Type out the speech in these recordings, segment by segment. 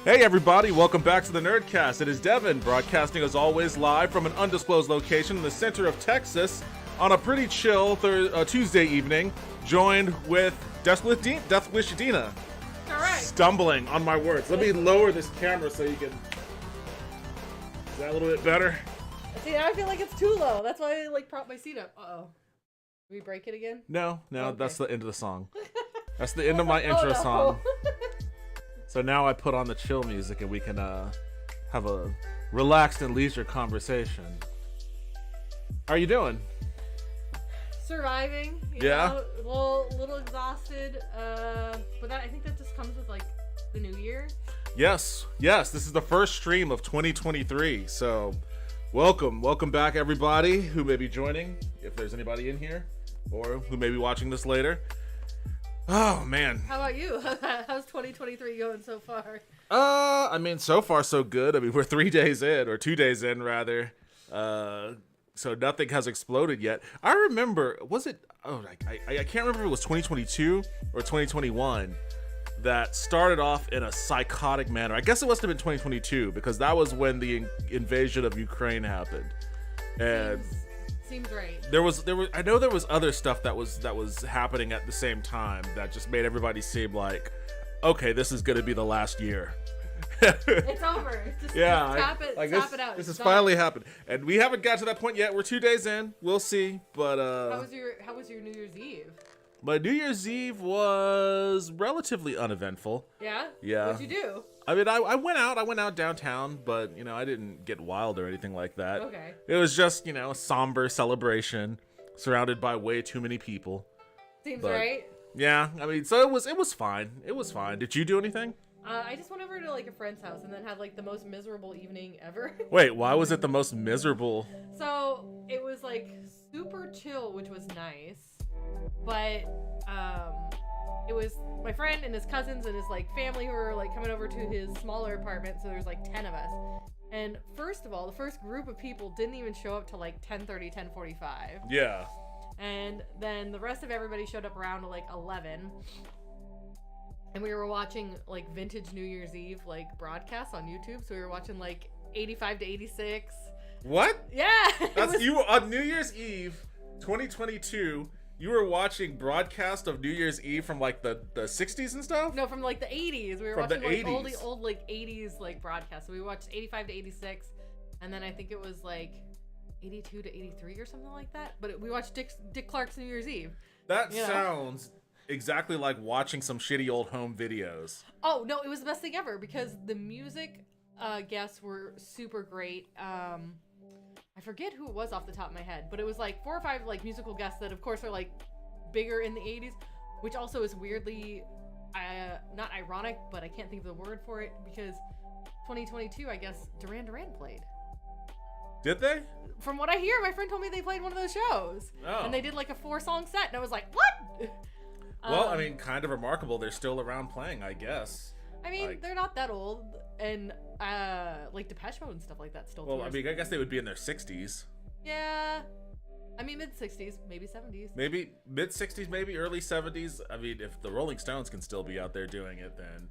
Hey everybody, welcome back to the Nerdcast. It is Devin, broadcasting as always live from an undisclosed location in the center of Texas on a pretty chill Tuesday evening, joined with Deathwish Dena. All right. Stumbling on my words. Let me lower this camera so you can... Is that a little bit better? See, I feel like it's too low. That's why I prop my seat up. Uh-oh. Did we break it again? No, Okay. That's the end of the song. That's the end of my intro song. So now I put on the chill music and we can have a relaxed and leisure conversation. How are you doing? Surviving. You know, a little exhausted. But I think that just comes with the new year. Yes. This is the first stream of 2023. So welcome back everybody who may be joining, if there's anybody in here, or who may be watching this later. Oh man. How about you? How's 2023 going so far? So far so good. I mean, we're 3 days in, or 2 days in rather. So nothing has exploded yet. I remember, I can't remember if it was 2022 or 2021 that started off in a psychotic manner. I guess it must have been 2022 because that was when the invasion of Ukraine happened. And Seems right. There was I know there was other stuff that was happening at the same time that just made everybody seem like, okay, this is gonna be the last year. It's over. Just tap it out. This has finally happened, and we haven't got to that point yet. We're 2 days in. We'll see. But how was your New Year's Eve? My New Year's Eve was relatively uneventful. Yeah. Yeah. What'd you do? I mean, I went out downtown, but I didn't get wild or anything like that. Okay. It was just a somber celebration, surrounded by way too many people. Seems right. Yeah, I mean, so it was fine. It was fine. Did you do anything? I just went over to a friend's house and then had the most miserable evening ever. Wait, why was it the most miserable? So it was super chill, which was nice, but it was my friend and his cousins and his family who were coming over to his smaller apartment. So there's 10 of us. And first of all, the first group of people didn't even show up till 10:30, 10:45. Yeah. And then the rest of everybody showed up around 11. And we were watching vintage New Year's Eve broadcasts on YouTube. So we were watching 85 to 86. What? Yeah. You on New Year's Eve 2022. You were watching broadcast of New Year's Eve from the 60s and stuff? No, from the 80s. We were from watching the old 80s broadcasts. So we watched 85 to 86, and then I think it was 82 to 83 or something like that. But we watched Dick Clark's New Year's Eve. That sounds exactly like watching some shitty old home videos. Oh no, it was the best thing ever because the music guests were super great. I forget who it was off the top of my head, but it was 4 or 5 musical guests that of course are bigger in the 80s, which also is weirdly not ironic, but I can't think of the word for it because 2022 I guess Duran Duran played. Did they? From what I hear, my friend told me they played one of those shows. Oh. And they did a 4-song set and I was like, what? Well, I mean, kind of remarkable. They're still around playing, I guess. I mean, they're not that old, and Depeche Mode and stuff like that still. Well, I mean, I guess they would be in their 60s. Yeah, I mean mid-60s, maybe 70s. Maybe mid-60s, maybe early 70s. I mean, if the Rolling Stones can still be out there doing it, then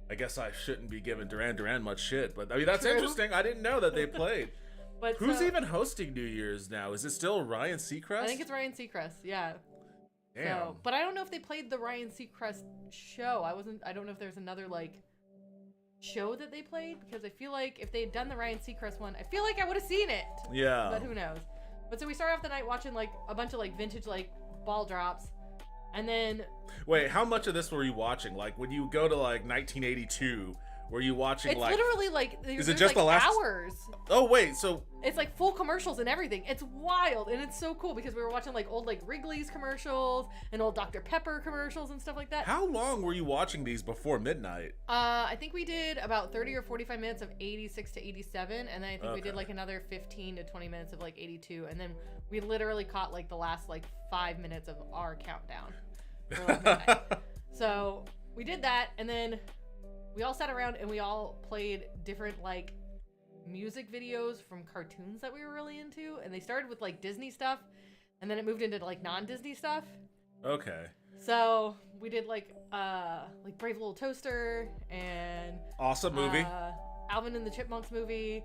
I guess I shouldn't be giving Duran Duran much shit. But I mean, that's interesting. I didn't know that they played. But who's even hosting New Year's now? Is it still Ryan Seacrest? I think it's Ryan Seacrest. Yeah. Damn. So, but I don't know if they played the Ryan Seacrest show. I don't know if there's another show that they played because I feel like if they had done the Ryan Seacrest one, I feel like I would have seen it. Yeah. But who knows? But so we started off the night watching a bunch of vintage ball drops, and then. Wait, how much of this were you watching? When you go to 1982. Were you watching it's literally is it just the last hours? Oh wait, so it's full commercials and everything. It's wild and it's so cool because we were watching old Wrigley's commercials and old Dr. Pepper commercials and stuff like that. How long were you watching these before midnight? I think we did about 30 or 45 minutes of 86 to 87, and then I think we did another 15 to 20 minutes of 82, and then we literally caught the last 5 minutes of our countdown for midnight. So we did that, and then we all sat around and we all played different music videos from cartoons that we were really into, and they started with Disney stuff, and then it moved into non-Disney stuff. Okay. So we did like Brave Little Toaster and Awesome movie. Alvin and the Chipmunks movie,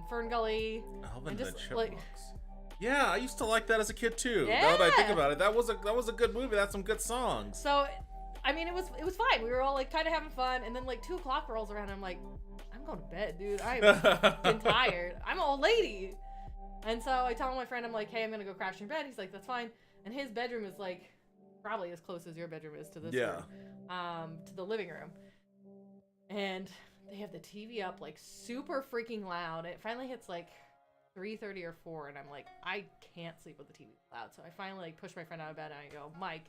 Fern Gully. Alvin and and just, the Chipmunks. Yeah, I used to like that as a kid too. Yeah. Now that I think about it, that was a good movie. That's some good songs. So, I mean, it was fine. We were all like kind of having fun, and then like 2 o'clock rolls around. And I'm like, I'm going to bed, dude. I'm fucking tired. I'm an old lady. And so I tell my friend, I'm like, hey, I'm gonna go crash in your bed. He's like, that's fine. And his bedroom is like probably as close as your bedroom is to this room, to the living room. And they have the TV up like super freaking loud. It finally hits like 3:30 or 4, and I'm like, I can't sleep with the TV loud. So I finally like push my friend out of bed, and I go, Mike,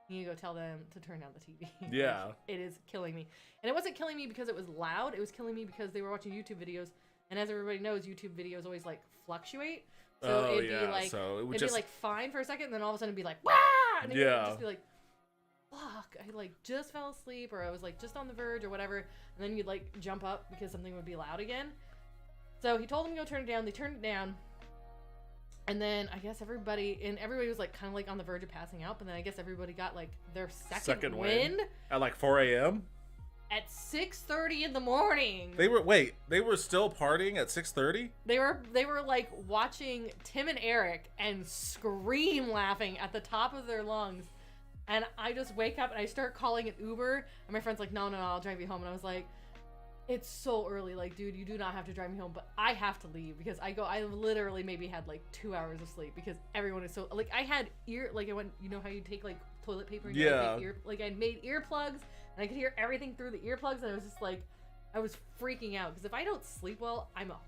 you need to go tell them to turn down the TV. Yeah. It is killing me. And it wasn't killing me because it was loud. It was killing me because they were watching YouTube videos. And as everybody knows, YouTube videos always like fluctuate. So it'd be like, so it would it'd just be like fine for a second, and then all of a sudden it'd be like, wah! And it would just be like, fuck, I like just fell asleep, or I was like just on the verge or whatever. And then you'd like jump up because something would be loud again. So he told them to go turn it down. They turned it down. And then I guess everybody was like kind of like on the verge of passing out. But then I guess everybody got like their second wind at like 4 a.m. at 6:30 in the morning. They were still partying at 6:30? They were like watching Tim and Eric and scream laughing at the top of their lungs. And I just wake up and I start calling an Uber, and my friend's like, no, I'll drive you home. And I was like, it's so early, like, dude, you do not have to drive me home, but I have to leave because I literally maybe had like 2 hours of sleep because everyone is so, like, I had I went, you know how you take like toilet paper and I made earplugs, and I could hear everything through the earplugs, and I was just like, I was freaking out because if I don't sleep well, I'm a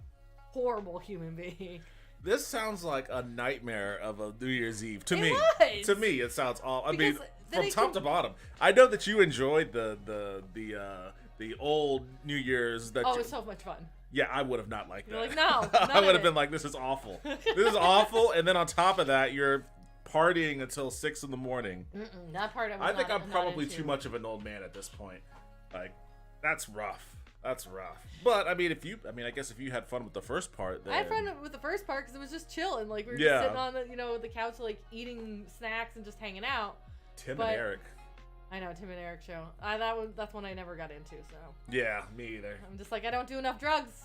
horrible human being. This sounds like a nightmare of a New Year's Eve to It me. was. To me, it sounds all. I Because mean, then from it top can- to bottom. I know that you enjoyed the old New Year's. That Oh, it was so much fun. yeah, I would have not liked that. You're like, no, I none would of have been it. like, this is awful. This is awful. And then on top of that, you're partying until 6 in the morning. That part I think I'm not probably into. too much of an old man at this point. Like, that's rough. That's rough. But I mean, I guess if you had fun with the first part, then I had fun with the first part because it was just chill, and like we were just sitting on the couch, like eating snacks and just hanging out. Tim and Eric. I know, Tim and Eric show. That's one I never got into. So yeah, me either. I'm just like, I don't do enough drugs.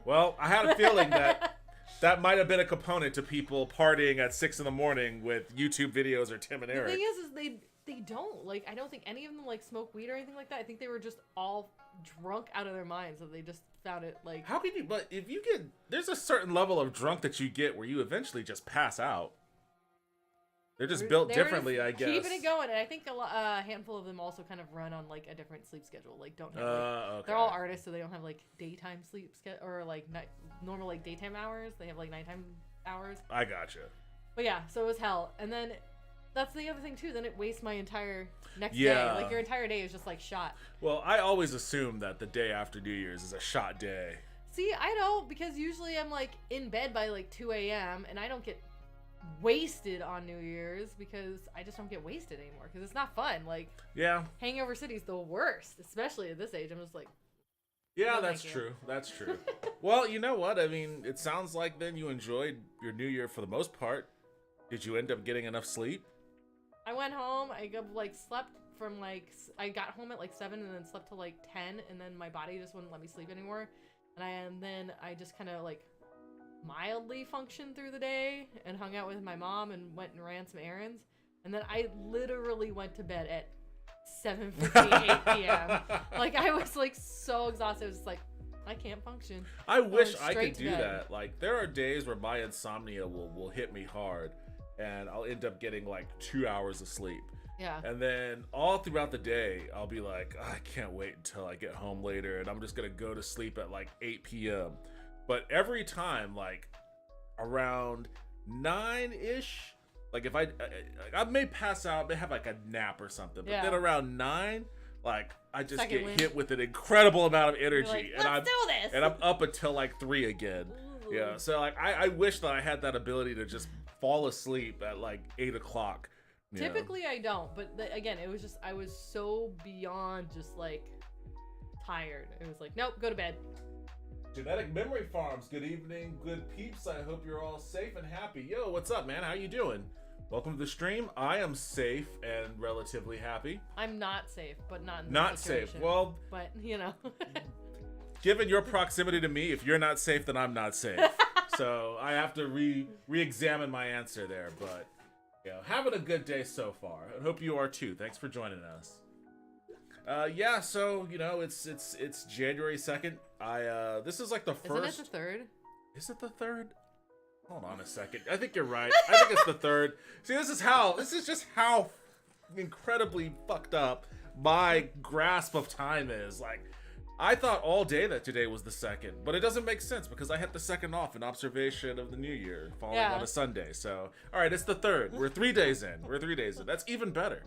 Well, I had a feeling that might have been a component to people partying at 6 in the morning with YouTube videos or Tim and Eric. The thing is they don't like. I don't think any of them like smoke weed or anything like that. I think they were just all drunk out of their minds, so they just found it like. How can you? But if you get, there's a certain level of drunk that you get where you eventually just pass out. They're just built differently, I guess. Keeping it going, and I think a handful of them also kind of run on like a different sleep schedule. Like don't have. Okay. They're all artists, so they don't have like daytime sleep or like normal like daytime hours. They have like nighttime hours. I gotcha. But yeah, so it was hell, and then that's the other thing too. Then it wastes my entire next day. Yeah. Like your entire day is just like shot. Well, I always assume that the day after New Year's is a shot day. See, I don't, because usually I'm like in bed by like 2 a.m. and I don't get wasted on New Year's because I just don't get wasted anymore because it's not fun. Like, Yeah. Hangover City's the worst, especially at this age. I'm just like, Yeah, no, that's thank you. true. That's true. Well, you know what? I mean, it sounds like then you enjoyed your New Year for the most part. Did you end up getting enough sleep? I went home. I slept from like I got home at like 7 and then slept till like 10, and then my body just wouldn't let me sleep anymore. And then I just kind of like mildly functioned through the day and hung out with my mom and went and ran some errands. And then I literally went to bed at 7:58 p.m. Like I was like so exhausted. I was just like, I can't function. I wish went I straight could to do bed. that. Like there are days where my insomnia will hit me hard, and I'll end up getting like 2 hours of sleep. Yeah. And then all throughout the day, I'll be like, I can't wait until I get home later, and I'm just gonna go to sleep at like 8 p.m. But every time, like around 9-ish, like if I may pass out, may have like a nap or something, but then around 9, like I just Second get wind. hit with an incredible amount of energy, You're like, and let's do this. I'm up until like 3 again. Ooh. Yeah, so like I wish that I had that ability to just fall asleep at like 8 o'clock. you know? Typically I don't, but again, it was just I was so beyond just like tired. It was like, nope, go to bed. Genetic Memory Farms, good evening, good peeps. I hope you're all safe and happy. Yo, what's up, man? How you doing? Welcome to the stream. I am safe and relatively happy. I'm not safe, but not in this Not situation. safe. Well, but you know. given your proximity to me, if you're not safe, then I'm not safe. So I have to re-examine my answer there. But you know, having a good day so far. I hope you are too. Thanks for joining us. Yeah, so you know, it's January 2nd. This is like the first. Isn't it the 3rd? Is it the 3rd? Hold on a second. I think you're right. I think it's the 3rd. See, this is just how incredibly fucked up my grasp of time is. Like, I thought all day that today was the 2nd, but it doesn't make sense because I had the 2nd off in observation of the new year falling on a Sunday. So, all right, it's the 3rd. We're 3 days in. That's even better.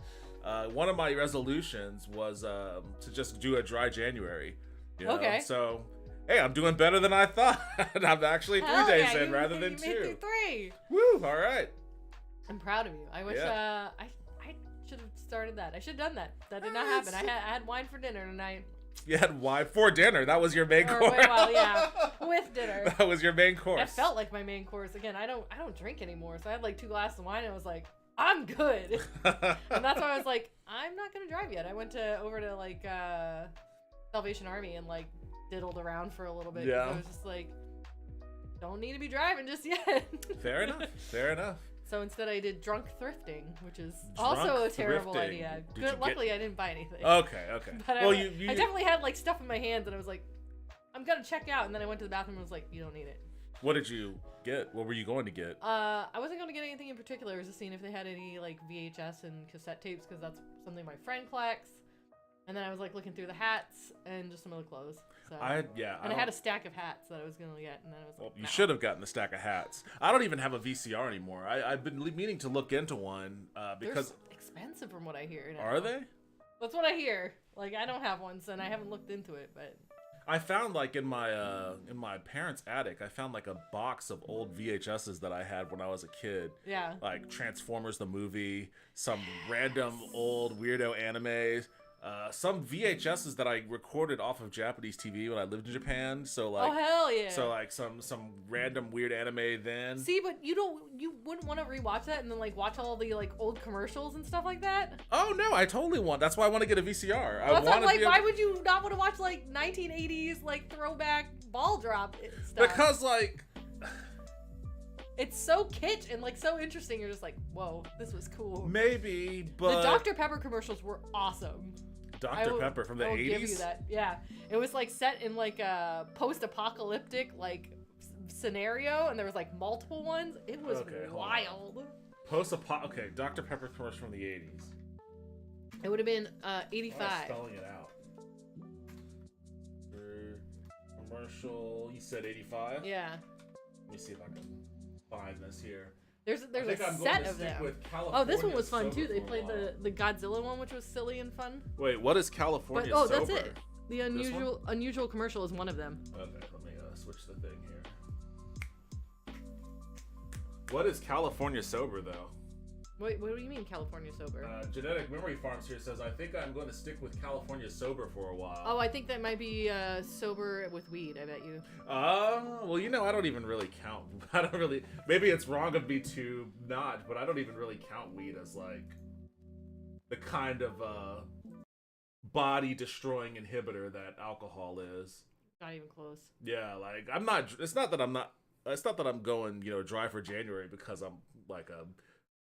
One of my resolutions was to just do a dry January. You know? Okay. So, hey, I'm doing better than I thought. I'm actually 3 days in rather than 2. You made 3. Woo! All right. I'm proud of you. I wish I should have started that. I should have done that. That did not happen. I had wine for dinner tonight. You had wine for dinner. That was your main course. Well, yeah, with dinner. That was your main course. That felt like my main course. Again, I don't drink anymore, so I had like 2 glasses of wine and I was like, I'm good. And that's why I was like, I'm not gonna drive yet. I went over to like Salvation Army and like diddled around for a little bit. Yeah. I was just like, don't need to be driving just yet. Fair enough. Fair enough. So instead I did drunk thrifting, which is also a terrible idea. Luckily I didn't buy anything. Okay. But well, I definitely had like stuff in my hands and I was like, I'm gonna check out. And then I went to the bathroom and was like, you don't need it. What did you get? What were you going to get? I wasn't going to get anything in particular. I was just seeing if they had any like VHS and cassette tapes because that's something my friend collects. And then I was like looking through the hats and just some other clothes. So I had a stack of hats that I was gonna get, and then I was like, you should have gotten the stack of hats. I don't even have a VCR anymore. I've been meaning to look into one because they're expensive from what I hear. Now. Are they? That's what I hear. Like I don't have one, so I haven't looked into it, but. I found like in my parents' attic, I found like a box of old VHSs that I had when I was a kid. Yeah. Like Transformers the movie, some random old weirdo animes. Some VHSs that I recorded off of Japanese TV when I lived in Japan. So like, oh hell yeah! So like some random weird anime then. See, but you wouldn't want to rewatch that and then like watch all the like old commercials and stuff like that. Oh no, I totally want. That's why I want to get a VCR. Well, I'm like, why would you not want to watch like 1980s like throwback ball drop stuff? Because like. It's so kitsch and like so interesting. You're just like, whoa, this was cool. Maybe, but the Dr. Pepper commercials were awesome. Dr. Pepper from the 80s? I will give you that. Yeah. It was like set in like a post-apocalyptic like scenario and there was like multiple ones. It was wild. Okay, Dr. Pepper commercial from the 80s. It would have been 85. I'm spelling it out. Commercial, you said 85? Yeah. Let me see if I can find this here. There's a set of them. Oh, this one was fun too. They played the Godzilla one, which was silly and fun. What is California Sober? Oh, that's it. The unusual commercial is one of them. Okay, let me switch the thing here. What is California Sober though? Wait, what do you mean California Sober? Genetic Memory Farms here says, I think I'm going to stick with California Sober for a while. Oh, I think that might be sober with weed, I bet you. Well, you know, I don't even really count. Maybe it's wrong of me to not, but I don't even really count weed as like the kind of body-destroying inhibitor that alcohol is. Not even close. Yeah, like it's not that I'm going, dry for January because I'm like a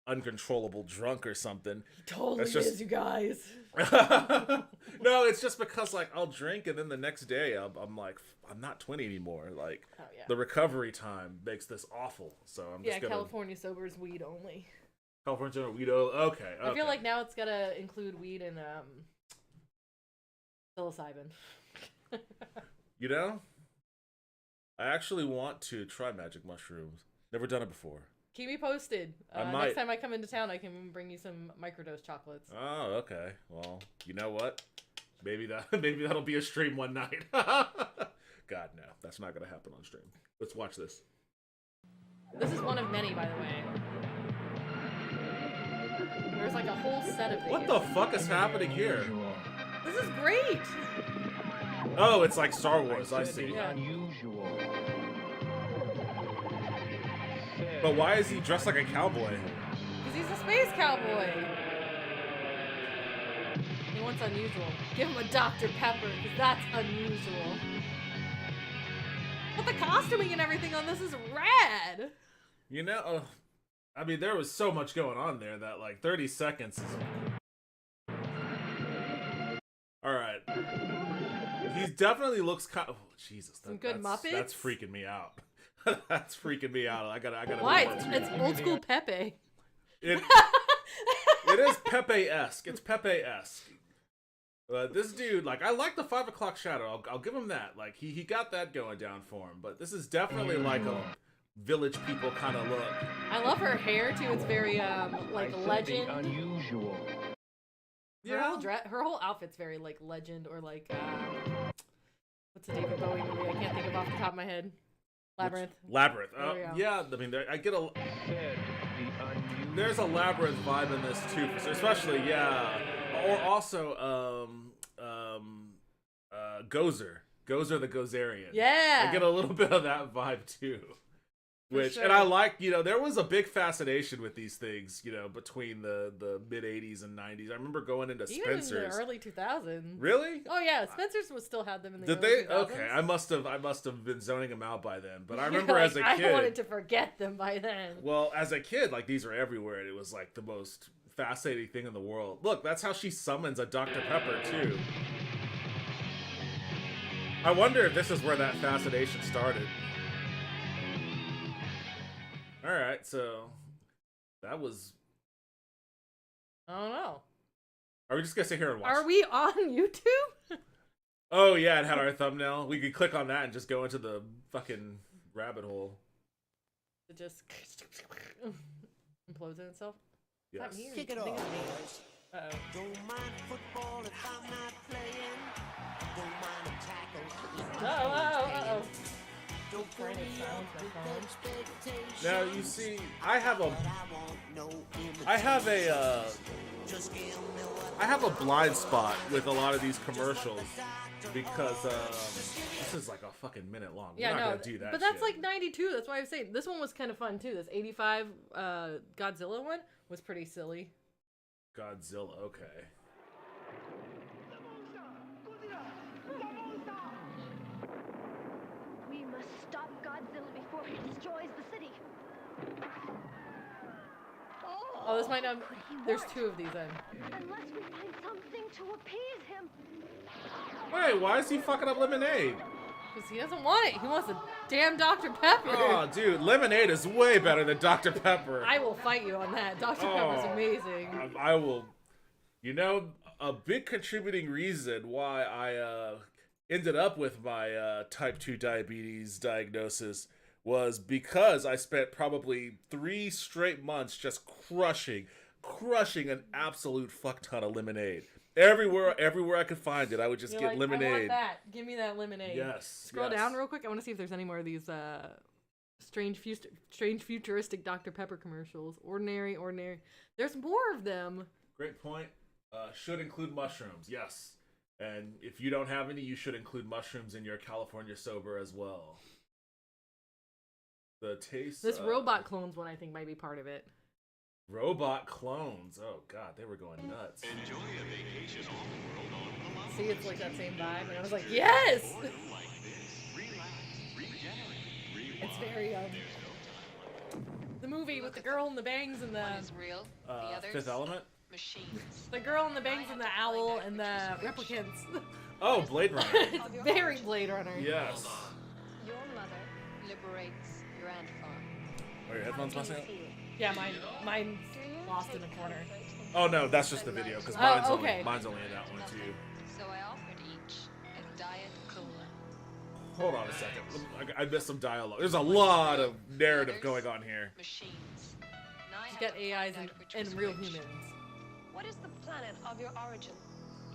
uncontrollable drunk or something. He totally is, you guys. No, it's just because like I'll drink and then the next day I'm like, I'm not 20 anymore. Like the recovery time makes this awful. So I'm just gonna... California Sober is weed only. California Sober weed only. Okay. I feel like now it's gotta include weed and psilocybin. I actually want to try magic mushrooms. Never done it before. Keep me posted. Next time I come into town, I can bring you some microdose chocolates. Oh, okay. Well, you know what? Maybe that'll be a stream one night. God, no. That's not going to happen on stream. Let's watch this. This is one of many, by the way. There's like a whole set of these. What the fuck is happening here? This is great! Oh, it's like Star Wars, I see. Yeah. But why is he dressed like a cowboy? Because he's a space cowboy. He wants unusual. Give him a Dr. Pepper, because that's unusual. But the costuming and everything on this is rad. You know, I mean, there was so much going on there that like 30 seconds is... Alright. He definitely looks kind of... Oh, Jesus. Some good Muppets? That's freaking me out. That's freaking me out. I gotta... Why? It's old school Pepe. It is Pepe-esque. It's Pepe-esque. This dude, like, I like the 5 o'clock shadow. I'll give him that. Like, he got that going down for him. But this is definitely like a Village People kind of look. I love her hair too. It's very like Legend. Unusual. Yeah. Her whole outfit's very like Legend or like what's the David Bowie movie? I can't think of off the top of my head. Labyrinth. Labyrinth. Yeah, I mean, I get a... There's a Labyrinth vibe in this too, especially, yeah. Or also, Gozer. Gozer the Gozerian. Yeah. I get a little bit of that vibe too. Which, sure. And I like, you know, there was a big fascination with these things, you know, between the mid 80s and 90s. I remember going into Spencer's. Even in the early 2000s. Really? Oh yeah, Spencer's was still had them in the Did early they? 2000s. Okay, I must have been zoning them out by then. But I remember as a kid. I wanted to forget them by then. Well, as a kid, like, these were everywhere, and it was like the most fascinating thing in the world. Look, that's how she summons a Dr. Pepper too. I wonder if this is where that fascination started. Alright, so that was... I don't know. Are we just gonna sit here and watch? Are we on YouTube? Oh yeah, it had our thumbnail. We could click on that and just go into the fucking rabbit hole. It just implodes in itself. Yes. Kick it off, boys. Uh-oh. Don't mind football if I'm not playing. Don't mind a tackle. Uh-oh. Don't put me up with expectations. Now you see, I have a blind spot with a lot of these commercials because this is like a fucking minute long. We're Yeah, not no, gonna do that. but that's shit. like 92. That's why I was saying this one was kind of fun too. This 85 Godzilla one was pretty silly. Godzilla. Okay. We must stop Godzilla before he destroys the city. Oh, this might not. There's two of these then. Unless we find something to appease him. Wait, why is he fucking up lemonade? Because he doesn't want it. He wants a damn Dr. Pepper. Oh, dude, lemonade is way better than Dr. Pepper. I will fight you on that. Dr. Pepper's amazing. I will. You know, a big contributing reason why I ended up with my type 2 diabetes diagnosis was because I spent probably 3 straight months just crushing an absolute fuck ton of lemonade. Everywhere I could find it, I would just You're get like, lemonade. I want that. Give me that lemonade. Yes. Scroll yes. down real quick. I want to see if there's any more of these strange futuristic Dr. Pepper commercials. Ordinary. There's more of them. Great point. Should include mushrooms, yes. And if you don't have any, you should include mushrooms in your California sober as well. The taste. This robot clones one I think might be part of it. Robot clones. Oh god, they were going nuts. Enjoy a vacation all world on Paloma. See, it's like that same vibe, and I was like, yes! Like this. Relax, regenerate, It's very the movie with the girl and the bangs and the One is real, the others Fifth Element. machines. the girl and the bangs and the owl and the replicants. Oh, Blade Runner. It's very Blade Runner. Yes. Your mother liberates your ant farm. Are your headphones messing up? Yeah, mine's lost in a corner. Oh no, that's just the video because Oh, okay. mine's only in that one too. So I offered each a diet cola. Hold on a second. I missed some dialogue. There's a lot of narrative going on here. Machines. You got AIs and real humans. What is the planet of your origin?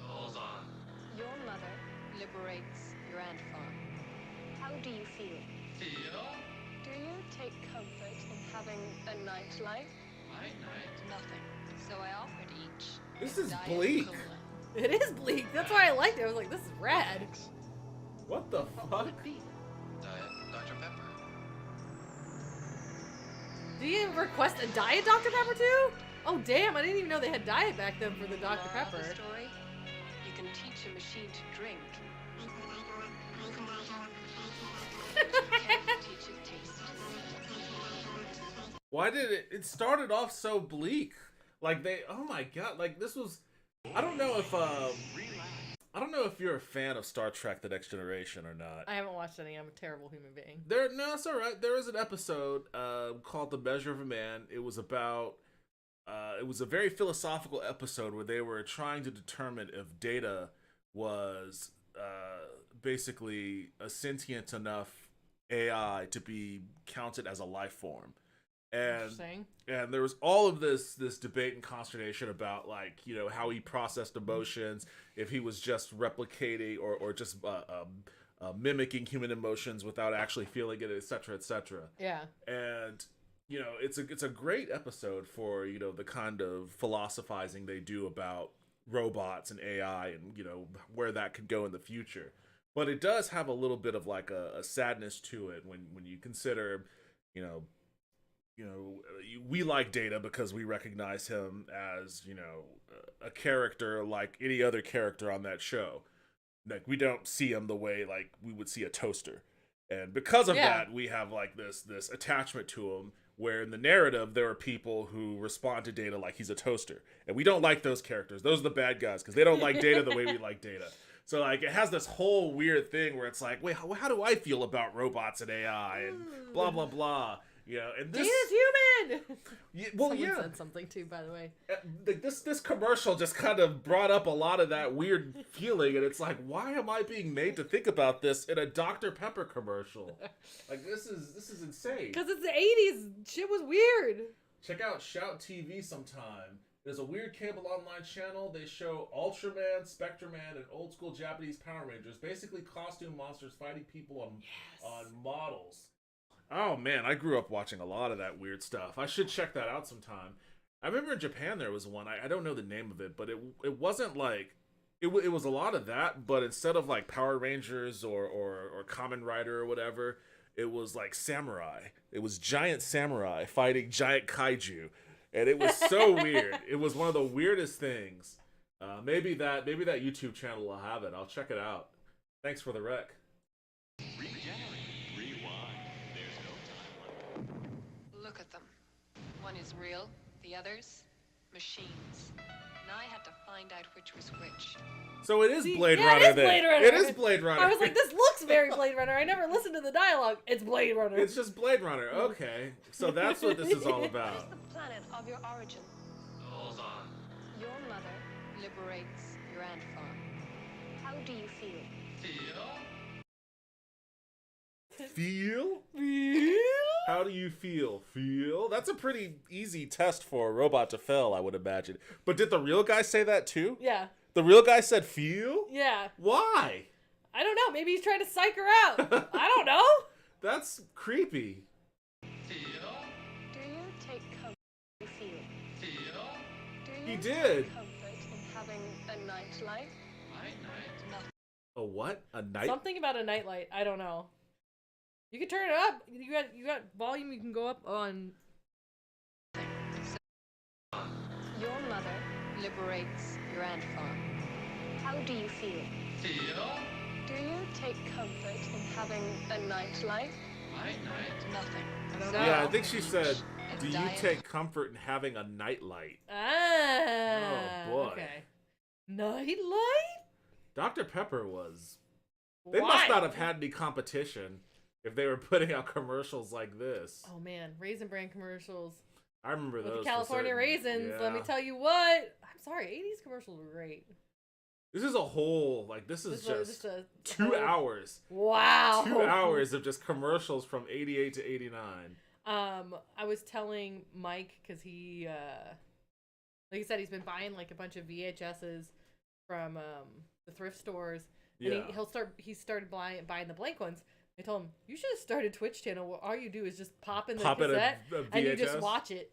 Hold on. Your mother liberates your ant farm. How do you feel? Feel? Do you take comfort in having a nightlife? Nothing. So I offered each This a is diet bleak. cola. It is bleak. That's why I liked it. I was like, this is rad. What the fuck? Diet Dr. Pepper. Do you request a Diet Dr. Pepper too? Oh damn, I didn't even know they had diet back then for the Dr. Moral of Pepper. the story? You can teach a machine to drink. Can't teach it taste. Why did it started off so bleak? Like oh my god, like this was, I don't know if you're a fan of Star Trek The Next Generation or not. I haven't watched any. I'm a terrible human being. No, it's all right. There is an episode called The Measure of a Man. It was about it was a very philosophical episode where they were trying to determine if Data was basically a sentient enough AI to be counted as a life form. Interesting. And there was all of this debate and consternation about, like, you know, how he processed emotions, if he was just replicating or just mimicking human emotions without actually feeling it, etc., etc. Yeah. And you know, it's a great episode for, you know, the kind of philosophizing they do about robots and AI and, you know, where that could go in the future. But it does have a little bit of like a sadness to it when you consider, you know, we like Data because we recognize him as, you know, a character like any other character on that show. Like, we don't see him the way like we would see a toaster, and because of that, we have like this attachment to him. Where in the narrative there are people who respond to Data like he's a toaster, and we don't like those characters. Those are the bad guys because they don't like Data the way we like Data. So like it has this whole weird thing where it's like, wait, how do I feel about robots and AI and blah blah blah. You know, and this Data's human. Someone said something too, by the way. This commercial just kind of brought up a lot of that weird feeling, and it's like, why am I being made to think about this in a Dr. Pepper commercial? Like, this is insane. Because it's the 80s. Shit was weird. Check out Shout TV sometime. There's a weird cable online channel. They show Ultraman, Spectreman, and old school Japanese Power Rangers, basically costume monsters fighting people on models. Oh man, I grew up watching a lot of that weird stuff. I should check that out sometime. I remember in Japan there was one. I don't know the name of it, but it wasn't like it was a lot of that. But instead of like Power Rangers or Kamen Rider or whatever, it was like samurai. It was giant samurai fighting giant kaiju, and it was so weird. It was one of the weirdest things. Maybe that YouTube channel will have it. I'll check it out. Thanks for the rec. Regenerate. Rewind. There's no time limit. Look at them. One is real, the others, machines. Now I had to find out which was which. So it is Blade yeah, Runner it is then. Blade Runner. It is Blade Runner. I was like, this looks very Blade Runner. I never listened to the dialogue. It's Blade Runner. It's just Blade Runner. Okay. So that's what this is all What is about. the planet of your origin? Hold on. Your mother liberates your ant farm. How do you feel? Feel? Feel? How do you feel? Feel? That's a pretty easy test for a robot to fail, I would imagine. But did the real guy say that too? Yeah. The real guy said feel? Yeah. Why? I don't know. Maybe he's trying to psych her out. I don't know. That's creepy. Feel? Do you take comfort in feel? Feel? Do you He take did. comfort in having a nightlife? Night night. Nothing. A what? A night? Something about a nightlight. I don't know. You can turn it up. You got volume. You can go up on. Your mother liberates your ant farm. How do you feel? Feel? Do you take comfort in having a nightlife? Night night. Nothing. I don't know. Yeah, I think she said, A do you diet. take comfort in having a nightlight? Ah. Oh, boy. Okay. Nightlight. Dr. Pepper was... They Why? must not have had any competition if they were putting out commercials like this. Oh man, Raisin Bran commercials I remember with those. the for California certain. raisins. Yeah. Let me tell you what. I'm sorry, 80s commercials were great. This is a whole, like, this is This was just a 2 whole- Hours. Wow. 2 hours of just commercials from 88 to 89. I was telling Mike because he, like I said, he's been buying like a bunch of VHSs from the thrift stores. And Yeah. he started buying the blank ones. I told him, you should have started a Twitch channel where all you do is just pop in the Pop in a cassette and you just VHS? watch it.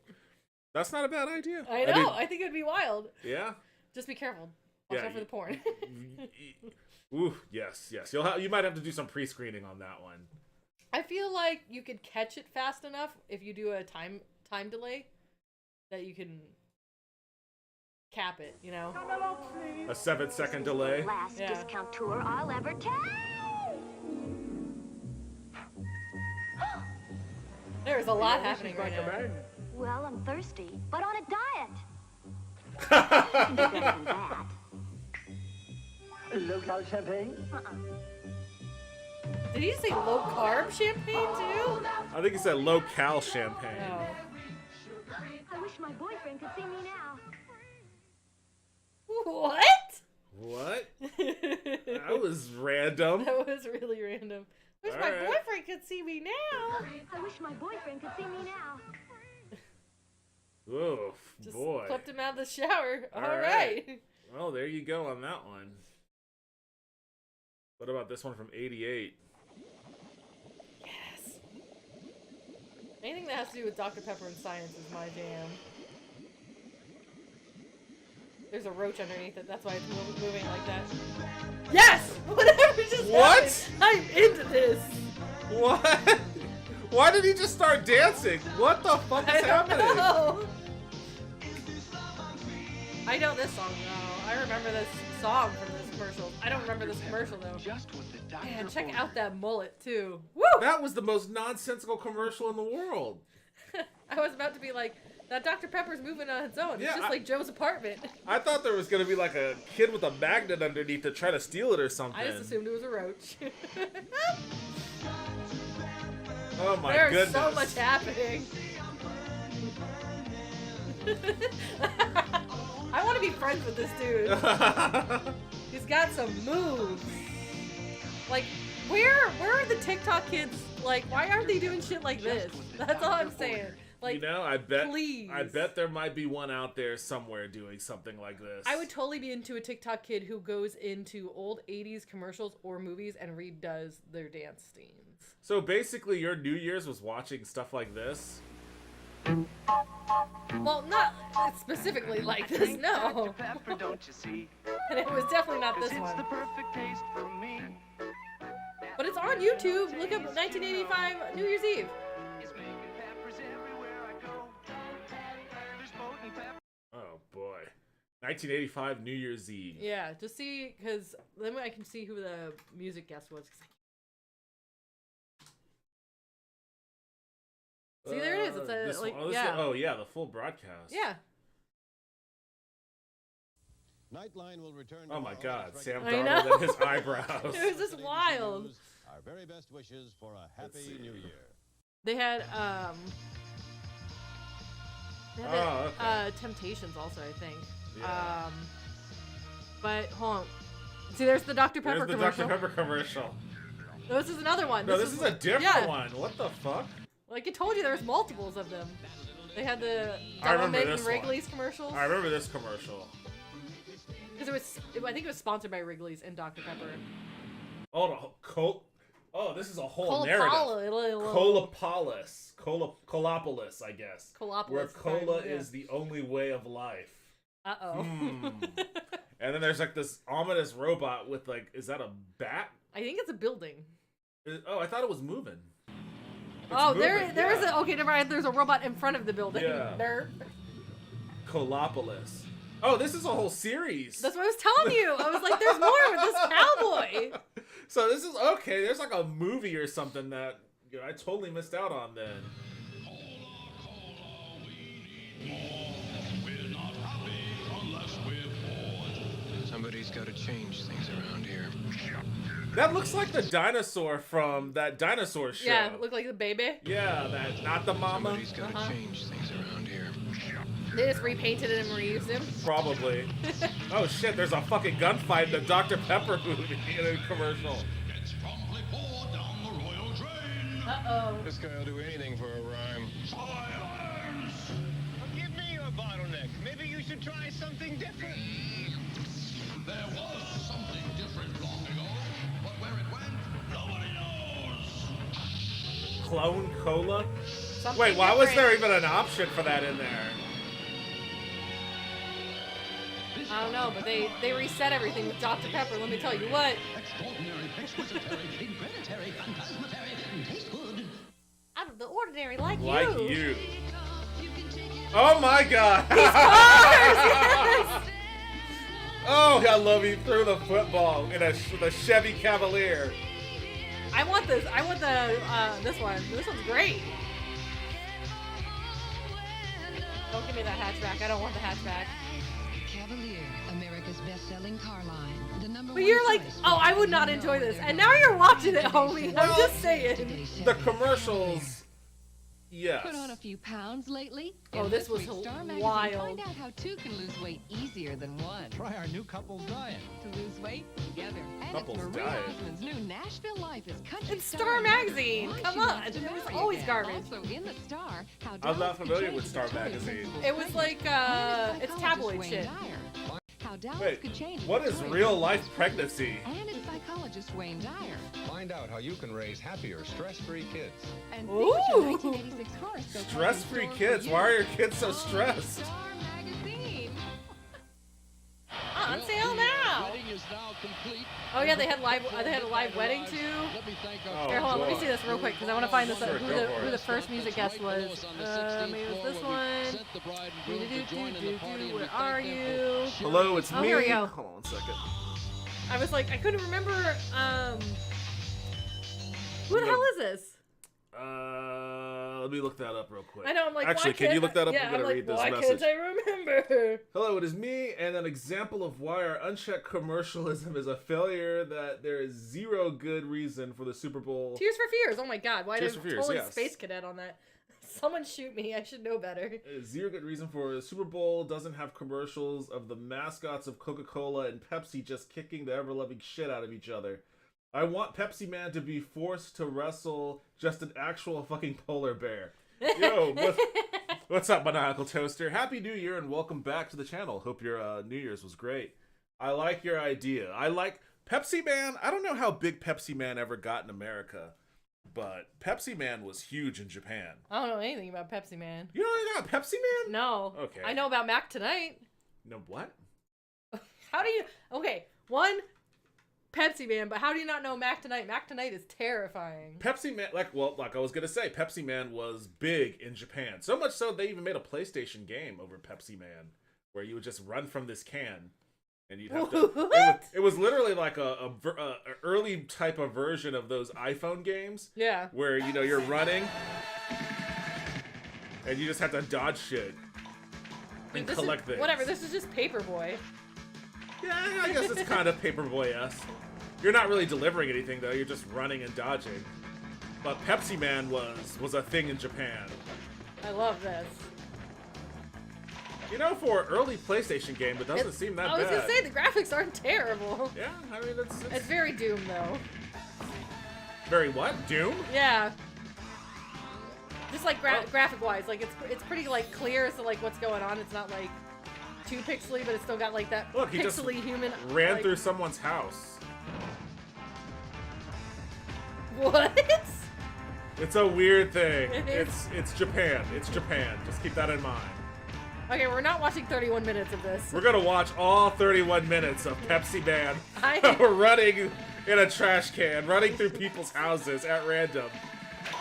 That's not a bad idea. I know. mean, I think it would be wild. yeah. Just be careful. Watch Yeah, out for the porn. Ooh, yes. You might have to do some pre-screening on that one. I feel like you could catch it fast enough if you do a time time delay that you can cap it, you know? A 7-second delay. Last Yeah. discount tour I'll ever take. There's a lot happening right now. Well, I'm thirsty, but on a diet. Better than that. Local champagne? Did he say low carb champagne too? I think he said low-cal champagne. Oh. I wish my boyfriend could see me now. What? What? That was random. That was really random. Wish my Alright. boyfriend could see me now. I wish my boyfriend could see me now. Oof, Just boy. clipped him out of the shower. All All right. right. Well, there you go on that one. What about this one from 88? Yes. Anything that has to do with Dr. Pepper and science is my jam. There's a roach underneath it. That's why it's moving like that. Yes! Whatever just What? happened. I'm into this. What? Why did he just start dancing? What the fuck I is don't happening? know. I know this song though. I remember this song from this commercial. I don't remember this commercial though. Man, check out that mullet too. Woo! That was the most nonsensical commercial in the world. I was about to be like, that Dr. Pepper's moving on its own. It's Yeah, just like Joe's apartment. I thought there was gonna be like a kid with a magnet underneath to try to steal it or something. I just assumed it was a roach. Oh my There's goodness. so much happening. I want to be friends with this dude. He's got some moves. Like, where are the TikTok kids? Like, why aren't they doing shit like this? That's all I'm saying. Like, you know, I bet please. there might be one out there somewhere doing something like this. I would totally be into a TikTok kid who goes into old 80s commercials or movies and redoes their dance scenes. So basically, your New Year's was watching stuff like this. Well, not specifically like this, no. Pepper, don't you see? And it was definitely not this It's one. the perfect taste for me. But it's on YouTube. Look up 1985 New Year's Eve. It's making peppers everywhere I go. There's potent pepper. Oh boy, 1985 New Year's Eve. Yeah, just see, because then I can see who the music guest was. 'Cause see, there it is. It's This a, like, one- yeah. Oh yeah, the full broadcast. Yeah. Nightline will return Oh my tomorrow God, with Sam regular- I know. Darnold and his eyebrows. It was just wild. Our very best wishes for a happy new year. They had, Oh, okay. Temptations also, I think. Yeah. But, hold on. See, there's the Dr. Pepper There's the commercial. Dr. Pepper commercial. No, this is another one. No, this is a different yeah. one. What the fuck? Like I told you, there's multiples of them. They had the I remember Mint this and one. Wrigley's commercials. I remember this commercial. Because I think it was sponsored by Wrigley's and Dr. Pepper. Oh, this is a whole narrative. Colapolis. Colopolis, I guess. Colopolis, Where cola kind of, yeah. is the only way of life. Uh-oh. And then there's like this ominous robot with like, is that a bat? I think it's a building. Oh, I thought it was moving. Oh, moving, there is yeah. okay, never mind. There's a robot in front of the building. Yeah. There. Colopolis. Oh, this is a whole series. That's what I was telling you. I was like, there's more with this cowboy. So this is okay. There's like a movie or something that I totally missed out on then. Somebody's got to change things around here. That looks like the dinosaur from that dinosaur show. Yeah, look like the baby. Yeah, that not the mama. Somebody's got to change things around here. They just repainted it and reused him. Probably. Oh shit! There's a fucking gunfight in the Dr. Pepper movie in a commercial. Uh-oh. This guy will do anything for a rhyme. Give me your bottleneck. Maybe you should try something different. There was something different long ago, but where it went, nobody knows. Clone cola. Something Wait, why was different. there even an option for that in there? I don't know, but they reset everything with Dr. Pepper. Let me tell you what. Extraordinary, exquisitary, hereditary, phantasmatary, and taste good. Out of the ordinary, like Like you. you. Oh my god! Yes! Oh, I love he threw the football in the Chevy Cavalier. I want this. I want the this one. This one's great. Don't give me that hatchback. I don't want the hatchback. Cavalier, America's best-selling car line. The number But one you're like, choice oh, for I would not enjoy this, and now you're watching it, homie. I'm just saying. The commercials. Yes. Put on a few pounds lately? Oh, In this was week's Star Magazine, wild. Find out how two can lose weight easier than one. Try our new couple's diet. To lose weight together. And Couple's it's Marie diet. Osmond's new Nashville Life is country It's Star Magazine. Why Come she on. wants to It was marry always again. garbage. Also in the Star, how I'm Dallas not familiar could with change Star Victoria's Magazine. principles It was of like, pregnancy. it's And tabloid psychologist shit. Wayne Dyer. How Dallas Wait, could change what is Victoria's real life principles. pregnancy? And it's psychologist Wayne Dyer. Find out how you can raise happier, stress-free kids. And Ooh. signature 1986 horoscope Stress-free has in store kids. for Why are you. your kids so stressed? Star Magazine. On sale now. Wedding is now complete. Oh yeah, they had a live wedding too. Let me thank Oh, our Here, hold on. Let me boy. see this real quick because I want to find this Sure, who go for the it. first music guest was. Maybe it was this one. Sent the bride and groom to join in the party, and we Where thank are them for you? sharing Hello, it's Oh, me. here we go. Hold on one second. I was like, I couldn't remember. Who the hell is this? Let me look that up real quick. I know. I'm like, Actually, why can you can't look that up? Yeah, I'm gonna like, read this why message. can't I remember? Hello, it is me, and an example of why our unchecked commercialism is a failure. That there is zero good reason for the Super Bowl. Tears for Fears. Oh my God, why Tears did for Fears, totally yes. Space Cadet on that? Someone shoot me. I should know better. Zero good reason for the Super Bowl doesn't have commercials of the mascots of Coca-Cola and Pepsi just kicking the ever-loving shit out of each other. I want Pepsi Man to be forced to wrestle just an actual fucking polar bear. Yo, what's up, Maniacal Toaster? Happy New Year and welcome back to the channel. Hope your New Year's was great. I like your idea. I like Pepsi Man. I don't know how big Pepsi Man ever got in America, but Pepsi Man was huge in Japan. I don't know anything about Pepsi Man. You know anything about Pepsi Man? No. Okay. I know about Mac Tonight. No, what? How do you? Okay, one Pepsi Man, but how do you not know Mac Tonight? Mac Tonight is terrifying. Pepsi Man, like I was gonna say, Pepsi Man was big in Japan. So much so they even made a PlayStation game over Pepsi Man, where you would just run from this can, and you'd have to. It was literally like a early type of version of those iPhone games. Yeah. Where you're running, and you just have to dodge shit and This collect is, things. whatever. This is just Paperboy. Yeah, I guess it's kind of Paperboy-esque. You're not really delivering anything though. You're just running and dodging. But Pepsi Man was a thing in Japan. I love this. You know, for an early PlayStation game, it doesn't seem that bad. I was gonna say the graphics aren't terrible. Yeah, I mean It's very Doom though. very what? Doom? Yeah. Just like graphic wise, like it's pretty like clear, so like what's going on, it's not like too pixely, but it's still got like that Look, he pixely just human. ran like, through someone's house. What? It's a weird thing. It's Japan. It's Japan. Just keep that in mind. Okay, we're not watching 31 minutes of this. We're gonna watch all 31 minutes of Pepsi Man We're running in a trash can, running through people's houses at random.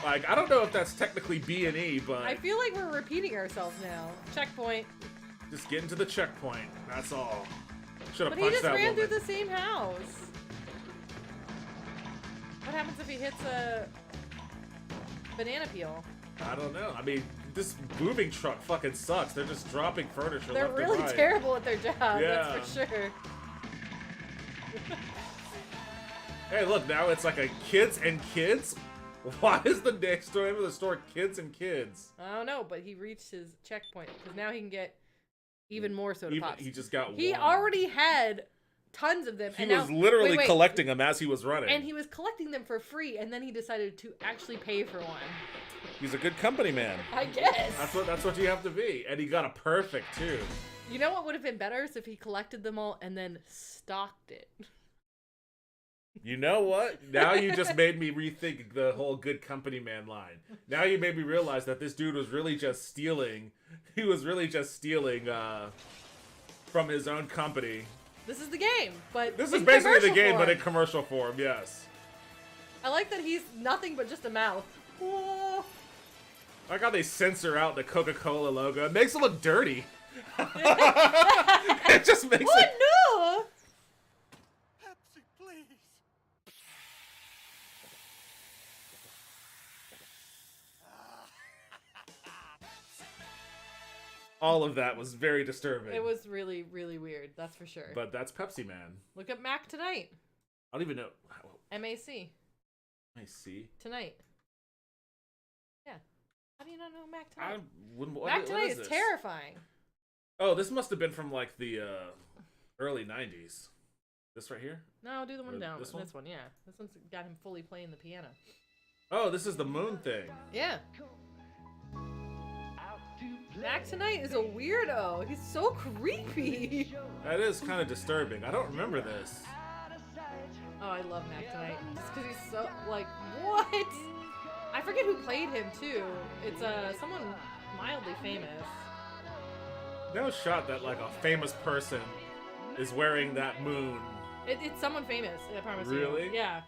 Like, I don't know if that's technically B&E, but I feel like we're repeating ourselves now. Checkpoint. just getting to the checkpoint. That's all. Should have But he punched just that ran woman. through the same house. What happens if he hits a banana peel? I don't know. I mean, this moving truck fucking sucks. They're just dropping furniture They're left really and right. terrible at their job, Yeah. that's for sure. Hey, look, now it's like a Kids and Kids? Why is the next door of the store Kids and Kids? I don't know, but he reached his checkpoint because now he can get even more soda Even- pops. he just got He one. already had tons of them. He and was now, literally wait. collecting them as he was running. And he was collecting them for free, and then he decided to actually pay for one. He's a good company man. I guess. That's what you have to be. And he got a perfect too. You know what would have been better is if he collected them all and then stocked it. You know what? Now you just made me rethink the whole good company man line. Now you made me realize that this dude was really just stealing. He was really just stealing from his own company. This is the game, but This in is basically the commercial game, form. but in commercial form, yes. I like that he's nothing but just a mouth. Whoa. I like how they censor out the Coca-Cola logo. It makes it look dirty. It just makes What? it. No! Pepsi, please. All of that was very disturbing. It was really, really weird. That's for sure. But that's Pepsi Man. Look at Mac Tonight. I don't even know. MAC. I see. Tonight. Yeah. How do you not know Mac Tonight? What Mac Tonight is this? terrifying. Oh, this must have been from like the early 90s. This right here? No, do the one Or down. this one? Yeah. This one's got him fully playing the piano. Oh, this is the moon thing. Yeah. Mac Tonight is a weirdo. He's so creepy. That is kind of disturbing. I don't remember this. Oh, I love Mac Tonight. Just because he's so, like, what? I forget who played him, too. It's someone mildly famous. No shot that like a famous person is wearing that moon. It's someone famous, I promise you. Really? Yeah.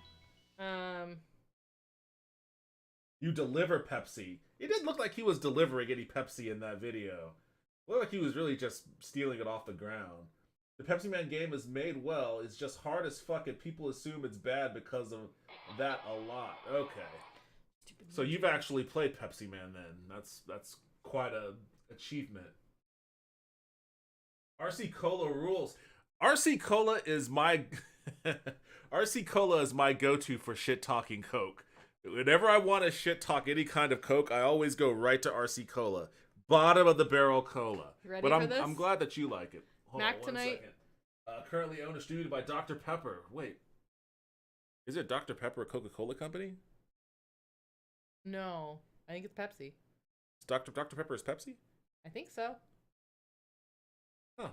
You deliver Pepsi. It didn't look like he was delivering any Pepsi in that video. It looked like he was really just stealing it off the ground. The Pepsi Man game is made well. It's just hard as fuck and people assume it's bad because of that a lot. Okay. So you've actually played Pepsi Man then. That's quite a achievement. RC Cola rules. RC Cola is my RC Cola is my go-to for shit talking Coke. Whenever I want to shit talk any kind of Coke, I always go right to RC Cola. Bottom of the barrel cola. Ready but for this? I'm glad that you like it. Hold Mac on one Tonight. second. Currently owned and distributed by Dr. Pepper. Wait. Is it Dr. Pepper a Coca-Cola company? No. I think it's Pepsi. Dr. Pepper is Pepsi? I think so. Huh.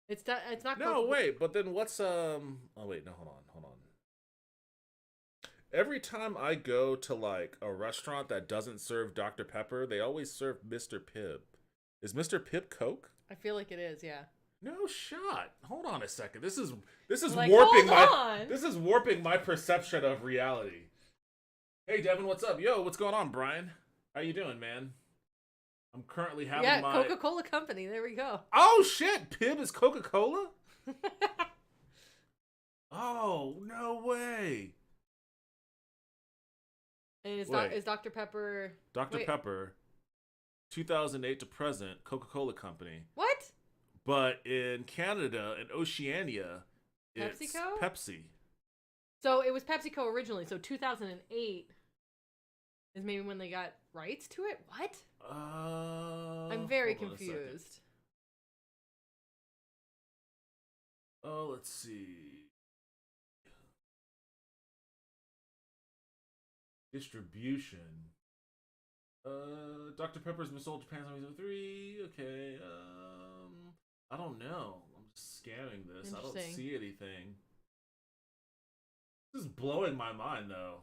It's not No, Coca- wait, but then what's oh wait, no, hold on. Every time I go to like a restaurant that doesn't serve Dr. Pepper, they always serve Mr. Pibb. Is Mr. Pibb Coke? I feel like it is, yeah. No shot. Hold on a second. This is Like, warping hold on. this is warping my perception of reality. Hey Devin, what's up? Yo, what's going on, Brian? How you doing, man? I'm currently having my Coca-Cola Company. There we go. Oh shit, Pibb is Coca-Cola? Oh, no way. And is Wait. Dr. Pepper... Dr. Wait. Pepper, 2008 to present, Coca-Cola Company. What? But in Canada and Oceania, it's PepsiCo? Pepsi. So it was PepsiCo originally. So 2008 is maybe when they got rights to it? What? I'm very hold on a second. confused. Oh, let's see. Distribution. Dr. Pepper's been sold to Japan since 1903. Okay. I don't know. I'm just scanning this. I don't Interesting. see anything. This is blowing my mind, though.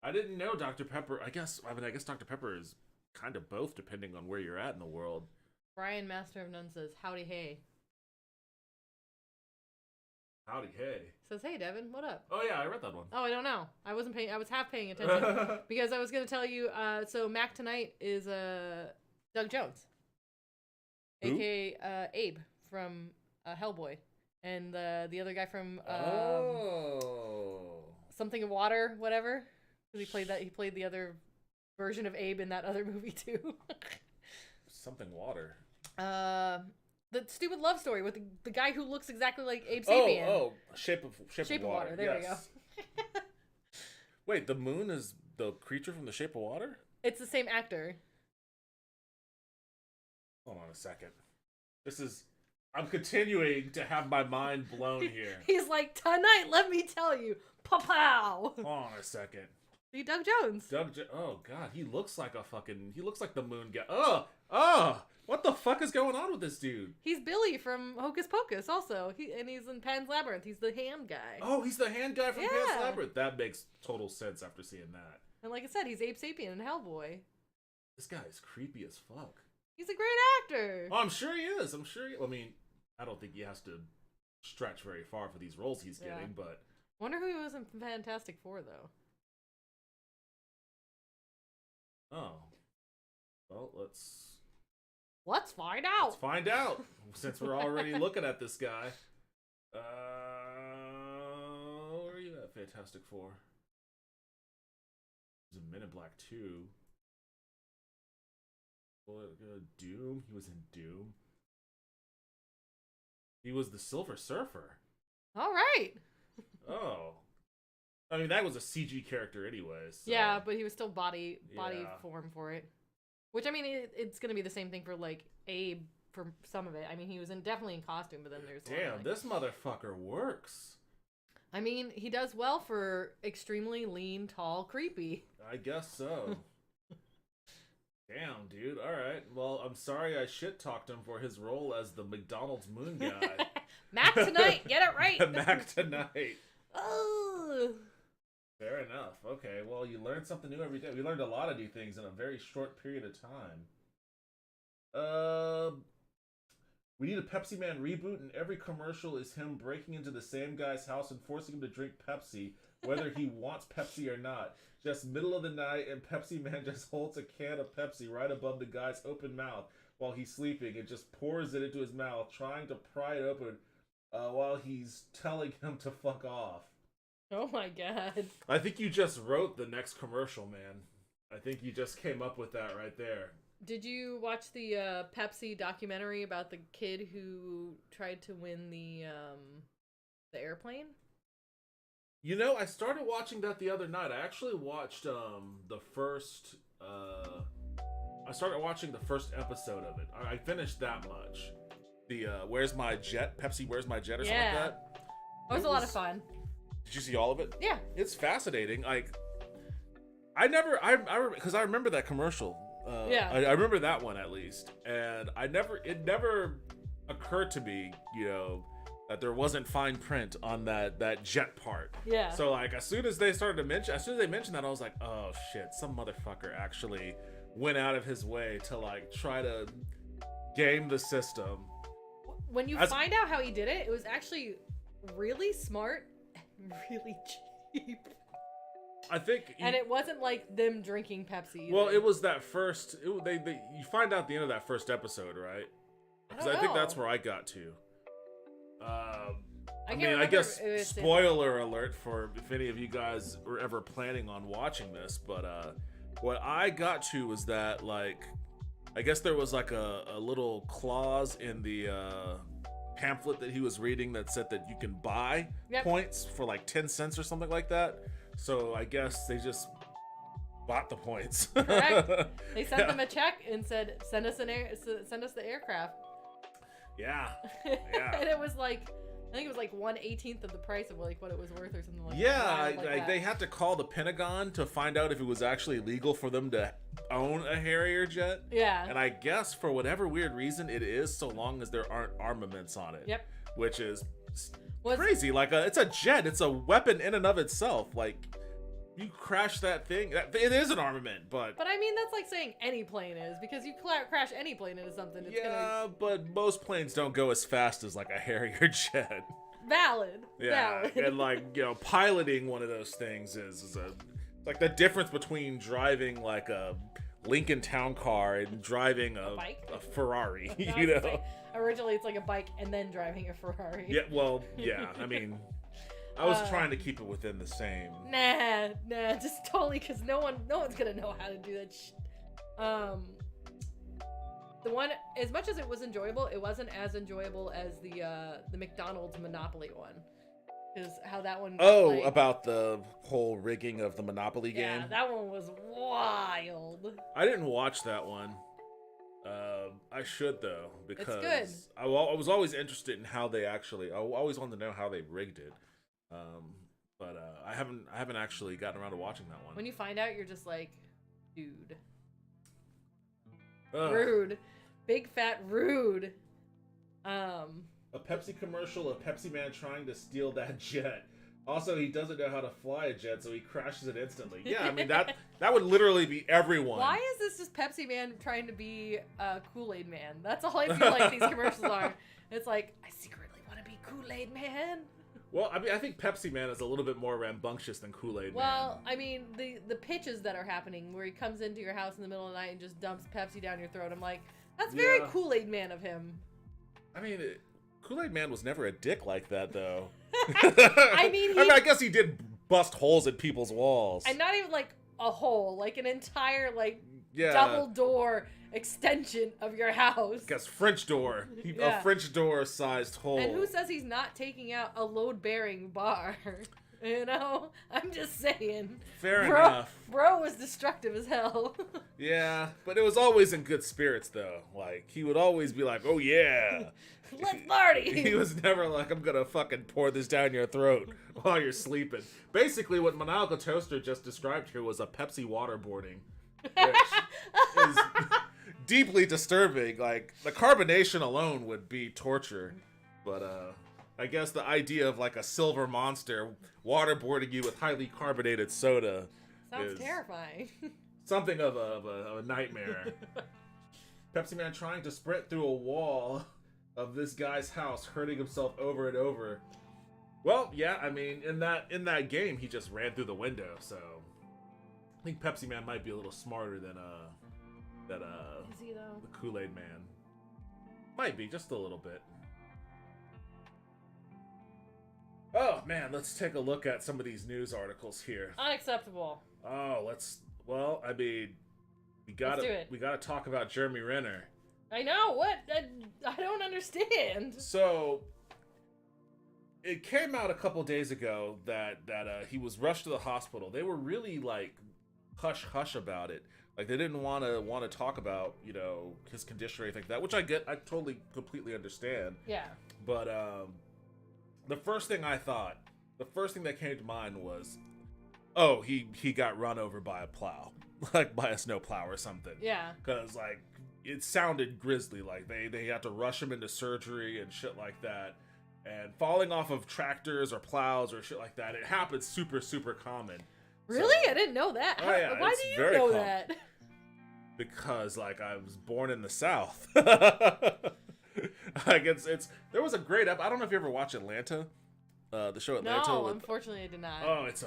I didn't know Dr. Pepper. I guess Dr. Pepper is kind of both, depending on where you're at in the world. Brian, Master of None, says, howdy hey. Howdy, hey. Says, hey, Devin, what up? Oh yeah, I read that one. Oh, I don't know. I was half paying attention. Because I was going to tell you, so Mac Tonight is Doug Jones. Who? A.K.A. Abe from Hellboy. And the other guy from Something of Water, whatever. Because he played the other version of Abe in that other movie too. Something Water. The stupid love story with the guy who looks exactly like Abe Sapien. Oh, Shape of Water. There yes. we go. Wait, the moon is the creature from the Shape of Water? It's the same actor. Hold on a second. I'm continuing to have my mind blown here. He's like, tonight, let me tell you, pow. Hold on a second. See, Doug Jones. Oh god, he looks like the moon guy. What the fuck is going on with this dude? He's Billy from Hocus Pocus also. He's in Pan's Labyrinth. He's the hand guy. Oh, he's the hand guy from Pan's Yeah. Labyrinth. That makes total sense after seeing that. And like I said, he's Abe Sapien in Hellboy. This guy is creepy as fuck. He's a great actor. Oh, I'm sure he is. I mean, I don't think he has to stretch very far for these roles he's Yeah. getting, but Wonder who he was in Fantastic Four though. oh. Well, Let's find out. let's find out since we're already looking at this guy. Where are you at, Fantastic Four? He was in Men in Black 2. Doom. He was in Doom. He was the Silver Surfer. All right. Oh. I mean, that was a CG character anyways. So. Yeah, but he was still body Yeah. form for it. Which, I mean, it's going to be the same thing for, like, Abe for some of it. I mean, he was definitely in costume, but then there's... Damn, this motherfucker works. I mean, he does well for extremely lean, tall, creepy. I guess so. Damn, dude. All right. Well, I'm sorry I shit-talked him for his role as the McDonald's moon guy. Mac tonight! Get it right! Mac tonight. Oh. Fair enough. Okay, well, you learn something new every day. We learned a lot of new things in a very short period of time. We need a Pepsi Man reboot, and every commercial is him breaking into the same guy's house and forcing him to drink Pepsi, whether he wants Pepsi or not. Just middle of the night, and Pepsi Man just holds a can of Pepsi right above the guy's open mouth while he's sleeping and just pours it into his mouth, trying to pry it open while he's telling him to fuck off. Oh my god. I think you just wrote the next commercial, man. I think you just came up with that right there. Did you watch the Pepsi documentary about the kid who tried to win the airplane? You know, I started watching that the other night. I actually watched the first... I started watching the first episode of it. I finished that much. The Where's My Jet? Pepsi Where's My Jet or something like that? It was a lot of fun. Did you see all of it? Yeah. It's fascinating. Like, because I remember that commercial. Yeah. I remember that one at least. And it never occurred to me, you know, that there wasn't fine print on that jet part. Yeah. So like, as soon as they mentioned that, I was like, oh shit, some motherfucker actually went out of his way to like try to game the system. When you find out how he did it, it was actually really smart and really cheap. I think, and it wasn't like them drinking Pepsi either. Well, it was that first. You find out at the end of that first episode, right? Because I think that's where I got to. I guess spoiler alert for if any of you guys were ever planning on watching this, but what I got to was that, like, I guess there was like a little clause in the pamphlet that he was reading that said that you can buy points for like 10 cents or something like that. So I guess they just bought the points. Correct. They sent them a check and said, send us the aircraft. Yeah. Yeah. And it was like, I think it was like 1/18 of the price of like what it was worth or something like that. Yeah, like they had to call the Pentagon to find out if it was actually legal for them to own a Harrier jet. Yeah. And I guess for whatever weird reason it is, so long as there aren't armaments on it. Yep. Which is crazy. Like it's a jet. It's a weapon in and of itself. Like you crash that thing. It is an armament, but I mean that's like saying any plane is, because you crash any plane into something. It's but most planes don't go as fast as like a Harrier jet. Valid. Yeah, Valid. and like, you know, piloting one of those things is like the difference between driving like a Lincoln Town Car and driving a Ferrari. You know, originally it's like a bike and then driving a Ferrari. Yeah, well, yeah. I mean, I was trying to keep it within the same. Nah, just totally, because no one's gonna know how to do that shit. The one, as much as it was enjoyable, it wasn't as enjoyable as the McDonald's Monopoly one. Because how that one... about the whole rigging of the Monopoly game? Yeah, that one was wild. I didn't watch that one. I should, though, because it's good. I was always interested in how they actually... I always wanted to know how they rigged it. But I haven't actually gotten around to watching that one. When you find out, you're just like, dude. Ugh. Rude. Big fat rude. A Pepsi commercial of Pepsi Man trying to steal that jet. Also, he doesn't know how to fly a jet, so he crashes it instantly. Yeah, I mean, that would literally be everyone. Why is this just Pepsi Man trying to be a Kool-Aid Man? That's all I feel like these commercials are. It's like, I secretly want to be Kool-Aid Man. Well, I mean, I think Pepsi Man is a little bit more rambunctious than Kool-Aid Man. Well, I mean, the pitches that are happening where he comes into your house in the middle of the night and just dumps Pepsi down your throat. I'm like, that's very Kool-Aid Man of him. I mean, Kool-Aid Man was never a dick like that, though. I mean, I guess he did bust holes in people's walls. And not even like a hole, like an entire double door extension of your house. I guess French door. A French door sized hole. And who says he's not taking out a load-bearing bar? You know? I'm just saying. Fair enough. Bro was destructive as hell. Yeah, but it was always in good spirits, though. Like, he would always be like, oh yeah. Let's party. He was never like, I'm gonna fucking pour this down your throat while you're sleeping. Basically, what Maniacal Toaster just described here was a Pepsi waterboarding. Which is deeply disturbing. Like, the carbonation alone would be torture. But, I guess the idea of, like, a silver monster waterboarding you with highly carbonated soda sounds terrifying. Something of a nightmare. Pepsi Man trying to sprint through a wall of this guy's house, hurting himself over and over. Well, yeah, I mean, in that game, he just ran through the window, so I think Pepsi Man might be a little smarter than Is he, though? the Kool-Aid Man. Might be, just a little bit. Oh man, let's take a look at some of these news articles here. Unacceptable. Oh, well, I mean, we gotta talk about Jeremy Renner. I know, what? I don't understand. So, it came out a couple days ago that he was rushed to the hospital. They were really, like, hush-hush about it. Like, they didn't want to talk about, you know, his condition or anything like that, which I get. I totally, completely understand. Yeah. But, the first thing that came to mind was, oh, he got run over by a plow. Like, by a snow plow or something. Yeah. Because, like, it sounded grisly. Like, they had to rush him into surgery and shit like that. And falling off of tractors or plows or shit like that, it happens super, super common. Really? So, I didn't know that. Oh, yeah, why do you know that? Because, like, I was born in the South. Like, there was a great I don't know if you ever watch Atlanta. The show Atlanta. No, unfortunately I did not. Oh, I know, it's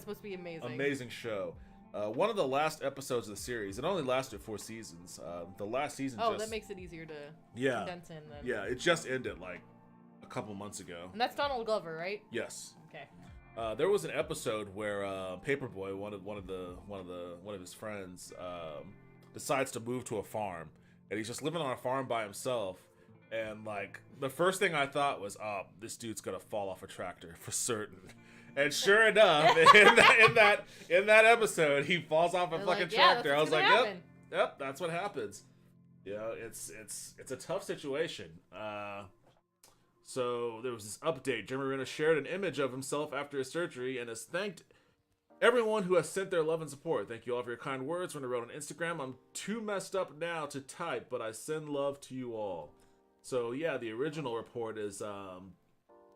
supposed to be amazing. Amazing show. One of the last episodes of the series, it only lasted 4 seasons. The last season that makes it easier to condense in then. Yeah, it just ended like a couple months ago. And that's Donald Glover, right? Yes. Okay. There was an episode where Paperboy, one of his friends, decides to move to a farm, and he's just living on a farm by himself. And like the first thing I thought was, oh, this dude's gonna fall off a tractor for certain. And sure enough, in that episode, he falls off a fucking tractor. I was like, yep, that's what happens. You know, it's a tough situation. So there was this update. Jeremy Renner shared an image of himself after his surgery and has thanked everyone who has sent their love and support. Thank you all for your kind words. Renner wrote on Instagram, I'm too messed up now to type, but I send love to you all. So yeah, the original report is,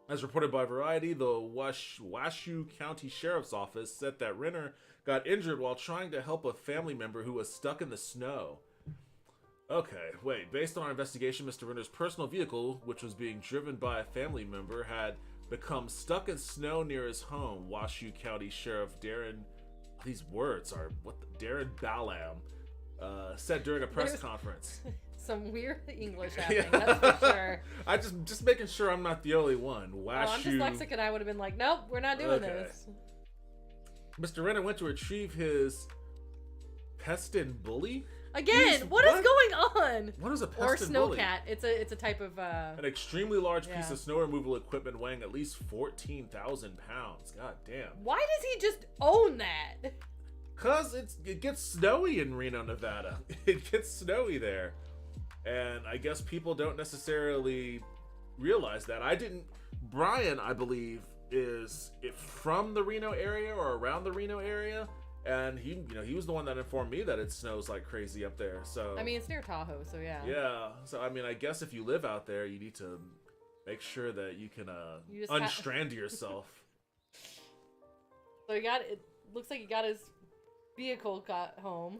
as reported by Variety, the Washoe County Sheriff's Office said that Renner got injured while trying to help a family member who was stuck in the snow. Okay, wait. Based on our investigation, Mr. Renner's personal vehicle, which was being driven by a family member, had become stuck in snow near his home. Washoe County Sheriff Darren... These words are... Darren Balam said during a press conference. Some weird English happening, that's for sure. I just making sure I'm not the only one. I'm dyslexic and I would have been like, nope, we're not doing this. Mr. Renner went to retrieve his Pestin bully? Again, what is going on? What is a Pestin or bully? snowcat. It's a type of an extremely large piece of snow removal equipment weighing at least 14,000 pounds. God damn. Why does he just own that? Cause it gets snowy in Reno, Nevada. It gets snowy there. And I guess people don't necessarily realize that. Brian, I believe, is from the Reno area or around the Reno area, and he was the one that informed me that it snows like crazy up there. So I mean, it's near Tahoe, so yeah. Yeah. So I mean, I guess if you live out there, you need to make sure that you can unstrand yourself. So it looks like he got his vehicle got home.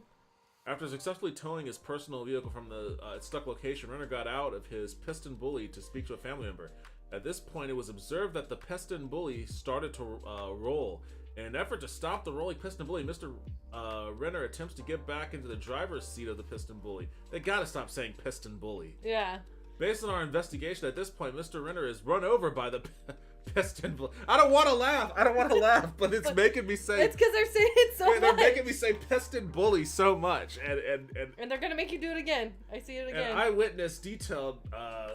After successfully towing his personal vehicle from the its stuck location, Renner got out of his Piston bully to speak to a family member. At this point, it was observed that the piston bully started to roll. In an effort to stop the rolling piston bully, Mr. Renner attempts to get back into the driver's seat of the piston bully. They gotta stop saying piston bully. Yeah. Based on our investigation, at this point, Mr. Renner is run over by the piston bully. I don't want to laugh, but it's making me say... It's because they're saying it so much. They're making me say piston bully so much. And they're gonna make you do it again. I see it again. And eyewitness detailed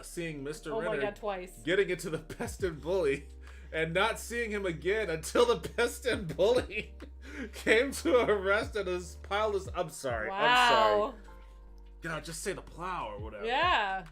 seeing Mr. Renner my God, twice. getting into the piston bully and not seeing him again until the piston bully came to arrest and his pile is... I'm sorry. Wow. God, just say the plow or whatever. Yeah.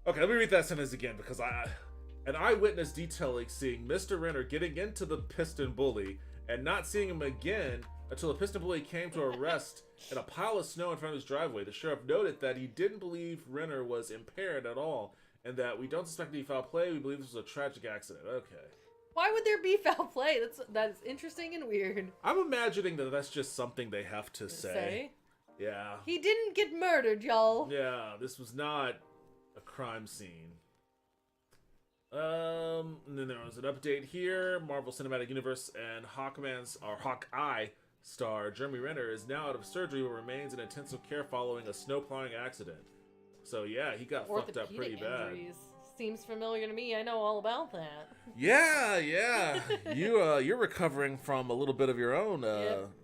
Okay, let me read that sentence again because an eyewitness detailing seeing Mr. Renner getting into the piston bully and not seeing him again until the piston bully came to arrest in a pile of snow in front of his driveway. The sheriff noted that he didn't believe Renner was impaired at all and that we don't suspect any foul play. We believe this was a tragic accident. Okay. Why would there be foul play? That's interesting and weird. I'm imagining that that's just something they have to say. Yeah. He didn't get murdered, y'all. Yeah, this was not a crime scene. And then there was an update here. Marvel Cinematic Universe and Hawkeye star Jeremy Renner is now out of surgery but remains in intensive care following a snow plowing accident. So yeah, he got fucked up pretty bad. Injuries. Seems familiar to me. I know all about that. Yeah. You're recovering from a little bit of your own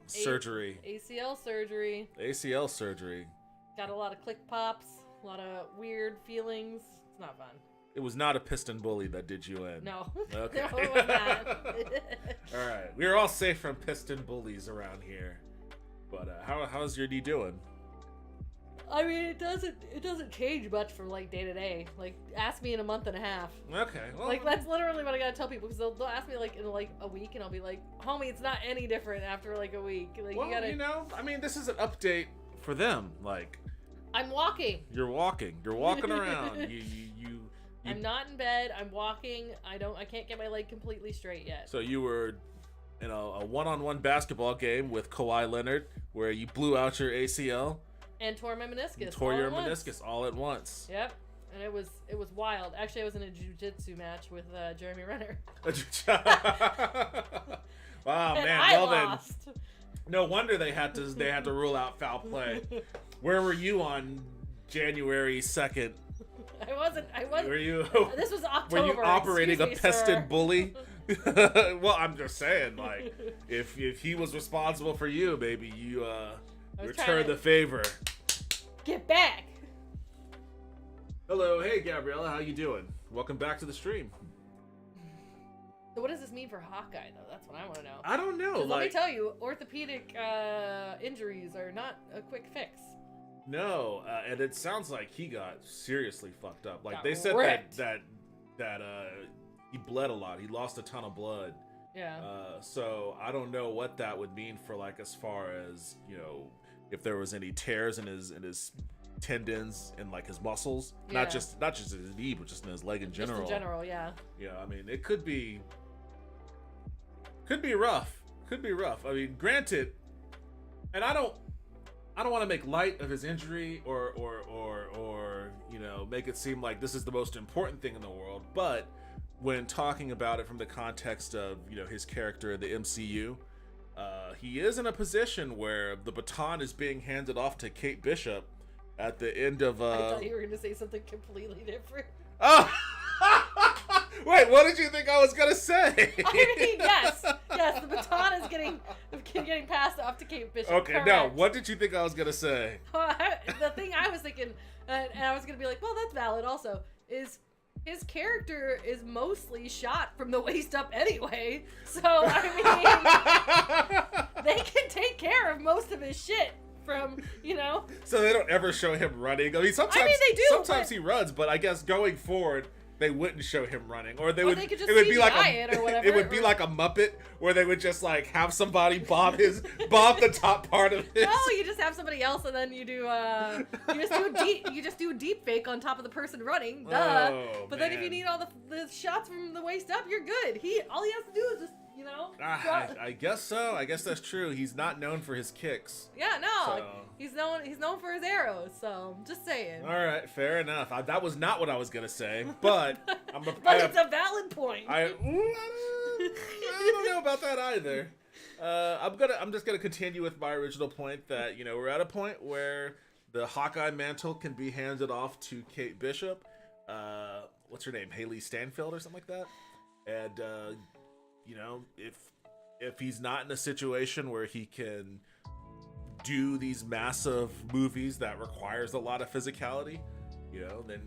surgery. ACL surgery. ACL surgery. Got a lot of click pops, a lot of weird feelings. It's not fun. It was not a piston bully that did you in. No. Okay. No, it was not. All right. We're all safe from piston bullies around here. But how's your knee doing? I mean, it doesn't change much from like day to day. Like, ask me in a month and a half. Okay. Well, like that's literally what I gotta tell people because they'll ask me like in like a week and I'll be like, homie, it's not any different after like a week. Like well, you know, I mean, this is an update for them. Like, I'm walking. You're walking. You're walking around. You I'm not in bed. I'm walking. I can't get my leg completely straight yet. So you were in a one-on-one basketball game with Kawhi Leonard where you blew out your ACL and tore my meniscus. Tore your meniscus all at once. Yep. And it was wild. Actually, I was in a jiu-jitsu match with Jeremy Renner. Wow, and man. I Well lost. then, no wonder they had to rule out foul play. Where were you on January 2nd? I wasn't. Were you? This was October. Were you operating a piston sir. bully? Well, I'm just saying, like, if he was responsible for you, maybe you return the favor. Get back. Hello, hey Gabriella, how you doing? Welcome back to the stream. So what does this mean for Hawkeye, though? That's what I want to know. I don't know. Let me tell you, orthopedic injuries are not a quick fix. No, and it sounds like he got seriously fucked up. Like Got they said ripped. that he bled a lot. He lost a ton of blood. Yeah. So I don't know what that would mean for like as far as, you know, if there was any tears in his tendons and like his muscles. Yeah. Not just in his knee, but just in his leg in general. Just in general, yeah. Yeah, I mean it could be rough. Could be rough. I mean, granted, and I don't want to make light of his injury or you know, make it seem like this is the most important thing in the world, but when talking about it from the context of, you know, his character in the MCU, he is in a position where the baton is being handed off to Kate Bishop at the end of I thought you were going to say something completely different. Oh! Wait, what did you think I was gonna say? I mean, yes, the baton is getting passed off to Kate Bishop. Okay, correct. now what did you think I was gonna say? The thing I was thinking, and I was gonna be like, well, that's valid. Also, is his character is mostly shot from the waist up anyway, so I mean, they can take care of most of his shit. From, you know, so they don't ever show him running. I mean, sometimes they do. Sometimes he runs, but I guess going forward, they wouldn't show him running, or they would. They could just it would be like it or whatever. It would be like a Muppet where they would just like have somebody bob the top part of his. No, you just have somebody else, and then you just do a deep fake on top of the person running. Duh. Oh, but man. then if you need all the shots from the waist up, you're good. All he has to do is just you know? I guess so. I guess that's true. He's not known for his kicks. Yeah, no. So. He's known for his arrows, so just saying. All right, fair enough. That was not what I was gonna say, but it's a valid point. I don't know about that either. I'm just gonna continue with my original point that we're at a point where the Hawkeye mantle can be handed off to Kate Bishop. What's her name? Haley Stanfield or something like that. And if he's not in a situation where he can do these massive movies that requires a lot of physicality, then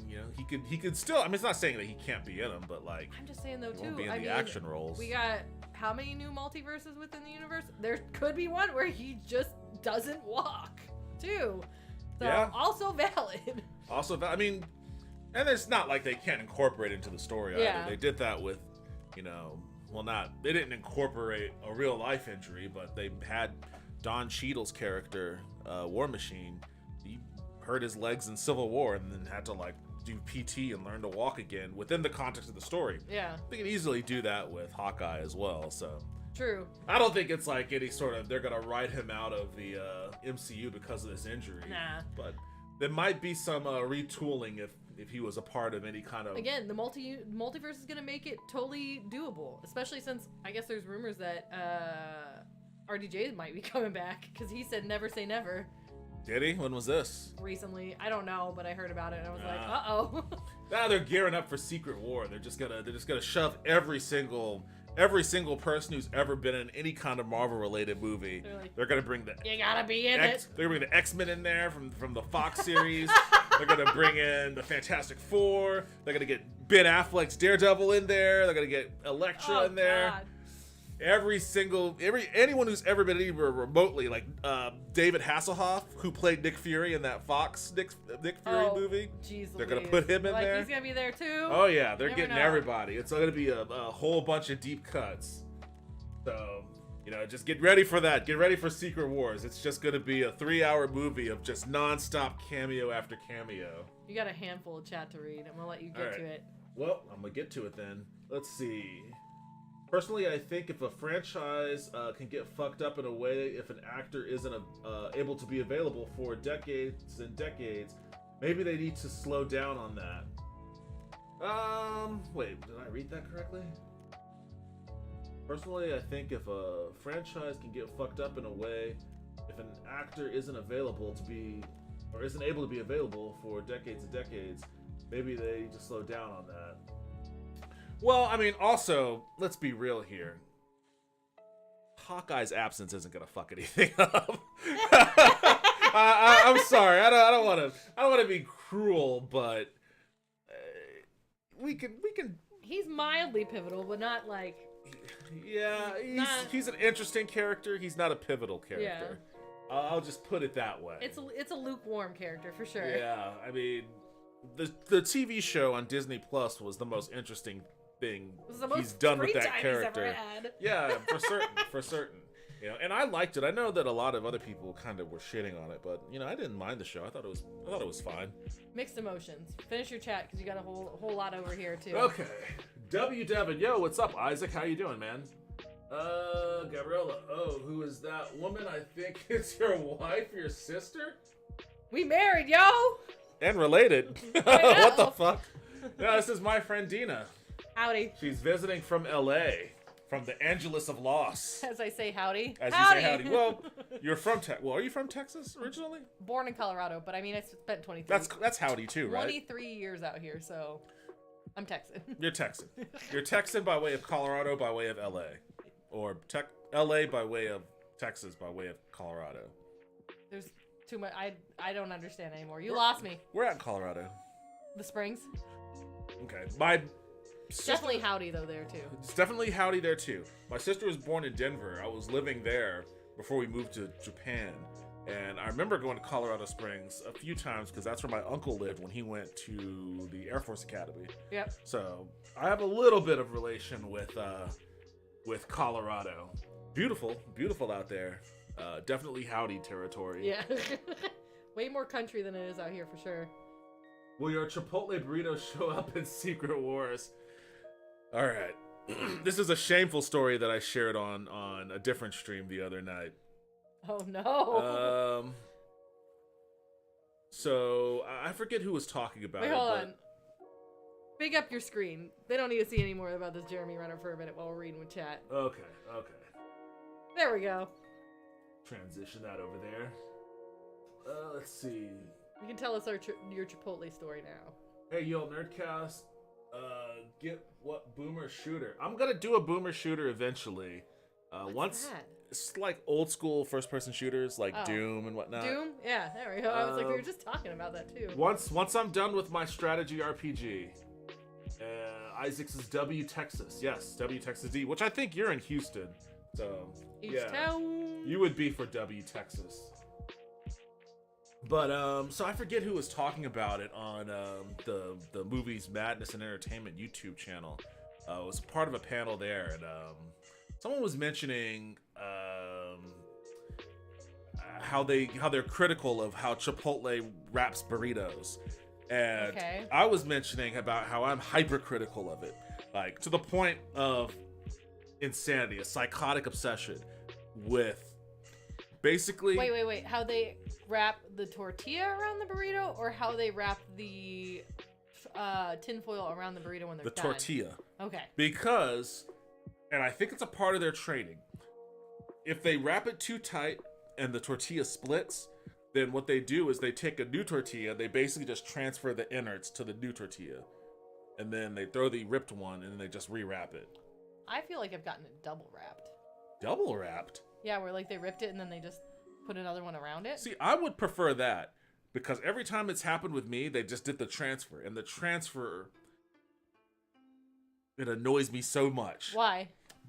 he could still. I mean, it's not saying that he can't be in them, but like I'm just saying though he too. won't be in the action roles. We got how many new multiverses within the universe? There could be one where he just doesn't walk too. So yeah. Also valid. I mean, and it's not like they can't incorporate it into the story either. They did that with, they didn't incorporate a real life injury, but they had Don Cheadle's character, War Machine. He hurt his legs in Civil War and then had to like do PT and learn to walk again within the context of the story. Yeah. They could easily do that with Hawkeye as well, so. True. I don't think it's like any sort of, they're going to write him out of the MCU because of this injury. Nah. But there might be some retooling if he was a part of any kind of... Again, the multiverse is going to make it totally doable, especially since I guess there's rumors that RDJ might be coming back because he said never say never. Did he? When was this? Recently. I don't know, but I heard about it and I was like, uh-oh. Now they're gearing up for Secret War. They're just gonna shove every single person who's ever been in any kind of Marvel related movie. They're gonna bring you gotta be in it. They're gonna bring the X-Men in there from the Fox series. They're gonna bring in the Fantastic Four. They're gonna get Ben Affleck's Daredevil in there. They're gonna get Elektra in there. God. Anyone who's ever been anywhere remotely, like David Hasselhoff, who played Nick Fury in that Fox Nick Fury movie. Geez, they're gonna put him in there. He's gonna be there too. Oh yeah, they're getting everybody. It's gonna be a whole bunch of deep cuts. So just get ready for that. Get ready for Secret Wars. It's just gonna be a 3-hour movie of just nonstop cameo after cameo. You got a handful of chat to read. I'm gonna let you get to it. Well, I'm gonna get to it then. Let's see. Personally, I think if a franchise can get fucked up in a way, if an actor isn't able to be available for decades and decades, maybe they need to slow down on that. Wait, did I read that correctly? Personally, I think if a franchise can get fucked up in a way, if an actor isn't available to be, or isn't able to be available for decades and decades, maybe they need to slow down on that. Well, I mean, also, let's be real here. Hawkeye's absence isn't gonna fuck anything up. I'm sorry. I don't want to be cruel, but we can. He's mildly pivotal, but not like. Yeah, he's an interesting character. He's not a pivotal character. Yeah. I'll just put it that way. It's a lukewarm character for sure. Yeah, I mean, the TV show on Disney Plus was the most interesting thing he's done with that character. Yeah, for certain. And I liked it. I know that a lot of other people kind of were shitting on it, but I didn't mind the show. I thought it was fine. Mixed emotions. Finish your chat because you got a whole lot over here too. Okay. W Devin, yo, what's up, Isaac? How you doing, man? Gabriella. Oh, who is that woman? I think it's your wife, your sister. We married, yo. And related. What the fuck? No, this is my friend Dena. Howdy. She's visiting from LA, from the Angeles of Los. As I say howdy. As you say howdy. Well, you're from are you from Texas originally? Born in Colorado, but I mean I spent 23. That's howdy too, right? 23 years out here, so I'm Texan. You're Texan. You're Texan by way of Colorado, by way of LA, or LA by way of Texas, by way of Colorado. There's too much. I don't understand anymore. You lost me. We're at Colorado. The Springs. Okay, my. Definitely howdy though there too. It's definitely howdy there too. My sister was born in Denver. I was living there before we moved to Japan, and I remember going to Colorado Springs a few times because that's where my uncle lived when he went to the Air Force Academy. Yep. So I have a little bit of relation with Colorado. Beautiful out there. Definitely howdy territory. Yeah. Way more country than it is out here for sure. Will your Chipotle burrito show up in Secret Wars? All right. This is a shameful story that I shared on a different stream the other night. Oh no. So I forget who was talking about Wait, it. hold but... on. Big up your screen. They don't need to see any more about this Jeremy Renner for a minute while we're reading with chat. Okay. There we go. Transition that over there. Let's see. You can tell us your Chipotle story now. Hey, yo, Nerdcast. Get what boomer shooter? I'm gonna do a boomer shooter eventually. What's that? It's like old school first person shooters like Doom and whatnot. Doom? Yeah, there we go. I was like, we were just talking about that too. Once I'm done with my strategy RPG, Isaac's is W Texas. Yes, W Texas D, which I think you're in Houston. So H-Town. you would be for W Texas. But so I forget who was talking about it on the Movies Madness and Entertainment YouTube channel. It was part of a panel there, and someone was mentioning how they're critical of how Chipotle wraps burritos, and I was mentioning about how I'm hypercritical of it, like to the point of insanity, a psychotic obsession with basically. Wait. How they wrap the tortilla around the burrito, or how they wrap the tinfoil around the burrito when they're done? The tortilla. Okay. Because, and I think it's a part of their training, if they wrap it too tight and the tortilla splits, then what they do is they take a new tortilla, they basically just transfer the innards to the new tortilla, and then they throw the ripped one and then they just rewrap it. I feel like I've gotten it double wrapped. Double wrapped? Yeah, where like they ripped it and then they just put another one around it. See, I would prefer that, because every time it's happened with me, they just did the transfer, and the transfer, it annoys me so much. Why?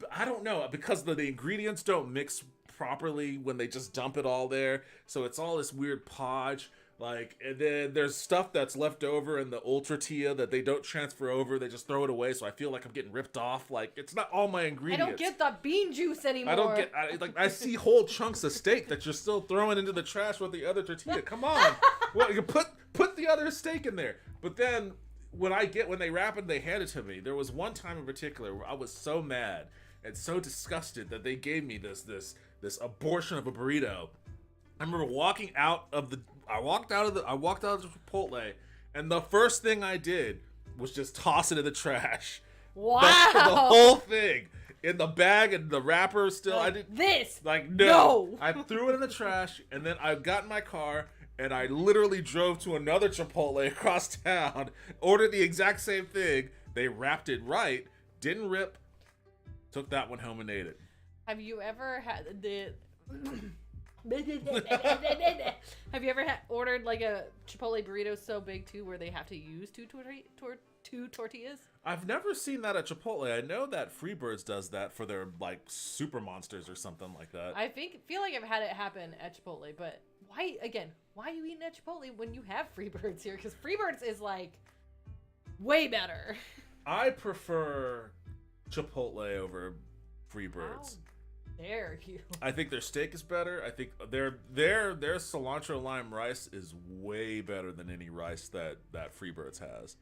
I don't know, because the ingredients don't mix properly when they just dump it all there, so it's all this weird podge. Like, and then there's stuff that's left over in the old tortilla that they don't transfer over, they just throw it away, so I feel like I'm getting ripped off. Like, it's not all my ingredients. I don't get the bean juice anymore. I don't get, I see whole chunks of steak that you're still throwing into the trash with the other tortilla. Come on. Well, you put the other steak in there. But then when they wrap it, they hand it to me. There was one time in particular where I was so mad and so disgusted that they gave me this abortion of a burrito. I remember walking out of the Chipotle, and the first thing I did was just toss it in the trash. Wow. The whole thing in the bag and the wrapper still. I did this. Like no. I threw it in the trash, and then I got in my car and I literally drove to another Chipotle across town, ordered the exact same thing. They wrapped it right, didn't rip. Took that one home and ate it. Have you ever had the? Have you ever ordered like a Chipotle burrito so big too, where they have to use two tortillas? I've never seen that at Chipotle. I know that Freebirds does that for their like super monsters or something like that. I feel like I've had it happen at Chipotle, but why are you eating at Chipotle when you have Freebirds here? Because Freebirds is like way better. I prefer Chipotle over Freebirds. How dare you? I think their steak is better. I think their cilantro lime rice is way better than any rice that Freebirds has.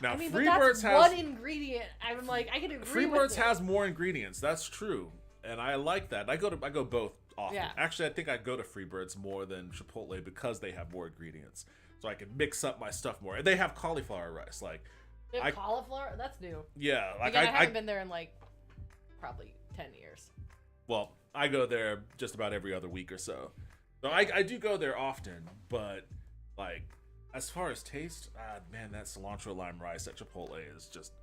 Now, but Freebirds that's has one ingredient. I'm like, I can agree with Freebirds it. has more ingredients. That's true, and I like that. I go both often. Yeah. Actually, I think I go to Freebirds more than Chipotle because they have more ingredients, so I can mix up my stuff more. And they have cauliflower rice, like. They have cauliflower? That's new. Yeah, like Again, I haven't been there in like probably 10 years. Well, I go there just about every other week or so. So I do go there often, but like as far as taste, man, that cilantro lime rice at Chipotle is just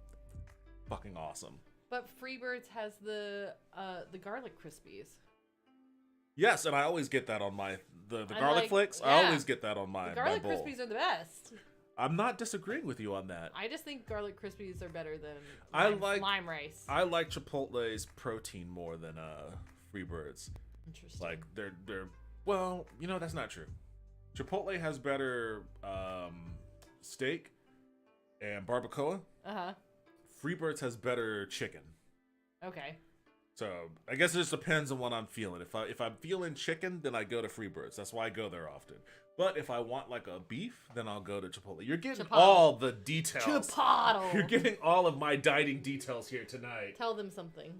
fucking awesome. But Freebirds has the garlic crispies. Yes, and I always get that on my the I'm garlic like, flakes. yeah. I always get that on my The garlic my bowl. crispies are the best. I'm not disagreeing with you on that. I just think garlic crispies are better than lime rice. I like Chipotle's protein more than Freebirds. Interesting. Like they're well, you know, that's not true. Chipotle has better steak and barbacoa. Uh-huh. Freebirds has better chicken. Okay. So I guess it just depends on what I'm feeling. If I'm feeling chicken, then I go to Freebirds. That's why I go there often. But if I want like a beef, then I'll go to Chipotle. You're getting all the details. Chipotle. You're getting all of my dining details here tonight. Tell them something.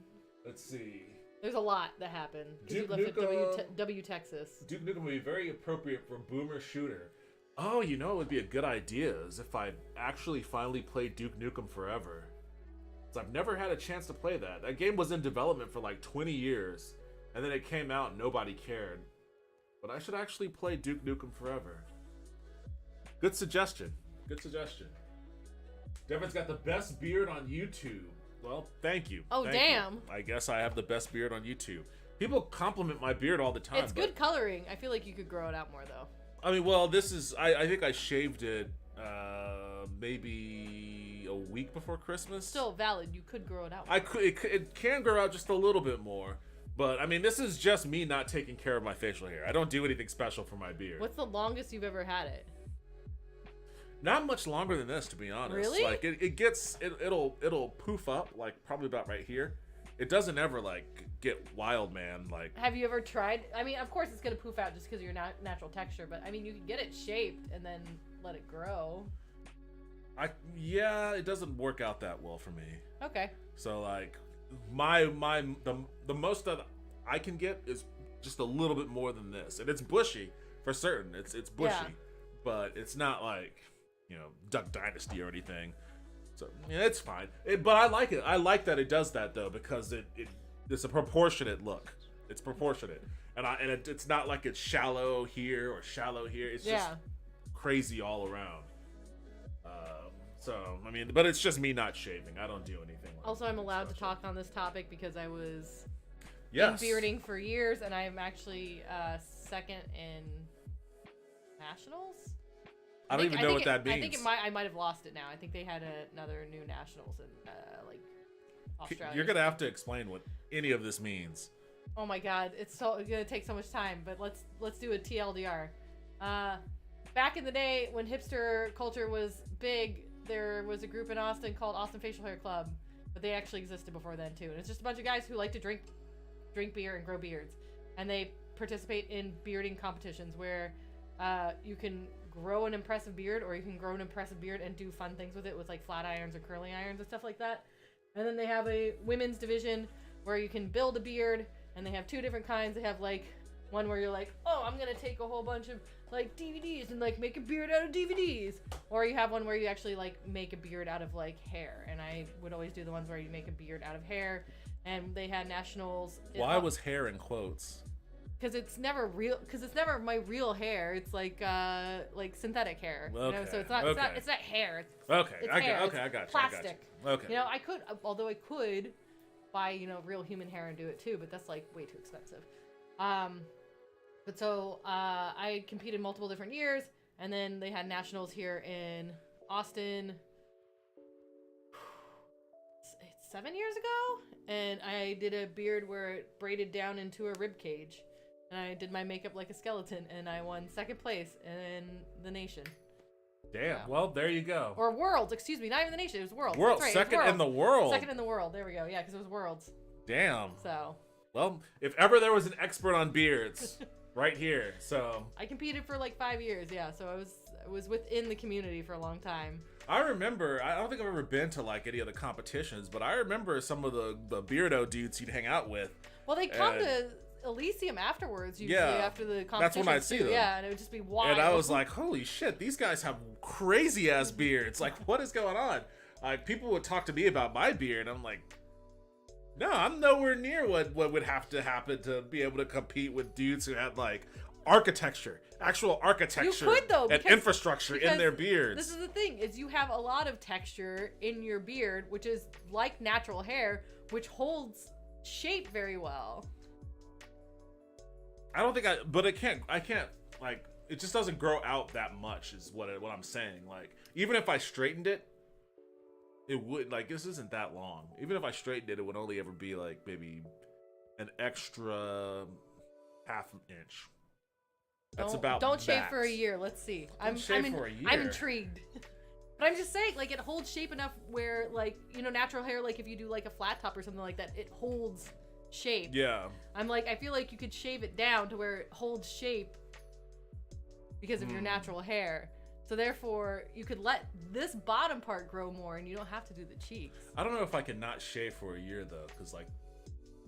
Let's see. There's a lot that happened. Duke You left Nukem, at W Texas. Duke Nukem would be very appropriate for Boomer Shooter. Oh, you know, it would be a good idea is if I actually finally played Duke Nukem Forever. So I've never had a chance to play that. That game was in development for like 20 years, and then it came out and nobody cared. But I should actually play Duke Nukem Forever. Good suggestion. Good suggestion. Devin's got the best beard on YouTube. Well, thank you. Oh, Thank damn. you. I guess I have the best beard on YouTube. People compliment my beard all the time. It's good coloring. I feel like you could grow it out more, though. I mean, well, this is... I think I shaved it maybe a week before Christmas. Still valid. You could grow it out more. I could. It can grow out just a little bit more. But, I mean, this is just me not taking care of my facial hair. I don't do anything special for my beard. What's the longest you've ever had it? Not much longer than this, to be honest. Really? Like, it'll poof up, like, probably about right here. It doesn't ever, like, get wild, man. Like, Have you ever tried? I mean, of course it's going to poof out just because of your natural texture, but, I mean, you can get it shaped and then let it grow. Yeah, it doesn't work out that well for me. Okay. So, like, the most that I can get is just a little bit more than this. And it's bushy, for certain. It's bushy. Yeah. But it's not like, you know, Duck Dynasty or anything. So, yeah, it's fine. But I like it. I like that it does that, though, because it's a proportionate look. It's proportionate. And it's not like it's shallow here or shallow here. It's just crazy all around. So, I mean, but it's just me not shaving. I don't do anything like Also, I'm allowed special. to talk on this topic because I was Yes. bearding for years, and I'm actually second in nationals. I don't even know what that means. I think I might have lost it now. I think they had another new nationals in like Australia. You're gonna have to explain what any of this means. Oh my god, it's gonna take so much time. But let's do a TLDR. Back in the day when hipster culture was big, there was a group in Austin called Austin Facial Hair Club, but they actually existed before then too. And it's just a bunch of guys who like to drink beer and grow beards, and they participate in bearding competitions where you can grow an impressive beard, or you can grow an impressive beard and do fun things with it with like flat irons or curling irons and stuff like that. And then they have a women's division where you can build a beard, and they have two different kinds. They have like one where you're like, oh, I'm gonna take a whole bunch of like DVDs and like make a beard out of DVDs, or you have one where you actually like make a beard out of like hair. And I would always do the ones where you make a beard out of hair. And they had nationals. Why was hair in quotes? Because it's never real. Because it's never my real hair. It's like synthetic hair. Okay. You know? So it's not. Okay. It's not hair. Okay. It's I hair. got you. Plastic. Okay. You know, I could. Although I could buy real human hair and do it too, but that's like way too expensive. But so I competed multiple different years, and then they had nationals here in Austin 7 years ago, and I did a beard where it braided down into a rib cage, and I did my makeup like a skeleton, and I won second place in the nation. Damn. Well, there you go. Or worlds, excuse me, not even the nation, it was worlds. World, That's right, second in the world. Second in the world. There we go. Yeah, because it was worlds. Damn. So. Well, if ever there was an expert on beards, right here. So. I competed for like 5 years. Yeah, so I was within the community for a long time. I remember, I don't think I've ever been to like any of the competitions, but I remember some of the beardo dudes you'd hang out with. Well, they come to Elysium afterwards, usually after the competition. That's when I'd see them. Yeah, and it would just be wild. And I was like, holy shit, these guys have crazy ass beards. Like, what is going on? Like, people would talk to me about my beard, and I'm like, no, I'm nowhere near what would have to happen to be able to compete with dudes who had like actual architecture and infrastructure in their beards. This is the thing, is you have a lot of texture in your beard, which is like natural hair, which holds shape very well. I don't think I can't, like, it just doesn't grow out that much is what I'm saying. Like, even if I straightened it, it would, like, this isn't that long. Even if I straightened it, it would only ever be like maybe an extra half inch. That's about Don't shave max. for a year. Let's see. I'm for a year. I'm intrigued. But I'm just saying, like, it holds shape enough where, like, natural hair, like if you do like a flat top or something like that, it holds shape. Yeah. I'm like, I feel like you could shave it down to where it holds shape because of your natural hair. So therefore, you could let this bottom part grow more, and you don't have to do the cheeks. I don't know if I can not shave for a year though, because like.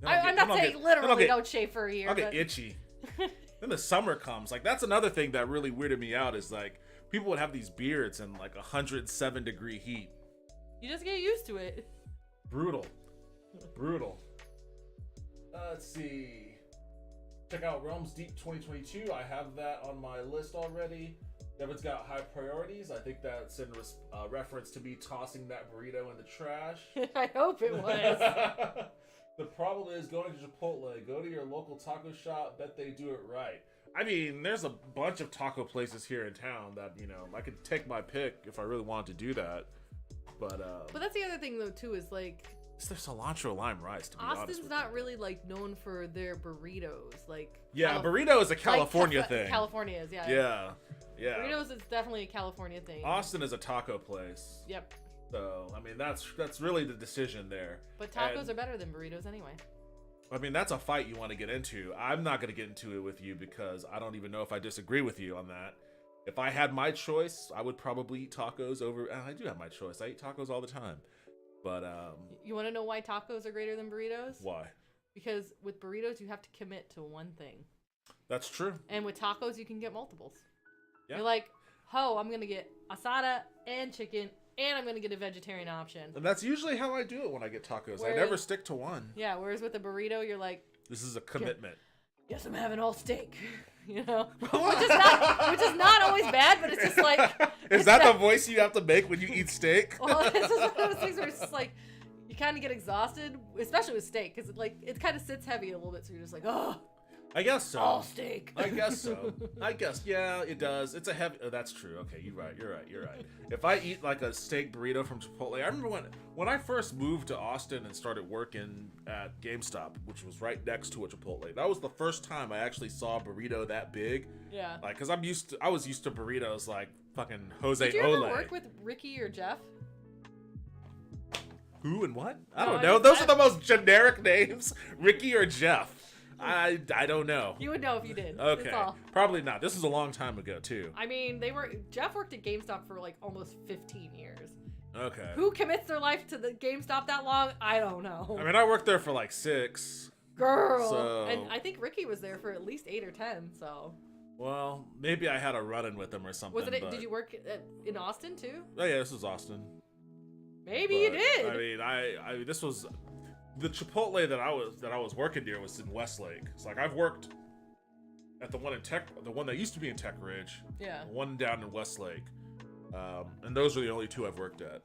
I'm not saying literally don't shave for a year. I'll get itchy. Then the summer comes. Like that's another thing that really weirded me out is like people would have these beards in like 107-degree heat. You just get used to it. Brutal. Let's see. Check out Realms Deep 2022. I have that on my list already. Devin's got high priorities. I think that's in reference to me tossing that burrito in the trash. I hope it was. The problem is going to Chipotle. Go to your local taco shop. Bet they do it right. I mean, there's a bunch of taco places here in town that, you know, I could take my pick if I really wanted to do that. But that's the other thing, though, too, is like... It's their cilantro lime rice, to be honest with Austin's not really, like, known for their burritos. Like... Yeah, burrito is a California thing. California is, yeah. Yeah. Burritos is definitely a California thing. Austin is a taco place. Yep. So, I mean, that's really the decision there. But tacos are better than burritos anyway. I mean, that's a fight you want to get into. I'm not going to get into it with you because I don't even know if I disagree with you on that. If I had my choice, I would probably eat tacos over... And I do have my choice. I eat tacos all the time. But, You want to know why tacos are greater than burritos? Why? Because with burritos, you have to commit to one thing. That's true. And with tacos, you can get multiples. Yeah. You're like, I'm going to get asada and chicken, and I'm going to get a vegetarian option. And that's usually how I do it when I get tacos. Whereas, I never stick to one. Yeah, whereas with a burrito, you're like... This is a commitment. Yes, I'm having all steak. You know? which is not always bad, but it's just like... Is that the voice you have to make when you eat steak? Well, it's just one of those things where it's just like, you kind of get exhausted, especially with steak, because it kind of sits heavy a little bit, so you're just like, oh... I guess so. All steak. I guess so. Yeah, it does. It's a heavy... Oh, that's true. Okay, you're right. If I eat like a steak burrito from Chipotle... I remember when I first moved to Austin and started working at GameStop, which was right next to a Chipotle. That was the first time I actually saw a burrito that big. Yeah. Like, because I was used to burritos like fucking Jose Ole. Did you ever work with Ricky or Jeff? Who and what? I don't know. Those are the most generic names. Ricky or Jeff. I don't know. You would know if you did. Okay. Probably not. This was a long time ago too. I mean, Jeff worked at GameStop for like almost 15 years. Okay. Who commits their life to the GameStop that long? I don't know. I mean, I worked there for like 6. Girl. So... And I think Ricky was there for at least 8 or 10, so. Well, maybe I had a run-in with him or something. Did you work in Austin too? Oh yeah, this was Austin. Maybe you did. I mean, I this was the Chipotle that I was working near was in Westlake. It's like I've worked at the one that used to be in Tech Ridge. Yeah. One down in Westlake, and those are the only 2 I've worked at.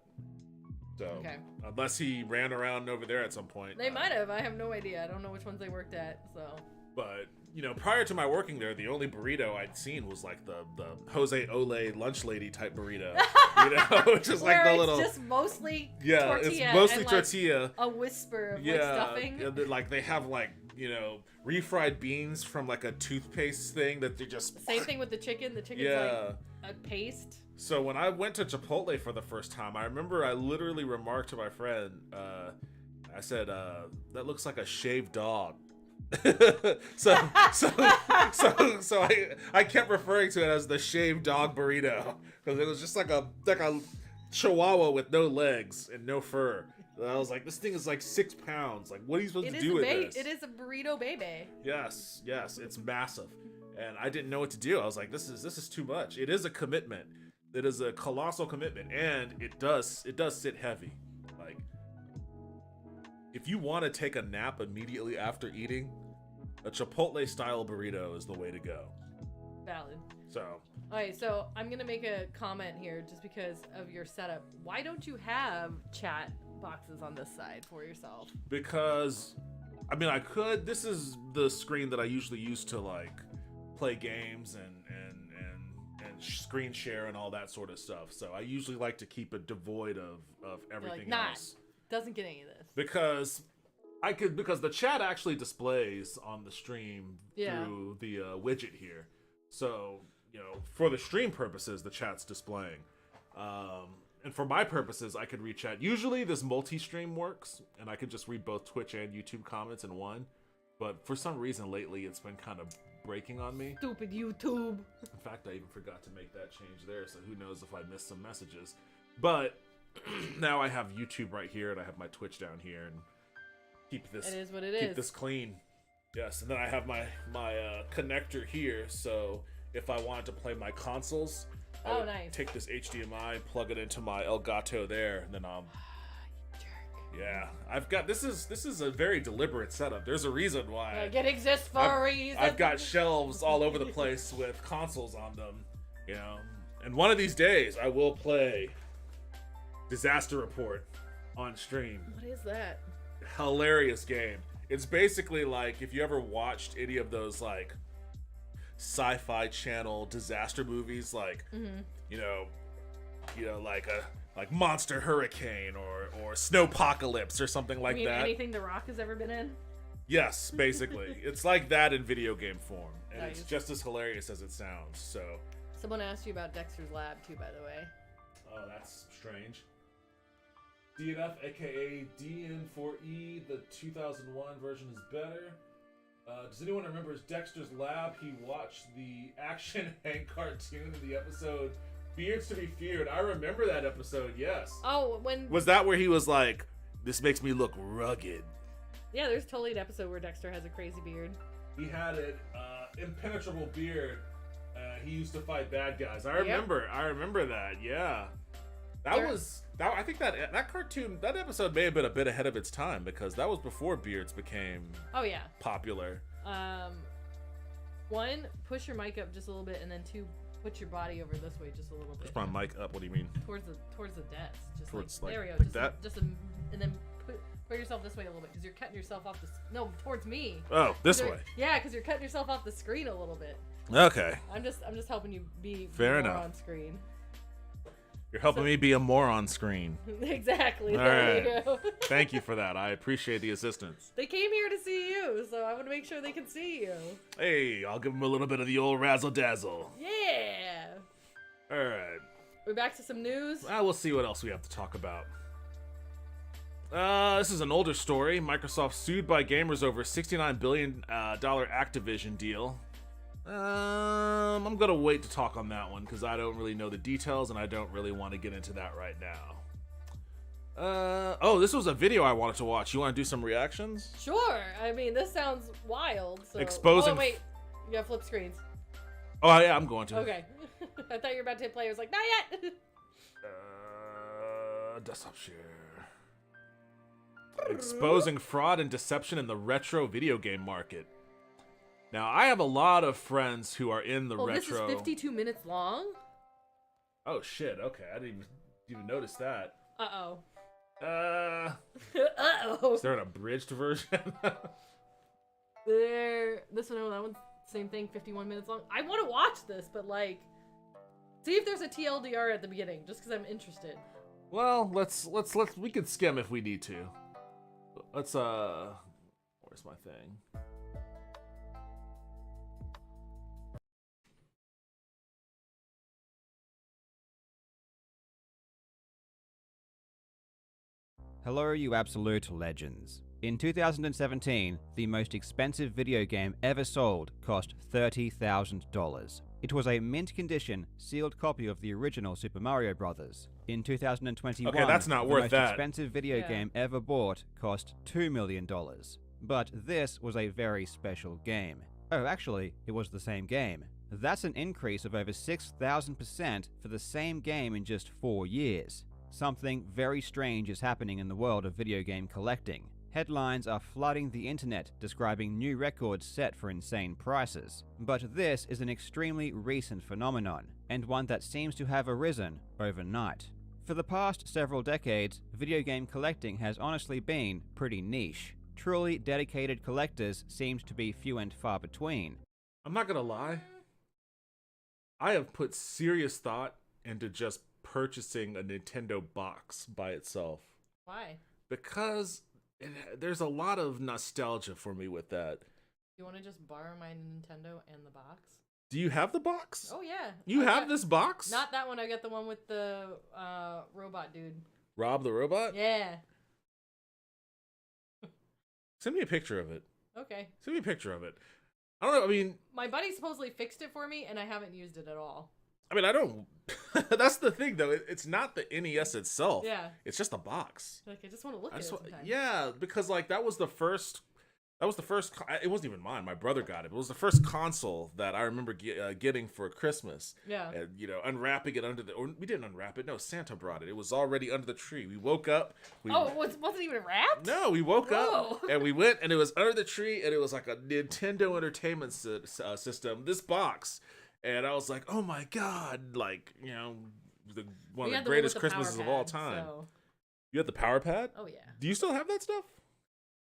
So okay. Unless he ran around over there at some point. They might have. I have no idea. I don't know which ones they worked at. So. But you know, prior to my working there, the only burrito I'd seen was like the Jose Ole lunch lady type burrito. You know, which is like the little. It's just mostly tortilla. It's mostly and tortilla. Like a whisper of like stuffing. Yeah, like they have like, you know, refried beans from like a toothpaste thing that they just. Same thing with the chicken. The chicken's like a paste. So when I went to Chipotle for the first time, I remember I literally remarked to my friend, I said, "That looks like a shaved dog." so I kept referring to it as the shaved dog burrito because it was just like a chihuahua with no legs and no fur. And I was like, this thing is like 6 pounds. Like, what are you supposed to do with this? It is a burrito baby. Yes, it's massive, and I didn't know what to do. I was like, this is too much. It is a commitment. It is a colossal commitment, and it does sit heavy. Like, if you want to take a nap immediately after eating, a Chipotle style burrito is the way to go. Valid. So. Alright, so I'm gonna make a comment here just because of your setup. Why don't you have chat boxes on this side for yourself? Because, I mean, I could. This is the screen that I usually use to like play games and screen share and all that sort of stuff. So I usually like to keep it devoid of everything else. Doesn't get any of this. Because the chat actually displays on the stream through the widget here. So, you know, for the stream purposes, the chat's displaying. And for my purposes, I could re-chat. Usually this multi-stream works, and I could just read both Twitch and YouTube comments in one. But for some reason lately, it's been kind of breaking on me. Stupid YouTube. In fact, I even forgot to make that change there, so who knows if I missed some messages. But now I have YouTube right here, and I have my Twitch down here, and keep this. It is what it keep is. this clean. Yes, and then I have my connector here, so if I wanted to play my consoles, I would nice. take this HDMI, plug it into my Elgato there, and then yeah, I've got this is a very deliberate setup. There's a reason why it exists for a reason. I've got shelves all over the place with consoles on them, you know. And one of these days, I will play Disaster Report on stream. What is that? Hilarious game. It's basically like if you ever watched any of those like sci-fi channel disaster movies, like you know like Monster Hurricane or Snowpocalypse or something like that. Anything The Rock has ever been in? Yes, basically. It's like that in video game form, and Nice. it's just as hilarious as it sounds. So Someone asked you about Dexter's Lab too, by the way. oh, that's strange. DNF, aka DN4E, the 2001 version is better. Does anyone remember Dexter's Lab? He watched the Action Hank cartoon in the episode Beards to be Feared. I remember that episode, yes. Oh, when... Was that where he was like, this makes me look rugged? Yeah, there's totally an episode where Dexter has a crazy beard. He had an impenetrable beard. He used to fight bad guys. I remember that, yeah. I think that cartoon, that episode may have been a bit ahead of its time because that was before beards became popular. One, push your mic up just a little bit, and then two, put your body over this way just a little bit. Push my mic up. What do you mean? Towards the desk. Just towards, there we go. Like that? And then put yourself this way a little bit because you're cutting yourself off no, towards me. Oh, this way. Yeah, because you're cutting yourself off the screen a little bit. Okay. I'm just helping you be Fair more enough. on screen. You're helping me be a more on screen. Exactly. All There right. you go. Thank you for that. I appreciate the assistance. They came here to see you, so I want to make sure they can see you. Hey, I'll give them a little bit of the old razzle dazzle. Yeah. All right. We're back to some news. We'll see what else we have to talk about. This is an older story. Microsoft sued by gamers over $69 billion Activision deal. I'm gonna wait to talk on that one because I don't really know the details and I don't really want to get into that right now. Oh, this was a video I wanted to watch. You want to do some reactions? Sure. I mean, this sounds wild. So. Exposing- Oh, wait. You gotta flip screens. Oh, yeah, I'm going to. Okay. I thought you were about to hit play. I was like, not yet. Desktop share. Exposing fraud and deception in the retro video game market. Now, I have a lot of friends who are in the retro. This is 52 minutes long? Oh, shit. Okay, I didn't even notice that. Uh-oh. Is there an abridged version? This one, that one, same thing, 51 minutes long. I want to watch this, but like, see if there's a TLDR at the beginning, just because I'm interested. Well, we can skim if we need to. Let's, where's my thing? Hello, you absolute legends. In 2017, the most expensive video game ever sold cost $30,000. It was a mint condition, sealed copy of the original Super Mario Bros. In 2021, okay, that's not the worth most that. expensive video game ever bought cost $2 million. But this was a very special game. Oh, actually, it was the same game. That's an increase of over 6,000% for the same game in just 4 years. Something very strange is happening in the world of video game collecting. Headlines are flooding the internet describing new records set for insane prices. But this is an extremely recent phenomenon, and one that seems to have arisen overnight. For the past several decades, video game collecting has honestly been pretty niche. Truly dedicated collectors seems to be few and far between. I'm not gonna lie. I have put serious thought into just purchasing a Nintendo box by itself. Why? Because there's a lot of nostalgia for me with that. You want to just borrow my Nintendo and the box? Do you have the box? Oh yeah. You I have got- this box? Not that one. I got the one with the robot dude. Rob the Robot? Yeah. Send me a picture of it. Okay. Send me a picture of it. I don't know. I mean, My buddy supposedly fixed it for me, and I haven't used it at all. I don't. That's the thing, though. It's not the NES itself. Yeah. It's just a box. Like I just want to look at it sometimes. Yeah, because like that was the first. It wasn't even mine. My brother got it. It was the first console that I remember getting for Christmas. Yeah. And unwrapping it or we didn't unwrap it. No, Santa brought it. It was already under the tree. We woke up. It wasn't even wrapped? No, we woke Whoa. up and we went and it was under the tree and it was like a Nintendo Entertainment System. This box, and I was like, oh my god, like one of the greatest Christmases of all time. So. You had the Power Pad? Oh yeah. Do you still have that stuff?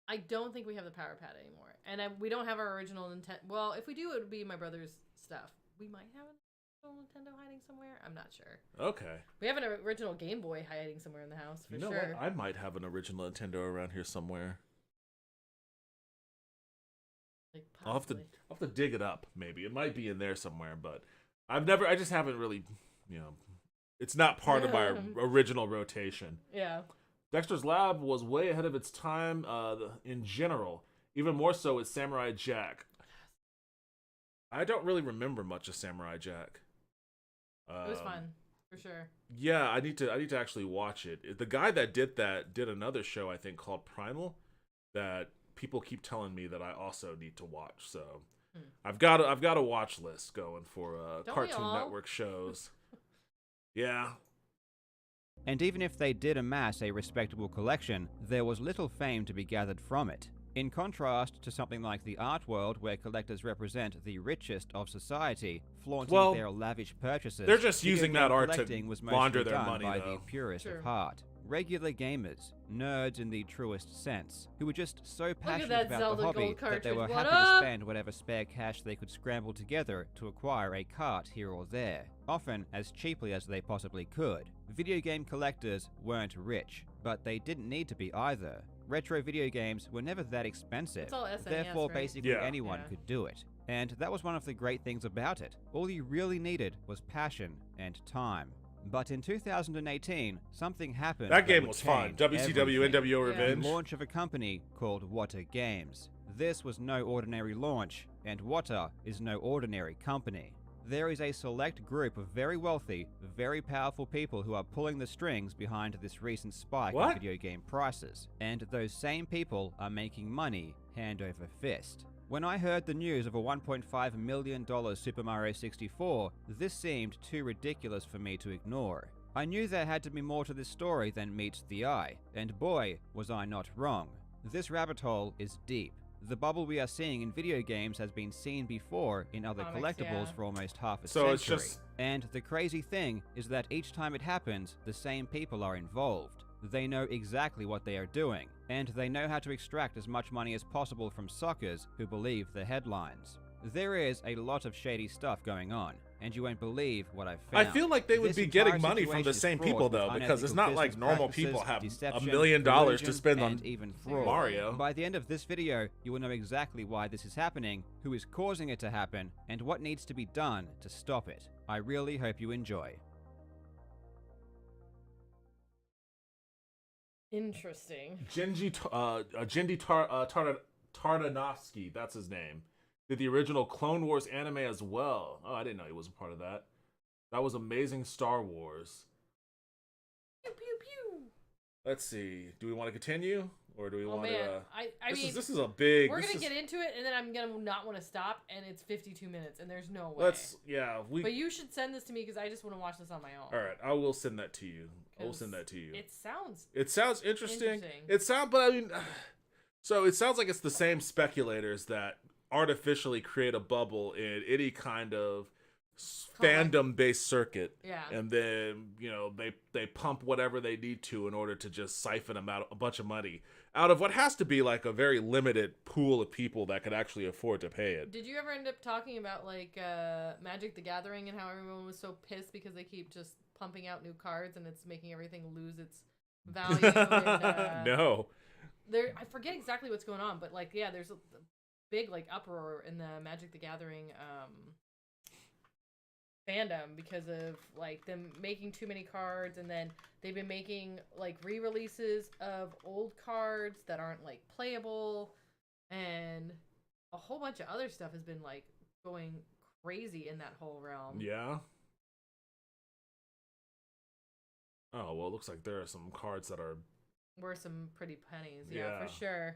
I don't think we have the Power Pad anymore, and we don't have our original Nintendo. Well, if we do, it would be my brother's stuff. We might have an original Nintendo hiding somewhere. I'm not sure. Okay. We have an original Game Boy hiding somewhere in the house for sure. What? I might have an original Nintendo around here somewhere. Like I'll have to dig it up. Maybe it might be in there somewhere, but I just haven't really, it's not part of my original rotation. Yeah. Dexter's Lab was way ahead of its time in general. Even more so with Samurai Jack. I don't really remember much of Samurai Jack. It was fun, for sure. Yeah, I need to actually watch it. The guy that did another show, I think, called Primal, that people keep telling me that I also need to watch. So I've got a watch list going for Cartoon Network shows. Yeah. And even if they did amass a respectable collection, there was little fame to be gathered from it. In contrast to something like the art world, where collectors represent the richest of society, flaunting their lavish purchases, they're just using that art to collecting was launder mostly their done money, by though. the purest Sure. of heart. Regular gamers, nerds in the truest sense, who were just so passionate that about Zelda the hobby gold that they were cartridge. happy What to up? spend whatever spare cash they could scramble together to acquire a cart here or there, often as cheaply as they possibly could. Video game collectors weren't rich, but they didn't need to be either. Retro video games were never that expensive, It's all SNES, therefore right? basically Yeah. anyone could do it. And that was one of the great things about it. All you really needed was passion and time. But in 2018, something happened. That game would was fun. change WCW everything. NWO Yeah. Revenge. The launch of a company called Wata Games. This was no ordinary launch, and Wata is no ordinary company. There is a select group of very wealthy, very powerful people who are pulling the strings behind this recent spike in video game prices, and those same people are making money hand over fist. When I heard the news of a $1.5 million Super Mario 64, this seemed too ridiculous for me to ignore. I knew there had to be more to this story than meets the eye, and boy, was I not wrong. This rabbit hole is deep. The bubble we are seeing in video games has been seen before in other Comics, collectibles yeah. for almost half a So century. it's just- And the crazy thing is that each time it happens, the same people are involved. They know exactly what they are doing, and they know how to extract as much money as possible from suckers who believe the headlines. There is a lot of shady stuff going on, and you won't believe what I've found. I feel like they would This be entire getting money from situation the is same fraught people, with though, because it's unethical not like business normal practices, people have deception, $1 million to collusion, spend on and even fraud. Mario. By the end of this video, you will know exactly why this is happening, who is causing it to happen, and what needs to be done to stop it. I really hope you enjoy. Interesting. Genji Tartanovsky, that's his name, did the original Clone Wars anime as well. Oh, I didn't know he was a part of that. That was amazing Star Wars. Pew pew pew. Let's see. Do we want to continue? Or do we Oh want man, to... I mean, this is a big... we're this gonna is- get into it, and then I'm gonna not want to stop, and it's 52 minutes, and there's no way. But you should send this to me because I just want to watch this on my own. All right, I will send that to you. I will send that to you. It sounds. It sounds interesting. Interesting. But I mean, so it sounds like it's the same speculators that artificially create a bubble in any kind of fandom-based circuit. Yeah. And then, they pump whatever they need to in order to just siphon them out a bunch of money out of what has to be like a very limited pool of people that could actually afford to pay it. Did you ever end up talking about like Magic the Gathering and how everyone was so pissed because they keep just pumping out new cards and it's making everything lose its value? And, No. I forget exactly what's going on, but like there's a big like uproar in the Magic the Gathering fandom because of like them making too many cards, and then they've been making like re-releases of old cards that aren't like playable, and a whole bunch of other stuff has been like going crazy in that whole realm. Yeah. Oh, well, it looks like there are some cards that are Worth some pretty pennies, yeah, for sure.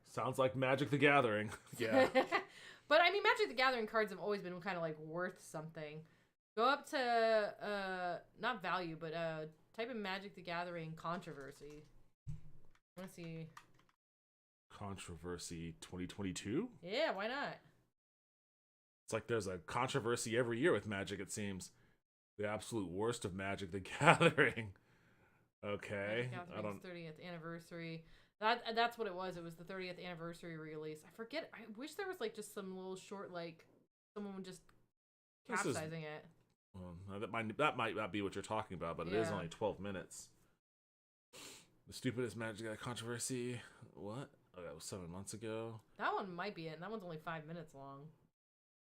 Sounds like Magic the Gathering. Yeah. But I mean, Magic the Gathering cards have always been kind of like worth something. Go up to not value, but type in Magic the Gathering controversy. I want to see Controversy 2022? Yeah, why not? It's like there's a controversy every year with Magic, it seems. The absolute worst of Magic the Gathering. Okay. Magic Gathering's 30th anniversary. That's what it was. It was the 30th anniversary release. I forget. I wish there was like just some little short, like someone just capsizing it. Well, that might not be what you're talking about, but it is only 12 minutes. The stupidest Magic controversy. What? Oh, that was 7 months ago. That one might be it. And that one's only 5 minutes long.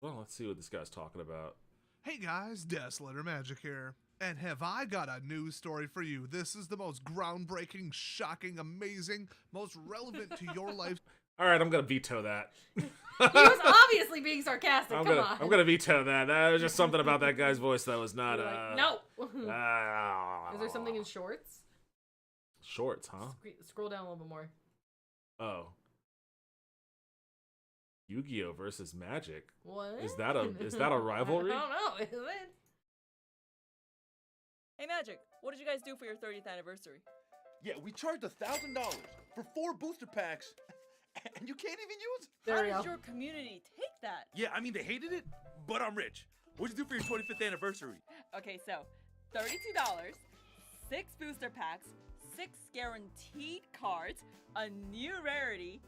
Well, let's see what this guy's talking about. Hey guys, Deathletter Magic here. And have I got a news story for you? This is the most groundbreaking, shocking, amazing, most relevant to your life. All right, I'm going to veto that. He was obviously being sarcastic. Come on. I'm going to veto that. That was just something about that guy's voice that was not... like, no. Is there something in shorts? Shorts, huh? Scroll down a little bit more. Oh. Yu-Gi-Oh versus Magic. What? Is that a rivalry? I don't know. Is it? Hey Magic, what did you guys do for your 30th anniversary? Yeah, we charged $1,000 for 4 booster packs, and you can't even use it. How did your community take that? Yeah, I mean, they hated it, but I'm rich. What'd you do for your 25th anniversary? Okay, so $32, 6 booster packs, 6 guaranteed cards, a new rarity,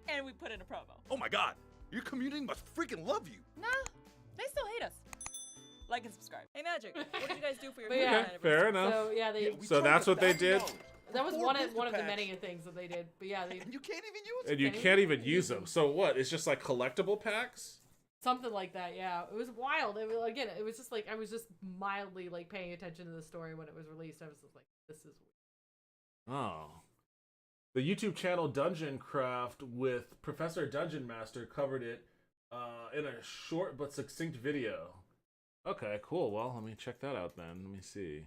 and we put in a promo. Oh my god, your community must freaking love you. Nah, they still hate us. Like and subscribe. Hey Magic, what did you guys do for your 30th Yeah, anniversary? Fair enough. So yeah, So that's what they did? That was 4 one booster of the packs. many things that they did. But yeah, And you can't even use it. And you can't even use them. So what? It's just like collectible packs? something like that. Yeah, it was wild. It was, again, it was just like I was just mildly like paying attention to the story when it was released. I was just like, this is weird. Oh. The YouTube channel Dungeon Craft with Professor Dungeon Master covered it in a short but succinct video. Okay, cool. Well, let me check that out then. Let me see.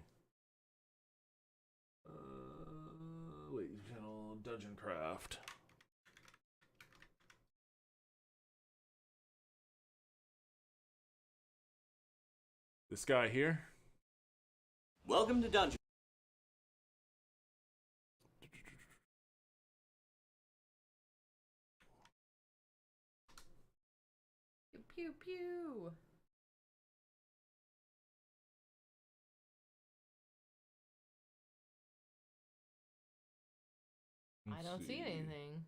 Wait, channel Dungeon Craft. This guy here. Welcome to Dungeon. Pew pew pew. I don't see anything.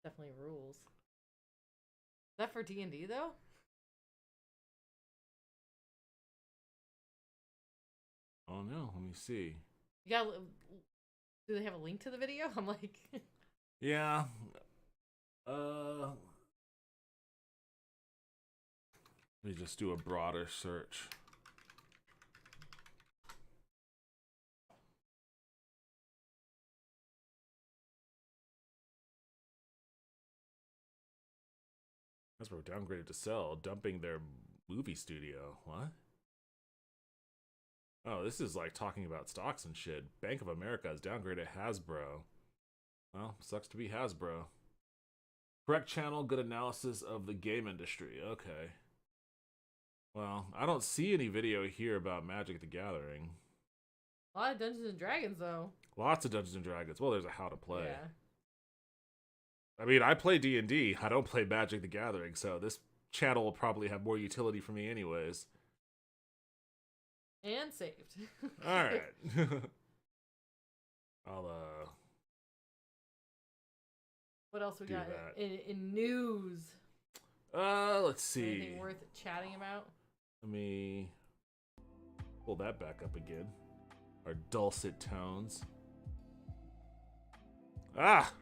Definitely rules. Is that for D&D though? Oh no, let me see. You got? Do they have a link to the video? I'm like, Yeah. Let me just do a broader search. Hasbro downgraded to sell, dumping their movie studio. What? Oh, this is like talking about stocks and shit. Bank of America has downgraded Hasbro. Well, sucks to be Hasbro. Correct channel, good analysis of the game industry. Okay. Well, I don't see any video here about Magic the Gathering. a lot of Dungeons and Dragons though. Lots of Dungeons and Dragons. Well, there's a how to play. Yeah. I mean, I play D&D. I don't play Magic the Gathering, so this channel will probably have more utility for me anyways. And saved. All right. I'll What else we do got that. in news? Let's see. Anything worth chatting about? Let me pull that back up again. Our dulcet tones. Ah!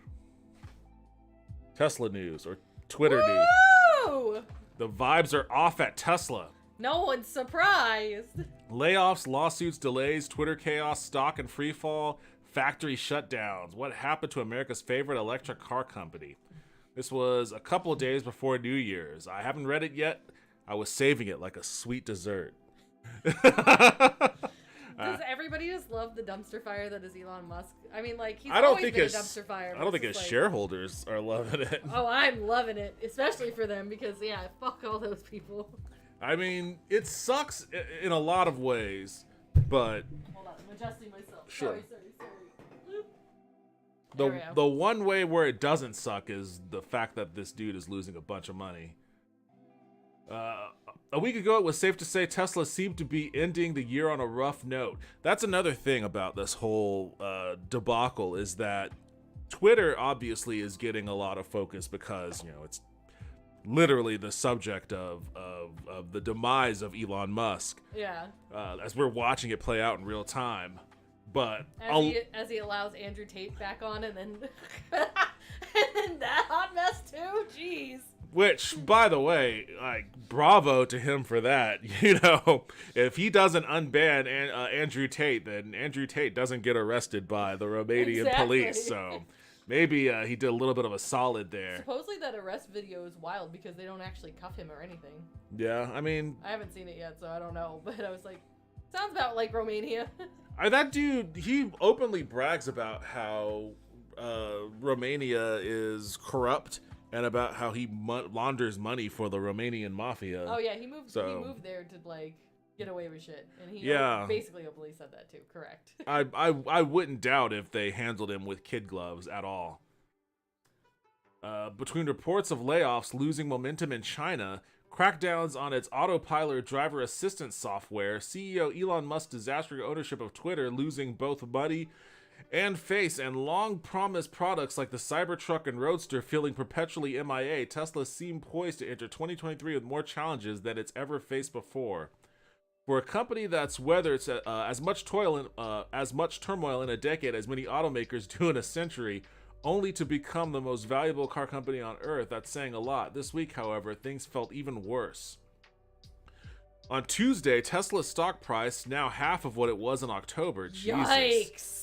Tesla news or Twitter news. true. The vibes are off at Tesla. No one's surprised. Layoffs, lawsuits, delays, Twitter chaos, stock and freefall, factory shutdowns. What happened to America's favorite electric car company? This was a couple of days before New Year's. I haven't read it yet. I was saving it like a sweet dessert. Does everybody just love the dumpster fire that is Elon Musk? I mean, like, he's I don't always think been a his dumpster fire. I don't think his shareholders are loving it. Oh, I'm loving it, especially for them because, yeah, fuck all those people. I mean, it sucks in a lot of ways, but Hold on, I'm adjusting myself. Sure. Sorry. The one way where it doesn't suck is the fact that this dude is losing a bunch of money. A week ago, it was safe to say Tesla seemed to be ending the year on a rough note. That's another thing about this whole debacle is that Twitter obviously is getting a lot of focus because, you know, it's literally the subject of the demise of Elon Musk. Yeah. As we're watching it play out in real time. But as he allows Andrew Tate back on and then and then that hot mess too. Jeez. Which, by the way, like, bravo to him for that. You know, if he doesn't unban Andrew Tate, then Andrew Tate doesn't get arrested by the Romanian police. So maybe he did a little bit of a solid there. Supposedly that arrest video is wild because they don't actually cuff him or anything. Yeah, I mean, I haven't seen it yet, so I don't know. But I was like, sounds about like Romania. That dude, he openly brags about how Romania is corrupt. And about how he launders money for the Romanian mafia. Oh yeah, he moved there to like get away with shit, and he basically openly said that too. Correct. I wouldn't doubt if they handled him with kid gloves at all. Between reports of layoffs losing momentum in China, crackdowns on its autopilot driver assistance software, CEO Elon Musk's disastrous ownership of Twitter losing both money and face, and long-promised products like the Cybertruck and Roadster feeling perpetually MIA, Tesla seemed poised to enter 2023 with more challenges than it's ever faced before. For a company that's weathered as much turmoil in a decade as many automakers do in a century, only to become the most valuable car company on Earth, that's saying a lot. This week, however, things felt even worse. On Tuesday, Tesla's stock price, now half of what it was in October. Yikes! Jesus.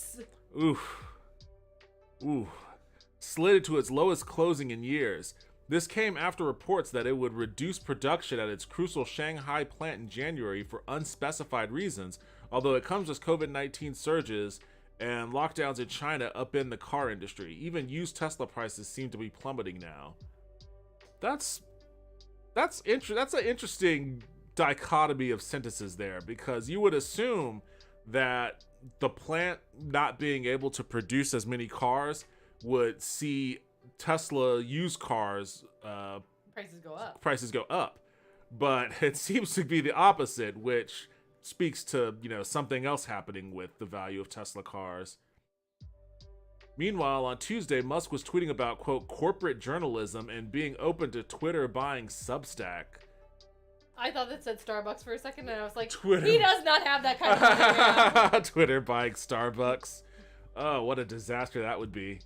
Oof. Slid to its lowest closing in years. This came after reports that it would reduce production at its crucial Shanghai plant in January for unspecified reasons, although it comes as COVID-19 surges and lockdowns in China upend the car industry. Even used Tesla prices seem to be plummeting now. That's an interesting dichotomy of sentences there, because you would assume that the plant not being able to produce as many cars would see Tesla used cars prices go up, but it seems to be the opposite, which speaks to, you know, something else happening with the value of Tesla cars. Meanwhile, on Tuesday, Musk was tweeting about, quote, corporate journalism and being open to Twitter buying Substack. I thought that said Starbucks for a second, and I was like, Twitter. He does not have that kind of money. Twitter buying Starbucks. Oh, what a disaster that would be.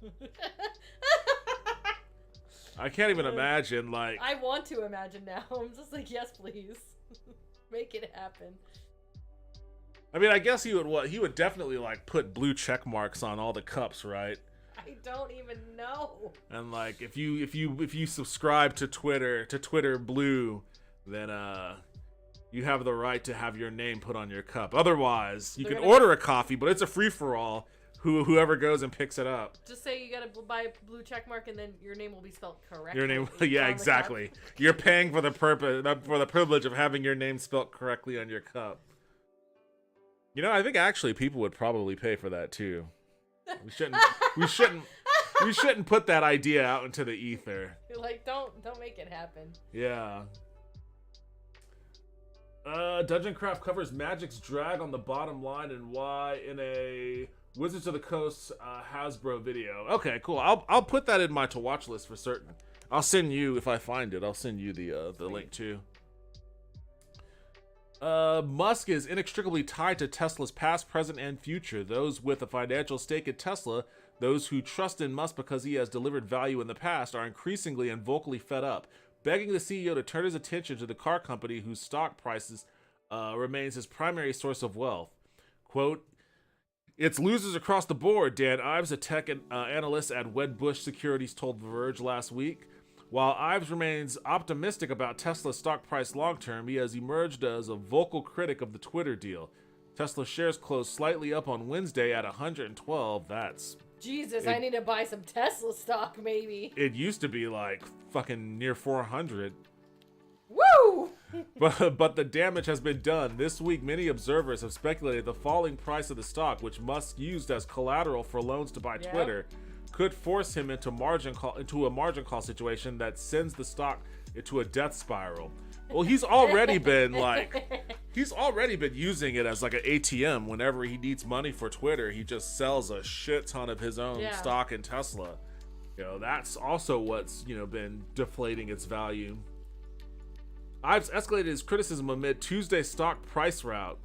I can't even imagine, like... I want to imagine now. I'm just like, yes, please. Make it happen. I mean, I guess he would definitely, like, put blue check marks on all the cups, right? I don't even know. And, like, if you subscribe to Twitter Blue, then you have the right to have your name put on your cup. Otherwise, you can order a coffee, but it's a free-for-all. Whoever goes and picks it up. Just say you gotta buy a blue check mark, and then your name will be spelled correctly. Your name, yeah, exactly. You're paying for the privilege of having your name spelled correctly on your cup. You know, I think actually people would probably pay for that too. We shouldn't put that idea out into the ether. You're like, don't make it happen. Yeah. Dungeon Craft covers Magic's drag on the bottom line and why in a Wizards of the Coast Hasbro video. Okay, cool. I'll put that in my to watch list for certain. I'll send you, if I find it, I'll send you the link too. Musk is inextricably tied to Tesla's past, present, and future. Those with a financial stake in Tesla, those who trust in Musk because he has delivered value in the past, are increasingly and vocally fed up. begging the CEO to turn his attention to the car company whose stock prices remains his primary source of wealth. Quote, "It's losers across the board," Dan Ives, a tech analyst at Wedbush Securities, told The Verge last week. While Ives remains optimistic about Tesla's stock price long-term, he has emerged as a vocal critic of the Twitter deal. Tesla shares closed slightly up on Wednesday at 112. That's... Jesus, I need to buy some Tesla stock, maybe. It used to be like fucking near 400. Woo! But the damage has been done. This week, many observers have speculated the falling price of the stock, which Musk used as collateral for loans to buy Twitter, could force him into a margin call situation that sends the stock into a death spiral. Well, he's already been using it as like an ATM. Whenever he needs money for Twitter, he just sells a shit ton of his own stock in Tesla. That's also what's been deflating its value. Ives escalated his criticism amid Tuesday's stock price rout.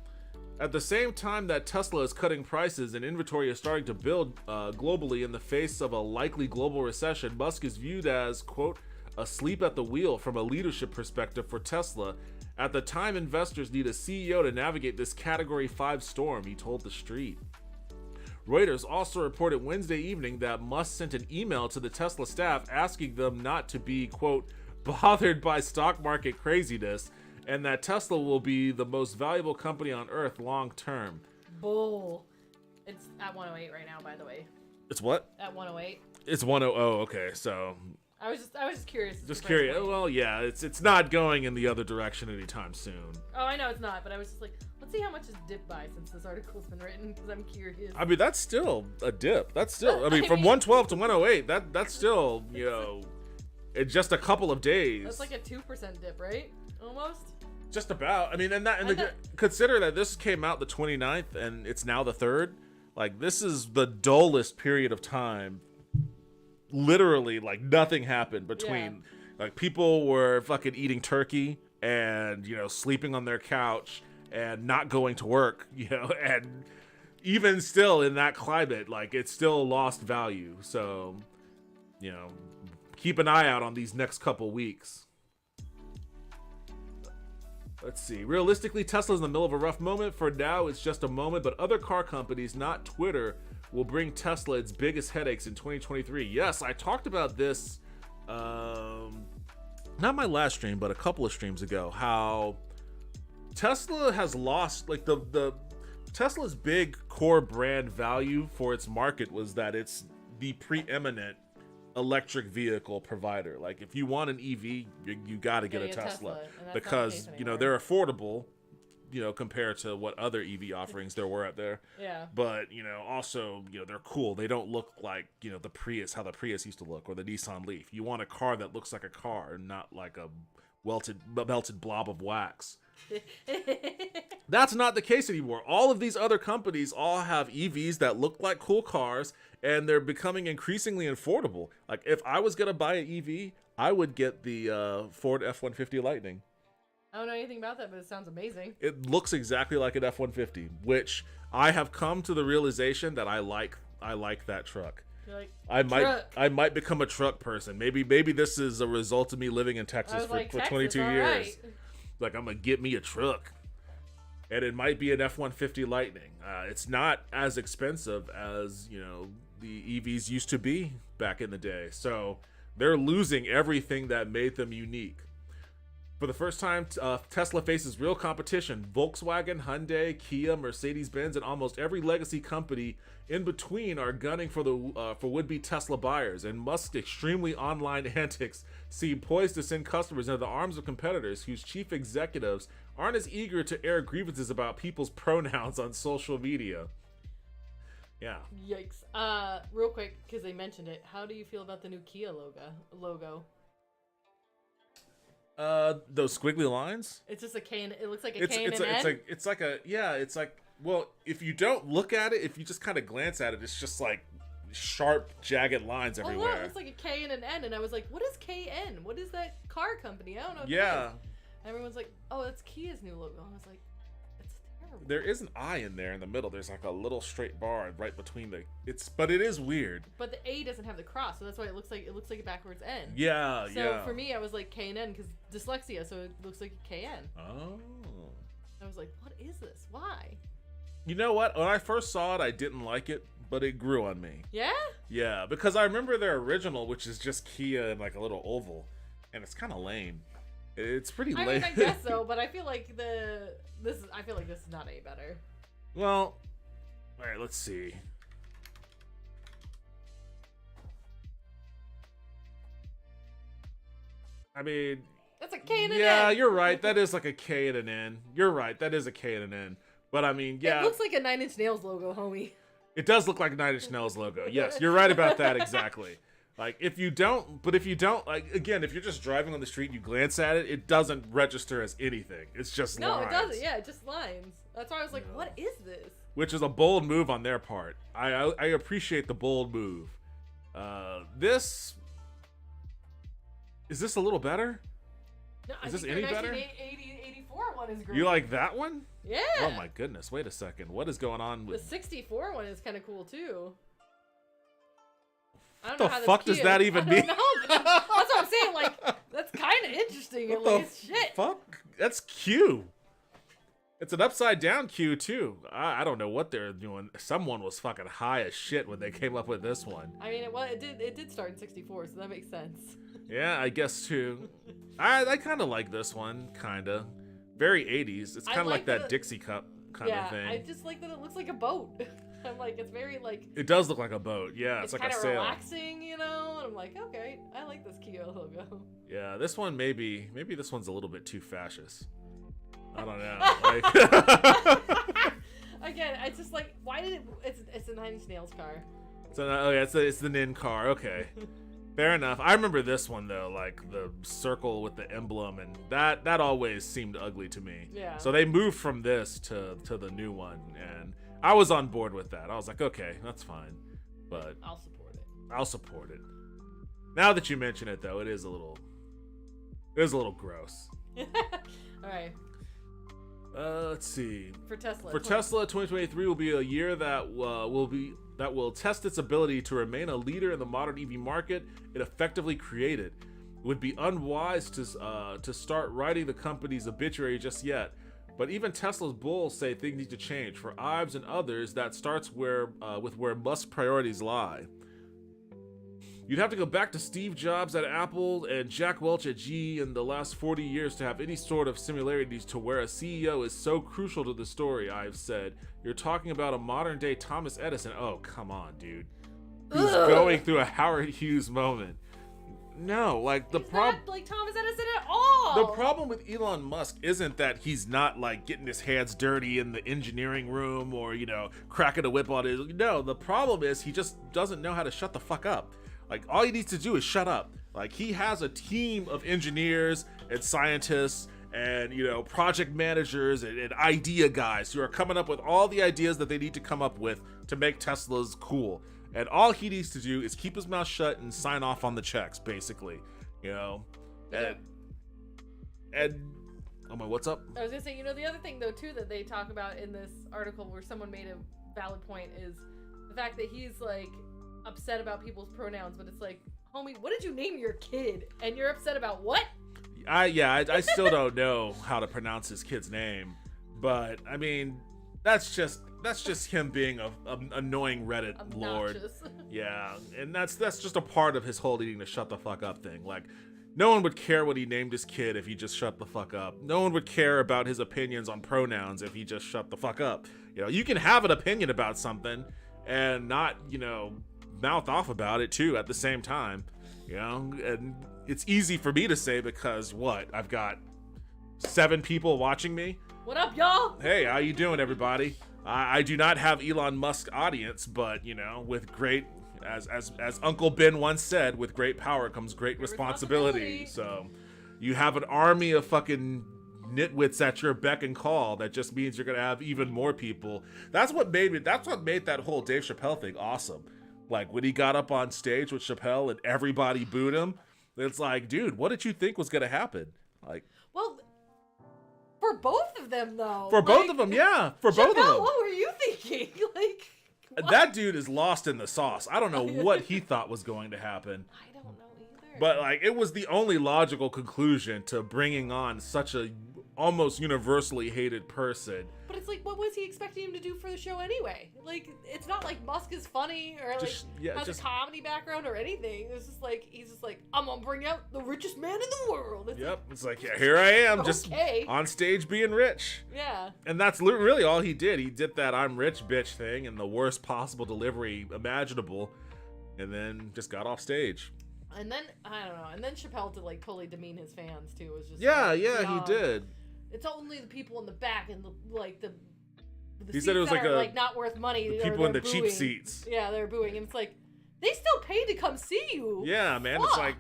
At the same time that Tesla is cutting prices and inventory is starting to build globally in the face of a likely global recession, Musk is viewed as, quote, asleep at the wheel from a leadership perspective for Tesla. At the time, investors need a CEO to navigate this Category 5 storm, he told The Street. Reuters also reported Wednesday evening that Musk sent an email to the Tesla staff asking them not to be, quote, bothered by stock market craziness, and that Tesla will be the most valuable company on earth long term. Bull. It's at 108 right now, by the way. It's what? At 108. It's 100. Oh, okay. So I was just curious. Just curious. Well, yeah, it's not going in the other direction anytime soon. Oh, I know it's not, but I was just like, let's see how much it's dipped by since this article's been written, because I'm curious. I mean, that's still a dip. That's still, I mean, from 112 to 108, that's still, in just a couple of days. That's like a 2% dip, right? Almost. Just about. I mean, consider that this came out the 29th and it's now the 3rd. Like, this is the dullest period of time. Literally, like, nothing happened between, like, people were fucking eating turkey and, sleeping on their couch and not going to work, and even still in that climate, like, it still lost value. So, keep an eye out on these next couple weeks. Let's see. Realistically, Tesla's in the middle of a rough moment. For now, it's just a moment, but other car companies, not Twitter, will bring Tesla its biggest headaches in 2023. Yes, I talked about this, not my last stream, but a couple of streams ago, how Tesla has lost, like, the Tesla's big core brand value for its market was that it's the preeminent electric vehicle provider. Like, if you want an EV, you got to get a Tesla because they're affordable, compared to what other EV offerings there were out there. Yeah. But also they're cool. They don't look like the Prius, how the Prius used to look, or the Nissan Leaf. You want a car that looks like a car, not like a melted blob of wax. That's not the case anymore. All of these other companies all have EVs that look like cool cars, and they're becoming increasingly affordable. Like, if I was gonna buy an EV, I would get the Ford F-150 Lightning. I don't know anything about that, but it sounds amazing. It looks exactly like an F-150, which I have come to the realization that I like that truck. You're like, I might become a truck person. Maybe this is a result of me living in Texas for 22 years. Right. Like, I'm gonna get me a truck, and it might be an F-150 Lightning. It's not as expensive as the EVs used to be back in the day, so they're losing everything that made them unique. For the first time, Tesla faces real competition. Volkswagen, Hyundai, Kia, Mercedes-Benz, and almost every legacy company in between are gunning for would-be Tesla buyers. And Musk's extremely online antics seem poised to send customers into the arms of competitors whose chief executives aren't as eager to air grievances about people's pronouns on social media. Yeah. Yikes. Real quick, because they mentioned it, how do you feel about the new Kia logo? Those squiggly lines? It's just a K and it looks like a K and an N. It's like, well, if you don't look at it, if you just kind of glance at it, it's just like sharp, jagged lines everywhere. Oh, no, it's like a K and an N, and I was like, what is KN? What is that car company? I don't know. Yeah. Everyone's like, oh, that's Kia's new logo. I was like, it's terrible. There is an I in there in the middle. There's like a little straight bar right between but it is weird. But the A doesn't have the cross, so that's why it looks like a backwards N. Yeah, So for me, I was like K and N because dyslexia, so it looks like a KN. Oh. I was like, what is this? Why? You know what? When I first saw it, I didn't like it, but it grew on me. Yeah? Yeah, because I remember their original, which is just Kia and like a little oval, and it's kind of lame. It's pretty lame. I mean, I guess so, but I feel like this is not any better. Well, all right, let's see. I mean, that's a K and an N. Yeah, you're right. That is like a K and an N. You're right. That is a K and an N. But I mean, yeah. It looks like a Nine Inch Nails logo, homie. It does look like a Nine Inch Nails logo. Yes, you're right about that exactly. Like, if you don't, like, again, if you're just driving on the street and you glance at it, it doesn't register as anything. It's just lines. No, it doesn't. Yeah, just lines. That's why I was like, what is this? Which is a bold move on their part. I appreciate the bold move. Is this a little better? No, is this any better? 84 one is great. You like that one? Yeah. Oh my goodness! Wait a second. What is going on with the 64 one? Is kind of cool too. I don't know how the fuck does that even mean? That's what I'm saying. Like, that's kind of interesting at least. Shit. Fuck. That's Q. It's an upside down Q too. I don't know what they're doing. Someone was fucking high as shit when they came up with this one. I mean, it did start in 64, so that makes sense. Yeah, I guess too. I kind of like this one, kind of. Very 80s. It's kind of like that Dixie Cup kind of thing. I just like that it looks like a boat. I'm like, it's very like. It does look like a boat. Yeah, it's like a sail. It's kind of relaxing, you know. And I'm like, okay, I like this Kia logo. Yeah, this one maybe this one's a little bit too fascist. I don't know. Again, it's just like, why did it? It's a Nine Inch Nails car. It's the Nin car. Okay. Fair enough. I remember this one though, like the circle with the emblem, and that always seemed ugly to me. Yeah. So they moved from this to the new one, and I was on board with that. I was like, okay, that's fine, but I'll support it. I'll support it. Now that you mention it, though, it is a little gross. All right. Let's see. For Tesla. Tesla, 2023 will be a year that will test its ability to remain a leader in the modern EV market it effectively created. It would be unwise to start writing the company's obituary just yet, but even Tesla's bulls say things need to change. For Ives and others, that starts with where Musk's priorities lie. You'd have to go back to Steve Jobs at Apple and Jack Welch at GE in the last 40 years to have any sort of similarities to where a CEO is so crucial to the story, I've said. You're talking about a modern-day Thomas Edison. Oh, come on, dude. Who's going through a Howard Hughes moment. No, like, He's not like Thomas Edison at all. The problem with Elon Musk isn't that he's not, like, getting his hands dirty in the engineering room or, you know, cracking a whip on his... No, the problem is he just doesn't know how to shut the fuck up. Like, all he needs to do is shut up. Like, he has a team of engineers and scientists and, you know, project managers and idea guys who are coming up with all the ideas that they need to come up with to make Teslas cool. And all he needs to do is keep his mouth shut and sign off on the checks, basically. You know? And oh my, what's up? I was gonna say, you know, the other thing though too that they talk about in this article where someone made a valid point is the fact that he's like upset about people's pronouns, but it's like, homie, what did you name your kid? And you're upset about what? I still don't know how to pronounce his kid's name, but I mean, that's just him being a annoying Reddit lord. Yeah, and that's just a part of his whole needing to shut the fuck up thing. Like, no one would care what he named his kid if he just shut the fuck up. No one would care about his opinions on pronouns if he just shut the fuck up. You know, you can have an opinion about something and not, you know, mouth off about it too at the same time. You know, and it's easy for me to say because I've got 7 people watching me. What up, y'all? Hey, how you doing, everybody? I do not have Elon Musk audience, but you know, with great, as Uncle Ben once said, with great power comes great responsibility. So you have an army of fucking nitwits at your beck and call. That just means you're gonna have even more people. That's what made that whole Dave Chappelle thing awesome. Like when he got up on stage with Chappelle and everybody booed him. It's like, dude, what did you think was gonna happen? Like, well, For both of them, though. For both of them, yeah. For both of Chappelle, them. what were you thinking? Like, what? That dude is lost in the sauce. I don't know what he thought was going to happen. I don't know either. But like, it was the only logical conclusion to bringing on such a almost universally hated person. But it's like, what was he expecting him to do for the show anyway? Like, it's not like Musk is funny or like has a comedy background or anything. It's just like, he's just like, I'm gonna bring out the richest man in the world. It's It's like, yeah, here I am, just okay. on stage being rich. Yeah. And that's really all he did. He did that I'm rich bitch thing in the worst possible delivery imaginable, and then just got off stage. And then, I don't know, and then Chappelle to like totally demean his fans too. Was just He did. It's only the people in the back and the He said it was that like are, not worth money. the or people in the they're cheap booing. seats. Yeah, they're booing, and it's like they still paid to come see you. Yeah, man, Fuck. it's like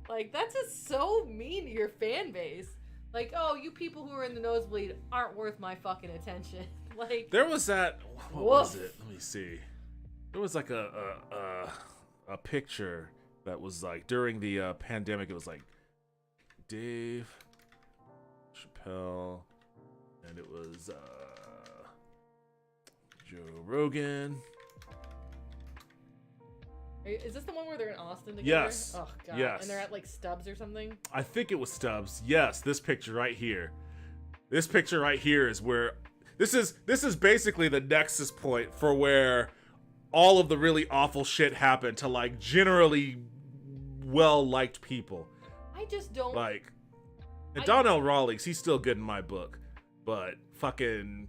like that's just so mean to your fan base. Like, oh, you people who are in the nosebleed aren't worth my fucking attention. Like, there was that. What was it? Let me see. There was like a picture that was like during the pandemic. It was like Dave Chappelle, and it was Joe Rogan. is this the one where they're in Austin together? Yes. Oh god. Yes. And they're at like Stubbs or something. I think it was Stubbs. Yes, this picture right here. This picture right here is where this is basically the nexus point for where all of the really awful shit happened to like generally well-liked people. I just don't like. And Donnell Rawlings, he's still good in my book, but fucking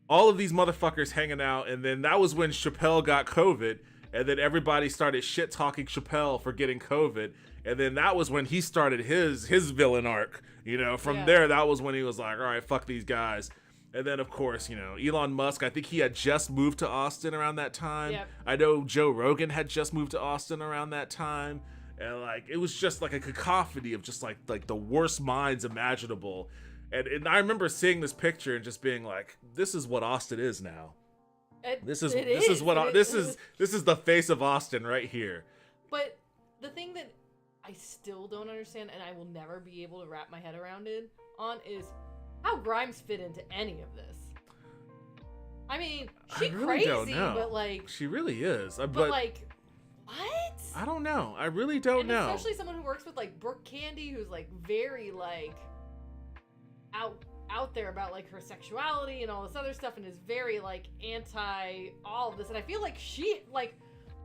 all of these motherfuckers hanging out, and then that was when Chappelle got COVID, and then everybody started shit talking Chappelle for getting COVID, and then that was when he started his villain arc. You know, from there, that was when he was like, all right, fuck these guys. And then, of course, you know, Elon Musk, I think he had just moved to Austin around that time. Yep. I know Joe Rogan had just moved to Austin around that time. And, like, it was just, like, a cacophony of just, like the worst minds imaginable. And I remember seeing this picture and just being like, this is what Austin is now. This is the face of Austin right here. But the thing that I still don't understand, and I will never be able to wrap my head around it on, is how Grimes fit into any of this. I mean, she really don't crazy, know. but like she really is. But like, what? I don't know. I really don't know. Especially someone who works with like Brooke Candy, who's like very like out there about like her sexuality and all this other stuff, and is very like anti all of this. And I feel like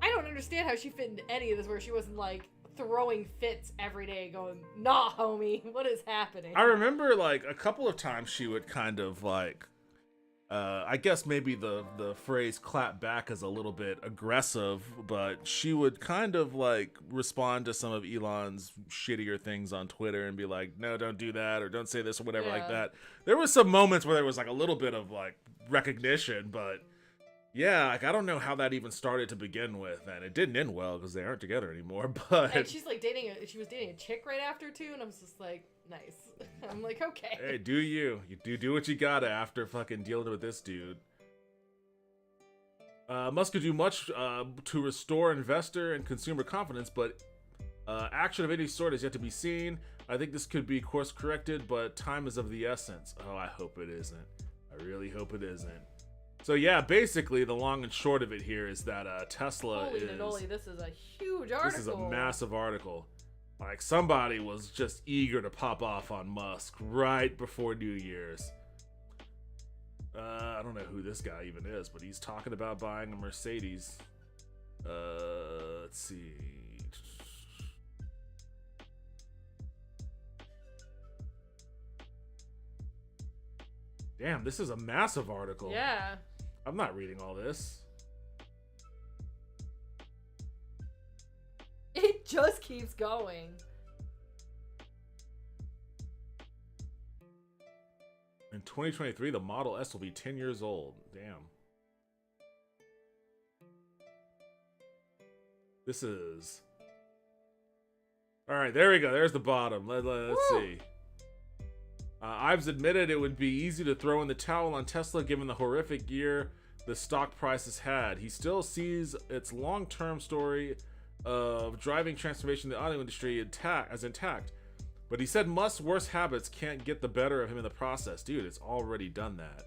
I don't understand how she fit into any of this, where she wasn't like throwing fits every day going, nah, homie, what is happening? I remember like a couple of times she would kind of like, I guess maybe the phrase clap back is a little bit aggressive, but she would kind of like respond to some of Elon's shittier things on Twitter and be like, no, don't do that, or don't say this or whatever like that. There was some moments where there was like a little bit of like recognition, but yeah, like I don't know how that even started to begin with, and it didn't end well because they aren't together anymore. But and she's like she was dating a chick right after too, and I was just like, nice. I'm like, okay. Hey, you do what you gotta after fucking dealing with this dude. Musk could do much to restore investor and consumer confidence, but action of any sort is yet to be seen. I think this could be course corrected, but time is of the essence. Oh, I hope it isn't. I really hope it isn't. So yeah, basically the long and short of it here is that Tesla Holy Nannoli, this is a huge article. This is a massive article. Like somebody was just eager to pop off on Musk right before New Year's. I don't know who this guy even is, but he's talking about buying a Mercedes. Let's see. Damn, this is a massive article. Yeah. I'm not reading all this. It just keeps going. In 2023, the Model S will be 10 years old. Damn. This is... Alright, there we go. There's the bottom. Let's see. Ives admitted it would be easy to throw in the towel on Tesla given the horrific year the stock price has had. He still sees its long-term story of driving transformation in the auto industry intact. But he said Musk's worst habits can't get the better of him in the process. Dude, it's already done that.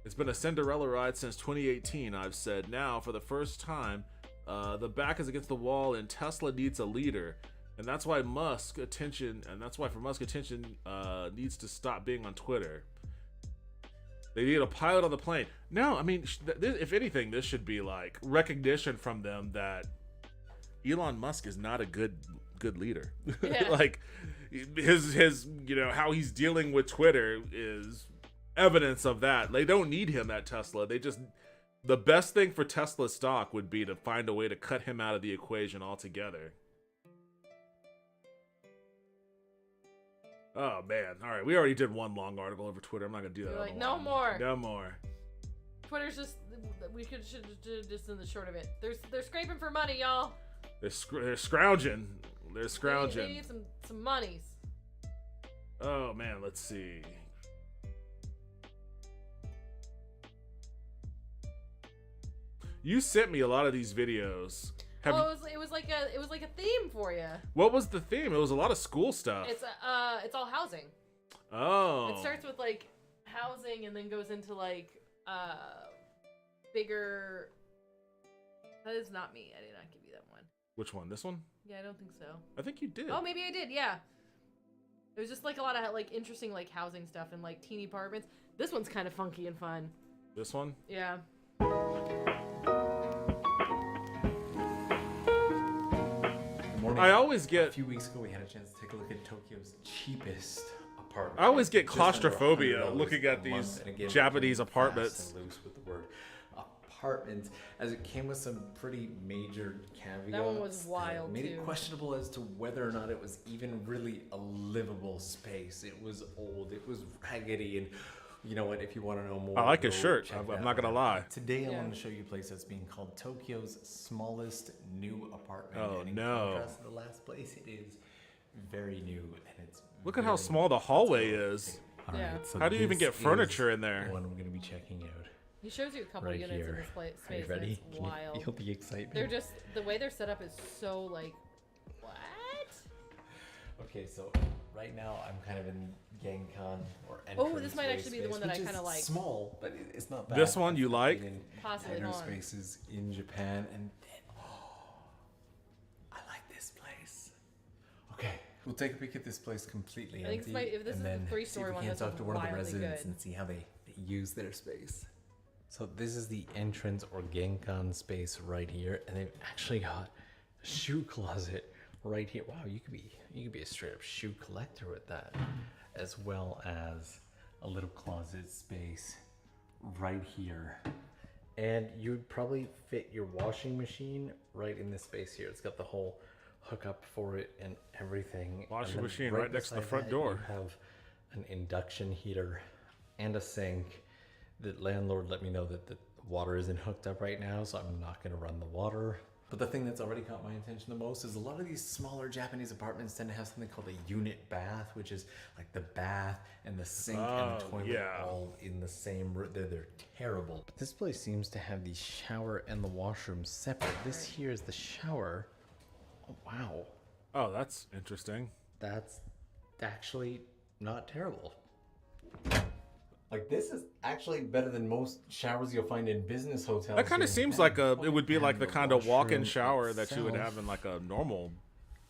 It's been a Cinderella ride since 2018, I've said. Now, for the first time, the back is against the wall and Tesla needs a leader. And that's why for Musk attention needs to stop being on Twitter. They need a pilot on the plane. No, I mean, if anything, this should be like recognition from them that Elon Musk is not a good leader. Yeah. Like his how he's dealing with Twitter is evidence of that. They don't need him at Tesla. The best thing for Tesla stock would be to find a way to cut him out of the equation altogether. Oh man! All right, we already did one long article over Twitter. I'm not gonna do that. You're like, no more. No more. Twitter's just. We should just in the short of it. They're scraping for money, y'all. They're scrounging. They're scrounging. They need some monies. Oh man, let's see. You sent me a lot of these videos. It was like a theme for you. What was the theme? It was a lot of school stuff. It's all housing. Oh. It starts with like housing and then goes into like bigger. That is not me. I did not give you that one. Which one? This one? Yeah, I don't think so. I think you did. Oh, maybe I did. Yeah. It was just like a lot of like interesting like housing stuff and like teeny apartments. This one's kind of funky and fun. This one? Yeah. I always get. A few weeks ago, we had a chance to take a look at Tokyo's cheapest apartment. I always get Just under claustrophobia $100 looking at a these month. And again, Japanese fast apartments. and loose with the word apartment, as it came with some pretty major caveats. That one was wild, made too. it questionable as to whether or not it was even really a livable space. It was old, it was raggedy, and you know what? If you want to know more, I like his go shirt. check I'm that not gonna out. lie. Today, I Yeah. want to show you a place that's being called Tokyo's smallest new apartment. Oh, and in no. contrast to the last place, it is very new, and it's Look at how very- small the hallway is. All Yeah. right, so How do you even this get furniture is in there? What I'm going to be checking out. He shows you a couple Right units here. in this place. Are you Space, ready? and it's Can you wild. feel the excitement? They're just the way they're set up is so like, what? Okay, so right now I'm kind of in Genkan or Oh, this might actually be the space, one that I which is kinda like. Small, but it's not bad. This one you I've like? been in Possibly, tighter hold on. spaces in Japan, and then I like this place. Okay, we'll take a peek at this place completely I think empty, if this and is the then three-story see if one, we can this talk one's to one of the wildly residents good. and see how they use their space. So this is the entrance or Genkan space right here, and they've actually got a shoe closet right here. Wow, you could be a straight up shoe collector with that, as well as a little closet space right here. And you'd probably fit your washing machine right in this space here. It's got the whole hookup for it and everything. Washing And then machine right next to the beside front that, door. You have an induction heater and a sink. The landlord let me know that the water isn't hooked up right now, so I'm not going to run the water. But the thing that's already caught my attention the most is a lot of these smaller Japanese apartments tend to have something called a unit bath, which is like the bath and the sink and the Oh, toilet yeah. all in the same room. They're terrible. But this place seems to have the shower and the washroom separate. This here is the shower. Oh, wow. Oh, that's interesting. That's actually not terrible. Like, this is actually better than most showers you'll find in business hotels. That kind of here in seems Japan. like it would be like the And kind of walk-in washroom shower that you would itself have in like a normal.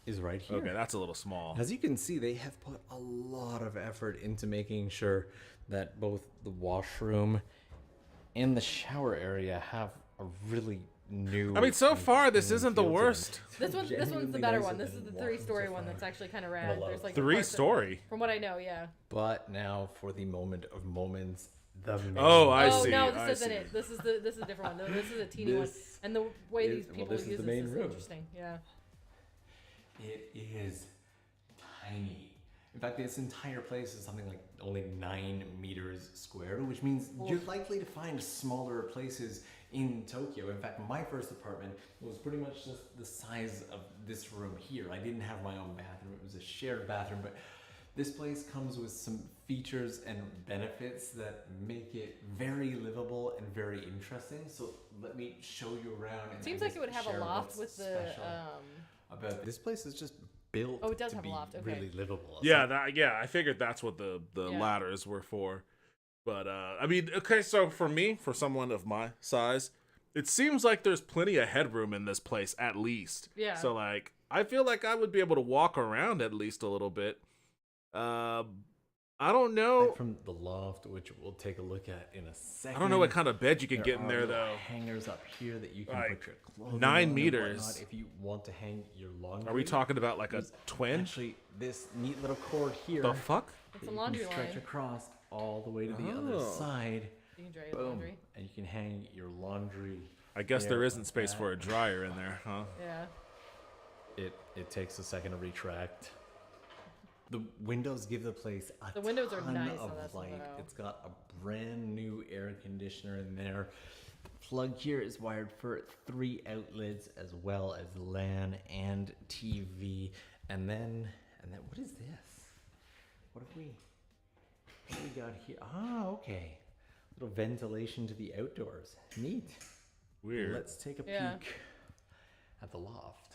is right here. Okay, that's a little small. As you can see, they have put a lot of effort into making sure that both the washroom and the shower area have a really new. I mean, so and far this clean isn't the feel to them. worst. This one's the Genuinely better nicer one. This is than the walking three-story so one far. that's actually kind of And a rad. lot There's of like Three-story? From what I know, yeah. But now for the moment of moments, the main Oh, I Oh see. no, I this isn't see. it. This is a different one. No, this is a teeny one. This And the way is- these well, people this is use the this main is room. interesting. Yeah. It is tiny. In fact, this entire place is something like only 9 meters square, which means you're likely to find smaller places in Tokyo. In fact, my first apartment was pretty much just the size of this room here. I didn't have my own bathroom. It was a shared bathroom, but this place comes with some features and benefits that make it very livable and very interesting. So let me show you around. And Seems I like it would guess have a share loft what's with the special about this place is just built Oh, it does to have a be loft, okay. really livable. Yeah, I figured that's what the ladders were for. But I mean, okay, so for me, for someone of my size, it seems like there's plenty of headroom in this place, at least. Yeah. So like, I feel like I would be able to walk around at least a little bit. I don't know. From the loft, which we'll take a look at in a second. I don't know what kind of bed you can get in are there, little though. Hangers up here that you can Like, put your clothing 9 on meters. and whatnot if you want to hang your laundry. Are we talking about like a twin? Actually, this neat little cord here. The fuck? It's that a you laundry can stretch line. across all the way to the other Oh. side. You can dry your laundry. And you can hang your laundry. I guess there isn't like space that. for a dryer in there, huh? Yeah. It takes a second to retract. The windows give the place a The windows are ton nice of on this one, light. though. It's got a brand new air conditioner in there. The plug here is wired for 3 outlets as well as LAN and TV. And then what is this? What do we got here? Ah, okay. Little ventilation to the outdoors. Neat. Weird. Let's take a peek at the loft.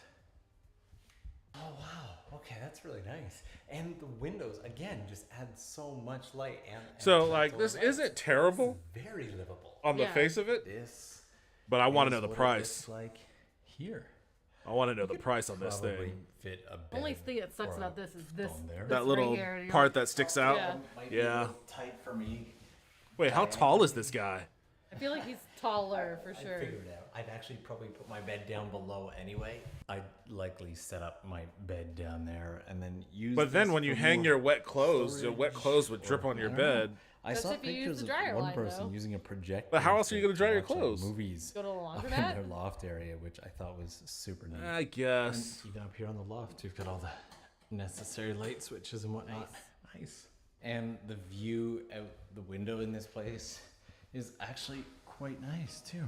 Oh wow, okay, that's really nice. And the windows again just add so much light and So like, this isn't terrible It's very livable on the face of it. This, but I want to is know the what it price. looks like here. I want to know the price on this Probably thing. fit a bed Only thing that sucks or about this is this. on there. That this little right here. You're part like, that sticks out. Yeah. Might be a Yeah. little tight for me. Wait, how tall is this guy? I feel like he's taller for sure. I'd figure it out. I'd actually probably put my bed down below anyway. I'd likely set up my bed down there and then use. But then this when you for hang more your wet clothes, your wet storage clothes would or- drip on your I don't know. bed. I That's saw if you use pictures the of dryer one line, person though. using a projector. But how else are you gonna dry your watch, like, clothes? Movies Go to the up in laundromat? their loft area, which I thought was super neat. I guess. And even up here on the loft, you've got all the necessary light switches and whatnot. Nice. And the view out the window in this place is actually quite nice too.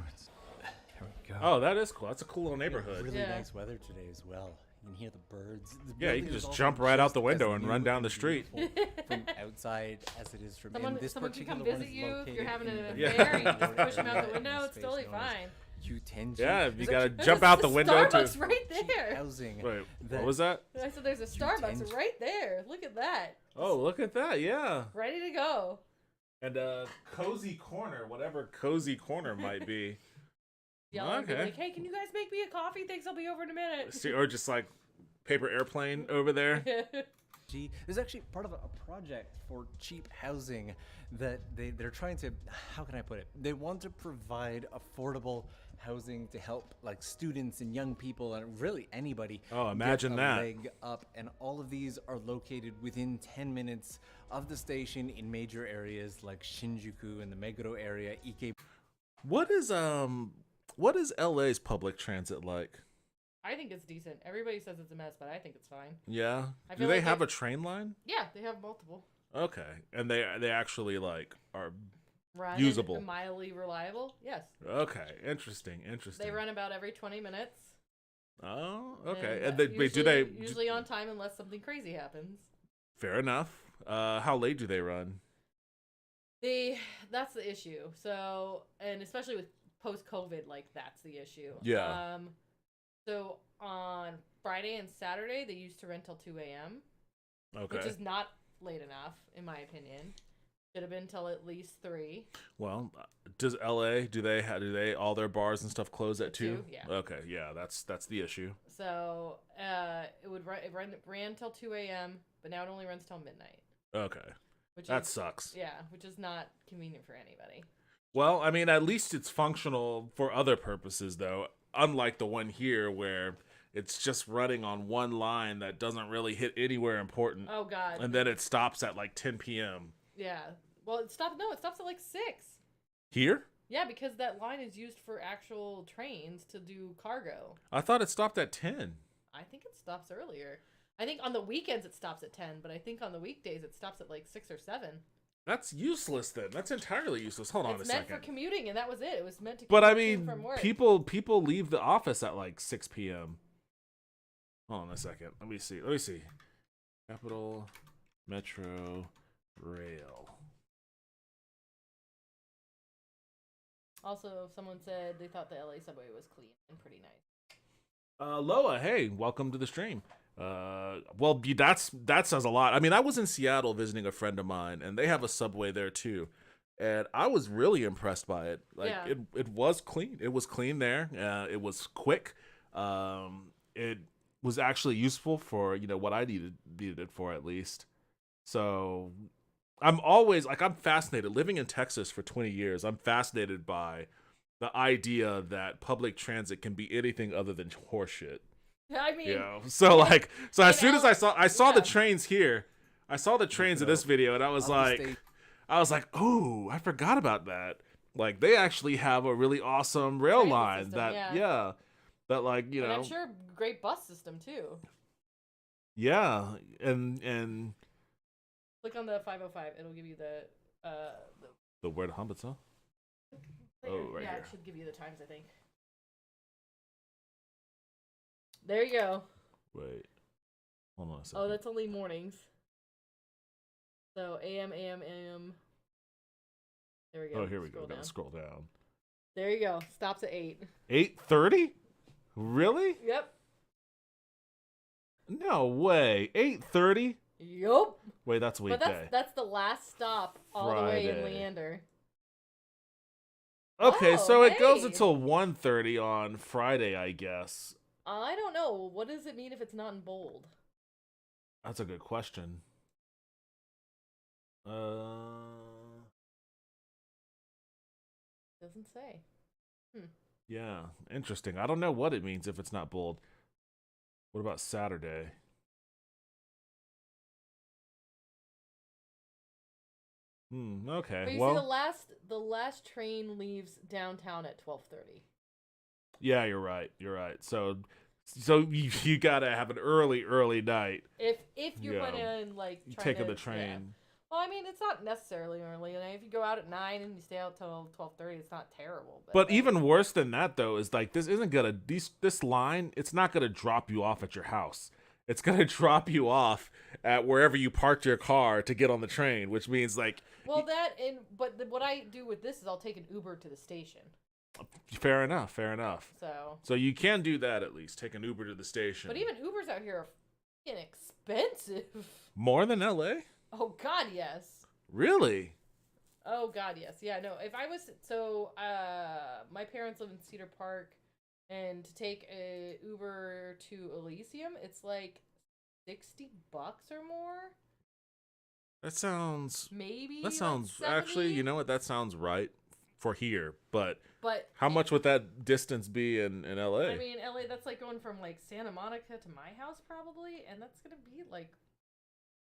There we go. Oh, that is cool. That's a cool little neighborhood. Really Yeah. nice weather today as well. You can hear the birds. The Yeah, you building can is just also jump right out just the window as and new run down the and street. beautiful from outside as it is from in. This Someone can come particular one visit is you if located you're having in an the affair. You main just push him out area the in window. It's space totally known as fine. U10G. Yeah, if you There's gotta actually- jump There's out the a window Starbucks to. right there. Housing. Wait, that- what was that? I said there's a Starbucks U10G. right there. Look at that. Oh, look at that! Yeah, Ready to go. and cozy corner, whatever cozy corner might be. Yell and be Okay. like, hey, can you guys make me a coffee? Thanks, I'll be over in a minute. See, or just like paper airplane over there. There's actually part of a project for cheap housing that they're trying to, how can I put it? They want to provide affordable housing to help like students and young people and really anybody. Oh, imagine get a that. leg up, and all of these are located within 10 minutes of the station in major areas like Shinjuku and the Meguro area, Ike. What is LA's public transit like? I think it's decent. Everybody says it's a mess, but I think it's fine. Yeah. I Do feel they like have a train line? Yeah, they have multiple. Okay, and they actually like are Run usable. and mildly reliable. Yes. Okay, interesting. They run about every 20 minutes. Oh, okay. And, And they wait, do they? usually on time unless something crazy happens. Fair enough. How late do they run? That's the issue. So, and especially with post-COVID, like that's the issue. Yeah. So on Friday and Saturday, they used to rent till 2 a.m. Okay. Which is not late enough, in my opinion. Should have been till at least 3. Well, does LA do they all their bars and stuff close at 2? Yeah. Okay, yeah, that's the issue. So it ran till 2 a.m., but now it only runs till midnight. Okay. That sucks. Yeah, which is not convenient for anybody. Well, I mean, at least it's functional for other purposes, though. Unlike the one here where it's just running on one line that doesn't really hit anywhere important. Oh God. And then it stops at like 10 p.m. Yeah. Well, it stops at like 6. Here? Yeah, because that line is used for actual trains to do cargo. I thought it stopped at 10. I think it stops earlier. I think on the weekends it stops at 10, but I think on the weekdays it stops at like 6 or 7. That's useless then. That's entirely useless. Hold on a It's second. meant for commuting, and that was it. It was meant to. But I commute mean, from work. people leave the office at like 6 p.m. Hold on a second. Let me see. Capital Metro Rail. Also, someone said they thought the LA subway was clean and pretty nice. Loa, hey, welcome to the stream. Well, that says a lot. I mean, I was in Seattle visiting a friend of mine, and they have a Subway there too, and I was really impressed by it. Like, it was clean. It was clean there. It was quick. It was actually useful for what I needed it for, at least. So I'm always I'm fascinated. Living in Texas for 20 years, I'm fascinated by the idea that public transit can be anything other than horseshit. I mean, so as soon as I saw the trains here, I saw the trains in this video, and I was like, oh, I forgot about that. Like, they actually have a really awesome rail line system, that and I'm sure great bus system too. Yeah, and click on the 505. It'll give you the word Hambutsa. Oh, right here. It should give you the times, I think. There you go. Wait. Hold on a second. Oh, that's only mornings. So AM. There we go. Oh, here we go. Gotta scroll down. There you go. Stops at 8. 8:30? Really? Yep. No way. 8:30? Yup. Wait, that's weekday. But that's the last stop all the way in Leander. Okay, so it goes until 1:30 on Friday, I guess. I don't know. What does it mean if it's not in bold? That's a good question. Doesn't say. Yeah, interesting. I don't know what it means if it's not bold. What about Saturday? Okay. But you see, the last train leaves downtown at 12:30. Yeah, you're right. So you gotta have an early night. If you're planning taking the train. Yeah. Well, I mean, it's not necessarily early. And if you go out at 9 and you stay out till 12:30, it's not terrible. But even worse than that, though, is this line. It's not gonna drop you off at your house. It's gonna drop you off at wherever you parked your car to get on the train, which means but what I do with this is I'll take an Uber to the station. Fair enough. So you can do that at least. Take an Uber to the station. But even Ubers out here are fucking expensive. More than LA? Oh God, yes. Really? Oh God, yes. Yeah, no. If I was my parents live in Cedar Park, and to take a Uber to Elysium, it's like $60 or more. That sounds maybe. That sounds actually. You know what? That sounds right for here. But how much would that distance be in LA? I mean, LA. That's like going from like Santa Monica to my house probably, and that's gonna be like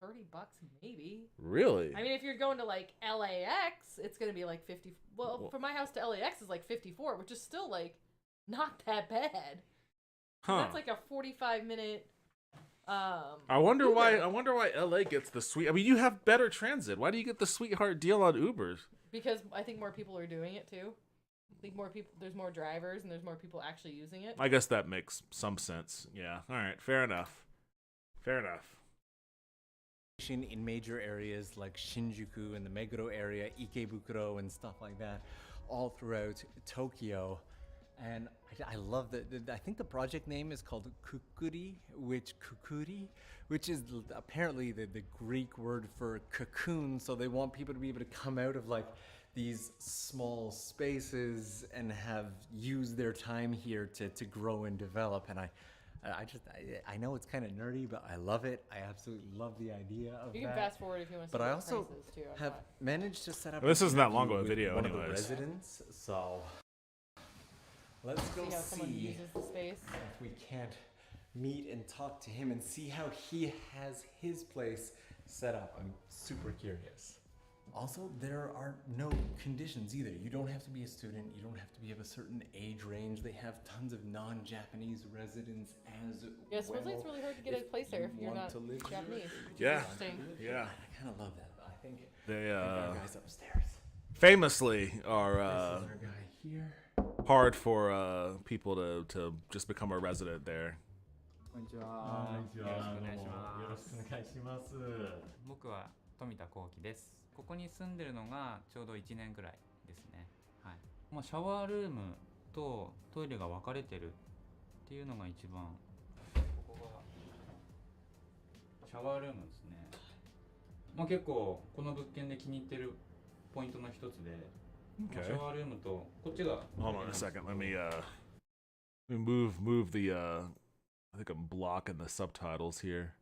$30 maybe. Really? I mean, if you're going to like LAX, it's gonna be like 50. Well, from my house to LAX is like 54, which is still like not that bad. Huh? That's like a 45-minute. I wonder why LA gets the sweet. I mean, you have better transit. Why do you get the sweetheart deal on Ubers? Because I think more people are doing it too. I think more people. There's more drivers and there's more people actually using it. I guess that makes some sense. Yeah. All right. Fair enough. In major areas like Shinjuku and the Meguro area, Ikebukuro and stuff like that, all throughout Tokyo. And I love that. I think the project name is called Kukuri, which is apparently the Greek word for cocoon. So they want people to be able to come out of like these small spaces and have used their time here to grow and develop. And I know it's kind of nerdy, but I love it. I absolutely love the idea of that. You can fast forward if you want to see but I also prices too. have managed to set up. Well, this isn't that long of a video, one anyways. Of the residents, so let's go see how someone uses the space. If we can't meet and talk to him and see how he has his place set up. I'm super curious. Also, there are no conditions either. You don't have to be a student. You don't have to be of a certain age range. They have tons of non-Japanese residents as well. Yeah, supposedly it's really hard to get a place there if you're not Japanese. Yeah. I kind of love that. I think they our guys upstairs famously are this is our guy here. hard for people to just become a resident there. こんにちは。よろしくお願いします。よろしくお願いします。僕は富田幸喜です。ここに住んでるのがちょうど1年くらいですね。はい。まあシャワールームとトイレが分かれてるっていうのが一番。ここがシャワールームですね。まあ結構この物件で気に入ってるポイントの一つで、シ Okay. ャワールームとこっちが Hold on a second. Let me move the I think I'm blocking the subtitles here.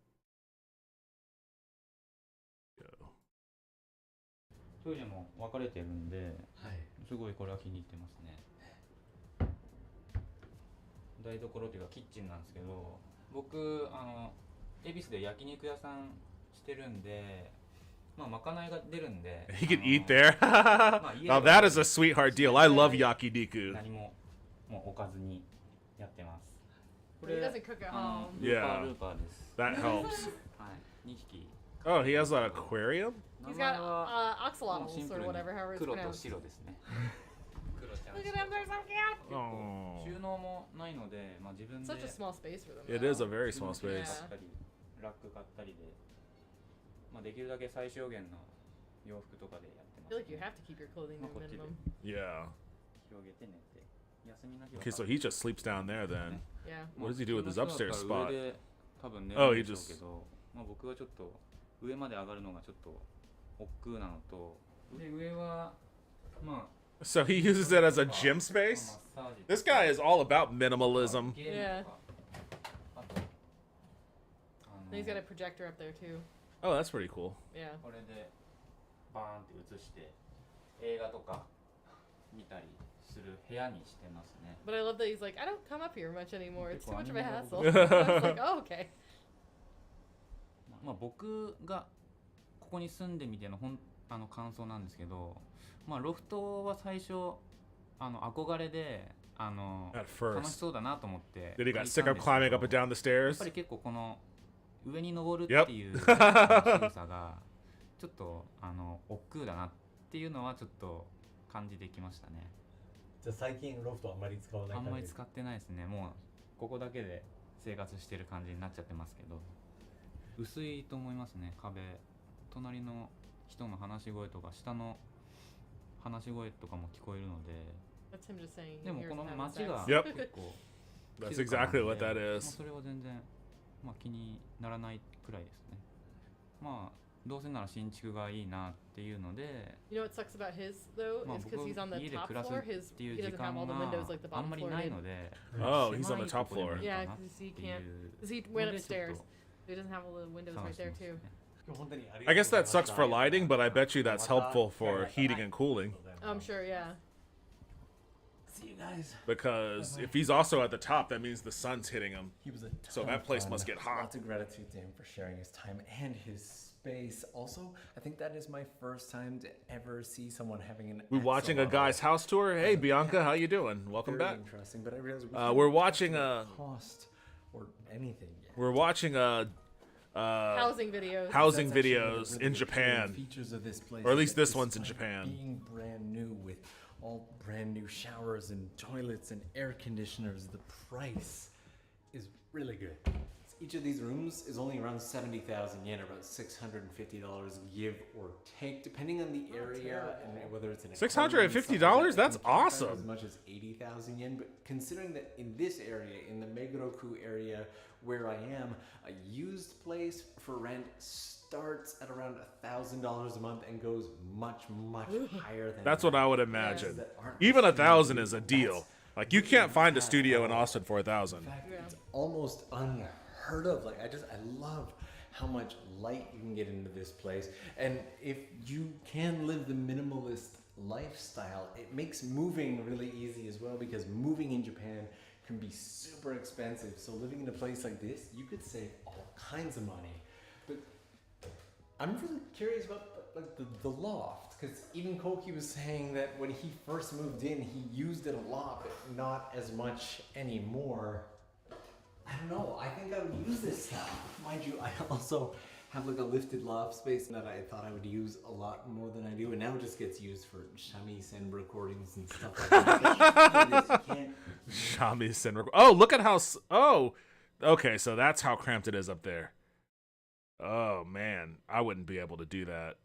Go. トイレも分かれてるんで、すごいこれは気に入ってますね。台所っていうかキッチンなんですけど、僕恵比寿で焼肉屋さんしてるんで、まあまかないが出るんで。He can eat there. Now that is a sweetheart deal. I love yakiniku. 何ももう置かずにやってます。こ He れ doesn't cook at home. ルーパーです。That helps. はい、2匹。Oh, he has an aquarium? He's got axolotls or whatever, however it's 黒と pronounced. 白ですね。黒ちゃん。 Look at them, they're so cute. Oh. 収納もないので、まあ自分で。 Such a small space for them. It is a very small space. ラック買ったりで、まあできるだけ最小限の洋服とかでやってます。 I feel like you have to keep your clothing to a minimum. Yeah. 広げて寝て。休みの日は。 Okay, so he just sleeps down there then. Yeah. What does he do with his upstairs spot? 上で多分寝 Oh, るん he でしょうけ just. ど、まあ僕はちょっと上まで上がるのがちょっと億劫なのと、で上はまあ。 So he uses it as a gym space? This guy is all about minimalism. Yeah. And he's got a projector up there too. Oh, that's pretty cool. Yeah. これでバーンって映して映画とか見たりする部屋にしてますね。 But I love that he's like, I don't come up here much anymore. It's too much of a hassle. I was like, oh, okay. まあ僕がここに住んでみての感想なんですけど、まあロフトは最初憧れで楽しそうだなと思って。 Did he got sick of climbing up and down the やっ stairs? ぱり結構この上に登るっていう仕草がちょっと億劫だなっていうのはちょっと感じてきましたね。じゃあ最近ロフトあんまり使わない感じ？あんまり使ってないですね。もうここだけで生活してる感じになっちゃってますけど、薄いと思いますね。壁、隣の人の話し声とか下の話し声とかも聞こえるので。 That's him just saying. でもこの街が Yep. 結構 That's exactly what that is. それは全然まあ気にならないくらいですね。まあどうせなら新築がいいなっていうので。 You know what sucks about his though is because he's on the top floor. His he doesn't have all the windows like the bottom floor did. Oh, he's on the top floor. Yeah, because he can't. Because he went upstairs. He doesn't have all the windows right there too. I guess that sucks for lighting, but I bet you that's helpful for heating and cooling. I'm sure, yeah. See you guys. Because if he's also at the top, that means the sun's hitting him. He was a So ton that of place fun. must get hot. Lots of gratitude to him for sharing his time and his space. Also, I think that is my first time to ever see someone having an. We watching a guy's house tour. Hey, Bianca, how you doing? Welcome Very back. interesting, but I realized we're watching a cost or anything yet. We're watching a housing videos. Housing That's actually videos really in the Japan, features of this place, or at least that this one's in despite Japan. Being brand new with all brand new showers and toilets and air conditioners, the price is really good. Each of these rooms is only around 70,000 yen, or about $650, give or take, depending on the area and whether it's an $650? That's awesome. As much as 80,000 yen, but considering that in this area, in the Meguro-ku area where I am, a used place for rent starts at around $1,000 a month and goes much higher than That's that. what I would imagine. That aren't Even studios. 1,000 is a deal. Like you can't find a studio in Austin for 1,000. In fact, it's almost unheard of. Like I love how much light you can get into this place. And if you can live the minimalist lifestyle, it makes moving really easy as well, because moving in Japan can be super expensive. So living in a place like this, you could save all kinds of money. But I'm really curious about like the loft, because even Koki was saying that when he first moved in, he used it a lot, but not as much anymore. I don't know. I think I would use this now. Mind you, I also have like a lifted loft space that I thought I would use a lot more than I do, and now it just gets used for shamisen recordings and stuff like that. Shamisen. Oh, look at how. Oh, okay. So that's how cramped it is up there. Oh man, I wouldn't be able to do that.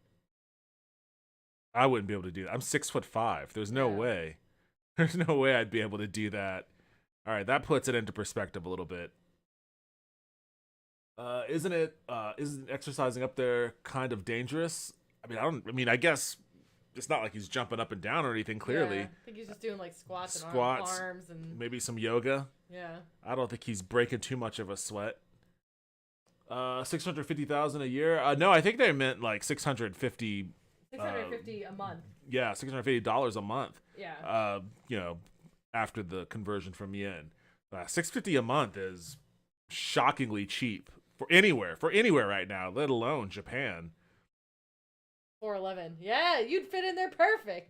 I wouldn't be able to do that. I'm 6'5". There's no way. There's no way I'd be able to do that. All right, that puts it into perspective a little bit. Isn't exercising up there kind of dangerous? I mean, I guess it's not like he's jumping up and down or anything, clearly. Yeah, I think he's just doing like squats and Squats, arms and maybe some yoga. yeah. I don't think he's breaking too much of a sweat. 650,000 a year. No, I think they meant like 650. 650 a month. Yeah, $650 a month. Yeah. After the conversion from yen, $650 a month is shockingly cheap for anywhere right now, let alone Japan. 411. Yeah, you'd fit in there perfect.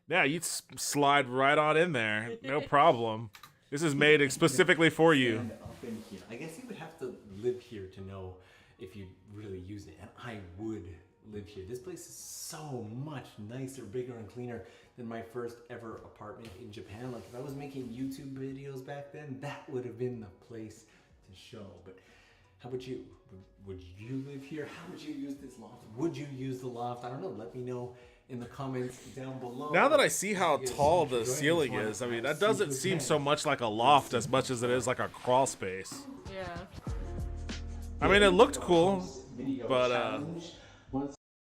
Yeah, you'd slide right on in there, no problem. This is made specifically for you. Stand up in here. I guess you would have to live here to know if you really use it, and I would live here. This place is so much nicer, bigger, and cleaner than my first ever apartment in Japan. Like, if I was making YouTube videos back then, that would have been the place to show. But how about you? Would you live here? How would you use this loft? Would you use the loft? I don't know. Let me know in the comments down below. Now that I see how tall the ceiling is, I mean, that doesn't seem so much like a loft as much as it is like a crawl space. Yeah. I mean, it looked cool, but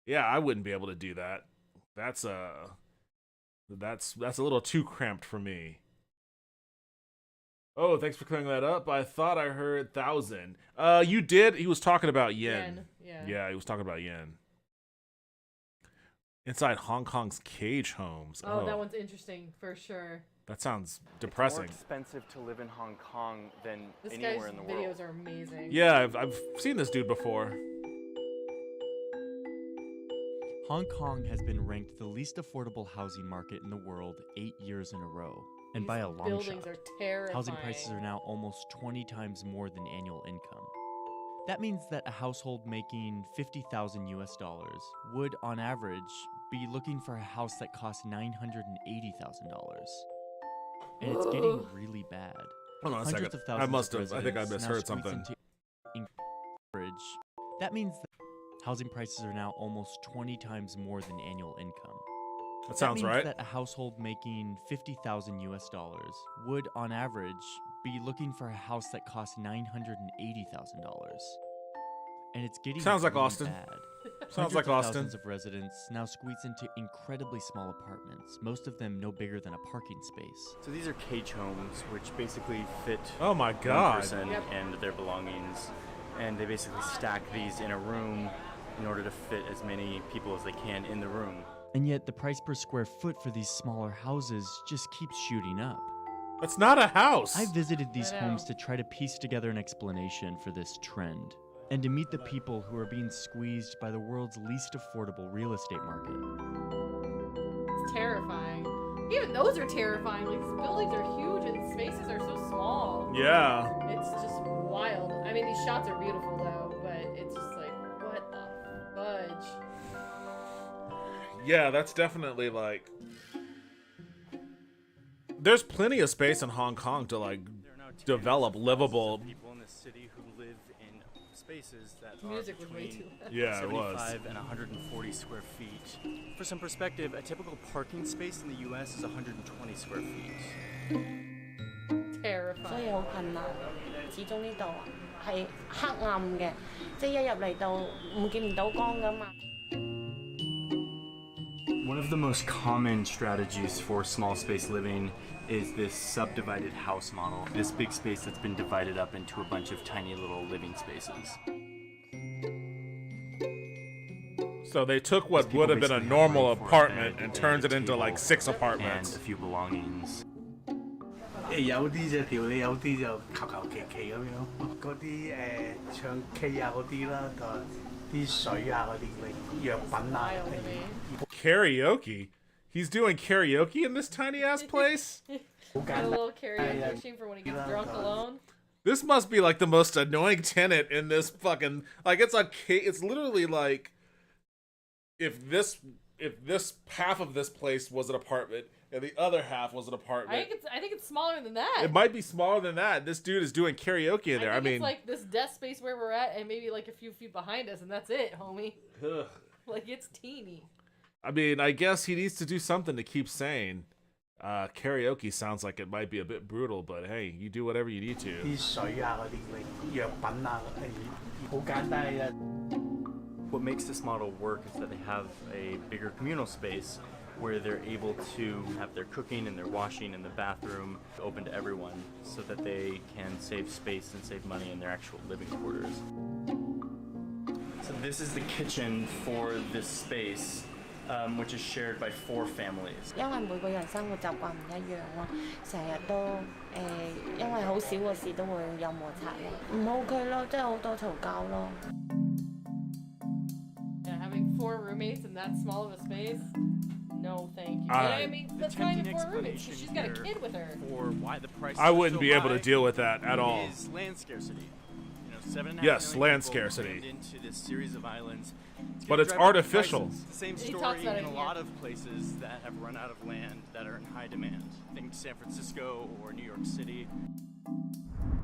yeah, I wouldn't be able to do that. That's a little too cramped for me. Oh, thanks for clearing that up. I thought I heard 1,000. You did? He was talking about yen. Yeah, he was talking about yen. Inside Hong Kong's cage homes. Oh, that one's interesting for sure. That sounds depressing. It's more expensive to live in Hong Kong than This anywhere guy's in the world. videos are amazing. Yeah, I've seen this dude before. Hong Kong has been ranked the least affordable housing market in the world 8 years in a row. And by a long buildings shot, are terrifying. housing prices are now almost 20 times more than annual income. That means that a household making $50,000 US would, on average, be looking for a house that costs $980,000. And it's getting really bad. Hold on a Hundreds second. of thousands I think I of residents now misheard squeeze something. into average. That means that housing prices are now almost 20 times more than annual income. That sounds right. That a household making $50,000 US would, on average, be looking for a house that costs $980,000. And it's getting Sounds like really Austin. bad. Sounds like Hundreds of Austin. Thousands of residents now squeeze into incredibly small apartments, most of them no bigger than a parking space. So these are cage homes, which basically fit Oh my one God. person and their belongings. And they basically stack these in a room in order to fit as many people as they can in the room. And yet the price per square foot for these smaller houses just keeps shooting up. That's not a house. I visited these homes to try to piece together an explanation for this trend, and to meet the people who are being squeezed by the world's least affordable real estate market. It's terrifying. Even those are terrifying. Like, these buildings are huge and the spaces are so small. Yeah. It's just wild. I mean, these shots are beautiful though, but it's just like, what the fudge? Yeah, that's definitely like. There's plenty of space in Hong Kong to like develop livable. People in this city who live in spaces that Music are was way between too loud. Yeah, it was. 75 and 140 square feet. For some perspective, a typical parking space in the U.S. is 120 square feet. Terrifying. 所以好困難，始終呢度係黑暗嘅，即係一入嚟到見唔到光㗎嘛。 One of the most common strategies for small space living is this subdivided house model. This big space that's been divided up into a bunch of tiny little living spaces. So they took what would have been a normal apartment and turned it into like 6 apartments. And a few belongings. 有啲就條理，有啲就求求其其咁樣。嗰啲唱 K 啊嗰啲啦，同埋啲水啊嗰啲藥品啊。Karaoke? He's doing karaoke in this tiny ass place? Got a little karaoke machine for when he gets drunk alone. This must be like the most annoying tenant in this fucking like it's literally like if this half of this place was an apartment and the other half was an apartment. I think it's smaller than that. It might be smaller than that. This dude is doing karaoke in there. I mean, it's like this desk space where we're at and maybe like a few feet behind us and that's it, homie. Ugh. Like, it's teeny. I mean, I guess he needs to do something to keep sane. Karaoke sounds like it might be a bit brutal, but hey, you do whatever you need to. 啲水啊嗰啲藥品啊，好簡單嘅。 What makes this model work is that they have a bigger communal space where they're able to have their cooking and their washing in the bathroom open to everyone so that they can save space and save money in their actual living quarters. So this is the kitchen for this space, which is shared by 4 families. 因為每個人生活習慣唔一樣咯，成日都因為好少個事都會有摩擦咯，唔 OK 咯，即係好多嘈交咯。 Yeah, having 4 roommates in that small of a space. No, thank you. I mean, that's not even 4 roommates. She's got a kid with her. For why the price I wouldn't be able to deal with that at all. Is land scarcity. You know, 7.5 yes, million land people scarcity. Into this series of islands. But it's artificial. The same story in a lot of places that have run out of land that are in high demand. Think San Francisco or New York City.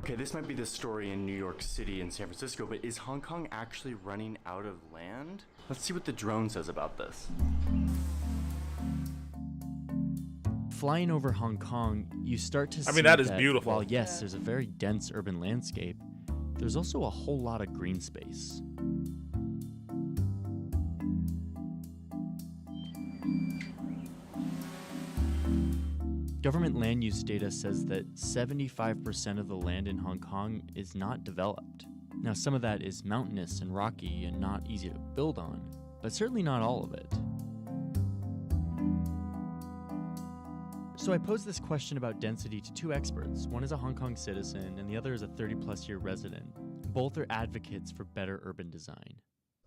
Okay, this might be the story in New York City and San Francisco, but is Hong Kong actually running out of land? Let's see what the drone says about this. Flying over Hong Kong, you start to see I mean, that is beautiful. While yes, there's a very dense urban landscape, there's also a whole lot of green space. Government land use data says that 75% of the land in Hong Kong is not developed. Now, some of that is mountainous and rocky and not easy to build on, but certainly not all of it. So I posed this question about density to 2 experts. One is a Hong Kong citizen and the other is a 30-plus year resident. Both are advocates for better urban design.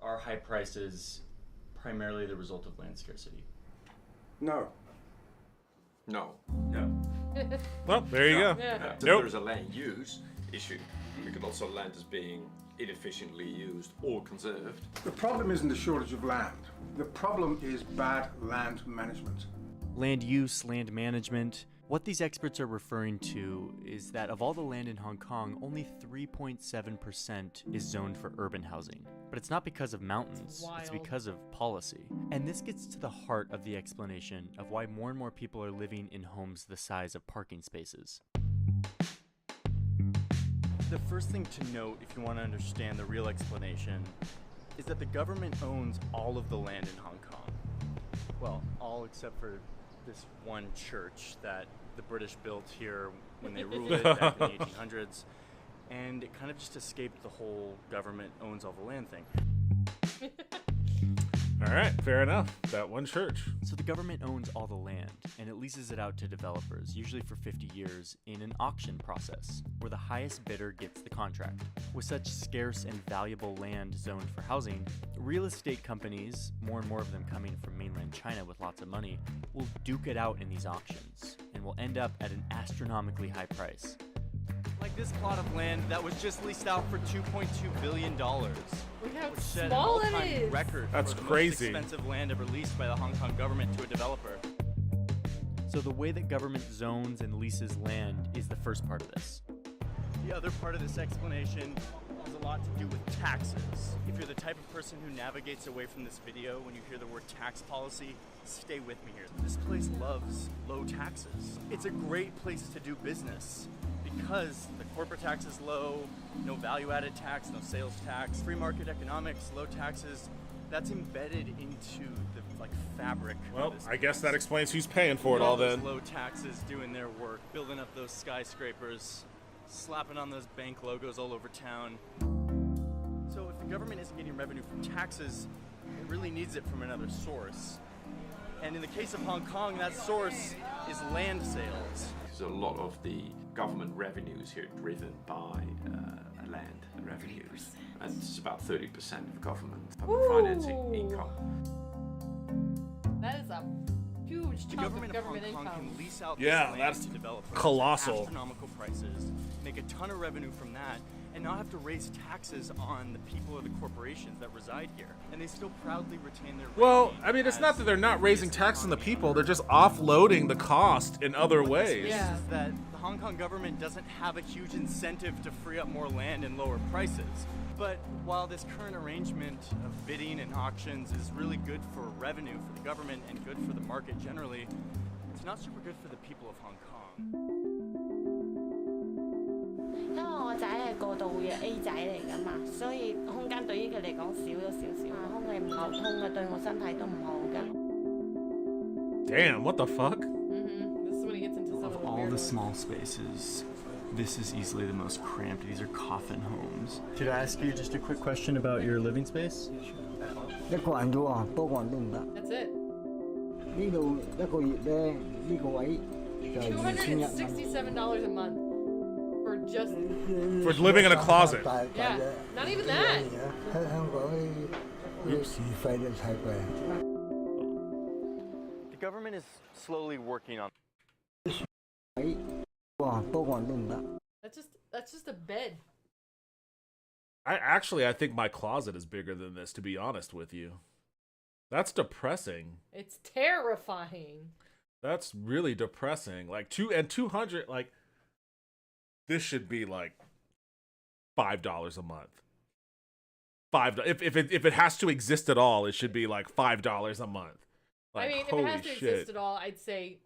Are high prices primarily the result of land scarcity? No. No. No. Well, there you go. Yeah. So Nope. there's a land use issue. We could also land as being inefficiently used or conserved. The problem isn't the shortage of land. The problem is bad land management. Land use, land management. What these experts are referring to is that of all the land in Hong Kong, only 3.7% is zoned for urban housing. But it's not because of mountains, it's because of policy. And this gets to the heart of the explanation of why more and more people are living in homes the size of parking spaces. The first thing to note, if you want to understand the real explanation, is that the government owns all of the land in Hong Kong. Well, all except for this one church that the British built here when they ruled it back in the 1800s, and it kind of just escaped the whole government owns all the land thing. All right, fair enough. That one church. So the government owns all the land, and it leases it out to developers, usually for 50 years, in an auction process, where the highest bidder gets the contract. With such scarce and valuable land zoned for housing, real estate companies, more and more of them coming from mainland China with lots of money, will duke it out in these auctions, and will end up at an astronomically high price. Like this plot of land that was just leased out for $2.2 billion. Look how which set an small it all-time is. record That's for the crazy. most expensive land ever leased by the Hong Kong government to a developer. So the way that government zones and leases land is the first part of this. The other part of this explanation has a lot to do with taxes. If you're the type of person who navigates away from this video when you hear the word tax policy, stay with me here. This place loves low taxes. It's a great place to do business because the corporate tax is low, no value-added tax, no sales tax, free market economics, low taxes. That's embedded into the fabric. Well, of this I guess place. that explains who's paying for it all those then. low taxes doing their work, building up those skyscrapers, slapping on those bank logos all over town. So if the government isn't getting revenue from taxes, it really needs it from another source. And in the case of Hong Kong, that source is land sales. So a lot of the government revenues here are driven by land revenues. And it's about 30% of government public financing income. That is a huge The chunk government of of Hong government Kong income. can lease out Yeah, this land that's to developers at colossal. astronomical prices, make a ton of revenue from that, and not have to raise taxes on the people or the corporations that reside here. And they still proudly retain their Well, ranking I mean, it's as not that they're not raising tax on the people, they're just offloading the cost in other What ways. this means is that the Hong Kong government doesn't have a huge incentive to free up more land and lower prices. But while this current arrangement of bidding and auctions is really good for revenue for the government and good for the market generally, it's not super good for the people of Hong Kong. 因為我仔係過度嘅 A 仔嚟㗎嘛，所以空間對於佢嚟講少咗少少，空氣唔流通嘅，對我身體都唔好㗎。 Damn, what the fuck? This is when he gets into some Of of the all weird the ones. small spaces, this is easily the most cramped. These are coffin homes. Could I ask you just a quick question about your living space? 一個人啫喎，多個人都唔得。 That's it. 呢度一個月咧，呢個位就係2100蚊。$267 a month for just For living in a closet. Yeah, not even that. 香港啲事費都太貴。 The government is slowly working on. 哇，多個人都唔得。 That's just a bed. I think my closet is bigger than this, to be honest with you. That's depressing. It's terrifying. That's really depressing. Like 200, like this should be like $5 a month. If it has to exist at all, it should be like $5 a month. Like, I mean, if it has to exist at all, I'd say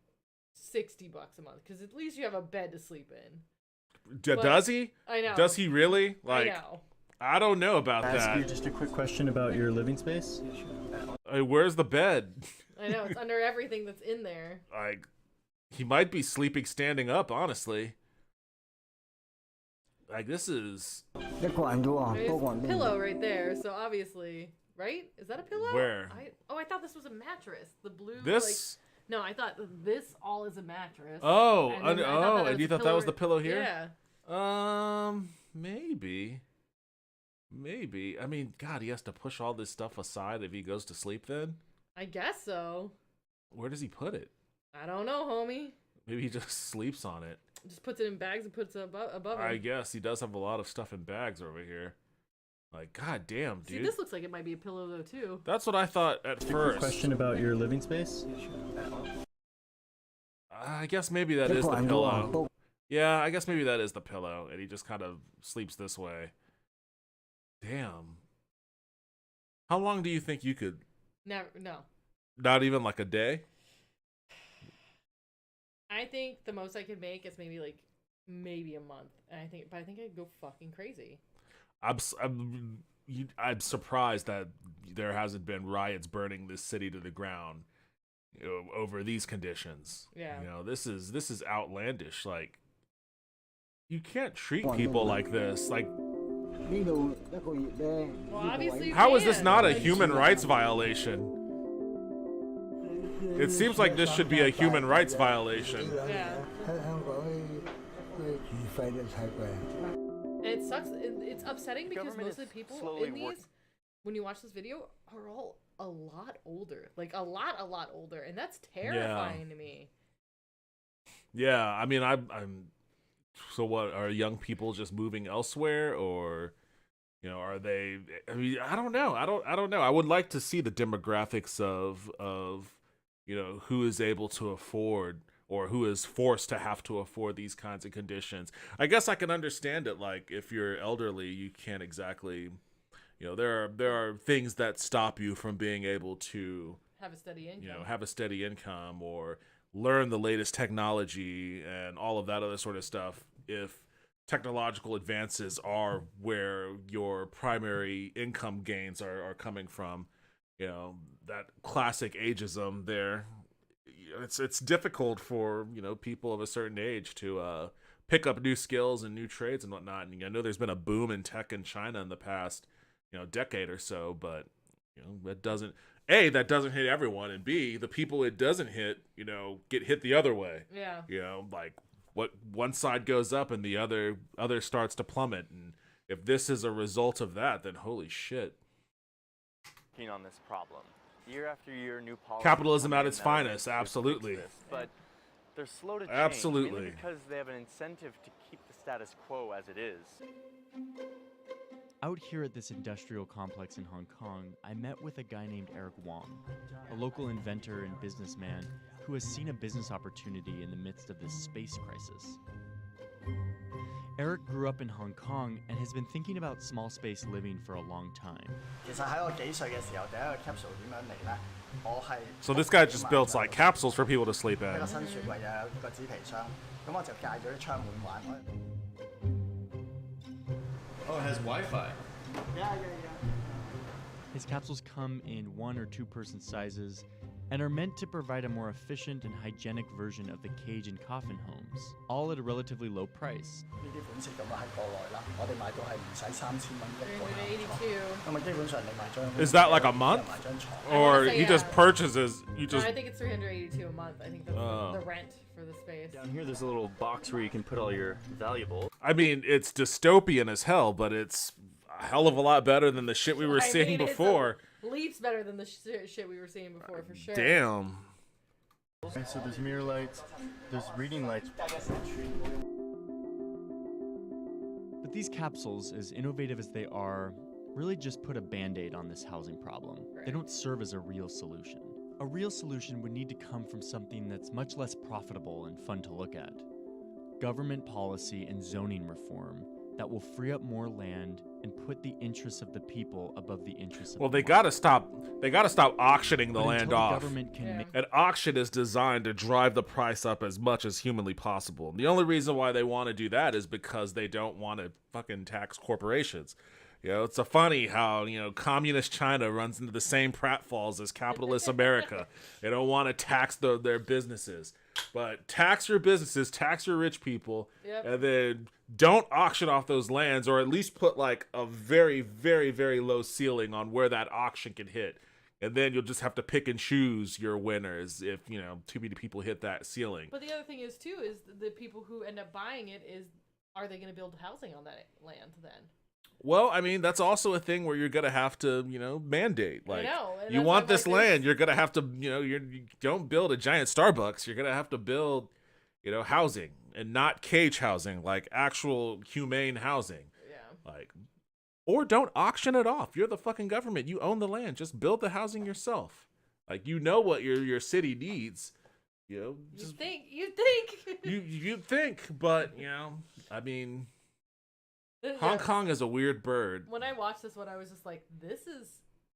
$60 a month because at least you have a bed to sleep in. Does he? I know. Does he really? Like, I know. I don't know about Can I ask that. you just a quick question about your living space? Where's the bed? I know it's under everything that's in there. Like, he might be sleeping standing up, honestly. Like, this is...一個人啫喎， There's 多個人 a 都唔得。 pillow right there, so obviously, right? Is that a pillow? Where? I thought this was a mattress. The blue. This? Like, no, I thought this all is a mattress. Oh, and then I thought that and you was thought that was the pillow here? Yeah. Maybe. Maybe. I mean, God, he has to push all this stuff aside if he goes to sleep then? I guess so. Where does he put it? I don't know, homie. Maybe he just sleeps on it. Just puts it in bags and puts it above him. I guess he does have a lot of stuff in bags over here. Like, God damn, dude. See, this looks like it might be a pillow though too. That's what I thought at Just a quick first. question about your living space? I guess maybe that is the pillow. Yeah, I guess maybe that is the pillow, and he just kind of sleeps this way. Damn. How long do you think you could? Never, no. Not even like a day? I think the most I could make is maybe a month, and I think I'd go fucking crazy. I'm surprised that there hasn't been riots burning this city to the ground, you know, over these conditions. Yeah. You know, this is outlandish. Like, you can't treat people like this. Like,呢度一個月咧， Well, obviously you how is this can. not a Like, human rights violation? It seems like this should be a human rights violation. Yeah. 香港啲事費都太貴。 And it sucks. It's upsetting because Government most of is the people slowly in these, when you watch this video, are all a lot older. Like a lot older, and that's terrifying to me. Yeah, I mean, I'm. So what? Are young people just moving elsewhere, or, you know, are they? I mean, I don't know. I don't know. I would like to see the demographics of you know, who is able to afford or who is forced to have to afford these kinds of conditions. I guess I can understand it. Like, if you're elderly, you can't exactly, you know, there are things that stop you from being able to Have a steady income. you know, have a steady income or learn the latest technology and all of that other sort of stuff. If technological advances are where your primary income gains are coming from, you know, that classic ageism there, it's difficult for, you know, people of a certain age to pick up new skills and new trades and whatnot. And I know there's been a boom in tech in China in the past, you know, decade or so, but, you know, that doesn't hit everyone, and B, the people it doesn't hit, you know, get hit the other way. Yeah. You know, like, what one side goes up and the other starts to plummet, and if this is a result of that, then holy shit. On this problem. Year after year, new policies Capitalism come at in its that are meant finest, to fix absolutely. this, but they're slow to change, Absolutely. mainly because they have an incentive to keep the status quo as it is. Out here at this industrial complex in Hong Kong, I met with a guy named Eric Wong, a local inventor and businessman who has seen a business opportunity in the midst of this space crisis. Eric grew up in Hong Kong and has been thinking about small space living for a long time. 其實喺我幾歲嘅時候，第一個 capsule 點樣嚟呢？我係 So this guy just builds like capsules for people to sleep 一個 in. 新雪櫃又有個紙皮箱，咁我就戒咗啲窗門玩。Oh, it has Wi-Fi. Yeah. His capsules come in 1 or 2 person sizes and are meant to provide a more efficient and hygienic version of the cage and coffin homes, all at a relatively low price. 呢啲款式咁啊喺國內啦，我哋買到係唔使3000蚊一個，咁啊基本上你買張 Is that like a month? Or he just purchases, you No, just... I think it's $382 a month. I think that's the rent for the space. Down here, there's a little box where you can put all your valuables. I mean, it's dystopian as hell, but it's a hell of a lot better than the shit we were seeing before. Leaps better than the shit we were seeing before, for sure. Damn. Okay, so there's mirror lights, there's reading lights. But these capsules, as innovative as they are, really just put a band-aid on this housing problem. They don't serve as a real solution. A real solution would need to come from something that's much less profitable and fun to look at. Government policy and zoning reform that will free up more land and put the interests of the people above the interests of Well, the they gotta stop auctioning the But land until the off. government can An auction is designed to drive the price up as much as humanly possible. The only reason why they want to do that is because they don't want to fucking tax corporations. You know, it's a funny how, you know, communist China runs into the same pratfalls as capitalist America. They don't want to tax their businesses. But tax your businesses, tax your rich people, and then don't auction off those lands, or at least put like a very, very, very low ceiling on where that auction can hit. And then you'll just have to pick and choose your winners if, you know, too many people hit that ceiling. But the other thing is, too, is the people who end up buying it are they going to build housing on that land then? Well, I mean, that's also a thing where you're going to have to, you know, mandate. Like, I know. And you that's want why, this like, land, you're going to have to, you know, you don't build a giant Starbucks. You're going to have to build, you know, housing and not cage housing, like actual humane housing. Yeah. Like, or don't auction it off. You're the fucking government. You own the land. Just build the housing yourself. Like, you know what your city needs. You know, just, You think, but, you know, I mean... Hong Kong is a weird bird. When I watched this one, I was just like, this is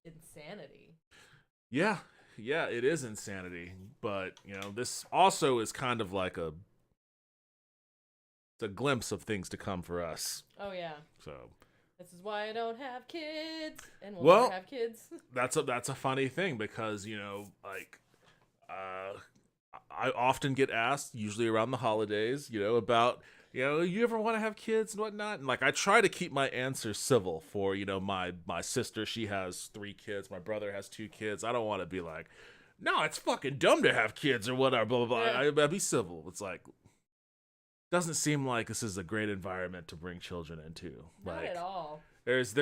insanity. Yeah, it is insanity. But, you know, this also is kind of like it's a glimpse of things to come for us. Oh, yeah. So this is why I don't have kids, and well, never have kids. That's a funny thing because, you know, like, I often get asked, usually around the holidays, you know, about... You know, you ever want to have kids and whatnot? And, like, I try to keep my answers civil for, you know, my sister, she has 3 kids. My brother has 2 kids. I don't want to be like, no, it's fucking dumb to have kids or whatever, blah, blah, blah. Yeah. I'd be civil. It's like, doesn't seem like this is a great environment to bring children into. Not Like, at all. There's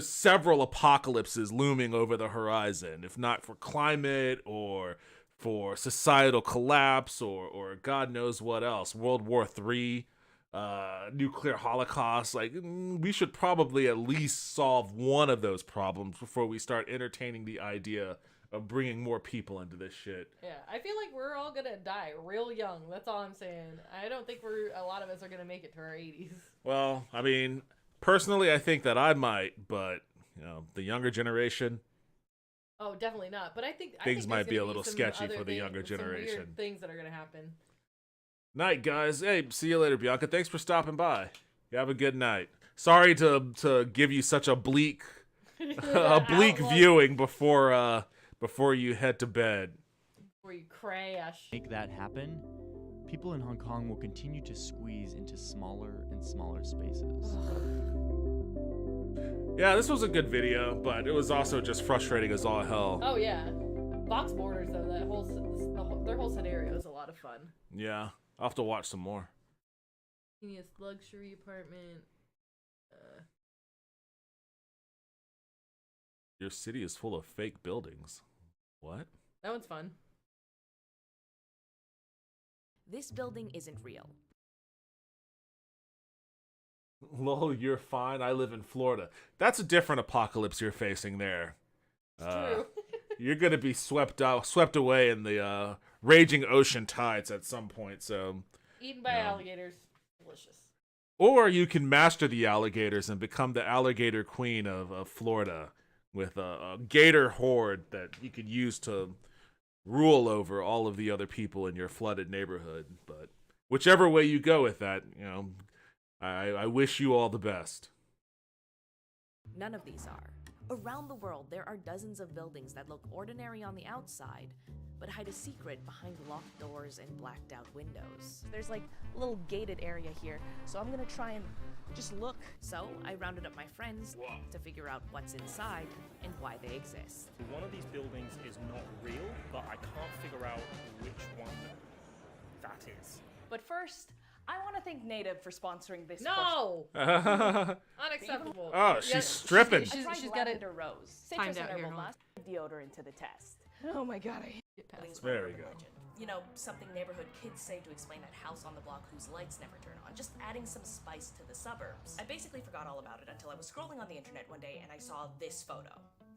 several apocalypses looming over the horizon, if not for climate or... for societal collapse or God knows what else, World War III, nuclear holocaust. Like, we should probably at least solve one of those problems before we start entertaining the idea of bringing more people into this shit. Yeah, I feel like we're all gonna die real young. That's all I'm saying. I don't think a lot of us are gonna make it to our 80s. Well, I mean, personally, I think that I might, but, you know, the younger generation... Oh, definitely not. But I think things might there's be a gonna little some sketchy other for the younger some generation. weird things that are gonna happen. Night, guys. Hey, see you later, Bianca. Thanks for stopping by. You have a good night. Sorry to give you such a bleak viewing before you head to bed. Before you crash. Make that happen, people in Hong Kong will continue to squeeze into smaller and smaller spaces. Yeah, this was a good video, but it was also just frustrating as all hell. Oh yeah, box borders though. Their whole scenario is a lot of fun. Yeah, I'll have to watch some more. Genius luxury apartment. Your city is full of fake buildings. What? That one's fun. This building isn't real. Lol, you're fine. I live in Florida. That's a different apocalypse you're facing there. True. You're gonna be swept away in the raging ocean tides at some point. So eaten by alligators, delicious. Or you can master the alligators and become the alligator queen of Florida with a gator horde that you could use to rule over all of the other people in your flooded neighborhood. But whichever way you go with that, you know, I wish you all the best. None of these are. Around the world, there are dozens of buildings that look ordinary on the outside, but hide a secret behind locked doors and blacked out windows. There's like a little gated area here, so I'm gonna try and just look. So I rounded up my friends to figure out what's inside and why they exist. One of these buildings is not real, but I can't figure out which one that is. But first, I want to thank Native for sponsoring this. No! Unacceptable. Oh, she's stripping. She's got lavender rose. Timed Citrus out and here, herbal hold on. mask deodorant to the test. Oh my god, I hate Buildings There from we go. urban legend. You know, something neighborhood kids say to explain that house on the block whose lights never turn on, just adding some spice to the suburbs. I basically forgot all about it until I was scrolling on the internet one day and I saw this photo.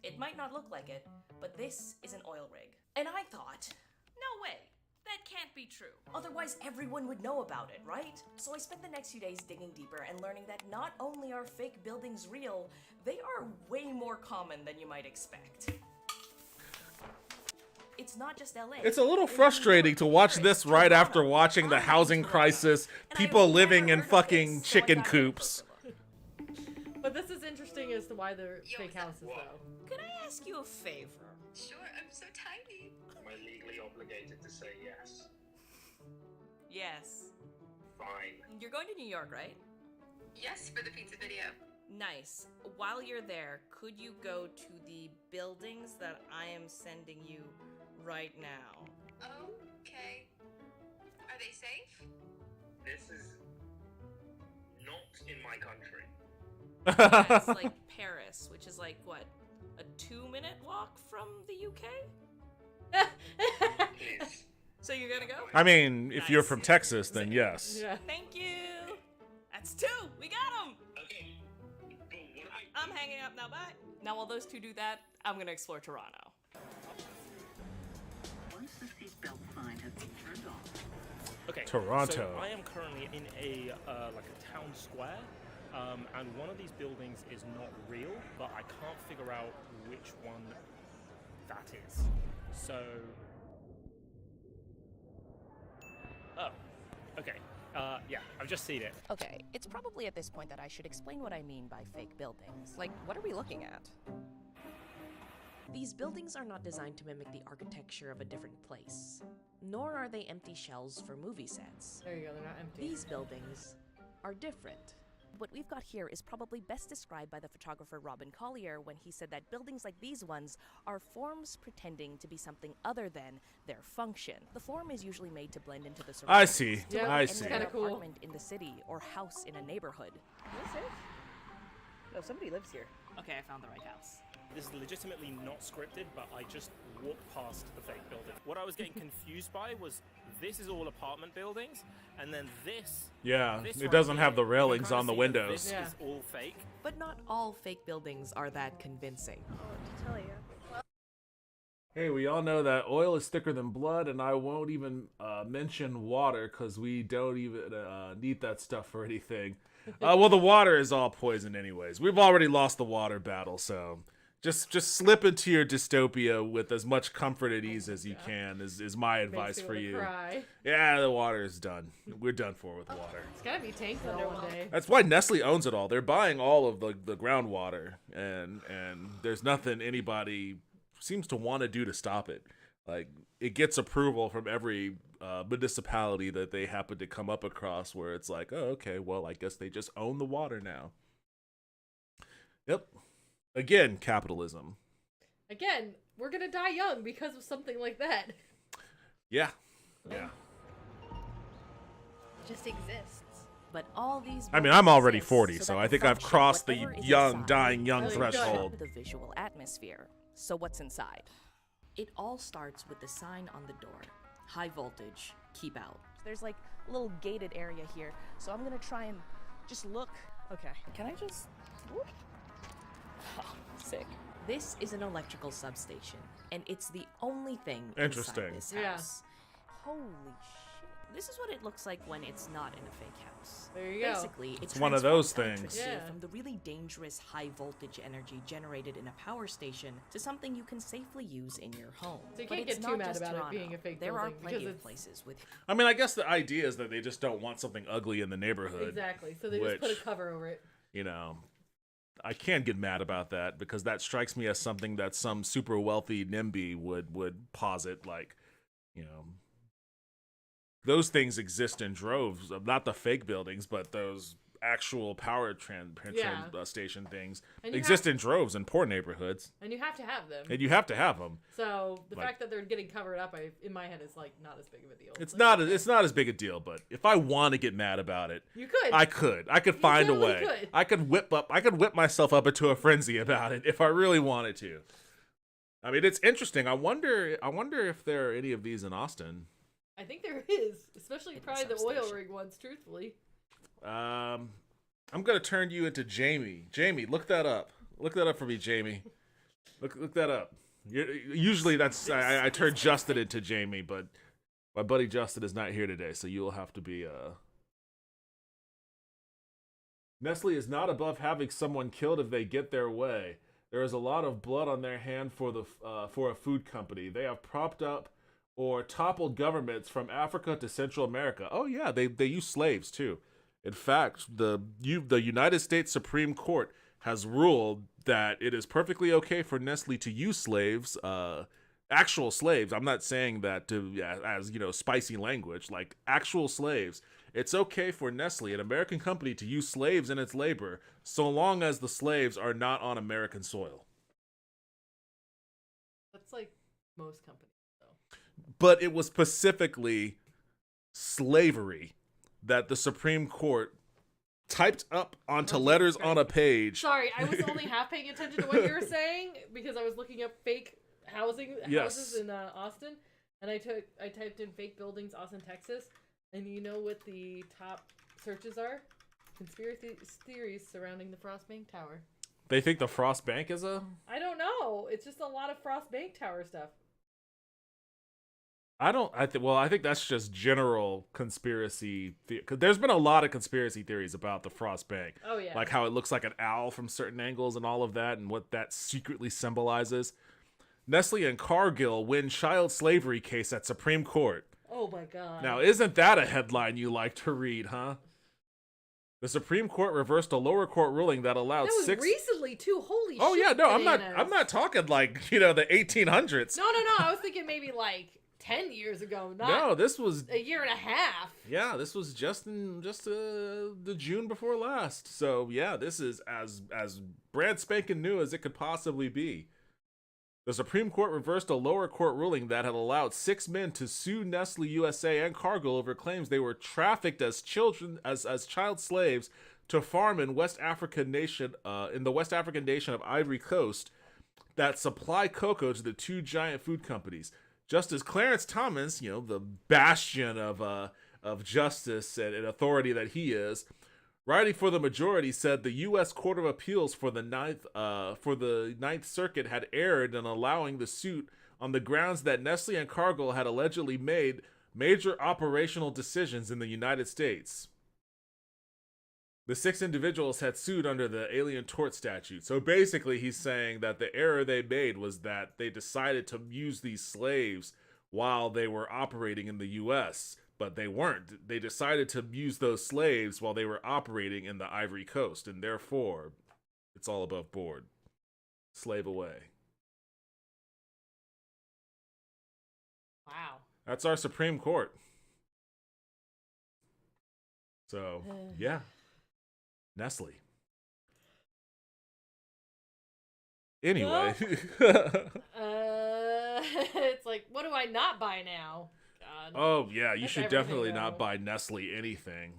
It might not look like it, but this is an oil rig. And I thought, no way. That can't be true. Otherwise, everyone would know about it, right? So I spent the next few days digging deeper and learning that not only are fake buildings real, they are way more common than you might expect. It's not just LA. It's a little frustrating to watch this right after watching the housing crisis, people living in fucking chicken coops. But this is interesting as to why they're fake houses, though. Could I ask you a favor? Sure, I'm so tiny. Am I legally obligated to say yes? Yes. Fine. You're going to New York, right? Yes, for the pizza video. Nice. While you're there, could you go to the buildings that I am sending you right now? Okay. Are they safe? This is not in my country. Yeah, it's like Paris, which is like, what, a 2-minute walk from the UK? Please. So you're gonna go? I mean, if you're from Texas, then yes. Yeah. Thank you! That's 2! We got them! Okay. But what I'm hanging up now, bye! Now while those two do that, I'm gonna explore Toronto. Once the seatbelt sign has been turned off. Okay. Toronto. So I am currently in a like a town square, and one of these buildings is not real, but I can't figure out which one that is. So. Oh. Okay. Yeah, I've just seen it. Okay, it's probably at this point that I should explain what I mean by fake buildings. Like, what are we looking at? These buildings are not designed to mimic the architecture of a different place, nor are they empty shells for movie sets. There you go, they're not empty. These buildings are different. What we've got here is probably best described by the photographer Robin Collier when he said that buildings like these ones are forms pretending to be something other than their function. The form is usually made to blend into the surroundings. I see. To look I like see. any Kinda other cool. apartment in the city or house in a neighborhood. Is this it? No, somebody lives here. Okay, I found the right house. This is legitimately not scripted, but I just walked past the fake building. What I was getting confused by was this is all apartment buildings, and then this. Yeah, this it right doesn't here, have the you railings kinda on the see that windows. This is all fake. But not all fake buildings are that convincing. To tell you. Hey, we all know that oil is thicker than blood, and I won't even mention water because we don't even need that stuff for anything. Well, the water is all poison anyways. We've already lost the water battle, so just slip into your dystopia with as much comfort and ease as you can is my advice Makes me for wanna you. cry. Yeah, the water is done. We're done for with water. It's gotta be tanked under one day. That's why Nestle owns it all. They're buying all of the groundwater, and there's nothing anybody seems to want to do to stop it. Like, it gets approval from every municipality that they happen to come up across where it's like, oh, okay, well, I guess they just own the water now. Yep. Again, capitalism. Again, we're gonna die young because of something like that. Yeah. Yeah. It just exists. But all these I mean, I'm already exist 40, so so that I the think I've function, crossed the whatever is young, inside, dying young will threshold. disrupt the visual atmosphere. So what's inside? It all starts with the sign on the door. High voltage, keep out. There's like a little gated area here, so I'm gonna try and just look. Okay, can I just... Whoop. Oh, sick. This is an electrical substation, and it's the only thing Interesting. inside this Yeah. house. Holy shit. This is what it looks like when it's not in a fake house. There you go. Basically, It's one of those transforms things. electricity from the really dangerous high voltage energy generated in a power station to something you can safely use in your home. So you But can't it's get too not mad just about it Toronto. being a fake There are building, plenty because of it's- places with I mean, I guess the idea is that they just don't want something ugly in the neighborhood. Exactly. So they just put a which, cover over it. You know, I can't get mad about that because that strikes me as something that some super wealthy NIMBY would posit, like, you know, those things exist in droves, not the fake buildings, but those actual power station things And you exist have- in droves in poor neighborhoods. And you have to have them. And you have to have them. So the Like- fact that they're getting covered up, in my head, is like not as big of a deal. It's Like, not as big a deal, but if I want to get mad about it, You could. I could find a totally way. could. I could whip myself up into a frenzy about it if I really wanted to. I mean, it's interesting. I wonder if there are any of these in Austin. I think there is, especially probably the oil rig ones. Truthfully, I'm gonna turn you into Jamie. Jamie, look that up. Look that up for me, Jamie. Look that up. Usually that's I turn Justin into Jamie, but my buddy Justin is not here today, so you'll have to be Nestle is not above having someone killed if they get their way. There is a lot of blood on their hand for a food company. They have propped up or toppled governments from Africa to Central America. Oh yeah, they use slaves too. In fact, the United States Supreme Court has ruled that it is perfectly okay for Nestle to use slaves, actual slaves. I'm not saying that as spicy language, like actual slaves. It's okay for Nestle, an American company, to use slaves in its labor, so long as the slaves are not on American soil. that's like most companies, though. But it was specifically slavery that the Supreme Court typed up onto letters on a page. Sorry, I was only half paying attention to what you were saying because I was looking up fake houses in Austin, and I typed in fake buildings, Austin, Texas, and you know what the top searches are? Conspiracy theories surrounding the Frost Bank Tower. They think the Frost Bank is a... I don't know. It's just a lot of Frost Bank Tower stuff. I think that's just general conspiracy. Because there's been a lot of conspiracy theories about the Frost Bank. Oh, yeah. Like how it looks like an owl from certain angles and all of that, and what that secretly symbolizes. Nestle and Cargill win child slavery case at Supreme Court. Oh my god. Now, isn't that a headline you like to read, huh? The Supreme Court reversed a lower court ruling that allowed that was recently too. Holy shit. Oh yeah, no, bananas. I'm not talking like, the 1800s. No. I was thinking maybe like 10 years ago. Not No, this was a year and a half. Yeah, this was just the June before last. So yeah, this is as brand spanking new as it could possibly be. The Supreme Court reversed a lower court ruling that had allowed 6 men to sue Nestle USA and Cargill over claims they were trafficked as children as child slaves to farm in West African nation in the West African nation of Ivory Coast that supply cocoa to the 2 giant food companies. Justice Clarence Thomas, the bastion of justice and authority that he is, writing for the majority, said the U.S. Court of Appeals for the Ninth Circuit had erred in allowing the suit on the grounds that Nestle and Cargill had allegedly made major operational decisions in the United States. The 6 individuals had sued under the Alien Tort Statute. So basically he's saying that the error they made was that they decided to use these slaves while they were operating in the U.S., but they weren't. They decided to use those slaves while they were operating in the Ivory Coast, and therefore, it's all above board. Slave away. Wow. That's our Supreme Court. So, yeah. Nestle. Anyway. It's like, what do I not buy now? God. Oh, yeah, you That's should everything, definitely though. not buy Nestle anything.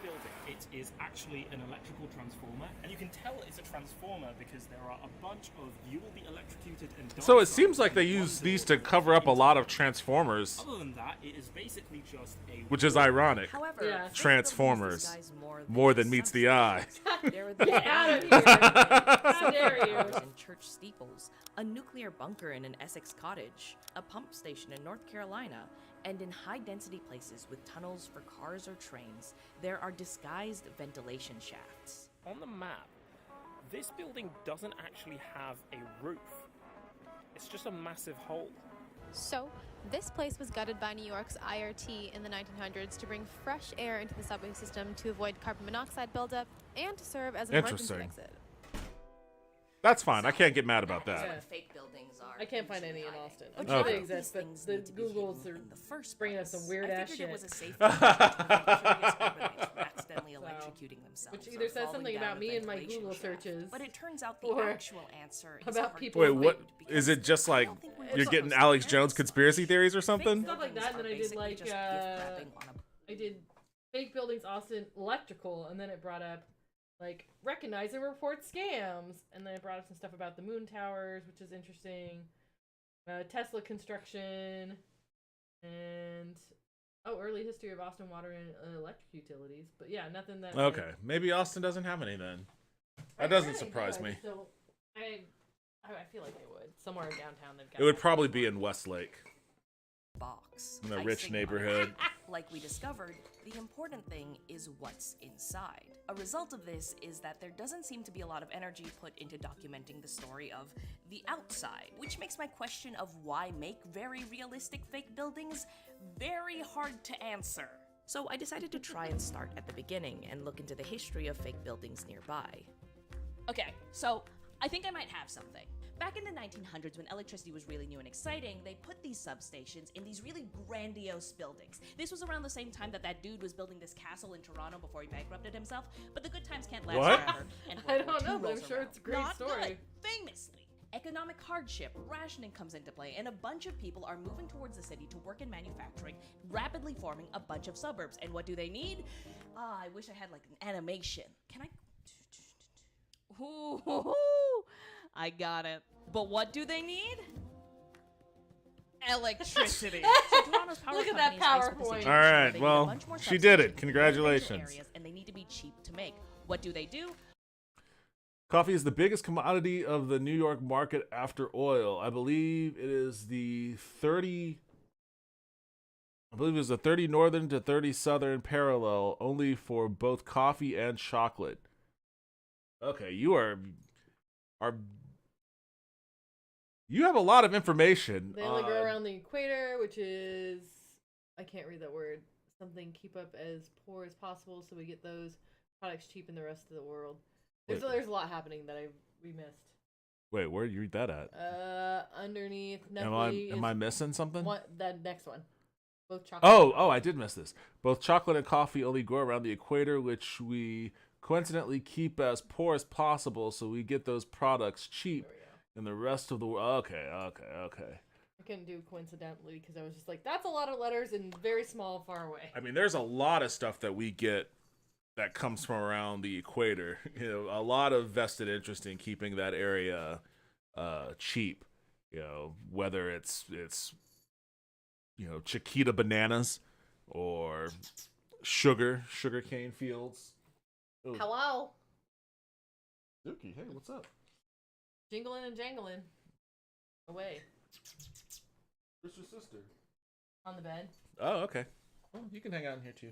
Building. It is actually an electrical transformer, and you can tell it's a transformer because there are a bunch of "you will be electrocuted and die" So it signs seems like they in one use door. these to cover up a lot of Transformers, Other than that, it is basically just a which is ironic. However, yeah. Transformers, more than meets the eye. There are the Get out of here. How dare you. and church steeples, a nuclear nuclear bunker in an Essex cottage, a pump station in North Carolina, and in high-density places with tunnels for cars or trains, there are disguised ventilation shafts. On the map, this building doesn't actually have a roof. It's just a massive hole. So, this place was gutted by New York's IRT in the 1900s to bring fresh air into the subway system to avoid carbon monoxide buildup and to serve as an emergency exit. That's fine. I can't get mad about that. Yeah. Fake buildings are. I can't find any in Austin. I'm Okay. sure they exist, but the Googles are bringing us some weird ass shit. It was a safe accidentally electrocuting themselves. Which either or says falling something down about a me and my ventilation Google shaft. searches. But it turns out the or actual answer is about hard people. Wait, what? Is it just like you're getting Alex Jones conspiracy theories or something? Stuff like that, and then I did like I did fake buildings Austin electrical, and then it brought up like recognize and report scams, and then it brought up some stuff about the moon towers, which is interesting. Tesla construction, and early history of Austin water and electric utilities. But yeah, nothing that. Okay, maybe Austin doesn't have any then. That doesn't surprise me. I feel like they would somewhere downtown. They've got. It would probably be in Westlake, box. in a rich neighborhood. Like we discovered, the important thing is what's inside. A result of this is that there doesn't seem to be a lot of energy put into documenting the story of the outside, which makes my question of why make very realistic fake buildings very hard to answer. So I decided to try and start at the beginning and look into the history of fake buildings nearby. Okay, so I think I might have something. Back in the 1900s, when electricity was really new and exciting, they put these substations in these really grandiose buildings. This was around the same time that dude was building this castle in Toronto before he bankrupted himself, but the good times can't last forever. And I World War don't know, II but I'm rolls sure around. it's a great Not story. Good. Famously, economic hardship, rationing comes into play, and a bunch of people are moving towards the city to work in manufacturing, rapidly forming a bunch of suburbs. And what do they need? I wish I had like an animation. Can I? Ooh, I got it. But what do they need? Electricity. So Toronto's power Look at that companies face the PowerPoint. situation All where right, they need a well, bunch more she did it. substations in Congratulations. residential areas, and they need to be cheap to make. What do they do? Coffee is the biggest commodity of the New York market after oil. I believe it is the 30 northern to 30 southern parallel only for both coffee and chocolate. Okay, you have a lot of information. They only grow around the equator, which is I can't read that word. Something keep up as poor as possible, so we get those products cheap in the rest of the world. There's a lot happening that we missed. Wait, where did you read that at? Underneath. Am I missing something? The next one. Both chocolate. Oh, I did miss this. Both chocolate and coffee only grow around the equator, which we coincidentally keep as poor as possible, so we get those products cheap in the rest of the world. Okay. I couldn't do coincidentally because I was just like, that's a lot of letters and very small, far away. I mean, there's a lot of stuff that we get that comes from around the equator. You know, a lot of vested interest in keeping that area cheap. You know, whether it's Chiquita bananas or sugarcane fields. Ooh. Hello. Dookie, hey, what's up? Jingling and jangling. Away. Where's your sister? On the bed. Oh, okay. Well, you can hang out in here too.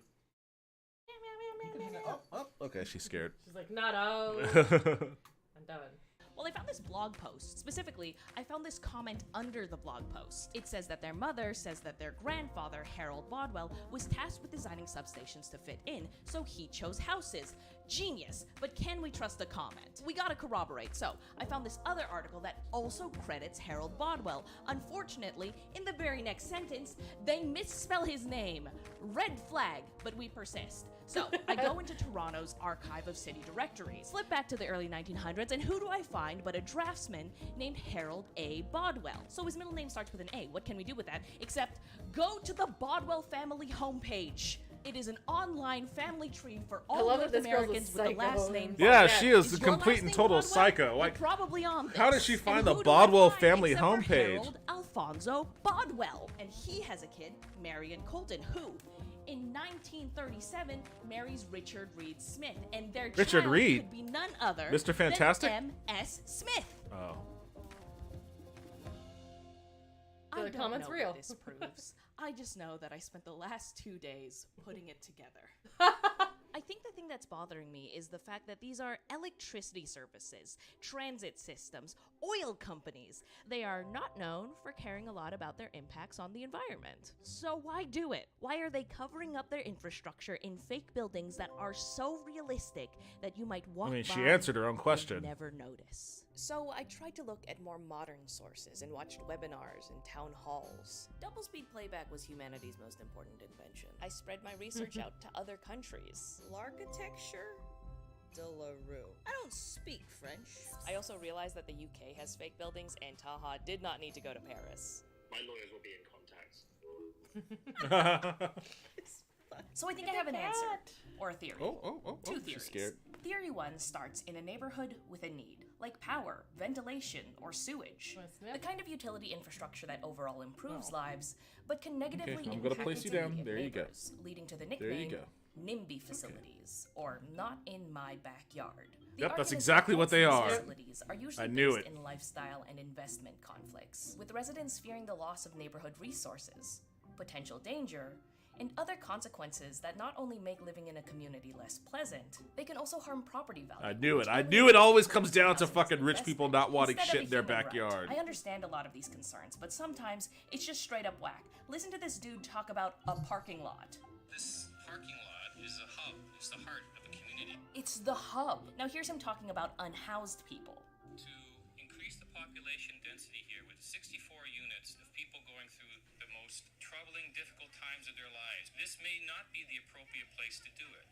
Oh, okay, she's scared. She's like, not I'm done. Well, I found this blog post. Specifically, I found this comment under the blog post. It says that their mother says that their grandfather, Harold Bodwell, was tasked with designing substations to fit in, so he chose houses. Genius, but can we trust the comment? We gotta corroborate, so I found this other article that also credits Harold Bodwell. Unfortunately, in the very next sentence, they misspell his name. Red flag, but we persist. So, I go into Toronto's archive of city directories, flip back to the early 1900s, and who do I find but a draftsman named Harold A. Bodwell. So his middle name starts with an A. What can we do with that? Except, go to the Bodwell family homepage. It is an online family tree for all North Americans with the last name. Yeah, she is a complete and total psycho. Like, probably on this. How did she find And the who do I Bodwell find family except for homepage? Harold Alfonso Bodwell, and he has a kid, Marion Colton, who, in 1937, marries Richard Reed Smith, and their Richard child Reed? could be none other Mr. Fantastic? than M.S. Smith. Oh. I The don't comment's know real. what this proves. I just know that I spent the last 2 days putting it together. I think the thing that's bothering me is the fact that these are electricity services, transit systems, oil companies. They are not known for caring a lot about their impacts on the environment. So why do it? Why are they covering up their infrastructure in fake buildings that are so realistic that you might walk by she answered her own and question. never notice? So I tried to look at more modern sources and watched webinars and town halls. Double-speed playback was humanity's most important invention. I spread my research out to other countries. L'architecture? Delarue. I don't speak French. I also realized that the UK has fake buildings and Taha did not need to go to Paris. My lawyers will be in contact. So I think I have an answer. Or a theory. Two she's theories. scared. Theory 1 starts in a neighborhood with a need, like power, ventilation, or sewage. The kind of utility infrastructure that overall improves lives, but can negatively Okay, I'm impact gonna place you the down. immediate There you go. neighbors, leading to the There you nickname go. NIMBY facilities, or not in my backyard. The Yep, that's arguments exactly what they against are. these facilities are usually I knew based it. in lifestyle and investment conflicts, with residents fearing the loss of neighborhood resources, potential danger, and other consequences that not only make living in a community less pleasant, they can also harm property value. I knew which it. I really knew it always affects comes down to housing's fucking rich people not wanting instead of shit a in their human right. backyard. I understand a lot of these concerns, but sometimes it's just straight up whack. Listen to this dude talk about a parking lot. This parking lot is a hub. It's the heart of a community. It's the hub. Now here's him talking about unhoused people. To increase the population density here with 64 units of people going through the most troubling, difficult times of their lives, this may not be the appropriate place to do it.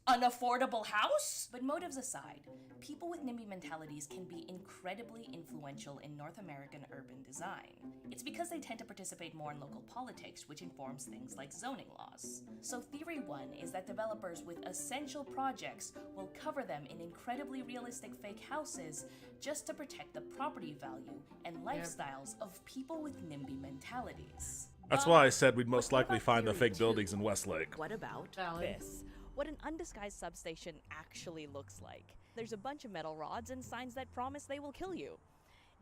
An affordable house? But motives aside, people with NIMBY mentalities can be incredibly influential in North American urban design. It's because they tend to participate more in local politics, which informs things like zoning laws. So theory 1 is that developers with essential projects will cover them in incredibly realistic fake houses just to protect the property value and lifestyles of people with NIMBY mentalities. That's why I said we'd most likely find the fake buildings in Westlake. What about this? What an undisguised substation actually looks like. There's a bunch of metal rods and signs that promise they will kill you.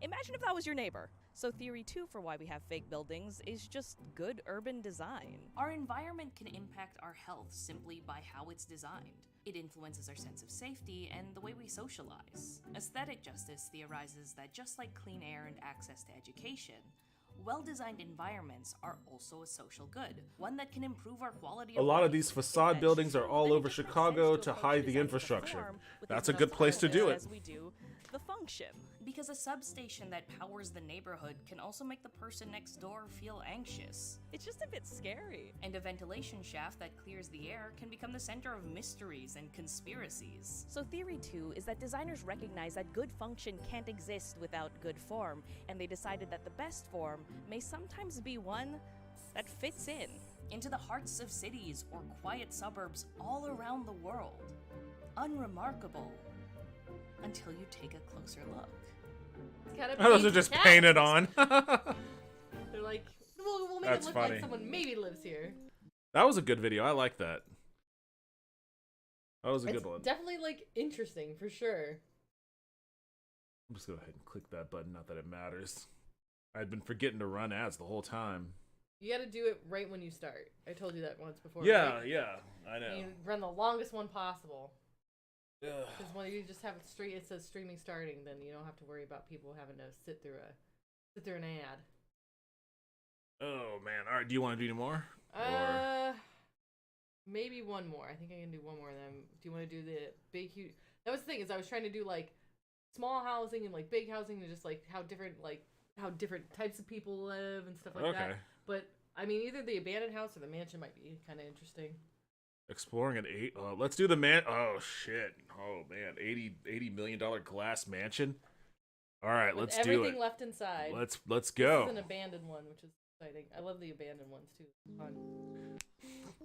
Imagine if that was your neighbor. So theory 2 for why we have fake buildings is just good urban design. Our environment can impact our health simply by how it's designed. It influences our sense of safety and the way we socialize. Aesthetic justice theorizes that just like clean air and access to education, well-designed environments are also a social good, one that can improve our quality A of lot life. of these facade buildings are all over Chicago to hide the infrastructure. That's a good place to do it. As we do the function. Because a substation that powers the neighborhood can also make the person next door feel anxious. It's just a bit scary. And a ventilation shaft that clears the air can become the center of mysteries and conspiracies. So theory 2 is that designers recognize that good function can't exist without good form, and they decided that the best form may sometimes be one that fits in into the hearts of cities or quiet suburbs all around the world. Unremarkable until you take a closer look. Those are just painted on. They're like, we'll make That's it look funny. like someone maybe lives here. That was a good video. I like that. That was a It's good one. definitely like interesting for sure. I'm just gonna go ahead and click that button. Not that it matters. I'd been forgetting to run ads the whole time. You got to do it right when you start. I told you that once before. Yeah, right? yeah, I know. You run the longest one possible. Ugh. Because when you just have it straight, it says streaming starting, then you don't have to worry about people having to sit through an ad. Oh man! All right, do you want to do any more? Maybe one more. I think I can do one more. Then, do you want to do the big, huge? That was the thing is I was trying to do like small housing and like big housing and just like how different types of people live and stuff like that. But I mean, either the abandoned house or the mansion might be kind of interesting. Exploring an let's do the man. Oh shit! Oh man, $80 million glass mansion. All right, With let's do it. everything left inside. Let's go. This is an abandoned one, which is exciting. I love the abandoned ones too. It's fun.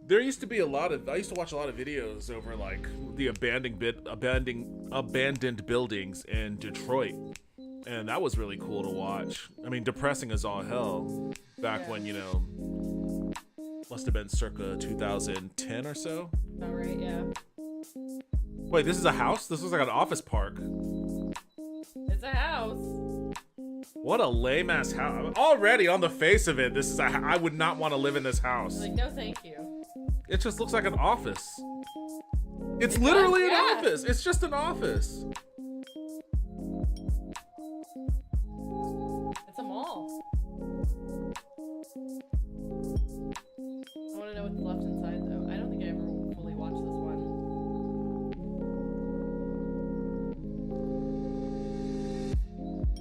There used to be I used to watch a lot of videos over like the abandoned buildings in Detroit, and that was really cool to watch. I mean, depressing as all hell back when, you know, must have been circa 2010 or so. All right, yeah. Wait, this is a house? This looks like an office park. It's a house. What a lame ass house. Already on the face of it, this is I would not want to live in this house. Like, no, thank you. It just looks like an office. It's literally an office. It's just an office. It's a mall. I want to know what's left inside, though. I don't think I ever fully watched this one.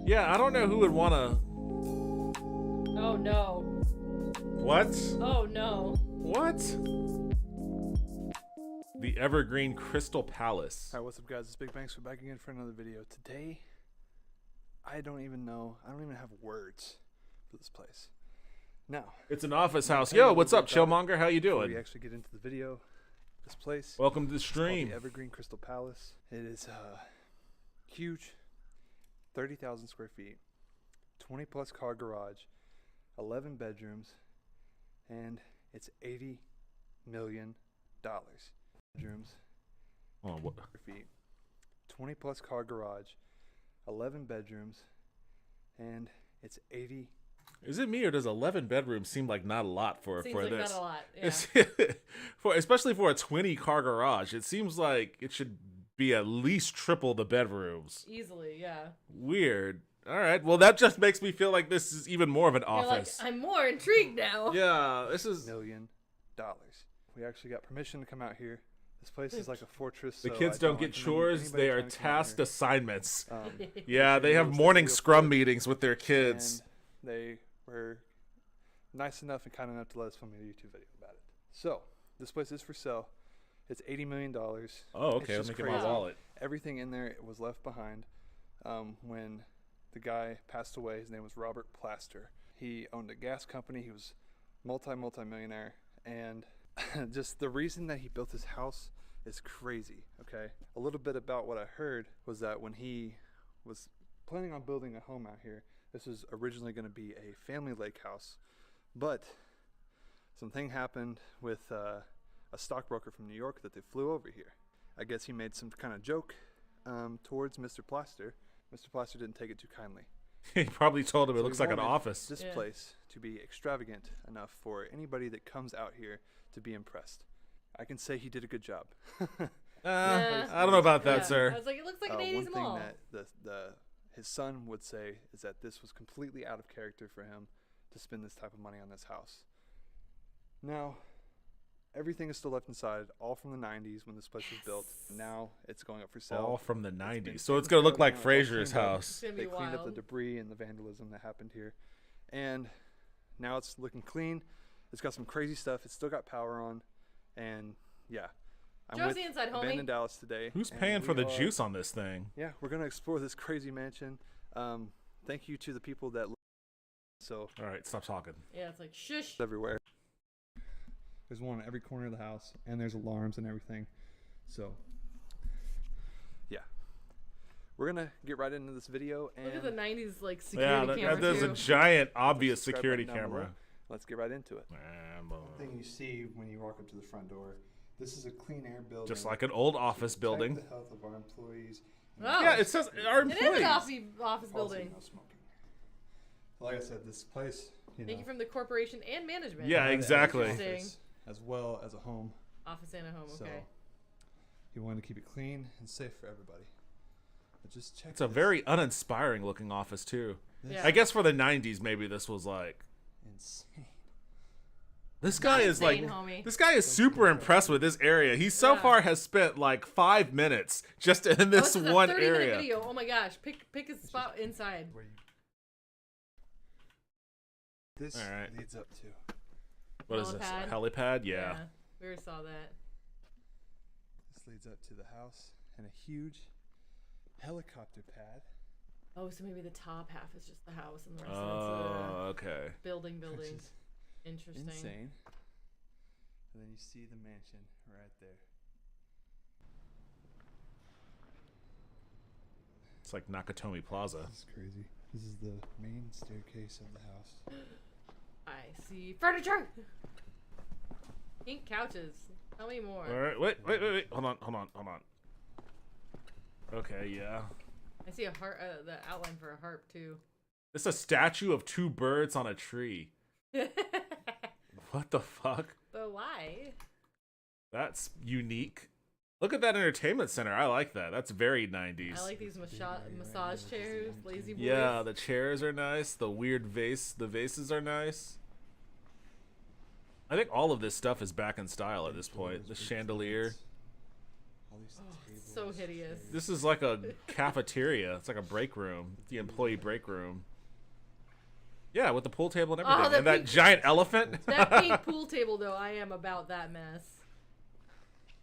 Yeah, I don't know who would want to. Oh no. What? Oh no. What? The Evergreen Crystal Palace. Alright, what's up guys? It's Big Banks. We're back again for another video. Today, I don't even have words for this place. Now, it's an office house. Yo, what's up, Chillmonger? How you doing? Before we actually get into the video, this place. Welcome to the It's stream. called the Evergreen Crystal Palace. It is huge, 30,000 square feet, 20 plus car garage, 11 bedrooms, and it's $80 million. Bedrooms, oh, what? Feet, 20 plus car garage, 11 bedrooms, and it's 80. Is it me or does 11 bedrooms seem like not a lot for Seems for like this? not a lot, yeah. Especially for a 20 car garage, it seems like it should be at least triple the bedrooms. Easily, yeah. Weird. All right. Well, that just makes me feel like this is even more of an office. Like, I'm more intrigued now. Yeah, this is $1 million. We actually got permission to come out here. This place is like a fortress. The so kids I don't get recommend chores; anybody they are trying to come out tasked here. assignments. Make Yeah, sure they you have watch the morning video scrum first. meetings with their kids. And they were nice enough and kind enough to let us film a YouTube video about it. So this place is for sale. It's $80 million. Oh, okay. Let me get my wallet. Everything in there was left behind when the guy passed away. His name was Robert Plaster. He owned a gas company. He was multi-millionaire, and just the reason that he built his house is crazy. Okay, a little bit about what I heard was that when he was planning on building a home out here, this was originally going to be a family lake house, but something happened with a stockbroker from New York that they flew over here. I guess he made some kind of joke towards Mr. Plaster. Mr. Plaster didn't take it too kindly. He probably told him it So looks he like an wanted office. This place to be extravagant enough for anybody that comes out here to be impressed. I can say he did a good job. I don't know about that, sir. I was like, it looks like an 80s one thing mall. that his son would say is that this was completely out of character for him to spend this type of money on this house. Now, everything is still left inside, all from the 90s when this place was built. Now it's going up for sale. All from the 90s. So it's going to look like Frasier's house. They cleaned up the debris and the vandalism that happened here. And now it's looking clean. It's got some crazy stuff. It's still got power on. And yeah. I'm Josie with inside, Ben homie. in Dallas today. Who's and paying for we the are- juice on this thing? Yeah, we're going to explore this crazy mansion. Thank you to the people that so all right, stop talking. Yeah, it's like shush. Everywhere. There's one in every corner of the house, and there's alarms and everything. So, yeah, we're gonna get right into this video. And Look at the 90s like security camera there's too. a giant, obvious subscribe security button down below. camera. Let's get right into it. One thing you see when you walk up to the front door, this is a clean air building. Just like an old office to protect building. the health of our employees. Oh. Yeah, it says our It is employees. an office building. No smoking. Like I said, this place. Thank you from the corporation and management. Yeah, exactly. Interesting. As well as a home. Office and a home, So, okay. you want to keep it clean and safe for everybody. But just check. It's a very uninspiring looking office too. Yeah. I guess for the 90s, maybe this was like insane. This guy is like, insane, homie. this guy is super impressed with this area. He so far has spent like 5 minutes just in this is one a 30-minute area. video. Oh my gosh, pick a spot inside. This All right. leads up to. What is this? Helipad? A helipad? Yeah. We already saw that. This leads up to the house and a huge helicopter pad. Oh, so maybe the top half is just the house and the rest Oh, of okay. it's building. Which is Interesting. Insane. And then you see the mansion right there. It's like Nakatomi Plaza. This is crazy. This is the main staircase of the house. I see furniture. Pink couches. Tell me more. All right, wait. Hold on. Okay, yeah. I see a harp. The outline for a harp too. It's a statue of two birds on a tree. What the fuck? But why? That's unique. Look at that entertainment center. I like that. That's very 90s. I like these massage chairs, lazy boys. Yeah, the chairs are nice. The weird the vases are nice. I think all of this stuff is back in style at this point. The chandelier. Oh, so hideous. This is like a cafeteria. It's like a break room. The employee break room. Yeah, with the pool table and everything. And that giant elephant. That pink pool table, though, I am about that mess.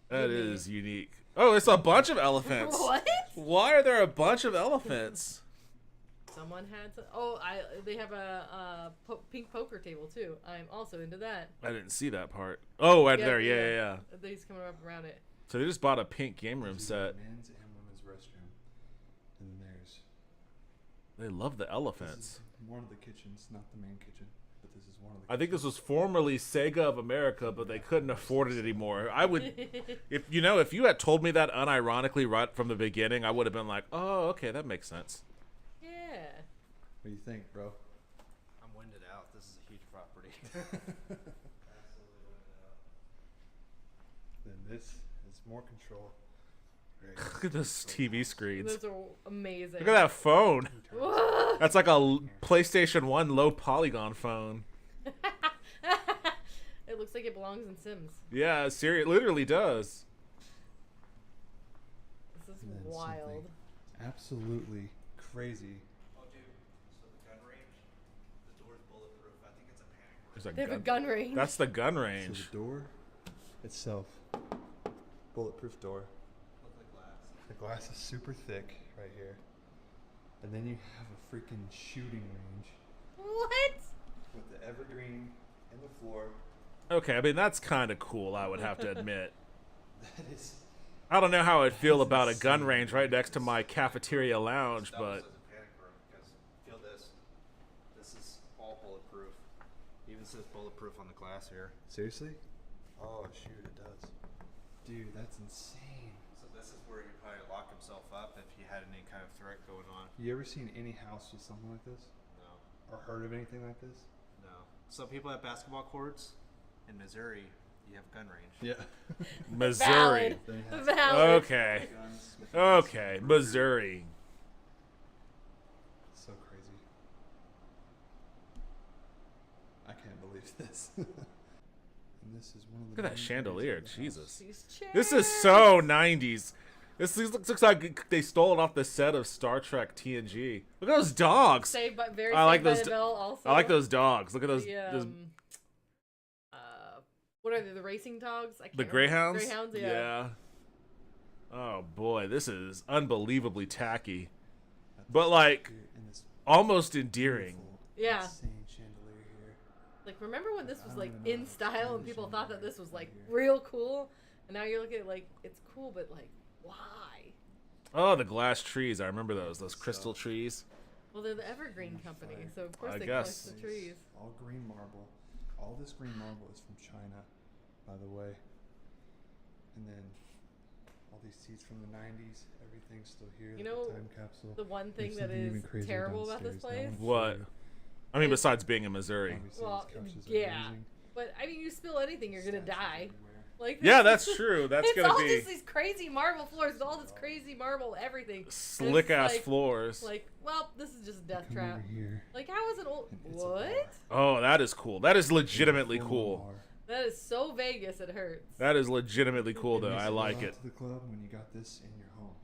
That is unique. Oh, it's a bunch of elephants. What? Why are there a bunch of elephants? Someone had to. Oh, they have a pink poker table too. I'm also into that. I didn't see that part. Oh, right there. Yeah. He's coming up around it. So they just bought a pink game room set. Men's and women's restroom, and then there's. They love the elephants. One of the kitchens, not the main kitchen, but this is one of the. I think this was formerly Sega of America, but they couldn't afford it anymore. I would, if you had told me that unironically right from the beginning, I would have been like, oh, okay, that makes sense. Yeah. What do you think, bro? I'm winded out. This is a huge property. Then this is more control. Great. Look at those TV screens. Those are amazing. Look at that phone. That's like a PlayStation 1 low polygon phone. It looks like it belongs in Sims. Yeah, it literally does. This is wild. Absolutely crazy. Oh, dude. So the gun range, the door's bulletproof. I think it's a panic room. They have a gun range. That's the gun range. So the door itself, bulletproof door. The glass is super thick right here. And then you have a freaking shooting range. What? With the evergreen in the floor. Okay, I mean, that's kind of cool, I would have to admit. That is... I don't know how I'd feel about a gun range right next to my cafeteria lounge, but... Feel this. This is all bulletproof. Even says bulletproof on the glass here. Seriously? Oh, shoot, it does. Dude, that's insane. So this is where he'd probably lock himself up if he had any kind of threat going on. You ever seen any house with something like this? No. Or heard of anything like this? No. Some people have basketball courts. In Missouri, you have gun range. Yeah. Missouri. Valid. Okay. Okay, Missouri. So crazy. I can't believe this. And this is one of the. Look at that chandelier, Jesus. These chairs. This is so 90s. This looks like they stole it off the set of Star Trek TNG. Look at those dogs. Saved by, very I like Saved by those. the Bell also. I like those dogs. Look at those. The, what are they? The racing dogs? I can't The remember. Greyhounds. Greyhounds, yeah. Oh boy, this is unbelievably tacky, but like almost endearing. Yeah. Insane chandelier here. Like, remember when this was like in style and people thought that this was like real cool, and now you're looking at like it's cool, but like why? Oh, the glass trees. I remember those crystal trees. Well, they're the Evergreen company, so of course I they guess. collect the trees. All green marble. All this green marble is from China, by the way. And then all these seats from the 90s, everything's still here. You the know, time capsule. the one thing There's that something is even crazier terrible about this downstairs. place? What? I mean, besides being in Missouri. Obviously, Well, these couches are yeah, amazing. but I mean, you spill anything, you're gonna die. Like, Yeah, this- that's true. That's it's gonna all be just these crazy marble floors, all this crazy marble everything. slick ass like, floors. Like, well, this is just a death Come trap. over here. Like, how is an old what? Oh, that is cool. That is legitimately cool. That is so Vegas, it hurts. That is legitimately cool, though. I You like go it. out to the club when you got this in your home.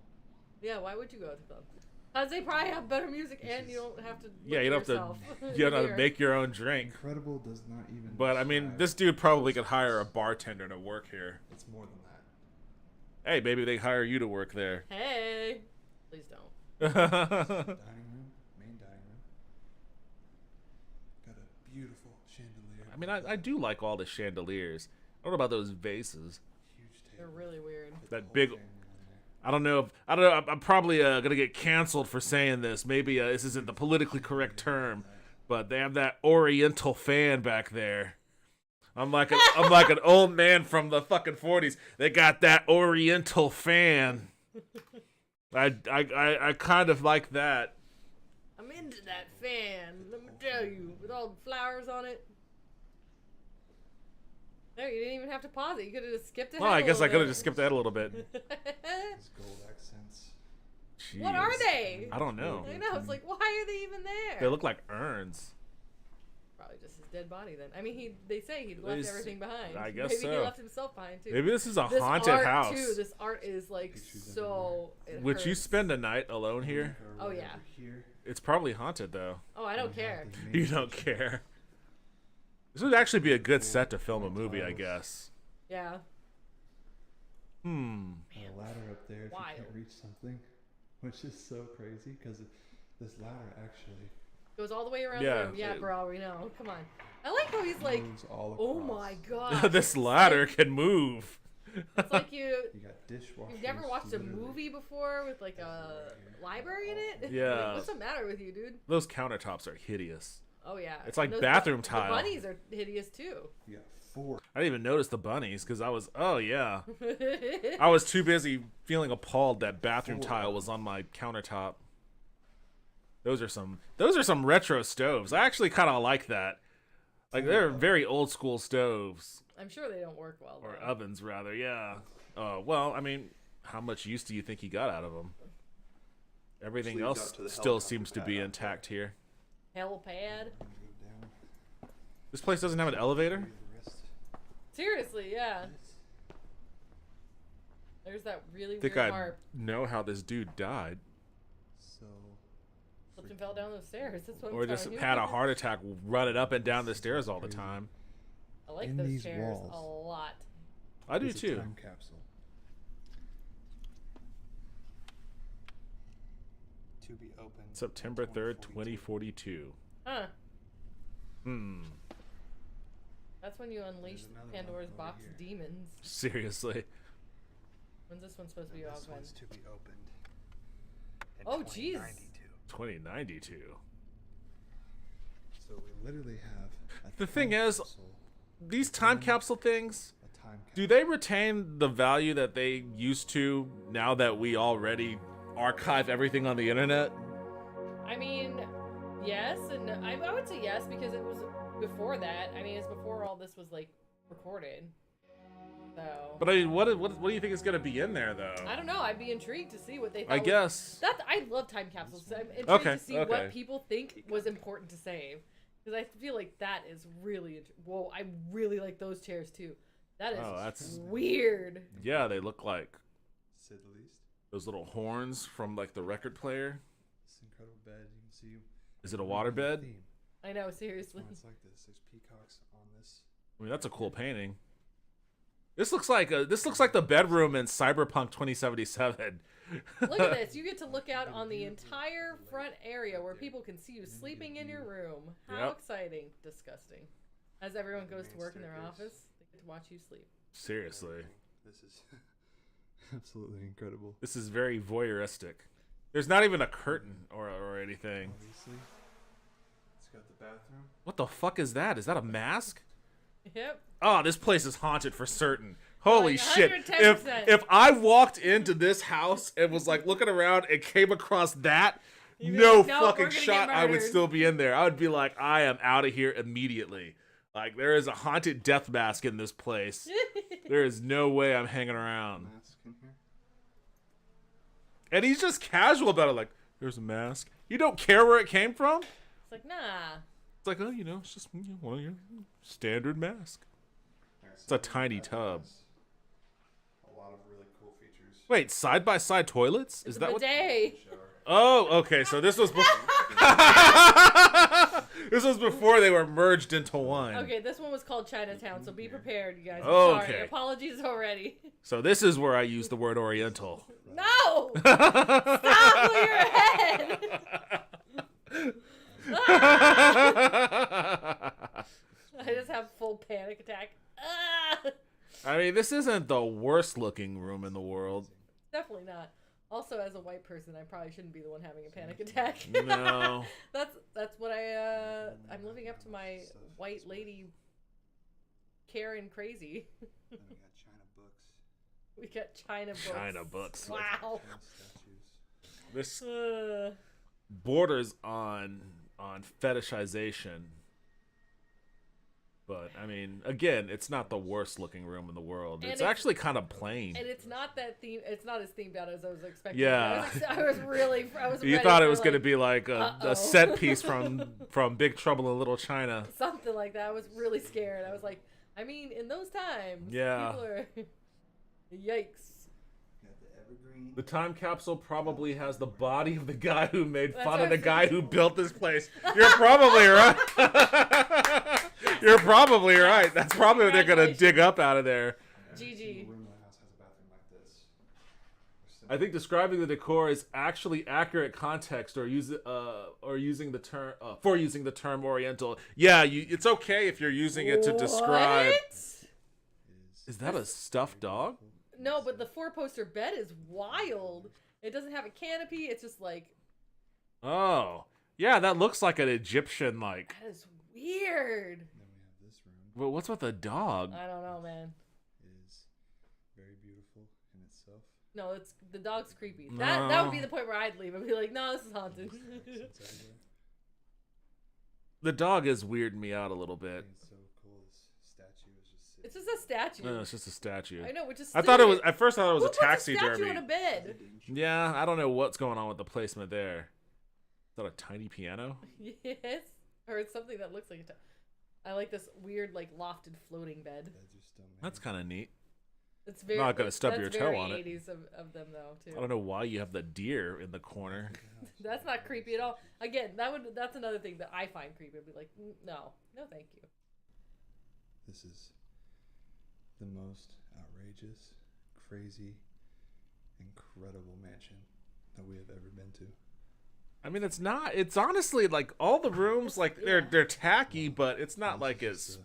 Yeah, why would you go to the club? Because they probably have better music and you don't have to. Yeah, look you at don't have yourself to. in You don't the have to mirror. make your own drink. Incredible does not even. But I mean, this dude probably could hire a bartender to work here. It's more than that. Hey, maybe they hire you to work there. Hey, please don't. Dining room, main dining room. Got a beautiful chandelier. I mean, I do like all the chandeliers. I don't know about those vases. They're really weird. That big. I don't know. I'm probably gonna get canceled for saying this. Maybe this isn't the politically correct term, but they have that Oriental fan back there. I'm like an old man from the fucking 40s. They got that Oriental fan. I kind of like that. I'm into that fan. Let me tell you, with all the flowers on it. No, you didn't even have to pause it. You could have just skipped ahead. Well, I guess I could have bit. just skipped ahead a little bit. These gold accents. Jeez. What are they? I don't know. I know. It's like, why are they even there? They look like urns. Probably just his dead body then. I mean, they say he left everything behind. I guess Maybe so. he left himself behind too. Maybe this is a haunted art house. Too. This art is like so. Would you spend a night alone here? Oh yeah. It's probably haunted though. Oh, I don't care. You don't care. This would actually be a good set to film a movie, I guess. Yeah. A ladder up there if you can't reach something, which is so crazy because this ladder actually goes all the way around the room. Yeah, bro, we know. Come on. I like how he's like, oh my god. This ladder can move. It's like you got dishwashers. You've never watched a movie before with like a library in it? Yeah. Like, what's the matter with you, dude? Those countertops are hideous. Oh yeah. It's like those bathroom the tile. bunnies are hideous too. Yeah, 4. I didn't even notice the bunnies because I was, oh yeah. I was too busy feeling appalled that bathroom tile was on my countertop. Those are some retro stoves. I actually kind of like that. Like they're very old school stoves. I'm sure they don't work well. Or ovens rather, yeah. Well, I mean, how much use do you think he got out of them? Everything else still seems to be intact here. Helipad. This place doesn't have an elevator? Seriously, yeah. There's that really I think weird I harp. know how this dude died. So Slipped and fell down those stairs. That's what Or I'm just telling you. had a heart attack running up and down the stairs all the time. I like In those these chairs walls, a lot. I do is a too. Time capsule. To be opened. September 3rd, 2042. Huh. Hmm. That's when you unleash Pandora's box of demons. Seriously. When's this one supposed to be This open? one's to be opened. in Oh, jeez. 2092. So we literally have. The thing is, these time capsule things, do they retain the value that they used to now that we already archive everything on the internet? I mean, yes, and no. I would say yes because it was before that. I mean, it's before all this was like recorded. So. But I mean, what do you think is gonna be in there though? I don't know. I'd be intrigued to see what they thought. I guess. I love time capsules. So I'm intrigued Okay, to see what people think was important to save. Because I feel like that is really whoa. I really like those chairs too. That is that's weird. Yeah, they look like to say the least. those little horns from like the record player. This incredible bed, you can see. Is it a waterbed? I know, seriously. It's like this. There's peacocks on this. I mean, that's a cool painting. This looks like the bedroom in Cyberpunk 2077. Look at this. You get to look out on the entire front area where people can see you sleeping in your room. How Yep. exciting. Disgusting. As everyone goes to work in their office, they get to watch you sleep. Seriously. This is absolutely incredible. This is very voyeuristic. There's not even a curtain or anything. Obviously. It's got the bathroom. What the fuck is that? Is that a mask? Yep. Oh, this place is haunted for certain. Holy Like shit. 110%. If I walked into this house and was like looking around and came across that, You'd be no like, "Nope, we're fucking gonna get shot I would murdered." still be in there. I would be like, I am out of here immediately. Like, there is a haunted death mask in this place. There is no way I'm hanging around. Mask in here. And he's just casual about it, like, there's a mask. You don't care where it came from? It's like, nah. It's like, oh, it's just one of your standard mask. It's a tiny tub. A lot of really cool features. Wait, side-by-side toilets? Is that what? Bidet. Oh, okay. So this was this was before they were merged into one. Okay, this one was called Chinatown, so be prepared, you guys. I'm Okay. sorry. Apologies already. So this is where I use the word Oriental. No! Stop with your head! I just have full panic attack. Ah! I mean, this isn't the worst looking room in the world. Definitely not. Also, as a white person, I probably shouldn't be the one having a panic attack. No. That's what I'm living up to my white lady Karen crazy. Then we got China books. We got China books. China books. Wow. This borders on fetishization. But I mean, again, it's not the worst looking room in the world. It's actually kind of plain. And it's not that theme. It's not as themed out as I was expecting. Yeah. I was really. You thought it was going to be like a set piece from Big Trouble in Little China. Something like that. I was really scared. I was like, I mean, in those times, yeah. People are. Yikes. The time capsule probably has the body of the guy who made fun of the guy who built this place. You're probably right. You're probably right. That's probably what they're gonna dig up out of there. GG. I think describing the decor is actually accurate context, or using the term Oriental. Yeah, it's okay if you're using it to describe. Is that a stuffed dog? No, but the 4-poster bed is wild. It doesn't have a canopy. It's just like. Oh, yeah, that looks like an Egyptian like. That is weird. Then we have this room. Well, what's with the dog? I don't know, man. Is very beautiful in itself. No, the dog's creepy. That would be the point where I'd leave. I'd be like, no, this is haunted. The dog is weirding me out a little bit. It's so cool. This statue is just. It's just a statue. No, it's just a statue. I know, which is. I thought it was at first. I thought it was Who a puts taxidermy. A statue on a bed. Yeah, I don't know what's going on with the placement there. Is that a tiny piano? Yes, or it's something that looks like I like this weird, like lofted floating bed. That's kind of neat. It's very. Not gonna stub your toe on it. 80s of them though too. I don't know why you have the deer in the corner. That's not creepy at all. Again, that's another thing that I find creepy. I'd be like, no, thank you. This is the most outrageous, crazy, incredible mansion that we have ever been to. I mean, it's not. It's honestly like all the rooms, like they're tacky, but it's not like it's.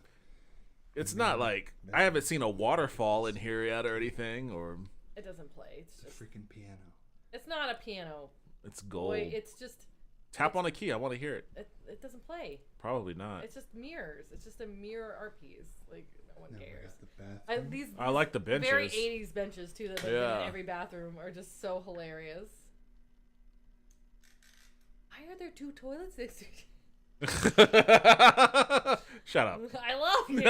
It's not like I haven't seen a waterfall in here yet or anything, or. It doesn't play. It's just a freaking piano. It's not a piano. It's gold. Boy, it's just. Tap on a key. I want to hear it. It doesn't play. Probably not. It's just mirrors. It's just a mirror art piece. Like no one cares. These I like the benches. Very 80s benches too that they get in every bathroom are just so hilarious. Why are there 2 toilets next to each Shut up. I love you.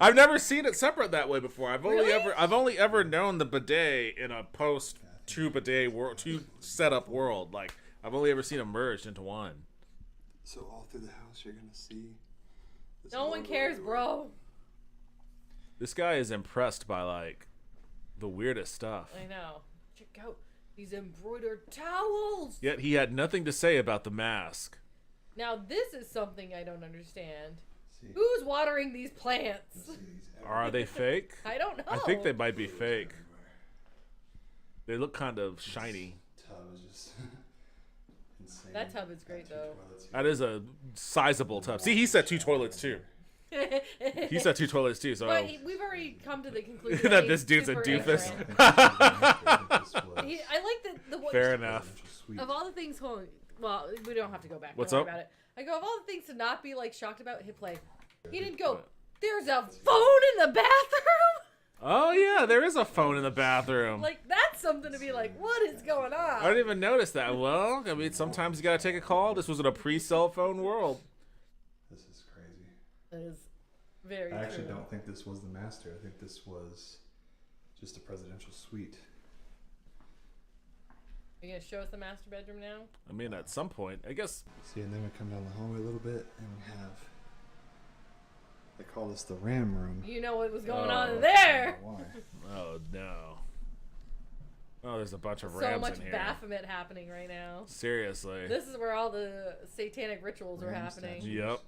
I've never seen it separate that way before. I've only ever known the bidet in a post 2 bidet world, 2 setup world. Like I've only ever seen them merged into one. So all through the house, you're gonna see. No one cares, bro. This guy is impressed by like the weirdest stuff. I know. Check out these embroidered towels. Yet he had nothing to say about the mask. Now this is something I don't understand. Who's watering these plants? Are they fake? I don't know. I think they might be fake. They look kind of shiny. Tub is just insane. That tub is great though. That is a sizable tub. See, he said 2 toilets too. He said 2 toilets too. So but we've already come to the conclusion that this dude's a doofus. I like the Fair enough. Of all the things, well, we don't have to go back. What's don't up? worry about it. I go of all the things to not be like shocked about hit play. He didn't go. There's a phone in the bathroom. Oh yeah, there is a phone in the bathroom. Like that's something to be like, what is going on? I didn't even notice that. Well, I mean, sometimes you gotta take a call. This was in a pre-cell phone world. This is crazy. That is very I actually true. don't think this was the master. I think this was just a presidential suite. Are you gonna show us the master bedroom now? I mean, at some point, I guess. See, and then we come down the hallway a little bit, and we have. They call this the RAM room. You know what was going on in there. Why? Oh no. Oh, there's a bunch of So rams much in here. Baphomet happening right now. Seriously. This is where all the satanic rituals are happening. Yep.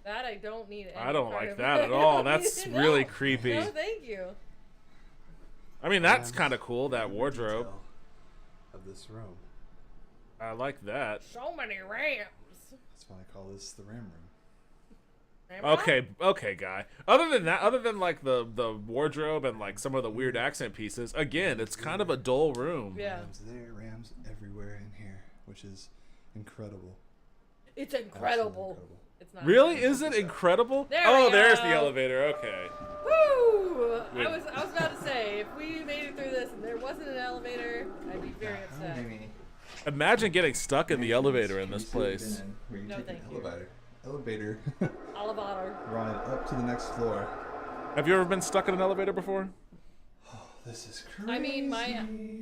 That I don't need. I don't like that at all. That's really creepy. No, thank you. I mean, that's kind of cool. That wardrobe of this room. I like that. So many rams. That's why I call this the RAM room. Okay, guy. Other than that, other than like the wardrobe and like some of the weird accent pieces, again, it's kind of a dull room. Yeah. Rams there, rams everywhere in here, which is incredible. It's incredible. It's not. Really? Is it incredible? There oh, we there's go. the elevator. Okay. Woo! Wait. I was about to say, if we made it through this and there wasn't an elevator, I'd be very upset. Imagine getting stuck in the elevator in this place. Where you No, take thank an you. elevator Elevator. ride up to the next floor. Have you ever been stuck in an elevator before? This is crazy. I mean,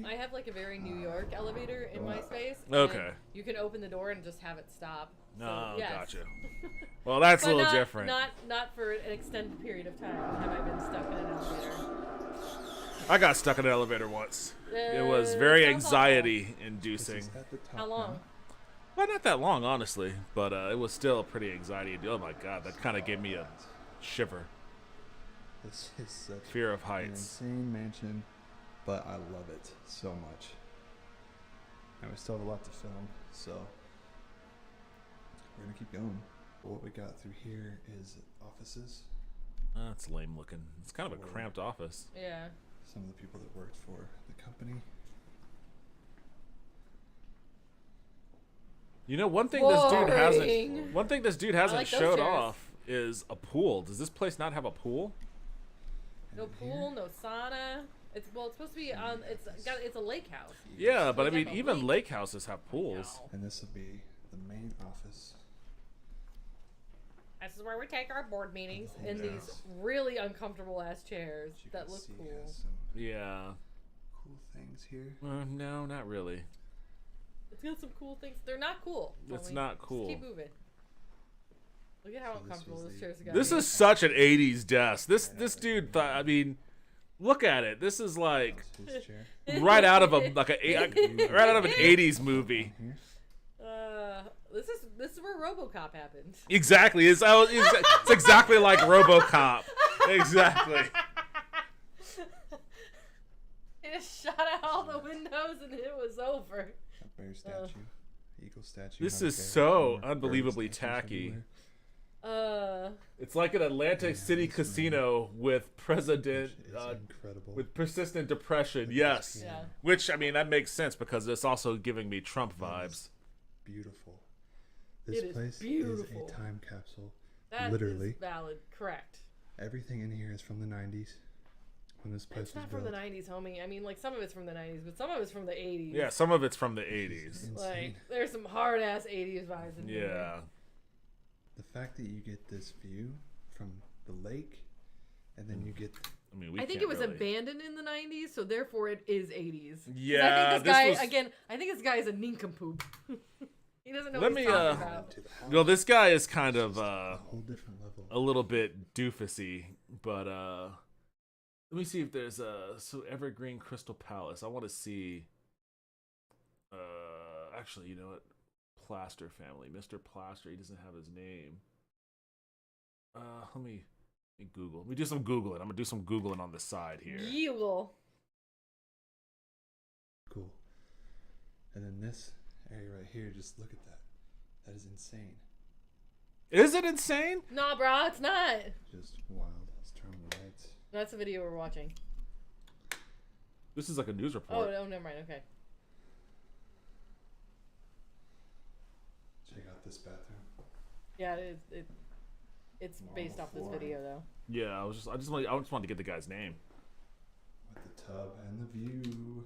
I have like a very New York elevator in my space. and Okay. You can open the door and just have it stop. So, Oh, yes. gotcha. Well, that's a But little not, different. Not for an extended period of time have I been stuck in an elevator. I got stuck in an elevator once. It was very anxiety-inducing. How long? Well, not that long, honestly, but it was still pretty anxiety. Oh my god, that kind of gave me a shiver. This is such Fear of an heights. insane mansion, but I love it so much. And we still have a lot to film, so we're gonna keep going. What we got through here is offices. That's lame looking. It's kind of a cramped office. Yeah. Some of the people that worked for the company. You know, one thing Boring. this dude hasn't like those showed chairs. off is a pool. Does this place not have a pool? No pool, no sauna. It's supposed to be on. It's a lake house. Yeah, but I Like mean, a even lake. lake houses have pools. And this will be the main office. This is where we take our board meetings in Yeah. these really uncomfortable ass chairs As you that can look see, cool. has some Yeah. cool things here. No, not really. It's got some cool things. They're not cool. It's Tony. not Just cool. keep moving. Look at how uncomfortable this chair's got. This is such an '80s desk. This dude thought. I mean, look at it. This is like His chair. right out of right out of an '80s movie. This is where RoboCop happened. Exactly. It's exactly like RoboCop. Exactly. He just shot out all the windows and it was over. A bear statue, eagle statue. This not a is bear, so bird unbelievably statues tacky. everywhere. It's like an Atlantic City casino with It's incredible. with persistent depression. Yes. Yeah. Which, I mean, that makes sense because it's also giving me Trump vibes. Beautiful. This It is place beautiful. is a time capsule. That Literally. is valid. Correct. Everything in here is from the 90s. When this place It's was not from built. the 90s, homie. I mean, like, some of it's from the 90s, but some of it's from the 80s. Yeah, some of it's from the 80s. Like, there's some hard-ass 80s vibes in here. Yeah. The fact that you get this view from the lake, and then you get. I mean, I think it was abandoned in the 90s, so therefore it is 80s. 'Cause Yeah, I think this this guy, was- again, I think this guy is a nincompoop. He doesn't know Let what me he's talking about. well, this guy is kind of a whole different level. a little bit doofusy, but let me see if there's so Evergreen Crystal Palace. I want to see actually, you know what? Plaster family. Mr. Plaster, he doesn't have his name. Let me Google. Let me do some Googling. I'm gonna do some Googling on the side here. Google. Cool. And then this area right here, just look at that. That is insane. Is it insane? Nah, bro, it's not. Just wild. Let's turn on the lights. That's the video we're watching. This is like a news report. Oh, no, never mind. Okay. Check out this bathroom. Yeah, it's based off this video, though. Yeah, I just wanted to get the guy's name. With the tub and the view.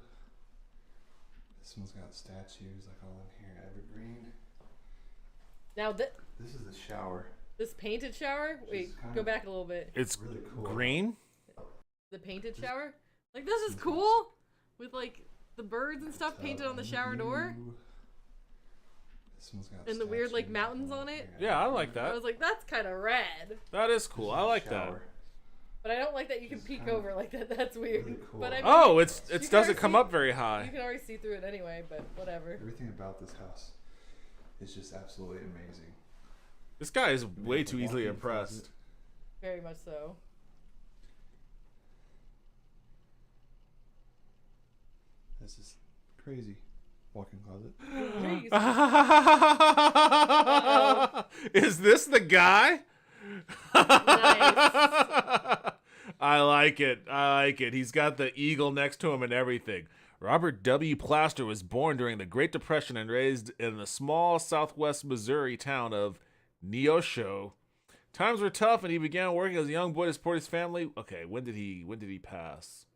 This one's got statues like all in here. Evergreen. Now, This is the shower. this painted shower? Wait, kind go of- back a little bit. It's really cool. green. The painted shower? Like, this is cool? With, like, the birds and stuff painted on the shower door? This one's got And the weird, like, mountains on it? Yeah, I like I that. was like, that's kind of rad. That is cool. I like that. But I don't like that you can peek over like that. That's weird. But I mean, Oh, you it can doesn't already come see- up very You high. can already see through it anyway, but whatever. Everything about this house is just absolutely amazing. This guy is I mean, way the too easily walk-in impressed. closet. Very much so. This is crazy. Walk-in closet. Is this the guy? I like it. I like it. He's got the eagle next to him and everything. Robert W. Plaster was born during the Great Depression and raised in the small southwest Missouri town of Neo show. Times were tough, and he began working as a young boy to support his family. Okay, when did he pass?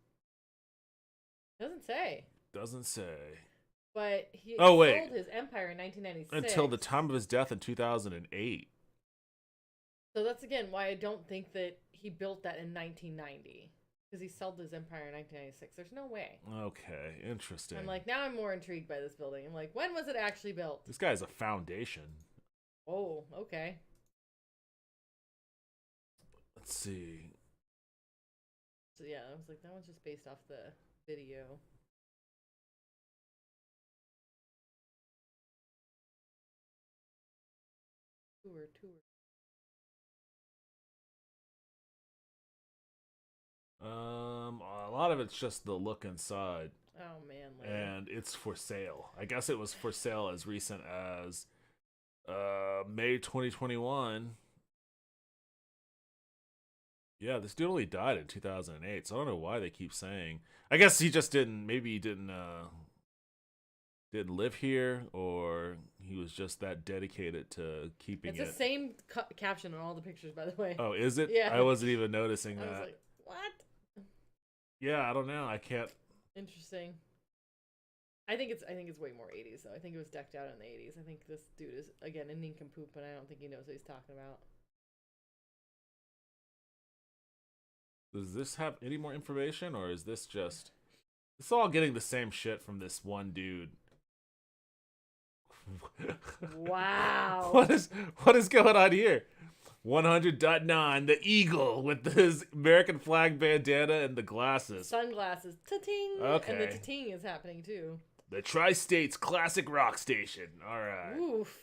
Doesn't say. Doesn't say. But he sold his empire in 1996. Until the time of his death in 2008. So that's again why I don't think that he built that in 1990. Because he sold his empire in 1996. There's no way. Okay, interesting. I'm like, now I'm more intrigued by this building. I'm like, when was it actually built? This guy has a foundation. Oh, okay. Let's see. So yeah, I was like, that one's just based off the video. Tour. A lot of it's just the look inside. Oh man. And it's for sale. I guess it was for sale as recent as May 2021. Yeah, this dude only died in 2008, so I don't know why they keep saying. I guess he just didn't. Maybe he didn't live here, or he was just that dedicated to keeping it. It's the same caption on all the pictures, by the way. Oh, is it? Yeah. I wasn't even noticing that. I was like, what? Yeah, I don't know. I can't. Interesting. I think it's way more 80s though. I think it was decked out in the 80s. I think this dude is again a nincompoop, but I don't think he knows what he's talking about. Does this have any more information, or is this just... It's all getting the same shit from this one dude. Wow. What is going on here? 100.9, the eagle with his American flag bandana and the glasses. Sunglasses. Ta-ting. Okay. And the ta-ting is happening too. The Tri-States Classic Rock Station. All right. Oof.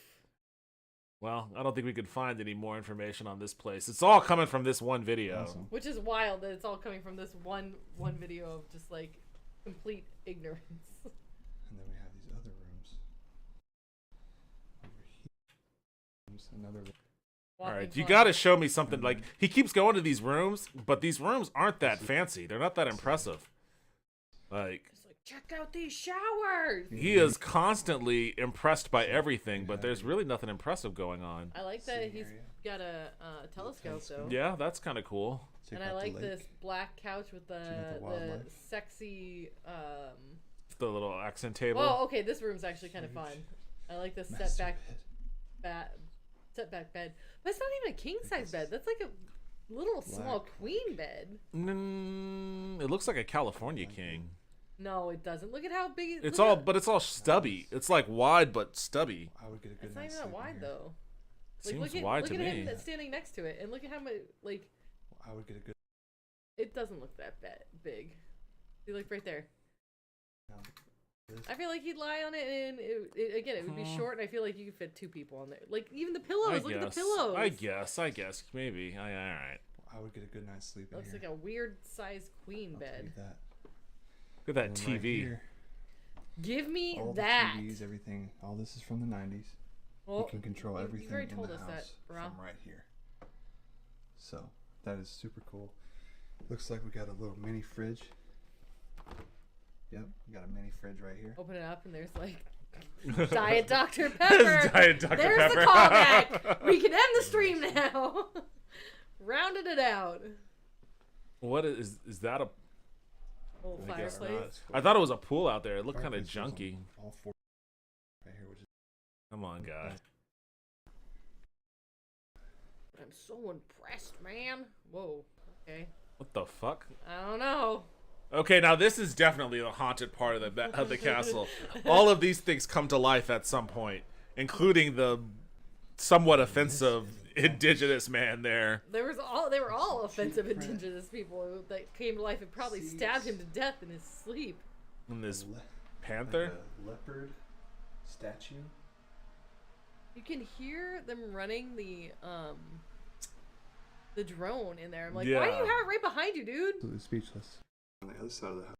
Well, I don't think we could find any more information on this place. It's all coming from this one video. Awesome. Which is wild that it's all coming from this one video of just like complete ignorance. And then we have these other rooms. Over here. Another room. All right, you got to show me something. Like, he keeps going to these rooms, but these rooms aren't that fancy. They're not that impressive. Like, check out these showers. he is constantly impressed by everything, but there's really nothing impressive going on. I like that he's got a telescope though. Yeah, that's kind of cool. And I like this black couch with the sexy The little accent table. Oh, okay, this room's actually kind of fun. I like this setback bed. But it's not even a king size bed. That's like a little small queen bed. It looks like a California king. No, it doesn't. Look at how big it is. But it's all stubby. It's like wide but stubby. I would get a good It's not even that wide though. Seems wide to me. Look at him that's standing next to it, and look at how much like. I would get a good. It doesn't look that big. See, look right there. I feel like he'd lie on it, and it would be short, and I feel like you could fit two people on there. Like even the pillows. Look at the pillows. I guess maybe. All right. I would get a good night's sleep. Looks like a weird sized queen bed. Look at that TV. Right, give me all that. The TVs, everything. All this is from the 90s. Well, you can control everything you've already in told the us house that, Rob. from right here. So that is super cool. Looks like we got a little mini fridge. Yep, we got a mini fridge right here. Open it up and there's like Diet Dr. Pepper. Diet Dr. There's Pepper. the callback. We can end the stream now. Rounded it out. What is that a old fireplace? I thought it was a pool out there. It looked kind of junky. All four right here, which is Come on, guy. I'm so impressed, man. Whoa. Okay. What the fuck? I don't know. Okay, now this is definitely the haunted part of the castle. All of these things come to life at some point, including the somewhat offensive indigenous man there. They were all offensive indigenous people that came to life and probably stabbed him to death in his sleep. And this panther? Like a leopard statue. You can hear them running the drone in there. I'm like, why do you have it right behind you, dude? Absolutely speechless. On the other side of the house.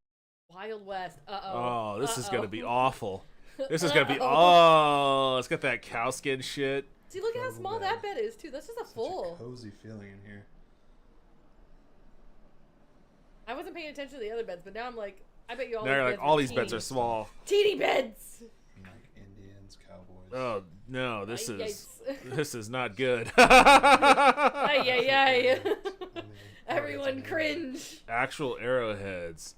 Wild West. Oh, this is gonna be awful. This is gonna be it's got that cowskin shit. See, look at how small that bed is too. That's just a full. Cozy feeling in here. I wasn't paying attention to the other beds, but now I'm like, I bet you all. Now you're like, all these beds are small. Teeny beds. Like Indians, cowboys. Oh no, this is not good. Ay, ay, ay. Everyone cringe. Actual arrowheads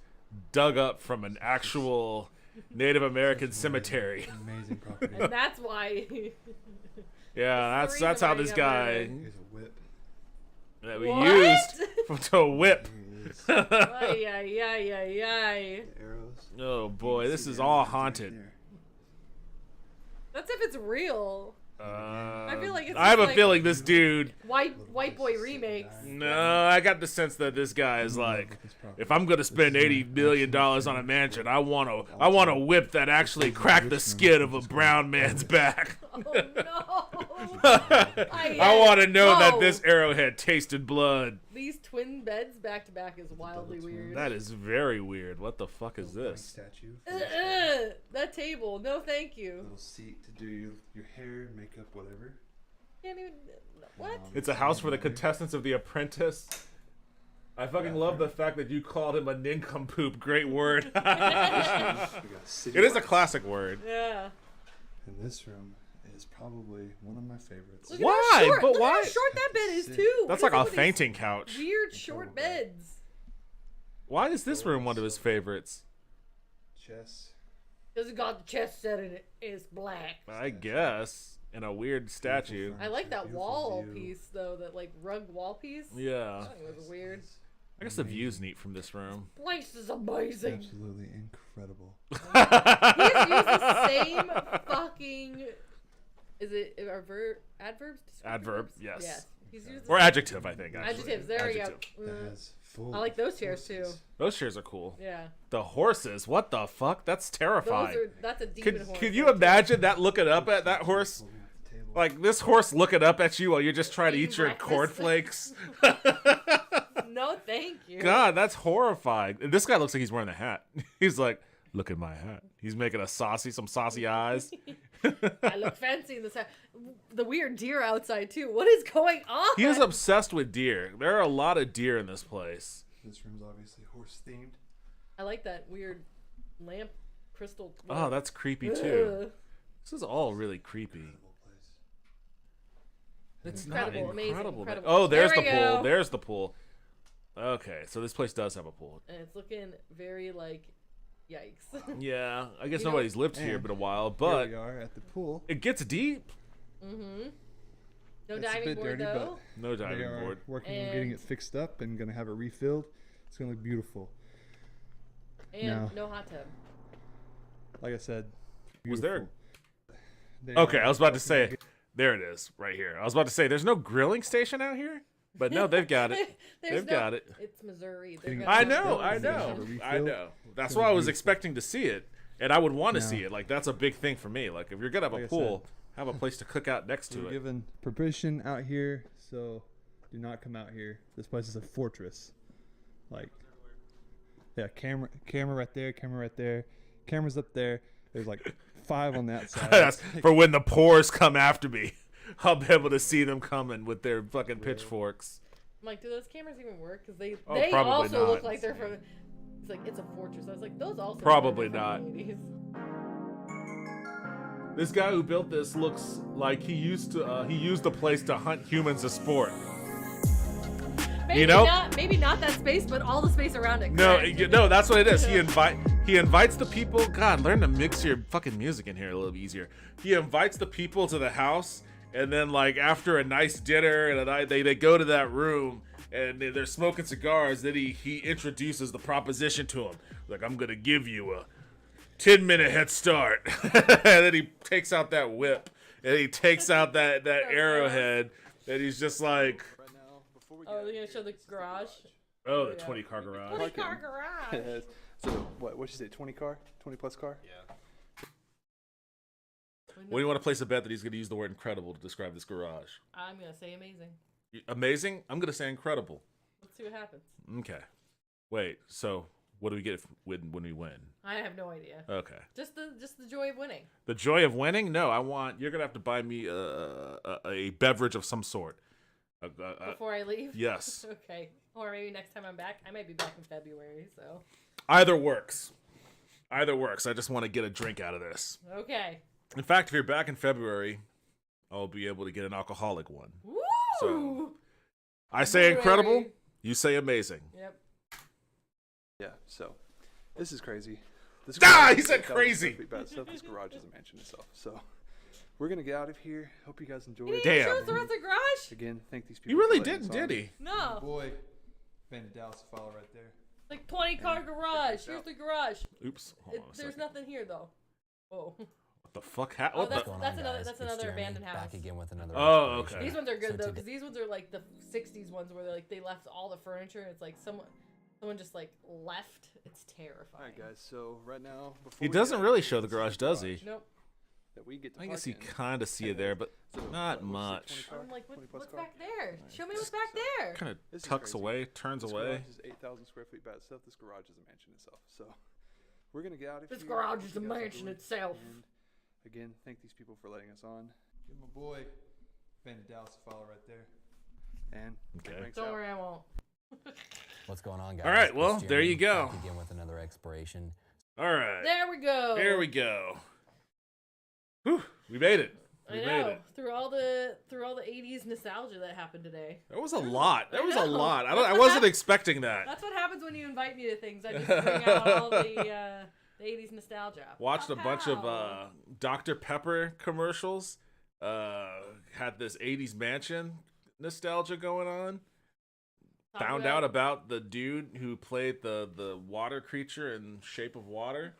dug up from an actual Native American cemetery. Amazing property. And that's why. Yeah, that's how this guy Here's a whip. that we What? used to whip. Ay, ay, ay, ay, ay. Arrows. Oh boy, this is all haunted. That's if it's real. I feel like it's I have just a like feeling this dude. white boy remakes. No, I got the sense that this guy is like, if I'm gonna spend $80 million on a mansion, I want a whip that actually cracked the skin of a brown man's back. Oh no! I want to know that this arrowhead tasted blood. These twin beds back to back is wildly weird. That is very weird. What the fuck is this? Statue. That table, no thank you. Little seat to do your hair, makeup, whatever. Can't even. What? It's a house for the contestants of The Apprentice. I fucking love the fact that you called him a nincompoop. Great word. It is a classic word. Yeah. And this room is probably one of my favorites. Look at how short, look how short that bed is too. That's What like is a with fainting these couch. Weird short beds. Why is this room one of his favorites? Chess. Because it got the chest set in it. It's black. I guess. In a weird statue. I like that wall piece though. That like rug wall piece. Yeah. That was weird. I guess the view's neat from this room. Place is amazing. Absolutely incredible. He's used the same fucking. Is it adverbs? Adverb, yes. Yes. He's used Or adjective, I think. Actually. Adjectives. There Adjective. we go. That has full I like those chairs too. Those chairs are cool. Yeah. The horses, what the fuck? That's terrifying. That's a demon horse. Could you imagine that looking up at that horse? Like this horse looking up at you while you're just trying to eat your cornflakes. No, thank you. God, that's horrifying. And this guy looks like he's wearing a hat. He's like, look at my hat. He's making some saucy eyes. I look fancy in this hat. The weird deer outside too. What is going on? He is obsessed with deer. There are a lot of deer in this place. This room's obviously horse themed. I like that weird lamp crystal. Oh, that's creepy too. This is all really creepy. It's incredible, not incredible. amazing. Oh, there's There the we pool. go. There's the pool. Okay, so this place does have a pool. And it's looking very like, yikes. Yeah, I guess You know- nobody's lived here but a while, but Here we are at the pool. it gets deep. Mm-hmm. No It's a diving bit board dirty, though. No They diving are board. working on getting And- it fixed up and gonna have it refilled. It's gonna look beautiful. And Now- no hot tub. Like I said, Was there? They Okay, are I was about to working on say. There it is, right here. I was about to say, there's no grilling station out here, but no, they've got it. They've got it. It's Missouri. I know. That's why I was expecting to see it, and I would want to No. see it. Like that's a big thing for me. Like if you're gonna have Like a I pool, have a place to cook out next We're to it. given permission out here, so do not come out here. This place is a fortress. Like, yeah, camera right there, cameras up there. There's like 5 on that side. That's for when the pores come after me. I'll be able to see them coming with their fucking pitchforks. I'm like, do those cameras even work? Because they Oh, probably also look not. like they're from. It's like it's a fortress. I was like, those also Probably look like not. they're from the 80s. This guy who built this looks like he used the place to hunt humans as sport. Maybe know? maybe not that space, but all the space around it. No, correct? no, that's what it is. He invites the people. God, learn to mix your fucking music in here a little easier. He invites the people to the house, and then like after a nice dinner and a night, they go to that room and they're smoking cigars. Then he introduces the proposition to him. Like, I'm gonna give you a 10-minute head start. And then he takes out that whip and he takes out that arrowhead, and he's just like, Oh, they're gonna show the garage. oh, the 20-car garage. 20-car garage. So what'd you say? 20 plus car? Yeah. What do you want to place a bet that he's going to use the word incredible to describe this garage? I'm gonna say amazing. Amazing? I'm going to say incredible. Let's see what happens. Okay. Wait, so what do we get when we win? I have no idea. Okay. Just the joy of winning. The joy of winning? No, you're going to have to buy me a beverage of some sort. Before I leave? Yes. Okay. Or maybe next time I'm back. I might be back in February, so. Either works. I just want to get a drink out of this. Okay. In fact, if you're back in February, I'll be able to get an alcoholic one. Woo! So I say incredible, you say amazing. Yep. Yeah, so this is crazy. This He said crazy. This garage is a mansion itself. So we're gonna get out of here. Hope you guys enjoyed. He didn't show us the rest of the garage? Again, thank these people. He really for letting didn't, us did on. he? No. Boy, Van Dallas follow right there. Like 20-car garage. Here's the garage. Oops. Hold on a There's second. nothing here though. Whoa. What the fuck? Oh, What that's the? that's another abandoned house. Back again with another. Oh, exploration. okay. These ones are good So though, today- because these ones are like the '60s ones where they left all the furniture. And it's like someone just like left. It's terrifying. All right, guys. So right now, before He we doesn't get really into show the this garage, does he? Nope. That we get to I guess park you in. kind of see it there, but not what, much. I'm like, what's car? back there? Show me what's back there. Kind This of is tucks crazy. away, turns This away. garage is 8,000 square feet by itself. This garage is a mansion itself. So we're gonna get out of This here. garage Hope is a you guys mansion enjoyed. itself. And again, thank these people for letting us on. Give my boy Van Dallas follow right there. And Okay. thanks Don't out. worry, I won't. What's going on, guys? All right, well, It's there you Jeremy, go. back again with another exploration. All right. There we go. There we go. Whew, we made it. I We made know. it. Through all the '80s nostalgia that happened today. There was a lot. There was a know. lot. I wasn't expecting that. That's what happens when you invite me to things. I just bring out all the '80s nostalgia. Watched a bunch of Dr. Pepper commercials. Had this 80s mansion nostalgia going on. Found out about the dude who played the water creature in Shape of Water.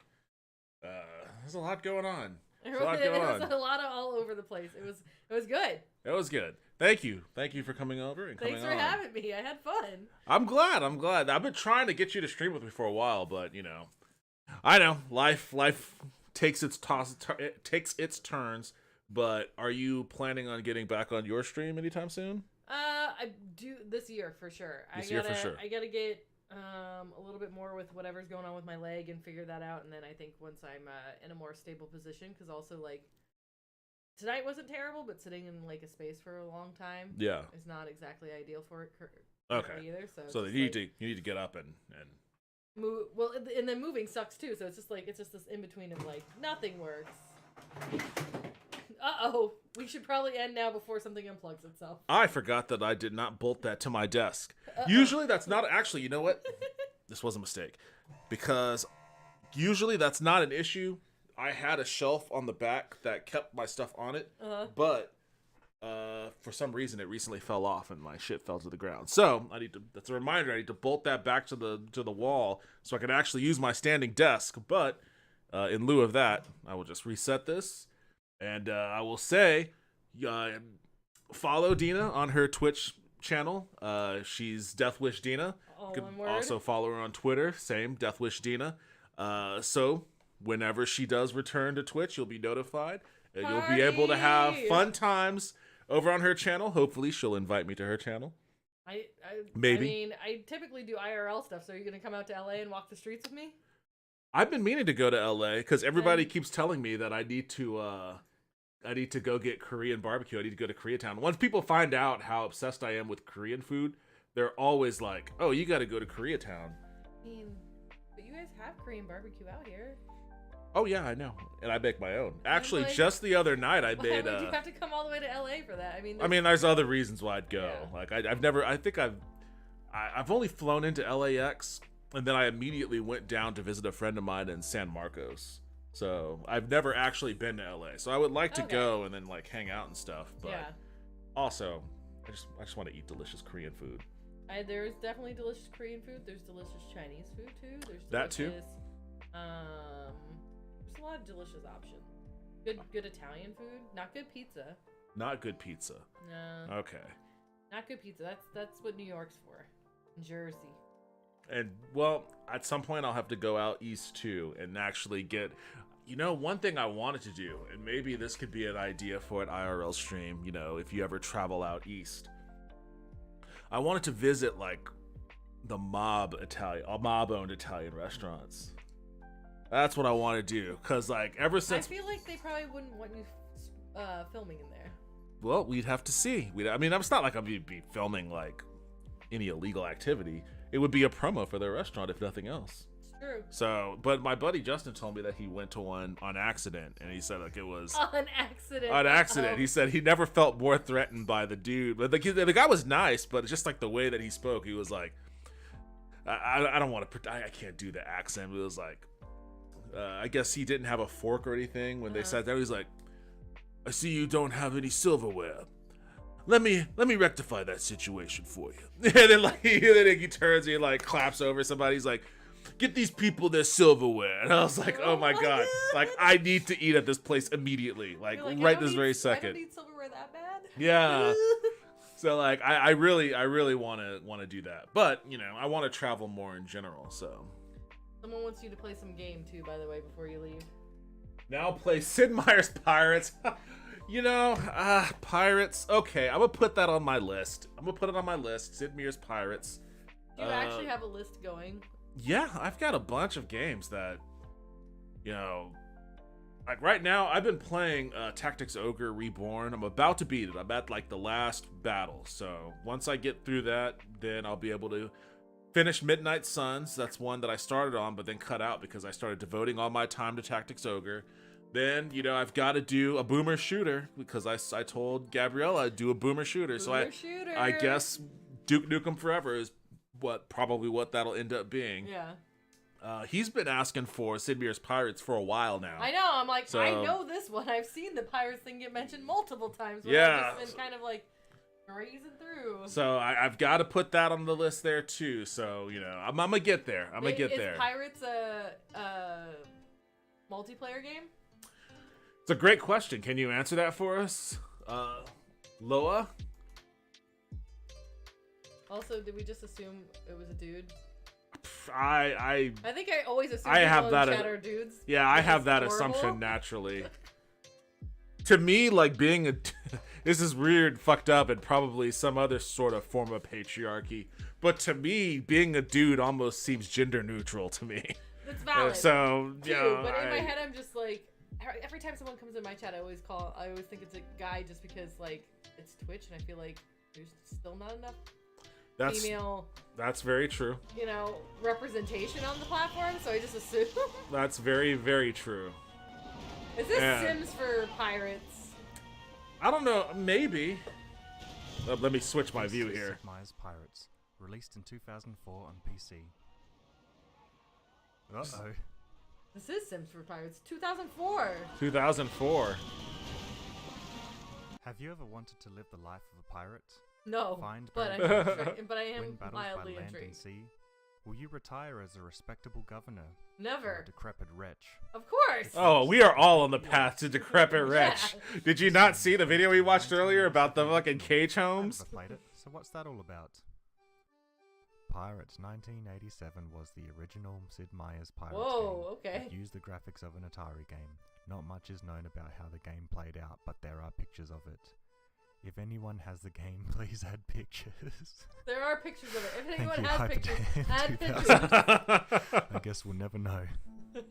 There's a lot going on. It There's a lot was going on. a lot of all over the place. It was good. It was good. Thank you for coming over and coming Thanks for on. having me. I had fun. I'm glad. I've been trying to get you to stream with me for a while, but I know life takes its takes its turns. But are you planning on getting back on your stream anytime soon? I do this year for sure. This year for sure. I gotta get a little bit more with whatever's going on with my leg and figure that out, and then I think once I'm in a more stable position, because also like tonight wasn't terrible, but sitting in like a space for a long time, is not exactly ideal for it Okay. either. So you need to get up and move. Well, and then moving sucks too. So it's just this in between of like nothing works. Uh-oh. We should probably end now before something unplugs itself. I forgot that I did not bolt that to my desk. Usually that's not actually, you know what? This was a mistake. Because usually that's not an issue. I had a shelf on the back that kept my stuff on it. But for some reason it recently fell off and my shit fell to the ground. So that's a reminder, I need to bolt that back to the wall so I can actually use my standing desk. But in lieu of that, I will just reset this. And I will say, follow Dena on her Twitch channel. She's Deathwish Dena. You can also follow her on Twitter. Same, Deathwish Dena. So whenever she does return to Twitch, you'll be notified. And you'll be able to have fun times over on her channel. Hopefully, she'll invite me to her channel. Maybe. I mean, I typically do IRL stuff, so are you going to come out to LA and walk the streets with me? I've been meaning to go to LA because everybody keeps telling me that I need to go get Korean barbecue. I need to go to Koreatown. Once people find out how obsessed I am with Korean food, they're always like, "Oh, you got to go to Koreatown." I mean, but you guys have Korean barbecue out here. Oh yeah, I know, and I make my own. Actually, like, just the other night I Why made. would you have to come all the way to LA for that? I mean, there's other reasons why I'd go. Yeah. Like I've never. I think I've only flown into LAX. And then I immediately went down to visit a friend of mine in San Marcos. So I've never actually been to LA. So I would like to go and then like hang out and stuff. But also, I just want to eat delicious Korean food. There's definitely delicious Korean food. There's delicious Chinese food too. There's that too. There's a lot of delicious options. Good Italian food. Not good pizza. Not good pizza. No. Okay. Not good pizza. That's what New York's for. Jersey. And, well, at some point I'll have to go out east, too, and actually get... one thing I wanted to do, and maybe this could be an idea for an IRL stream, if you ever travel out east. I wanted to visit, like, the mob-owned Italian restaurants. That's what I want to do, because, like, ever since... I feel like they probably wouldn't want you filming in there. Well, we'd have to see. It's not like I'm going to be filming, like, any illegal activity. It would be a promo for their restaurant, if nothing else. It's True. So, but my buddy Justin told me that he went to one on accident, and he said like it was On accident. on accident. Oh. He said he never felt more threatened by the dude, but the guy was nice, but just like the way that he spoke, he was like, I don't want to, I can't do the accent. But it was like, I guess he didn't have a fork or anything when they sat down. He's like, I see you don't have any silverware. Let me rectify that situation for you. And then like he turns and he like claps over somebody. He's like, get these people their silverware. And I was like, oh my god, like I need to eat at this place immediately, like You're like, right I don't this need- very I second. don't need silverware that bad. Yeah. So like I really want to do that, but you know I want to travel more in general. So Someone wants you to play some game too, by the way, before you leave. now play Sid Meier's Pirates. You know, Pirates. Okay, I'm gonna put that on my list. I'm gonna put it on my list. Sid Meier's Pirates. Do you actually have a list going? Yeah, I've got a bunch of games that, you know, like right now I've been playing Tactics Ogre Reborn. I'm about to beat it. I'm at like the last battle. So once I get through that, then I'll be able to finish Midnight Suns. That's one that I started on, but then cut out because I started devoting all my time to Tactics Ogre. Then, you know, I've got to do a boomer shooter because I told Gabriella I'd do a boomer shooter. Shooter. I guess Duke Nukem Forever is probably what that'll end up being. Yeah. He's been asking for Sid Meier's Pirates for a while now. I know. I'm like, So- I know this one. I've seen the Pirates thing get mentioned multiple times. But Yeah. I've just been kind of like grazing through. So I've got to put that on the list there too. So, you know, I'm gonna get there. I'm gonna get there. Is Pirates a multiplayer game? It's a great question. Can you answer that for us, Loa? Also, did we just assume it was a dude? I think I always assume I people have in that. chat are dudes. Yeah, I which have is that horrible. assumption naturally. To me, like being a, this is weird, fucked up, and probably some other sort of form of patriarchy. But to me, being a dude almost seems gender neutral to me. That's valid. So Too, yeah, but in my head, I'm just like, every time someone comes in my chat, I always think it's a guy just because like it's Twitch, and I feel like there's still not enough female. That's very true. You know, representation on the platform, so I just assume. That's very, very true. Is this Yeah. Sims for pirates? I don't know. Maybe. Let me switch my view here. Sid Meier's Pirates, released in 2004 on PC. Uh-oh. This is Sims for pirates. 2004. 2004. Have you ever wanted to live the life of a pirate? No, Find but bounty, but I am win battles mildly by land intrigued. and sea? Will you retire as a respectable governor? Never. Or a decrepit wretch? Of course. Oh, we are all on the path to decrepit wretch. Did you not see the video we watched earlier about the fucking cage homes? Never played it, so what's that all about? Pirates 1987 was the original Sid Meier's Pirates Whoa, game. okay. It used the graphics of an Atari game. Not much is known about how the game played out, but there are pictures of it. If anyone has the game, please add pictures. There are pictures of it. If Thank anyone you, has Hyperdam pictures, 2000. add pictures. I guess we'll never know.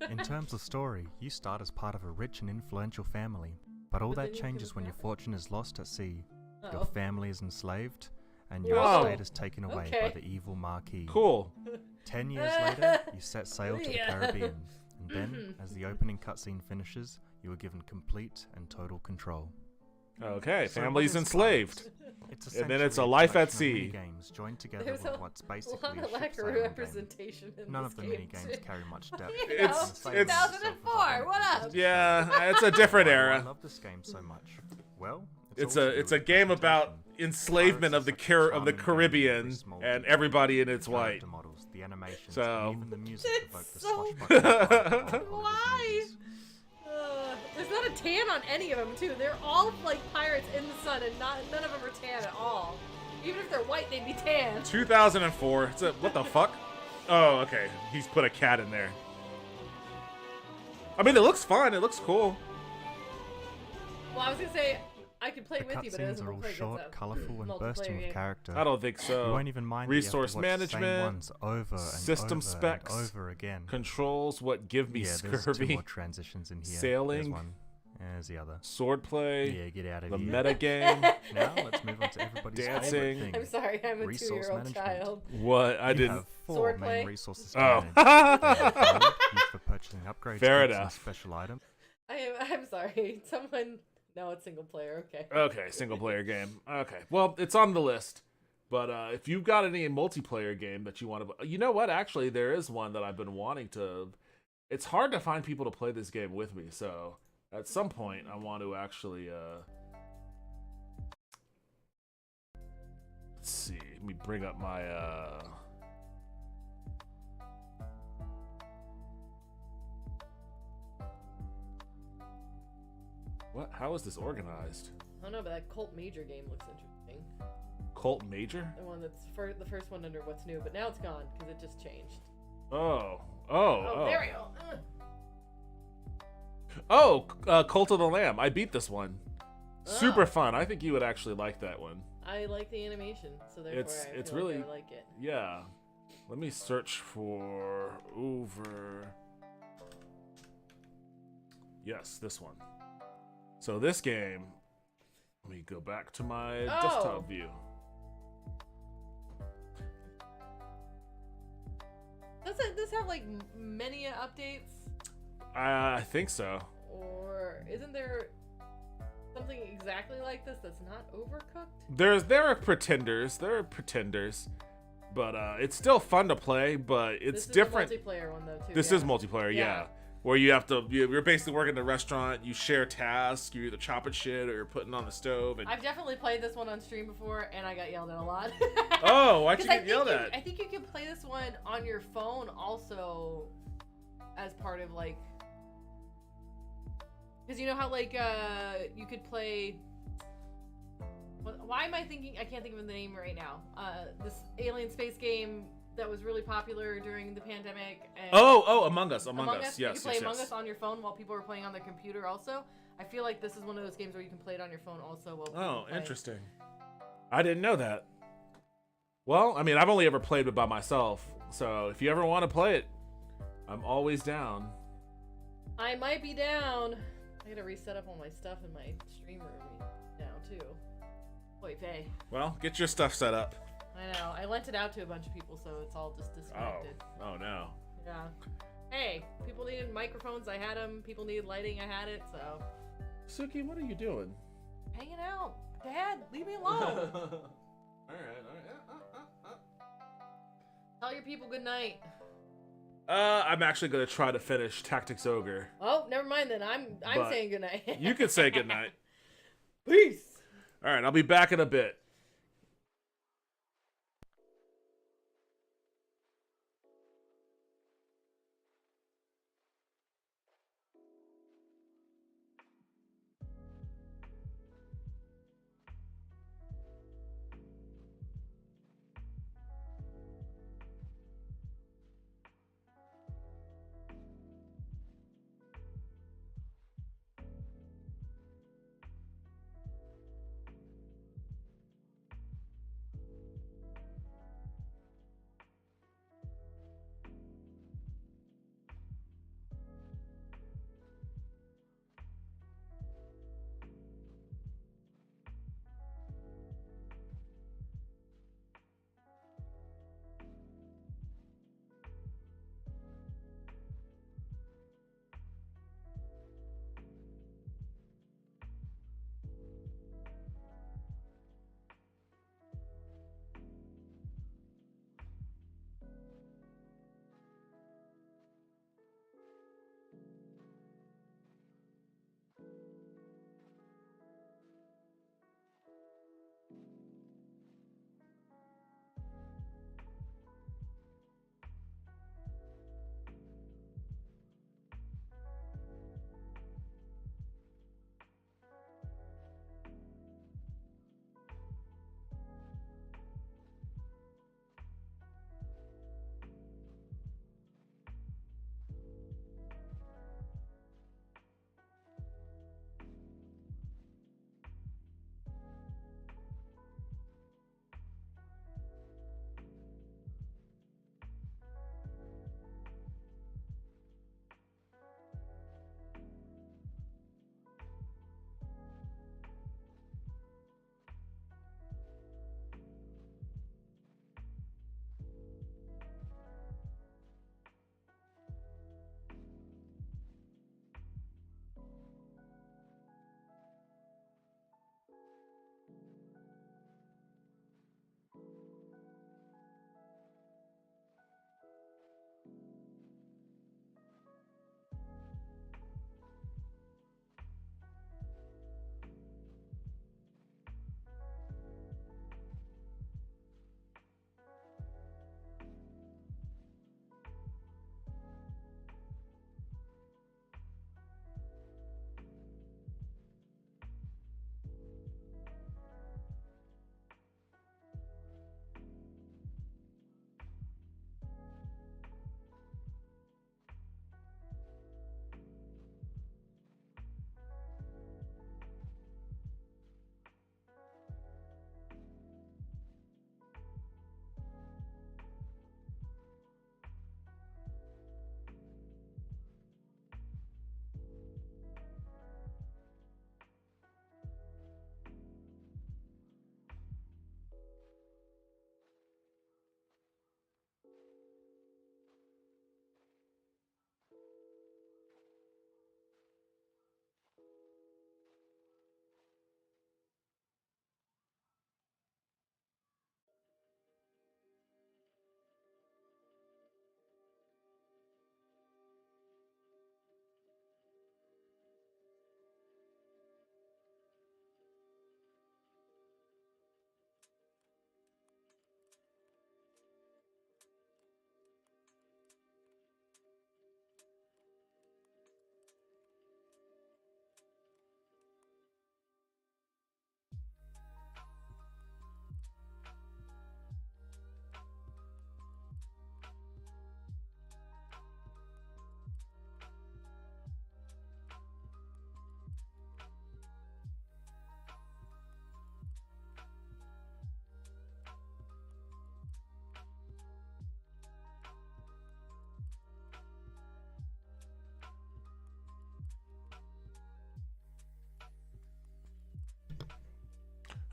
In terms of story, you start as part of a rich and influential family, but all But then that you changes kill when your fortune is lost at sea. Uh-oh. Your family is enslaved, and your Whoa. estate is taken away by Okay. the evil Marquis. Cool. 10 years later, you set sail to the Yeah. Caribbean, and then, as the opening cutscene finishes, you are given complete and total control. Okay, So family's what is enslaved. Pirates? It's And then it's a essentially life at collection of sea. minigames joined together There's with a what's lot basically of a lack ship of sailing game. representation in None this of the game, minigames too. carry much depth. You and know, the sailing itself is 2004. What up? Yeah, it's a different Why do era. I love this game so much. Well, It's a game about enslavement of the Caribbean and everybody in its white. Models, the animations, So and even the music evoke the so swashbuckling vibe of Why? There's not a tan on any of them, too. They're all like pirates in the sun, and none of them are tan at all. Even if they're white, they'd be tan. 2004. What the fuck? Oh, okay. He's put a cat in there. I mean, it looks fun. It looks cool. Well, I was gonna say I could play The with you, but it cutscenes doesn't are all look like short, it's a colourful, and bursting multiplayer with game. character. I don't think so. You won't even mind Resource that you have to watch the same management, ones over and system over specs, and over again. controls what give me yeah, there's two scurvy. more transitions in here. Sailing. There's one, There's the other. Swordplay. Yeah, get out of the here. meta game. Now let's move on to everybody's Dancing. favorite thing. I'm sorry, I'm a resource 2-year-old management. child. What? I You didn't. have 4 Swordplay. main resources to Oh. manage. They are gold, used for purchasing upgrades, Fair goods, and enough. special items. I'm sorry. Someone. No, it's single player. Okay. Okay, single player game. Okay, well, it's on the list. But if you've got any multiplayer game that you want to, you know what? Actually, there is one that I've been wanting to. It's hard to find people to play this game with me, so at some point I want to actually. Let's see. Let me bring up my. What? How is this organized? I don't know, but that Cult Major game looks interesting. Cult Major? The one that's the first one under What's New, but now it's gone because it just changed. Oh, there we go. Cult of the Lamb. I beat this one. Super fun. I think you would actually like that one. I like the animation, so therefore It's I feel really like I like it. Yeah. Let me search for over. Yes, this one. So this game. Let me go back to my desktop view. Does this have like many updates? I think so. Or isn't there something exactly like this that's not Overcooked? There are pretenders. But it's still fun to play, but it's different. This is a multiplayer one though too. This is multiplayer, yeah. Where you have to, you're basically working at a restaurant, you share tasks, you're either chopping shit or you're putting on the stove. And I've definitely played this one on stream before, and I got yelled at a lot. Oh, why'd you get yelled at? I think you can play this one on your phone also as part of like... Because you know how like you could play... Why am I thinking... I can't think of the name right now. This alien space game that was really popular during the pandemic. And Among Us. Among Us. You Yes, can play yes, Among yes. Us on your phone while people are playing on their computer also. I feel like this is one of those games where you can play it on your phone also while people Oh, play. interesting. I didn't know that. Well, I mean, I've only ever played it by myself, so if you ever want to play it, I'm always down. I might be down. I gotta reset up all my stuff in my stream room now too. Boy, vey. Well, get your stuff set up. I know. I lent it out to a bunch of people, so it's all just disconnected. Oh no. Yeah. Hey, people needed microphones. I had them. People needed lighting. I had it. So. Suki, what are you doing? Hanging out. Dad, leave me alone. All right. Tell your people good night. I'm actually gonna try to finish Tactics Ogre. Oh, never mind then. I'm But saying good night. You can say good night. Peace. All right, I'll be back in a bit.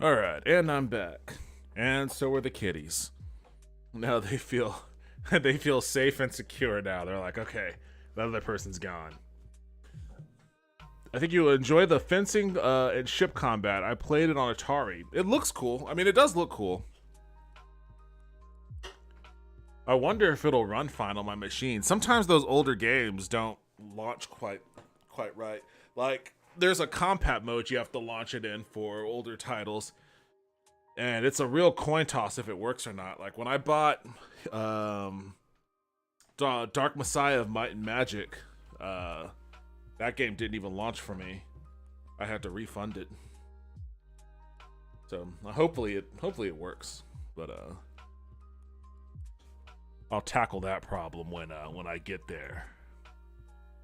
All right, and I'm back. And so are the kitties. Now they feel safe and secure now. They're like, okay, the other person's gone. I think you'll enjoy the fencing and ship combat. I played it on Atari. It looks cool. I mean, it does look cool. I wonder if it'll run fine on my machine. Sometimes those older games don't launch quite right. Like, there's a compat mode you have to launch it in for older titles. And it's a real coin toss if it works or not. Like, when I bought Dark Messiah of Might and Magic, that game didn't even launch for me. I had to refund it. So hopefully it works. But I'll tackle that problem when I get there.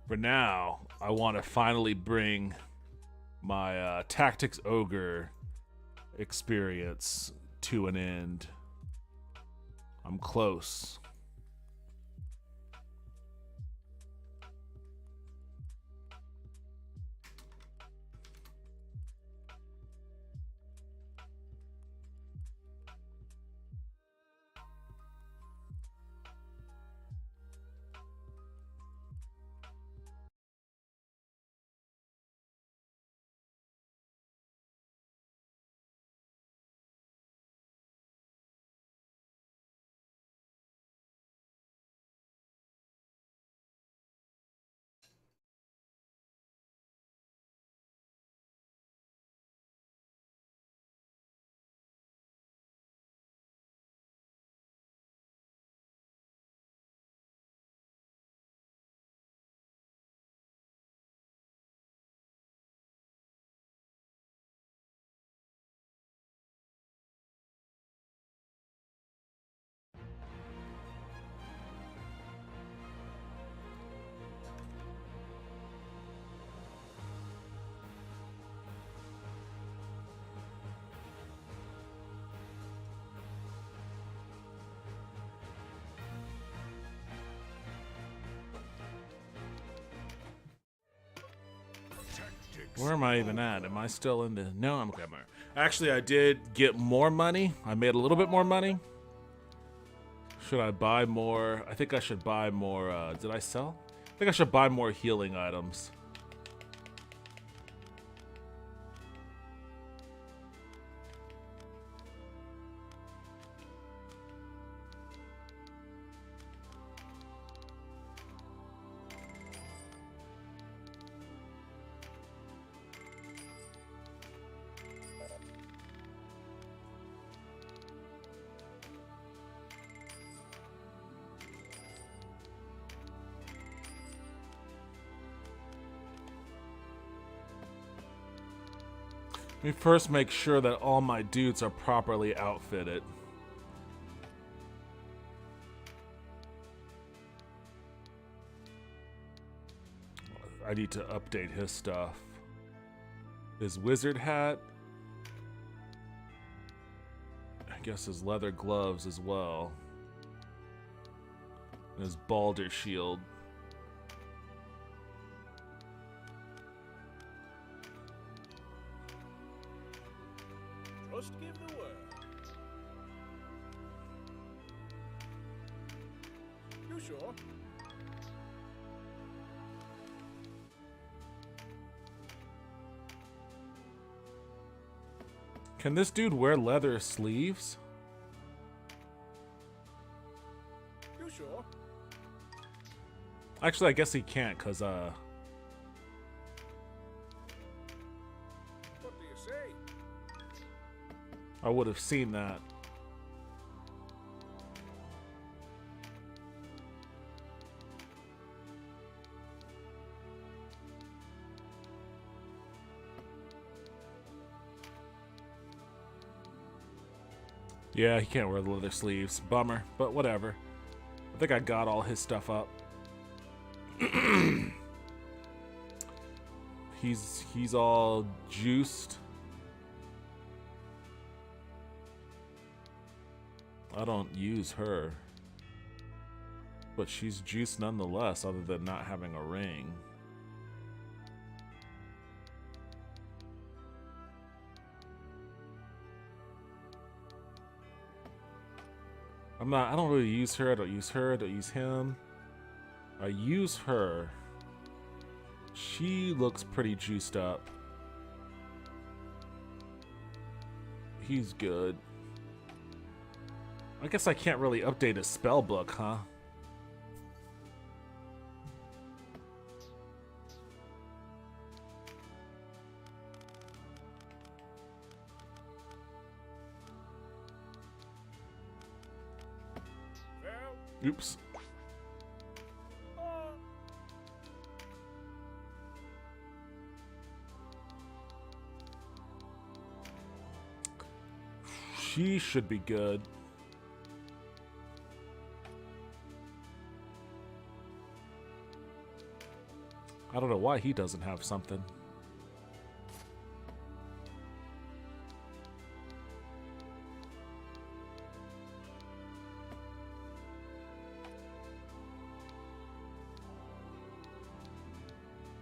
For now, I want to finally bring my Tactics Ogre experience to an end. I'm close. Where am I even at? Am I still in the... No, I'm okay. Actually, I did get more money. I made a little bit more money. Should I buy more? I think I should buy more... did I sell? I think I should buy more healing items. Let me first make sure that all my dudes are properly outfitted. I need to update his stuff. His wizard hat. I guess his leather gloves as well. And his balder shield. Just give the word. You sure? Can this dude wear leather sleeves? You sure? Actually, I guess he can't, cause What do you say? I would have seen that. Yeah, he can't wear the leather sleeves. Bummer, but whatever. I think I got all his stuff up. He's all juiced. I don't use her. But she's juiced nonetheless, other than not having a ring. I don't really use her. I don't use her. I don't use him. I use her. She looks pretty juiced up. He's good. I guess I can't really update his spell book, huh? Oops. She should be good. I don't know why he doesn't have something.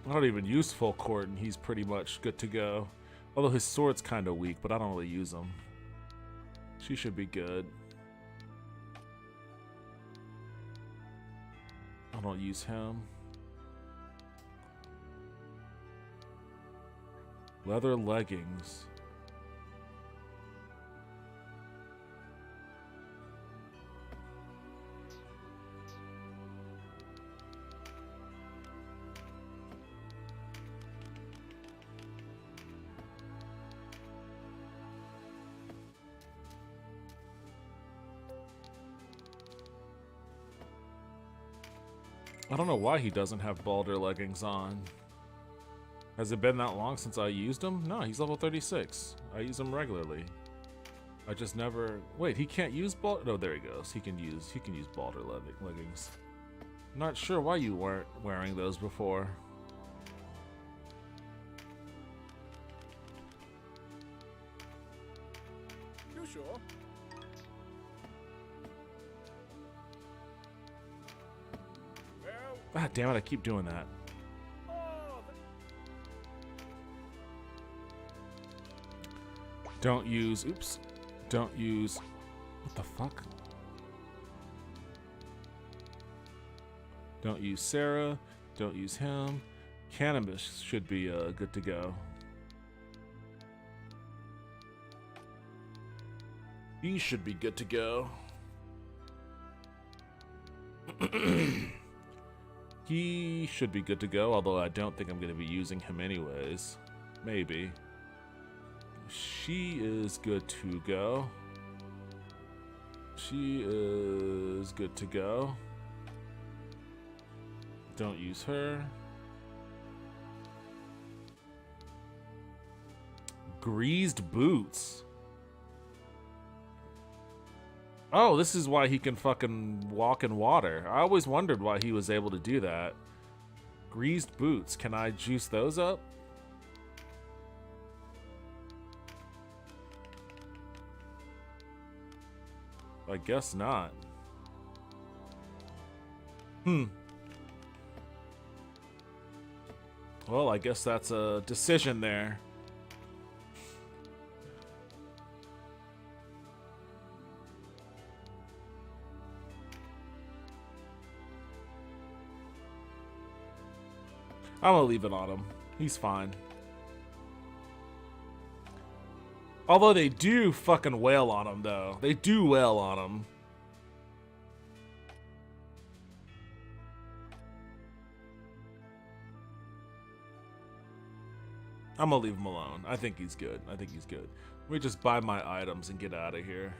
I don't even use full court and he's pretty much good to go. Although his sword's kind of weak, but I don't really use him. She should be good. I don't use him. Leather leggings. I don't know why he doesn't have Balder leggings on. Has it been that long since I used him? No, he's level 36. I use him regularly. I just never... Wait, he can't use Balder? No, there he goes. He can use Balder leggings. Not sure why you weren't wearing those before. You sure? Ah, damn it, I keep doing that. Don't use... Oops. Don't use... What the fuck? Don't use Sarah. Don't use him. Cannabis should be good to go. He should be good to go. He should be good to go, although I don't think I'm going to be using him anyways. Maybe. She is good to go. She is good to go. Don't use her. Greased boots. Oh, this is why he can fucking walk in water. I always wondered why he was able to do that. Greased boots. Can I juice those up? I guess not. Well, I guess that's a decision there. I'm gonna leave it on him. He's fine. Although they do fucking wail on him, though. They do wail on him. I'm gonna leave him alone. I think he's good. I think he's good. Let me just buy my items and get out of here.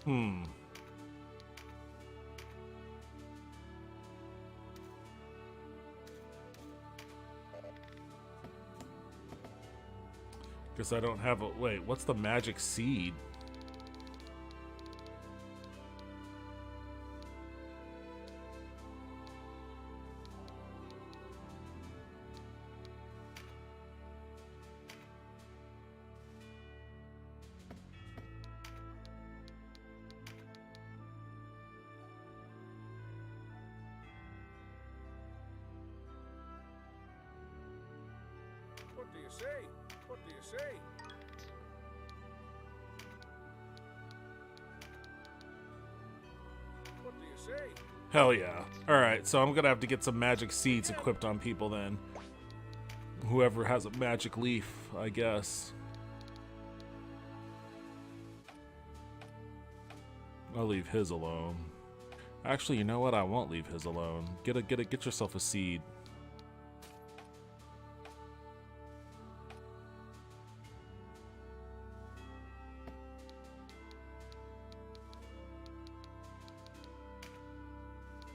Guess I don't have a... Wait, what's the magic seed? What do you say? What do you say? What do you say? Hell yeah. Alright, so I'm gonna have to get some magic seeds equipped on people then. Whoever has a magic leaf, I guess. I'll leave his alone. Actually, you know what? I won't leave his alone. Get yourself a seed.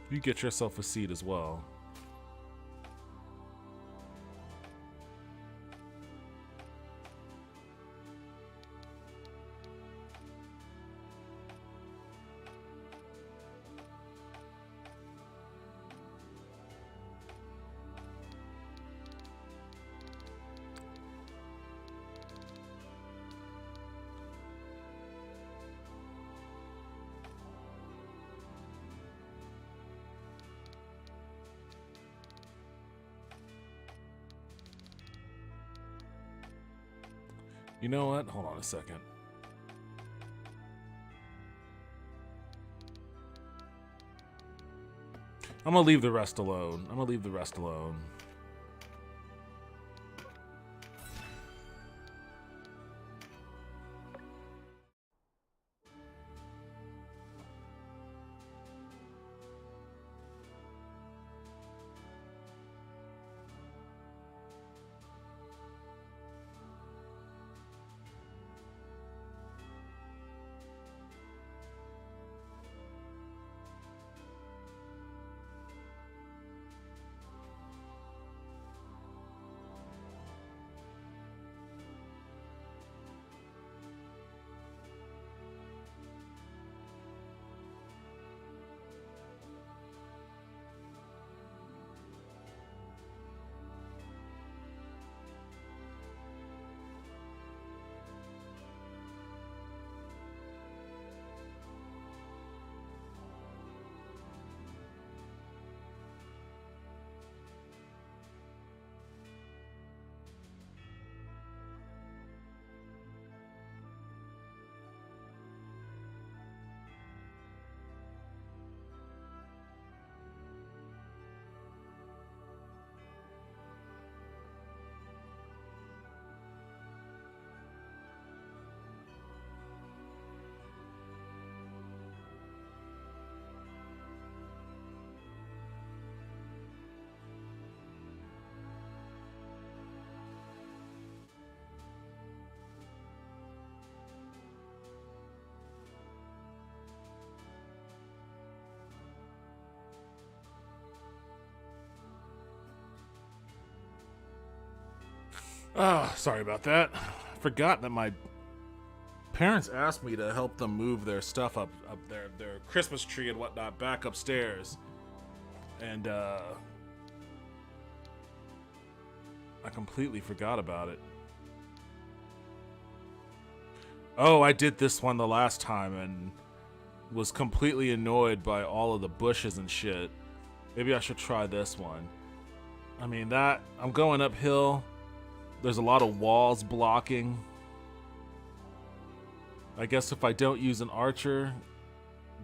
You get yourself a seed as well. You know what? Hold on a second. I'm gonna leave the rest alone. I'm gonna leave the rest alone. Oh, sorry about that. I forgot that my parents asked me to help them move their stuff up their Christmas tree and whatnot back upstairs. And I completely forgot about it. Oh, I did this one the last time and was completely annoyed by all of the bushes and shit. Maybe I should try this one. I mean, I'm going uphill. There's a lot of walls blocking. I guess if I don't use an archer,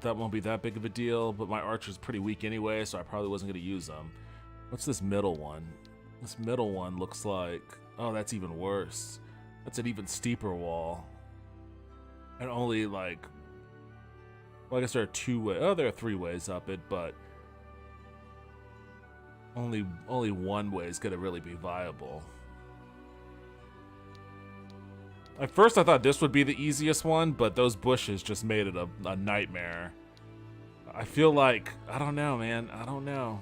that won't be that big of a deal, but my archer's pretty weak anyway, so I probably wasn't going to use them. What's this middle one? This middle one looks like... Oh, that's even worse. That's an even steeper wall. And only like... Well, I guess there are two ways. Oh, there are three ways up it, but... Only one way is going to really be viable. At first I thought this would be the easiest one, but those bushes just made it a nightmare. I feel like, I don't know, man. I don't know.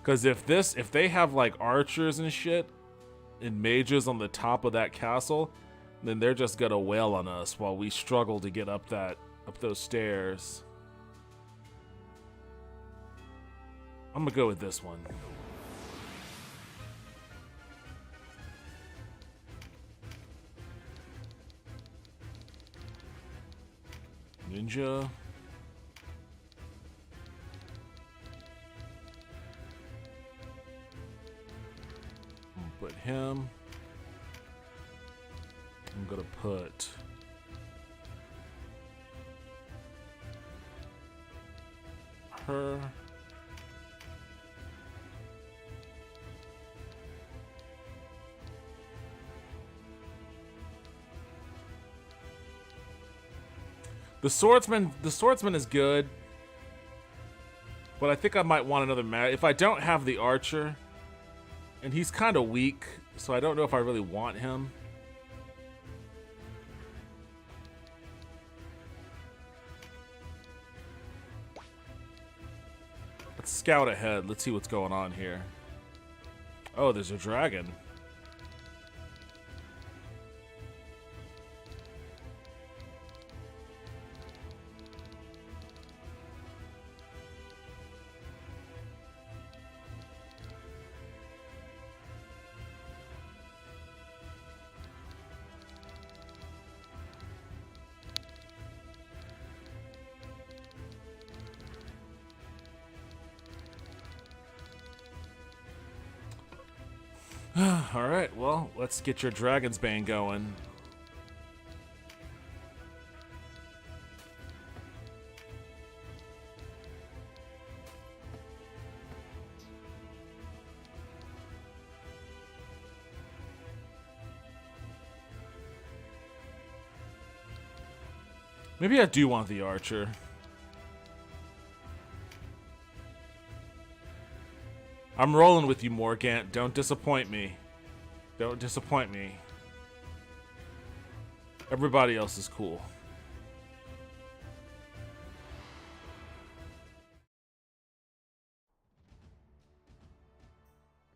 Because if they have like archers and shit and mages on the top of that castle, then they're just gonna wail on us while we struggle to get up those stairs. I'm gonna go with this one. Ninja. Put him. I'm gonna put her. The swordsman is good, but I think I might want another match. If I don't have the archer, and he's kind of weak, so I don't know if I really want him. Let's scout ahead. Let's see what's going on here. Oh, there's a dragon. Alright, well, let's get your Dragon's Bane going. Maybe I do want the archer. I'm rolling with you, Morgant. Don't disappoint me. Don't disappoint me. Everybody else is cool.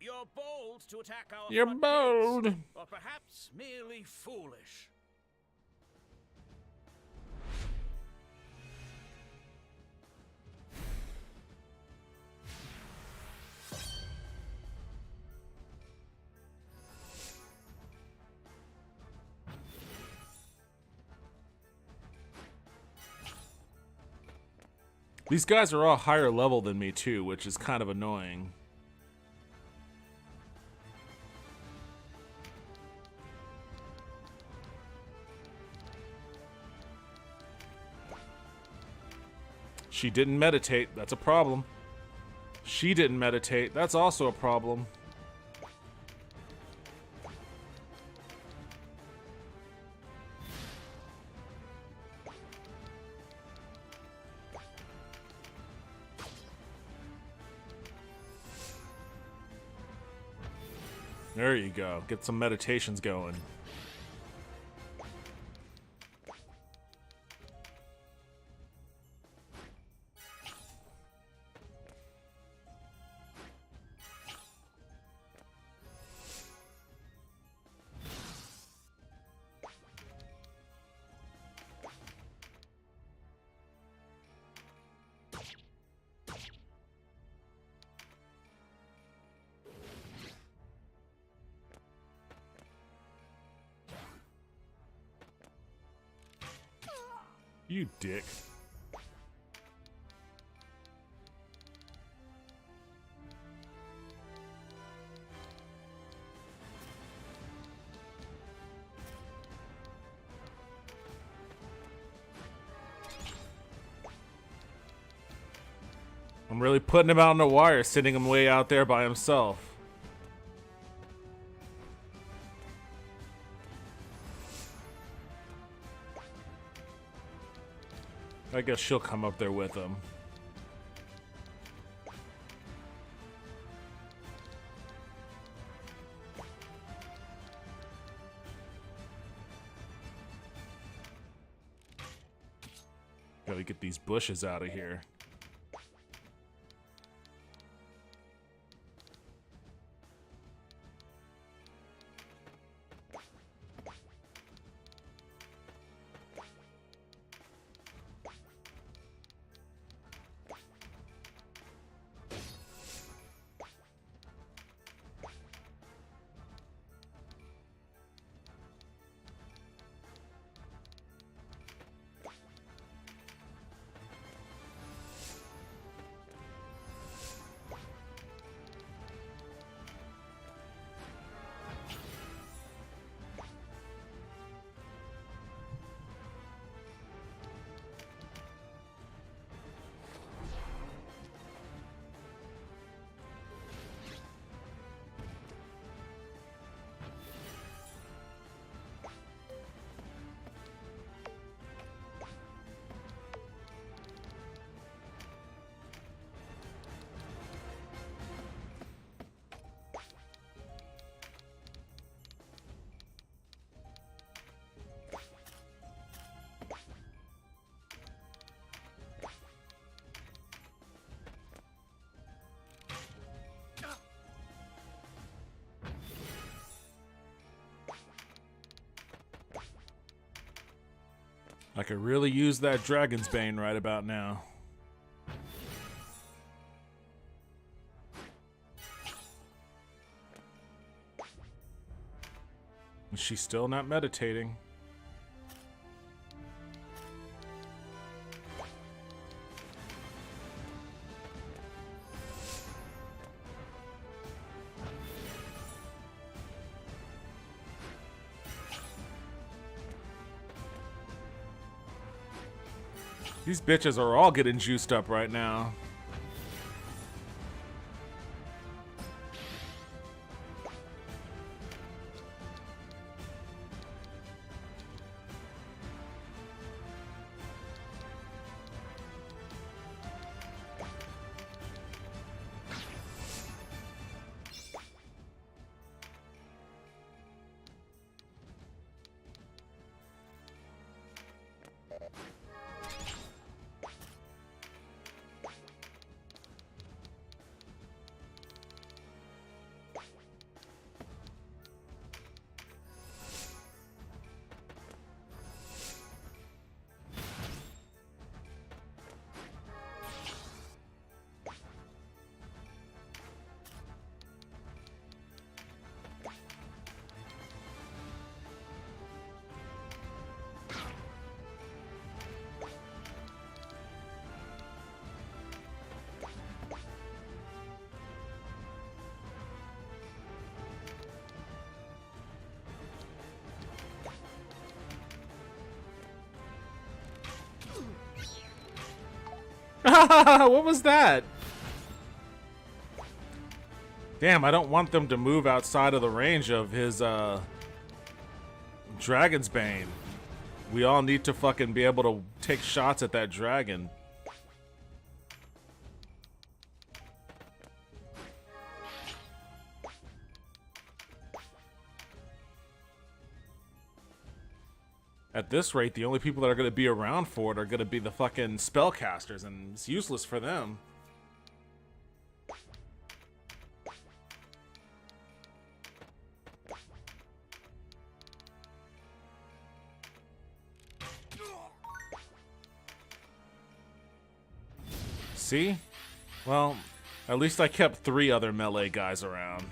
You're bold to attack our You're front bold. gates, or perhaps merely foolish. These guys are all higher level than me too, which is kind of annoying. She didn't meditate. That's a problem. She didn't meditate. That's also a problem. There you go. Get some meditations going. You dick. I'm really putting him out on the wire, sending him way out there by himself. I guess she'll come up there with him. Gotta get these bushes out of here. I could really use that Dragon's Bane right about now. She's still not meditating. These bitches are all getting juiced up right now. What was that? Damn, I don't want them to move outside of the range of his Dragon's Bane. We all need to fucking be able to take shots at that dragon. At this rate, the only people that are going to be around for it are going to be the fucking spellcasters, and it's useless for them. See? Well, at least I kept 3 other melee guys around.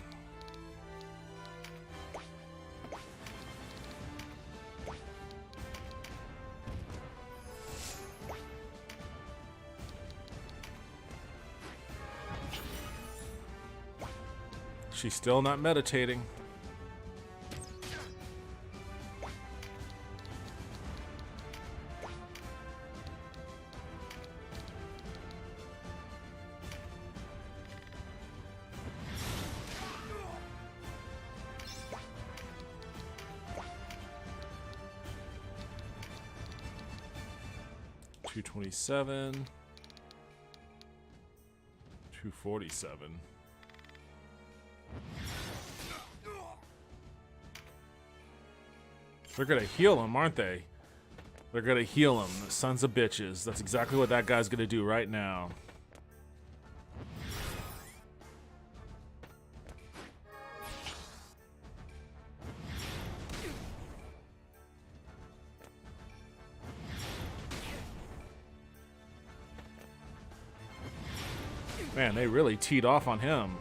She's still not meditating. $227. $247. They're gonna heal him, aren't they? They're gonna heal him, sons of bitches. That's exactly what that guy's gonna do right now. Man, they really teed off on him.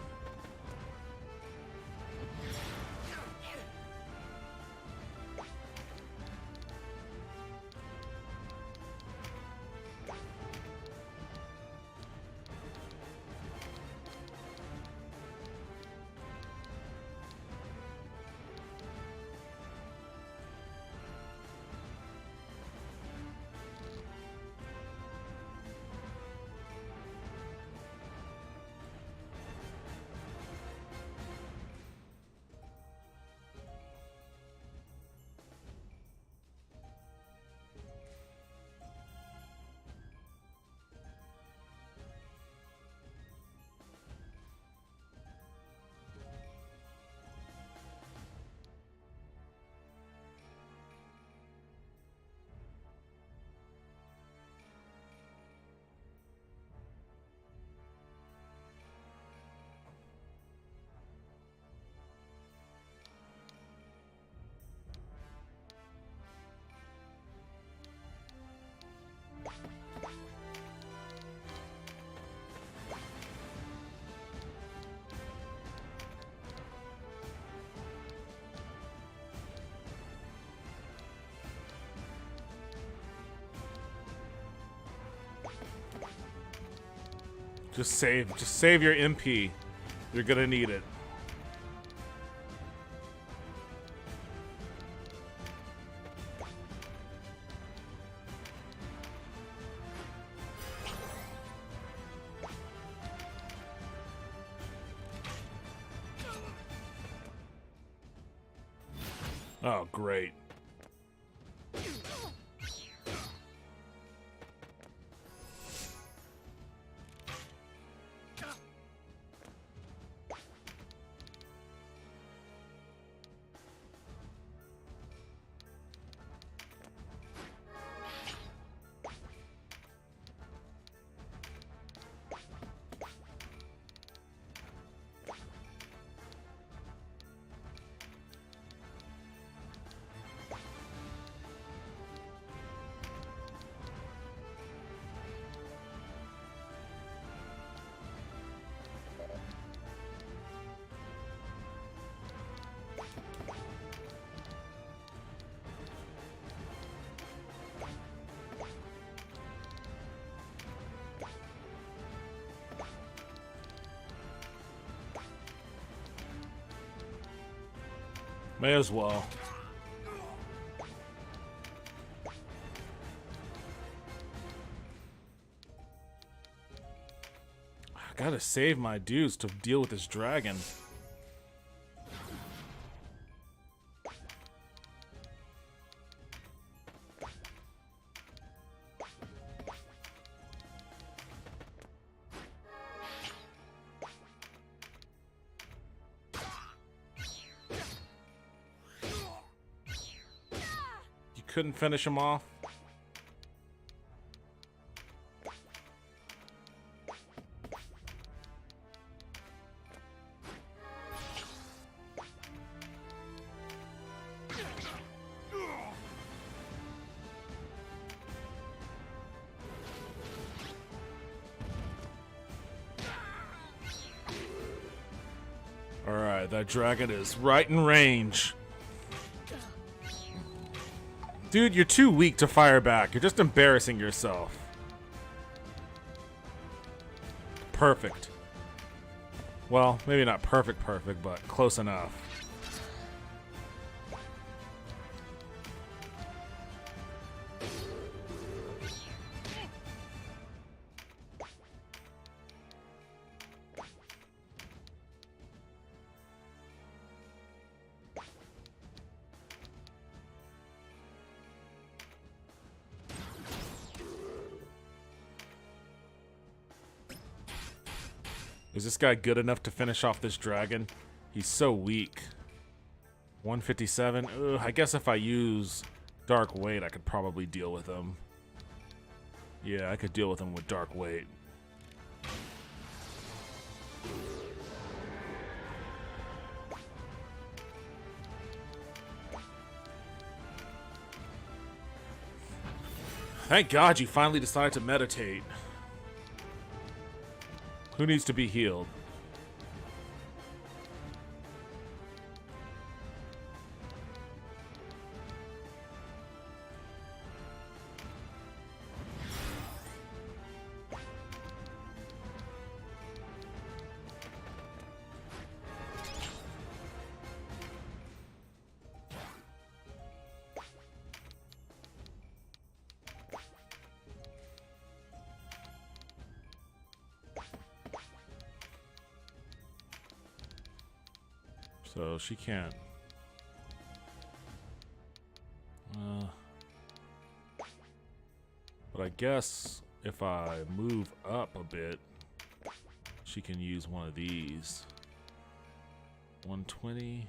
Just save your MP. You're gonna need it. Oh, great. May as well. I gotta save my dudes to deal with this dragon. Couldn't finish him off. All right, that dragon is right in range. Dude, you're too weak to fire back. You're just embarrassing yourself. Perfect. Well, maybe not perfect, but close enough. Is this guy good enough to finish off this dragon? He's so weak. 157. Ugh, I guess if I use Dark weight, I could probably deal with him. Yeah, I could deal with him with dark weight. Thank God you finally decided to meditate. Who needs to be healed? So she can't. But I guess if I move up a bit, she can use one of these. 120.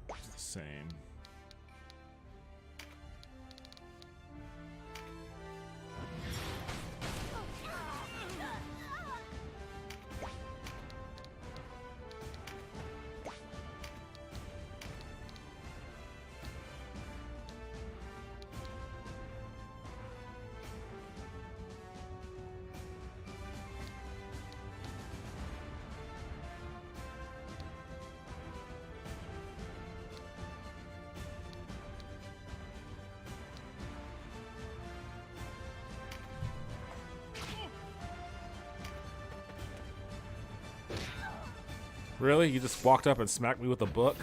It's the same. Really? You just walked up and smacked me with a book?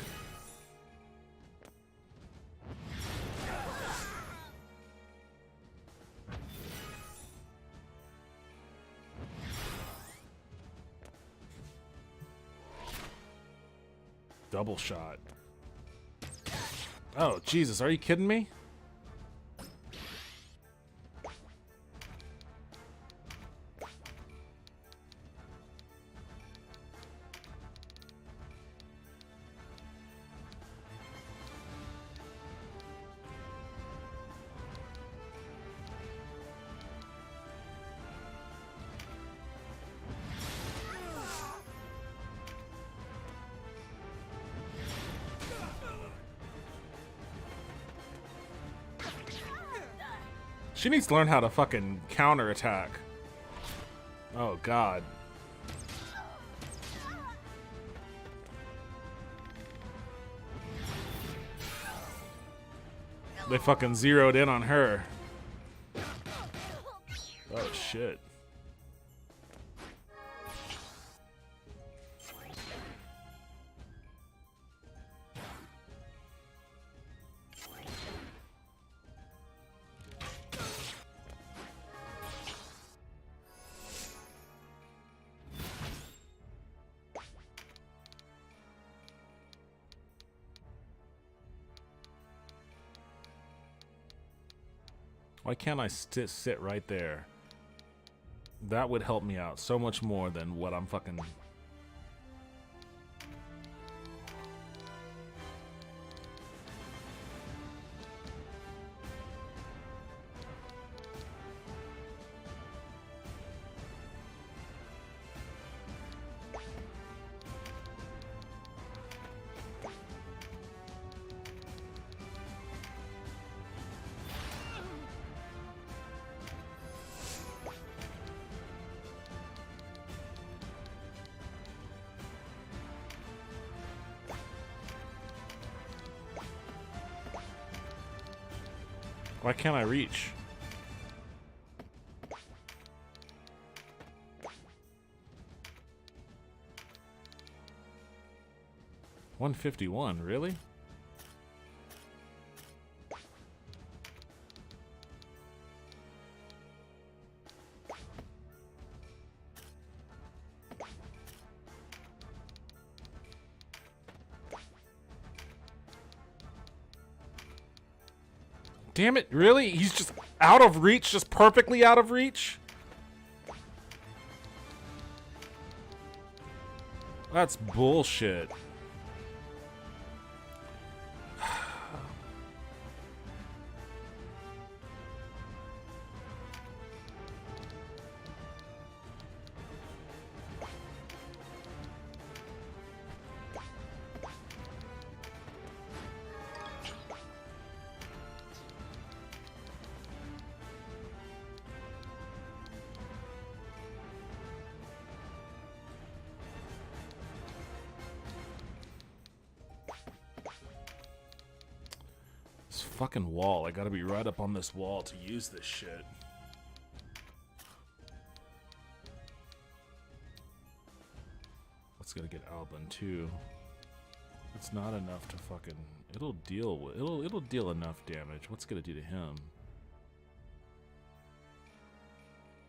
Double shot. Oh, Jesus, are you kidding me? She needs to learn how to fucking counterattack. Oh, God. They fucking zeroed in on her. Oh, shit. Why can't I sit right there? That would help me out so much more than what I'm fucking... Why can't I reach? $151, really? Damn it, really? He's just out of reach, just perfectly out of reach? That's bullshit. fucking wall. I gotta be right up on this wall to use this shit. Let's gotta get Alban too. It's not enough to fucking. It'll deal enough damage. What's it gonna do to him?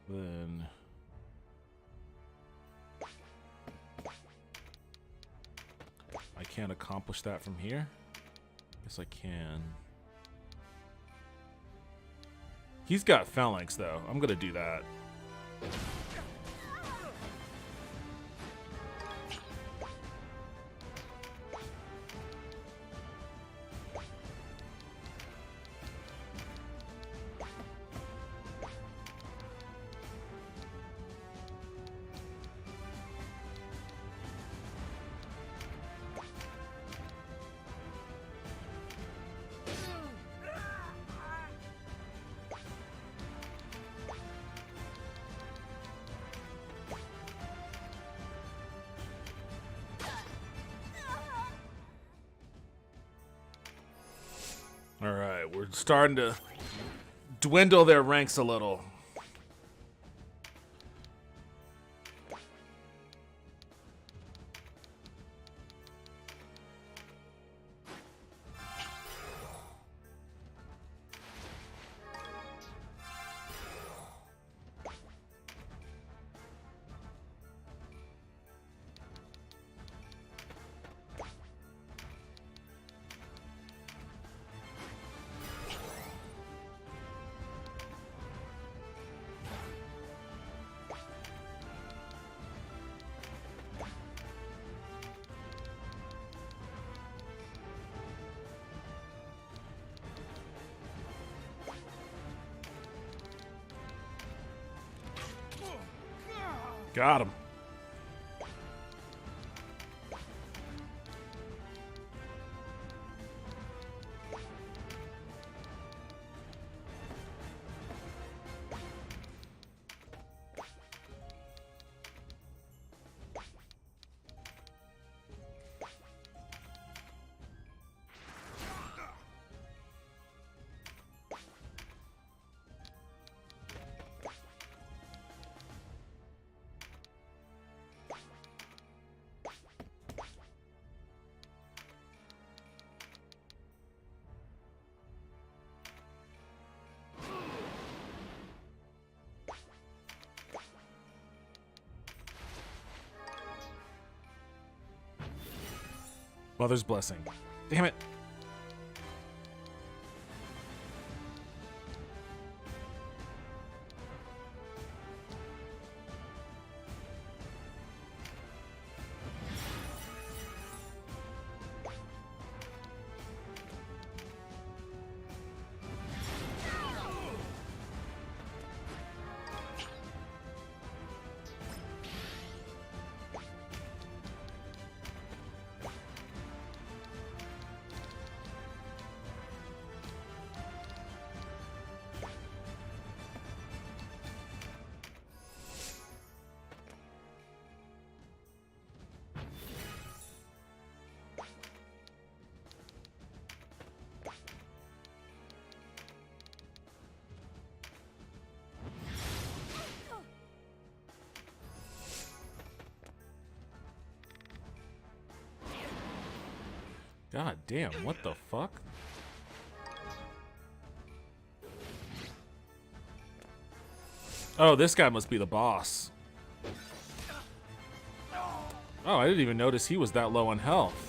Then. I can't accomplish that from here? Guess I can. He's got phalanx though. I'm gonna do that. Alright, we're starting to dwindle their ranks a little. Got him. Mother's blessing. Damn it. God damn, what the fuck? Oh, this guy must be the boss. Oh, I didn't even notice he was that low on health.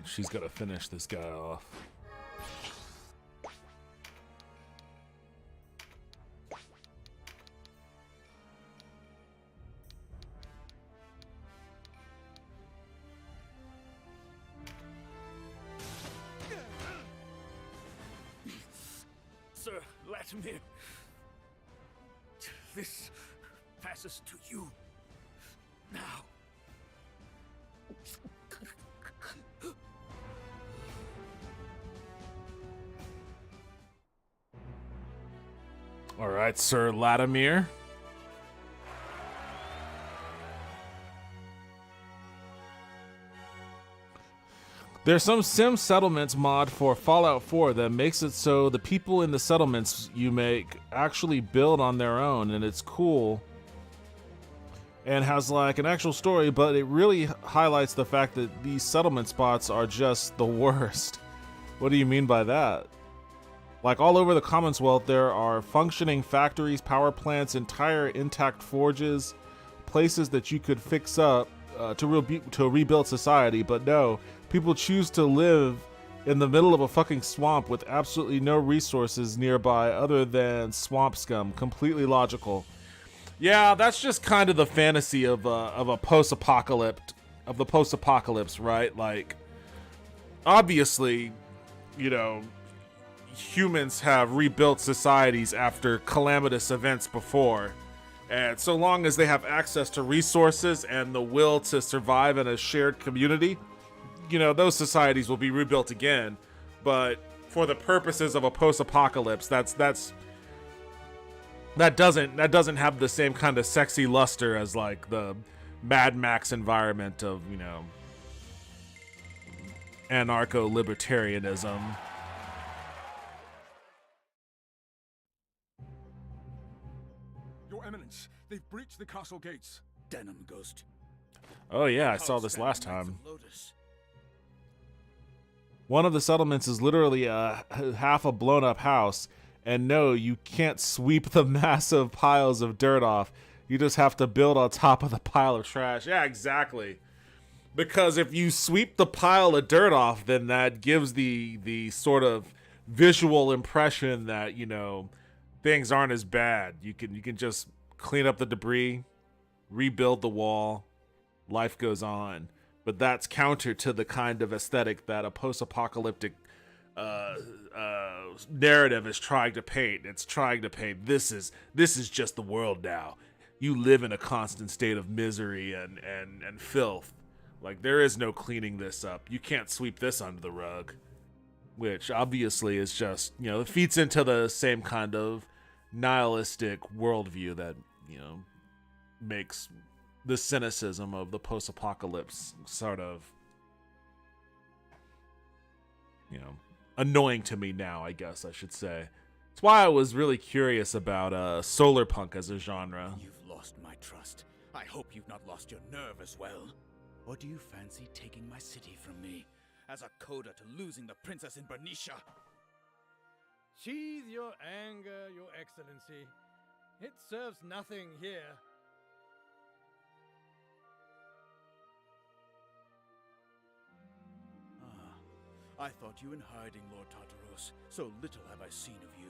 she's gonna finish this guy off. Sir Latimer, this passes to you now. All right, Sir Latimer. There's some sim settlements mod for Fallout 4 that makes it so the people in the settlements you make actually build on their own, and it's cool and has like an actual story, but it really highlights the fact that these settlement spots are just the worst. What do you mean by that? Like all over the Commonwealth, there are functioning factories, power plants, entire intact forges, places that you could fix up to rebuild society, but no, people choose to live in the middle of a fucking swamp with absolutely no resources nearby other than swamp scum. Completely logical. Yeah, that's just kind of the fantasy of a post-apocalypse, right? Like, obviously, you know, humans have rebuilt societies after calamitous events before. And so long as they have access to resources and the will to survive in a shared community, you know, those societies will be rebuilt again. But for the purposes of a post-apocalypse, that doesn't have the same kind of sexy luster as like the Mad Max environment of, you know, anarcho-libertarianism. Your Eminence, they've breached the castle gates. Denim Ghost. Oh yeah, I saw this last time. One of the settlements is literally half a blown up house, and no, you can't sweep the massive piles of dirt off. You just have to build on top of the pile of trash. Yeah, exactly. Because if you sweep the pile of dirt off, then that gives the sort of visual impression that, you know, things aren't as bad. You can just clean up the debris, rebuild the wall, life goes on. But that's counter to the kind of aesthetic that a post-apocalyptic narrative is trying to paint. It's trying to paint this is just the world now. You live in a constant state of misery and filth. Like, there is no cleaning this up. You can't sweep this under the rug. Which obviously is just, you know, it feeds into the same kind of nihilistic worldview that, you know, makes the cynicism of the post-apocalypse sort of, you know, annoying to me now, I guess I should say. That's why I was really curious about solar punk as a genre. You've lost my trust. I hope you've not lost your nerve as well. Or do you fancy taking my city from me as a coda to losing the princess in Bernicia? Sheathe your anger, Your Excellency. It serves nothing here. I thought you in hiding, Lord Tartaros. So little have I seen of you.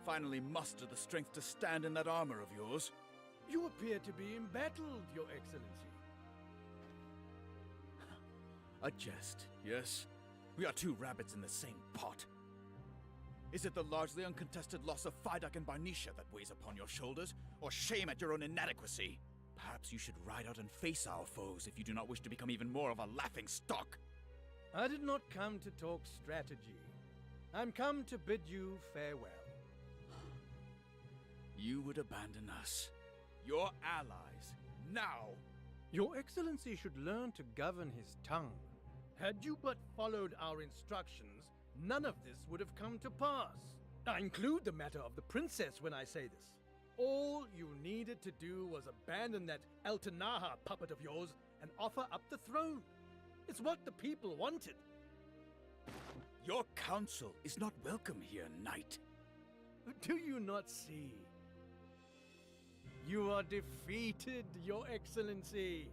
Finally muster the strength to stand in that armor of yours. You appear to be embattled, Your Excellency. A jest, yes? We are two rabbits in the same pot. Is it the largely uncontested loss of Fidak and Barnisha that weighs upon your shoulders, or shame at your own inadequacy? Perhaps you should ride out and face our foes if you do not wish to become even more of a laughing stock. I did not come to talk strategy. I'm come to bid you farewell. You would abandon us, your allies, now? Your Excellency should learn to govern his tongue. Had you but followed our instructions, none of this would have come to pass. I include the matter of the princess when I say this. All you needed to do was abandon that Altanaha puppet of yours and offer up the throne. It's what the people wanted. Your counsel is not welcome here, knight. Do you not see? You are defeated, Your Excellency.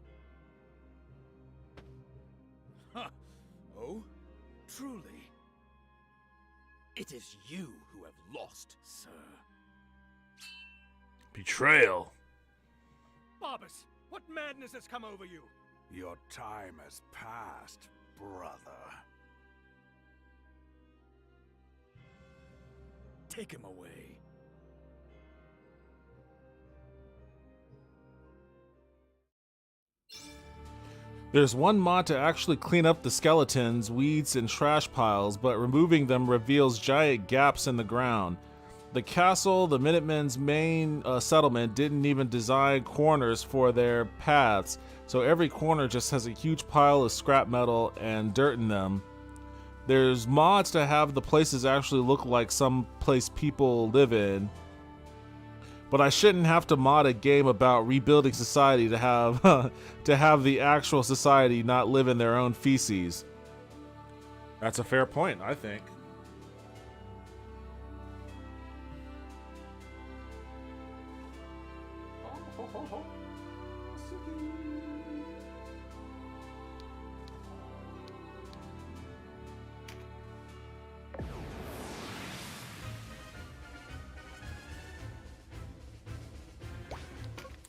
Huh. Oh? Truly. It is you who have lost, sir. Betrayal. Barbas, what madness has come over you? Your time has passed, brother. Take him away. There's one mod to actually clean up the skeletons, weeds, and trash piles, but removing them reveals giant gaps in the ground. The castle, the Minutemen's main settlement, didn't even design corners for their paths, so every corner just has a huge pile of scrap metal and dirt in them. There's mods to have the places actually look like some place people live in. But I shouldn't have to mod a game about rebuilding society to have to have the actual society not live in their own feces. That's a fair point, I think.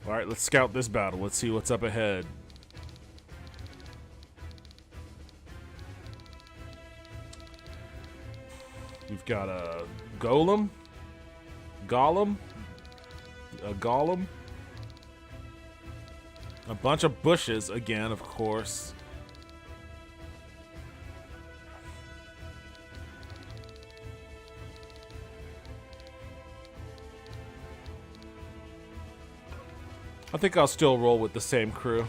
Alright, let's scout this battle. Let's see what's up ahead. We've got a golem, a golem, a bunch of bushes again, of course. I think I'll still roll with the same crew.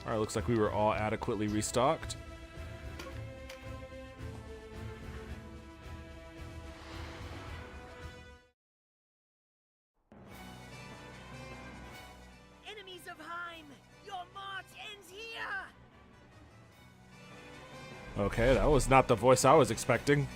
Alright, looks like we were all adequately restocked. Enemies of Heim, your march ends here! Okay, that was not the voice I was expecting.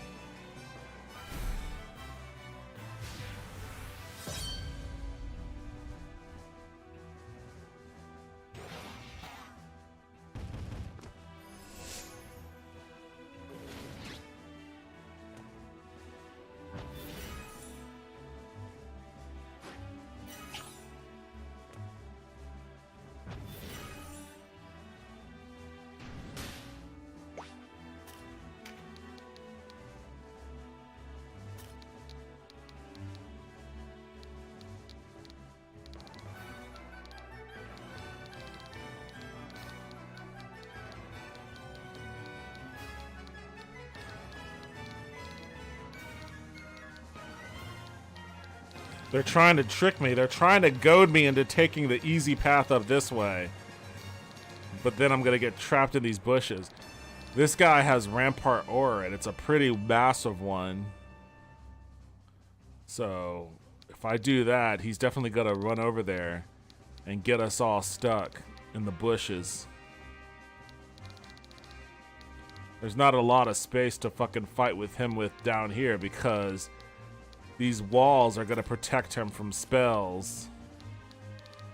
They're trying to trick me. They're trying to goad me into taking the easy path up this way. But then I'm going to get trapped in these bushes. This guy has Rampart Ore, and it's a pretty massive one. So, if I do that, he's definitely going to run over there and get us all stuck in the bushes. There's not a lot of space to fucking fight with him with down here because these walls are going to protect him from spells.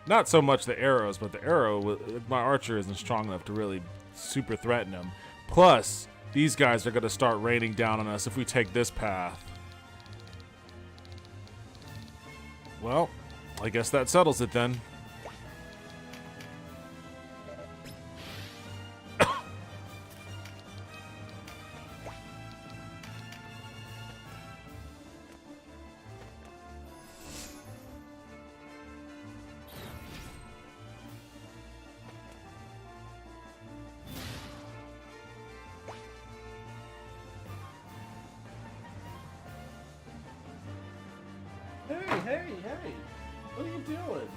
Not so much the arrows, but the arrow, my archer isn't strong enough to really super threaten him. Plus, these guys are going to start raining down on us if we take this path. Well, I guess that settles it then. Hey, what are you doing?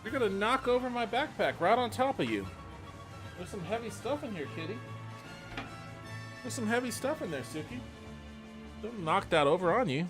You're gonna knock over my backpack right on top of you. There's some heavy stuff in here, kitty. There's some heavy stuff in there, Suki. Don't knock that over on you.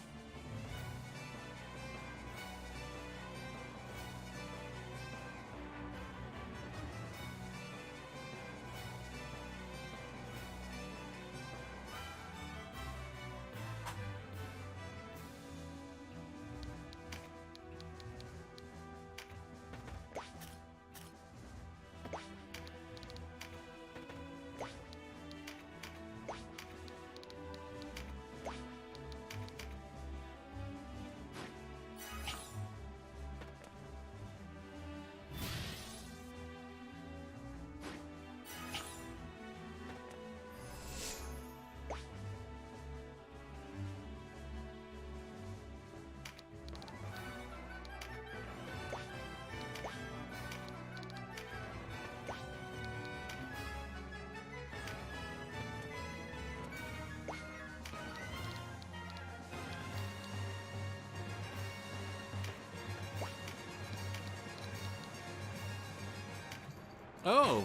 Oh.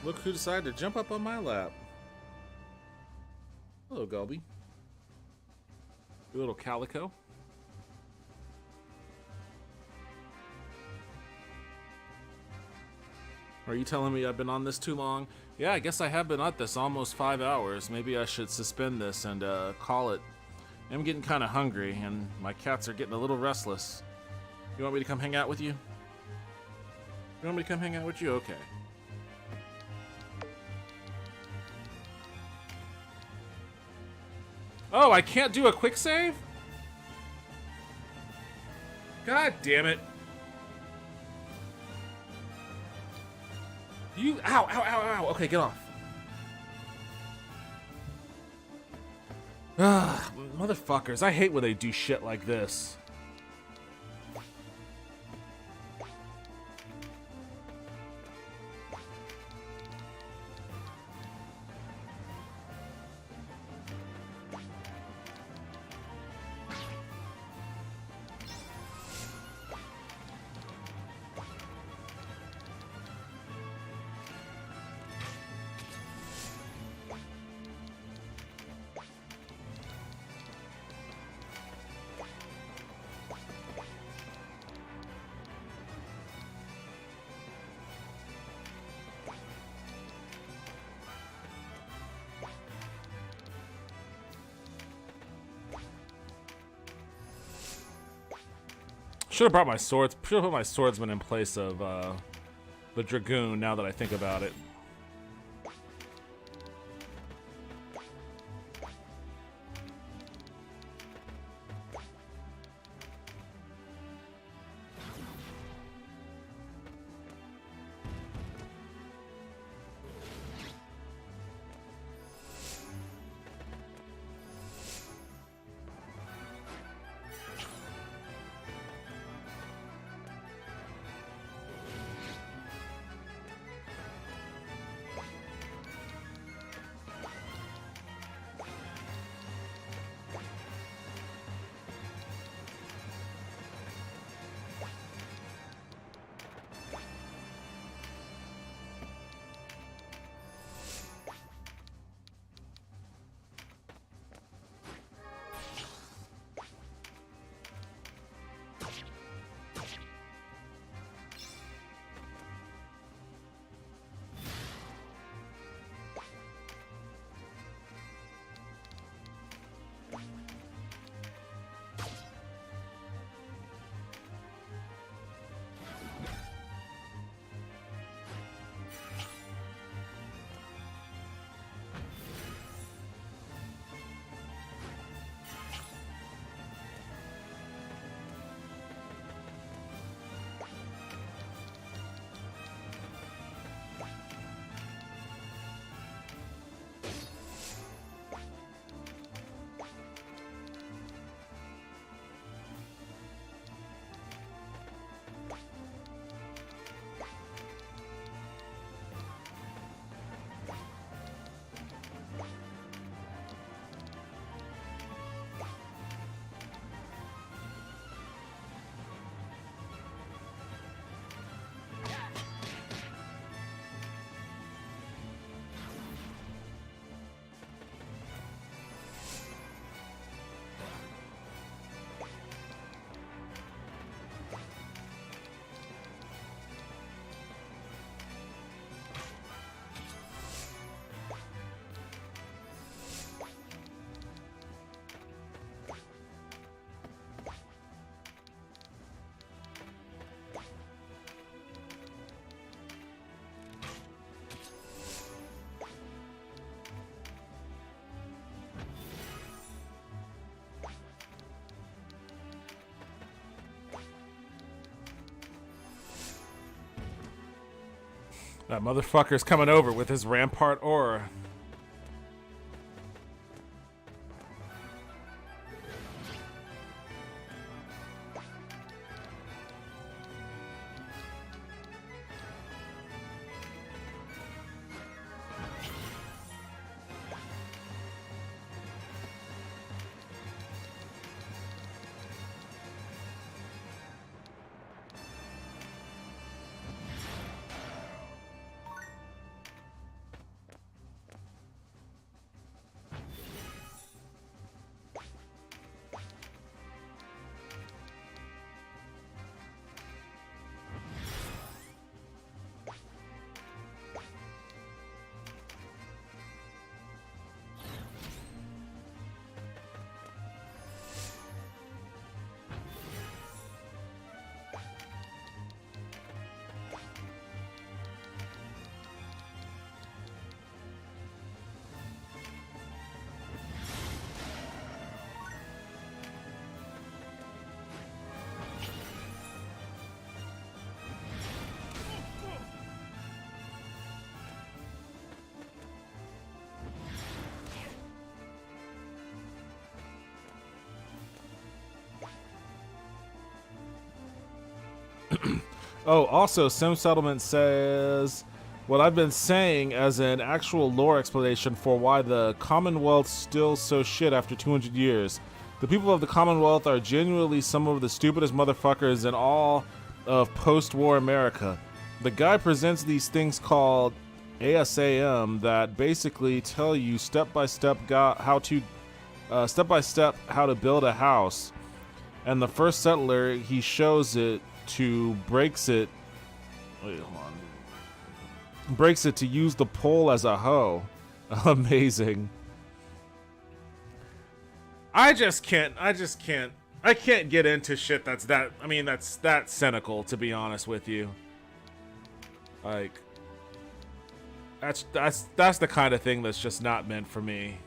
Look who decided to jump up on my lap. Hello, Gulby. You little calico. Are you telling me I've been on this too long? Yeah, I guess I have been at this almost 5 hours. Maybe I should suspend this and call it. I'm getting kind of hungry, and my cats are getting a little restless. You want me to come hang out with you? You want me to come hang out with you? Okay. Oh, I can't do a quick save? God damn it. You, ow, ow, ow, ow. Okay, get off. Ugh, motherfuckers. I hate when they do shit like this. Should have brought my swords. Should have put my swordsman in place of the dragoon. Now that I think about it. That motherfucker's coming over with his rampart aura. Oh, also, Sim Settlement says what I've been saying as an actual lore explanation for why the Commonwealth's still so shit after 200 years. The people of the Commonwealth are genuinely some of the stupidest motherfuckers in all of post-war America. The guy presents these things called ASAM that basically tell you step by step how to build a house. And the first settler he shows it to breaks it to use the pole as a hoe. Amazing. I can't get into shit that's that cynical, to be honest with you. Like, that's the kind of thing that's just not meant for me.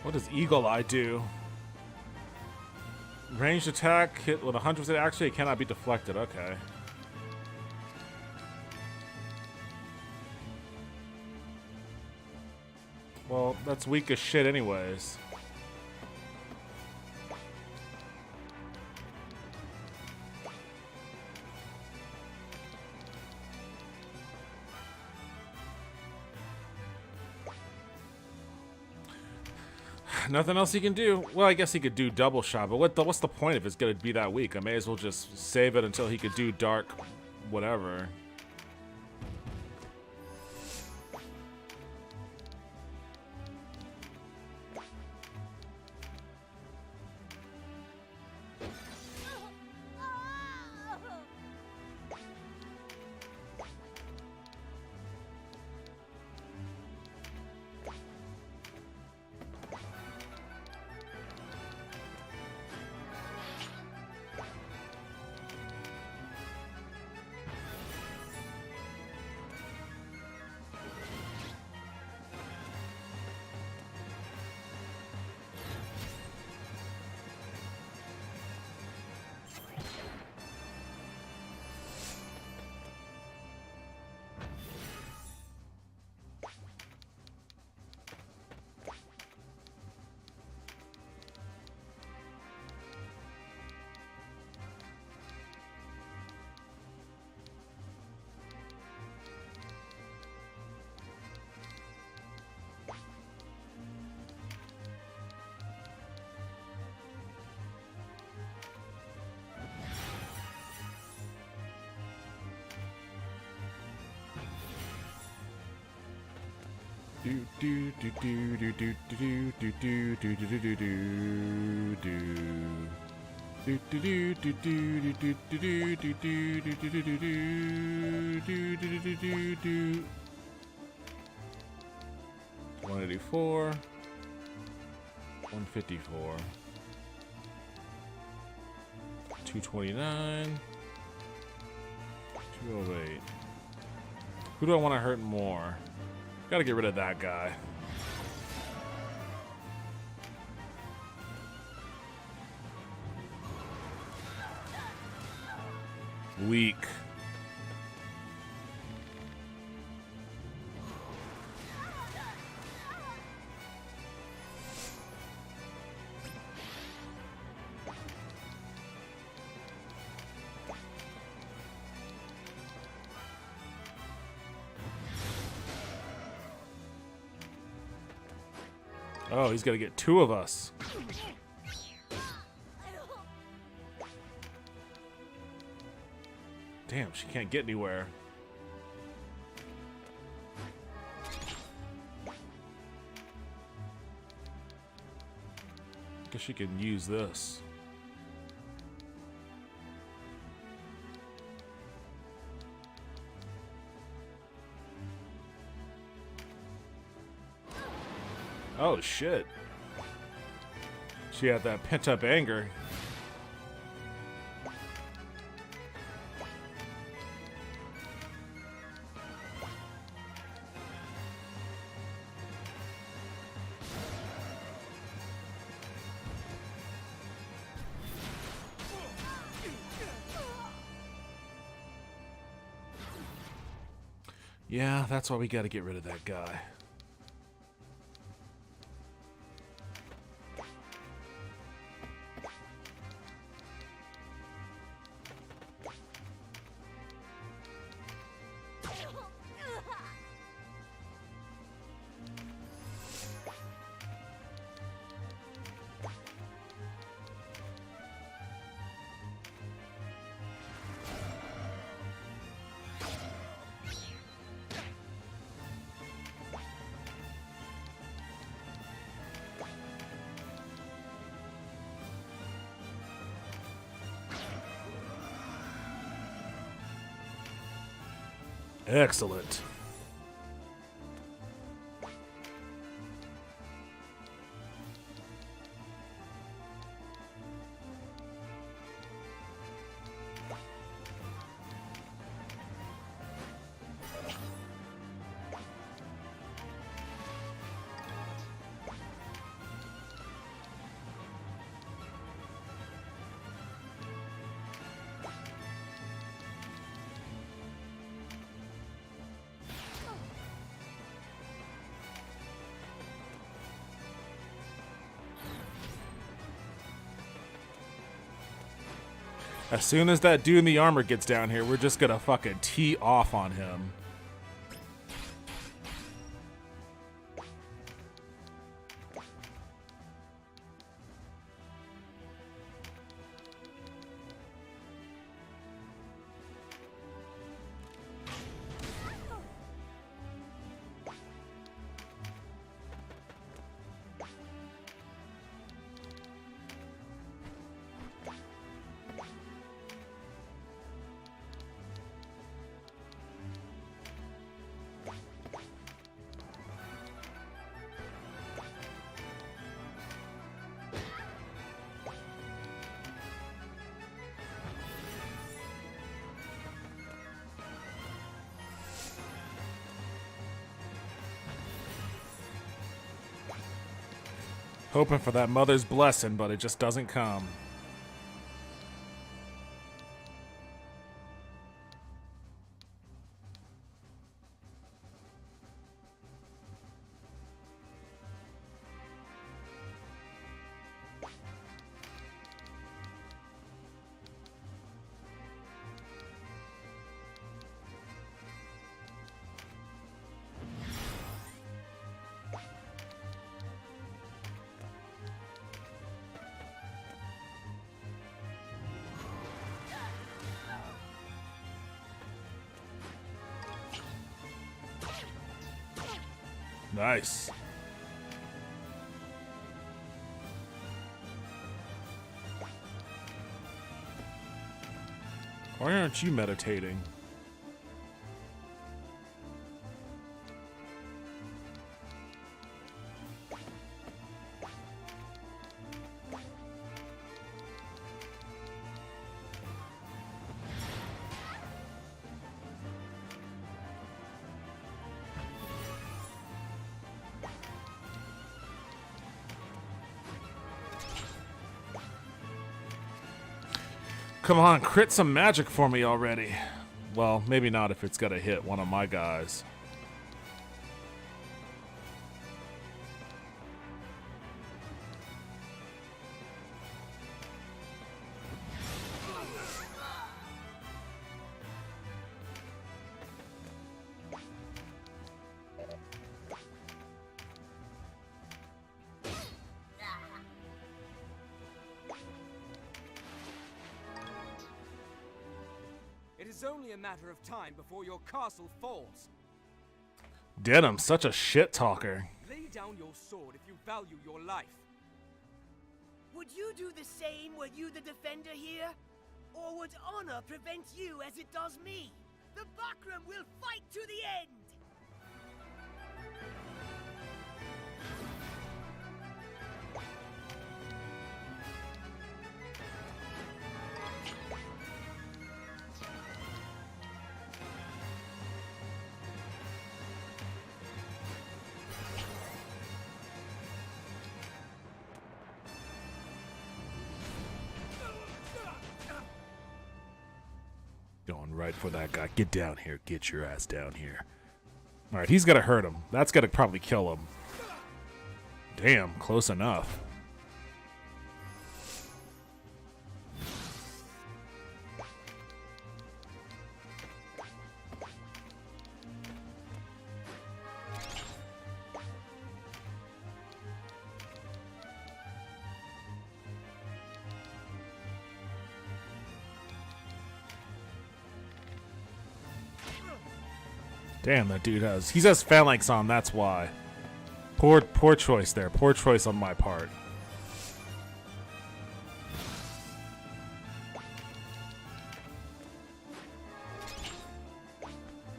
What does Eagle Eye do? Ranged attack hit with 100% actually it cannot be deflected. Okay. Well, that's weak as shit anyways. Nothing else he can do. Well, I guess he could do double shot, but what's the point if it's gonna be that weak? I may as well just save it until he could do dark whatever. Do do do do do do do do do do do do do do do. Do do do do do do do do do do do do do do do. 184, 154, 229, 208. Who do I want to hurt more? Gotta get rid of that guy. Weak. Oh, he's got to get two of us. Damn, she can't get anywhere. Guess she can use this. Oh shit. She had that pent up anger. Yeah, that's why we gotta get rid of that guy. Excellent. As soon as that dude in the armor gets down here, we're just gonna fucking tee off on him. Hoping for that mother's blessing, but it just doesn't come. Nice. Why aren't you meditating? Come on, crit some magic for me already. Well, maybe not if it's gonna hit one of my guys. It is only a matter of time before your castle falls. Denham's such a shit talker. Lay down your sword if you value your life. Would you do the same were you the defender here? Or would honor prevent you as it does me? The Bakram will fight to the end! Going right for that guy. Get down here. Get your ass down here. Alright, he's gonna hurt him. That's gonna probably kill him. Damn, close enough. Damn, that dude has... He has phalanx on, that's why. Poor choice there. Poor choice on my part.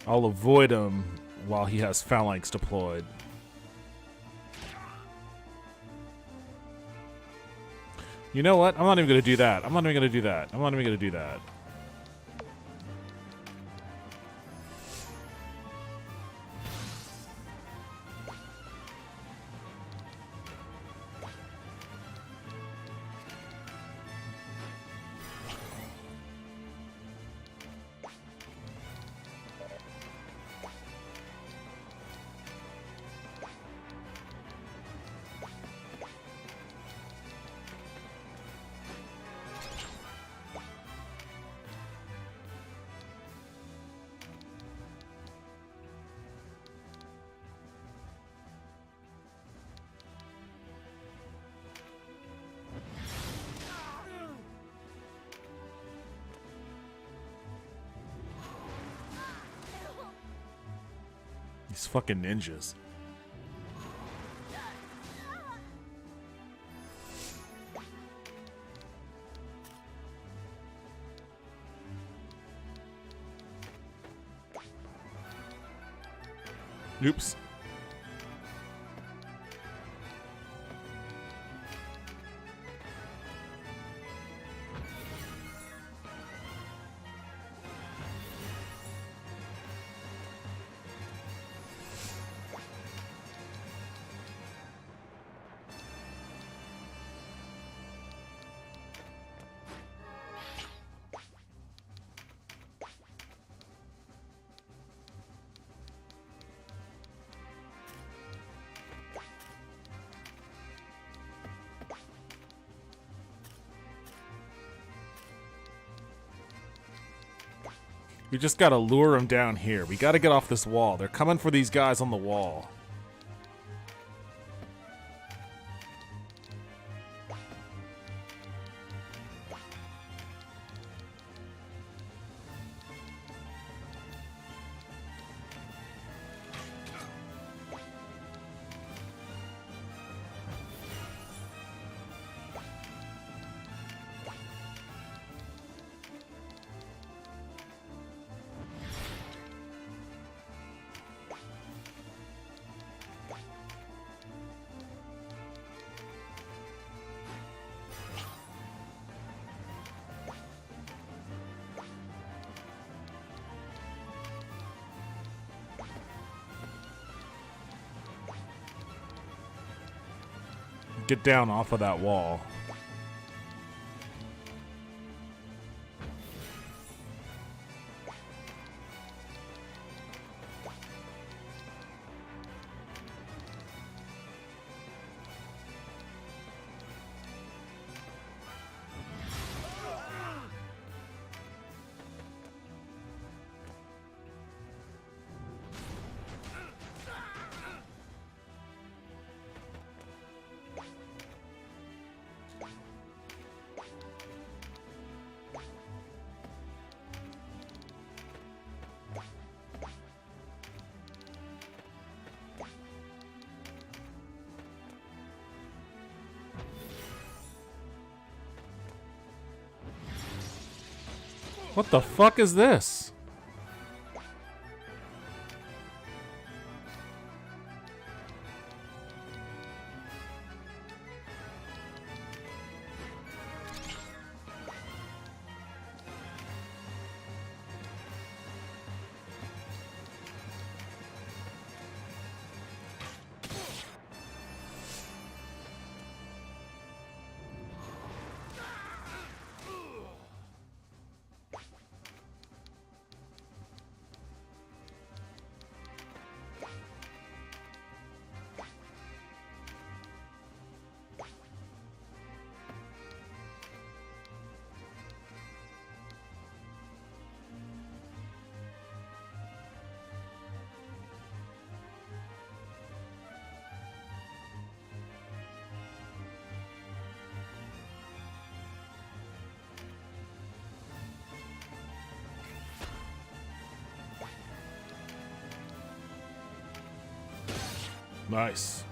I'll avoid him while he has phalanx deployed. You know what? I'm not even going to do that. I'm not even going to do that. I'm not even going to do that. These fucking ninjas. Oops. We just gotta lure them down here. We gotta get off this wall. They're coming for these guys on the wall. Get down off of that wall. What the fuck is this? Nice.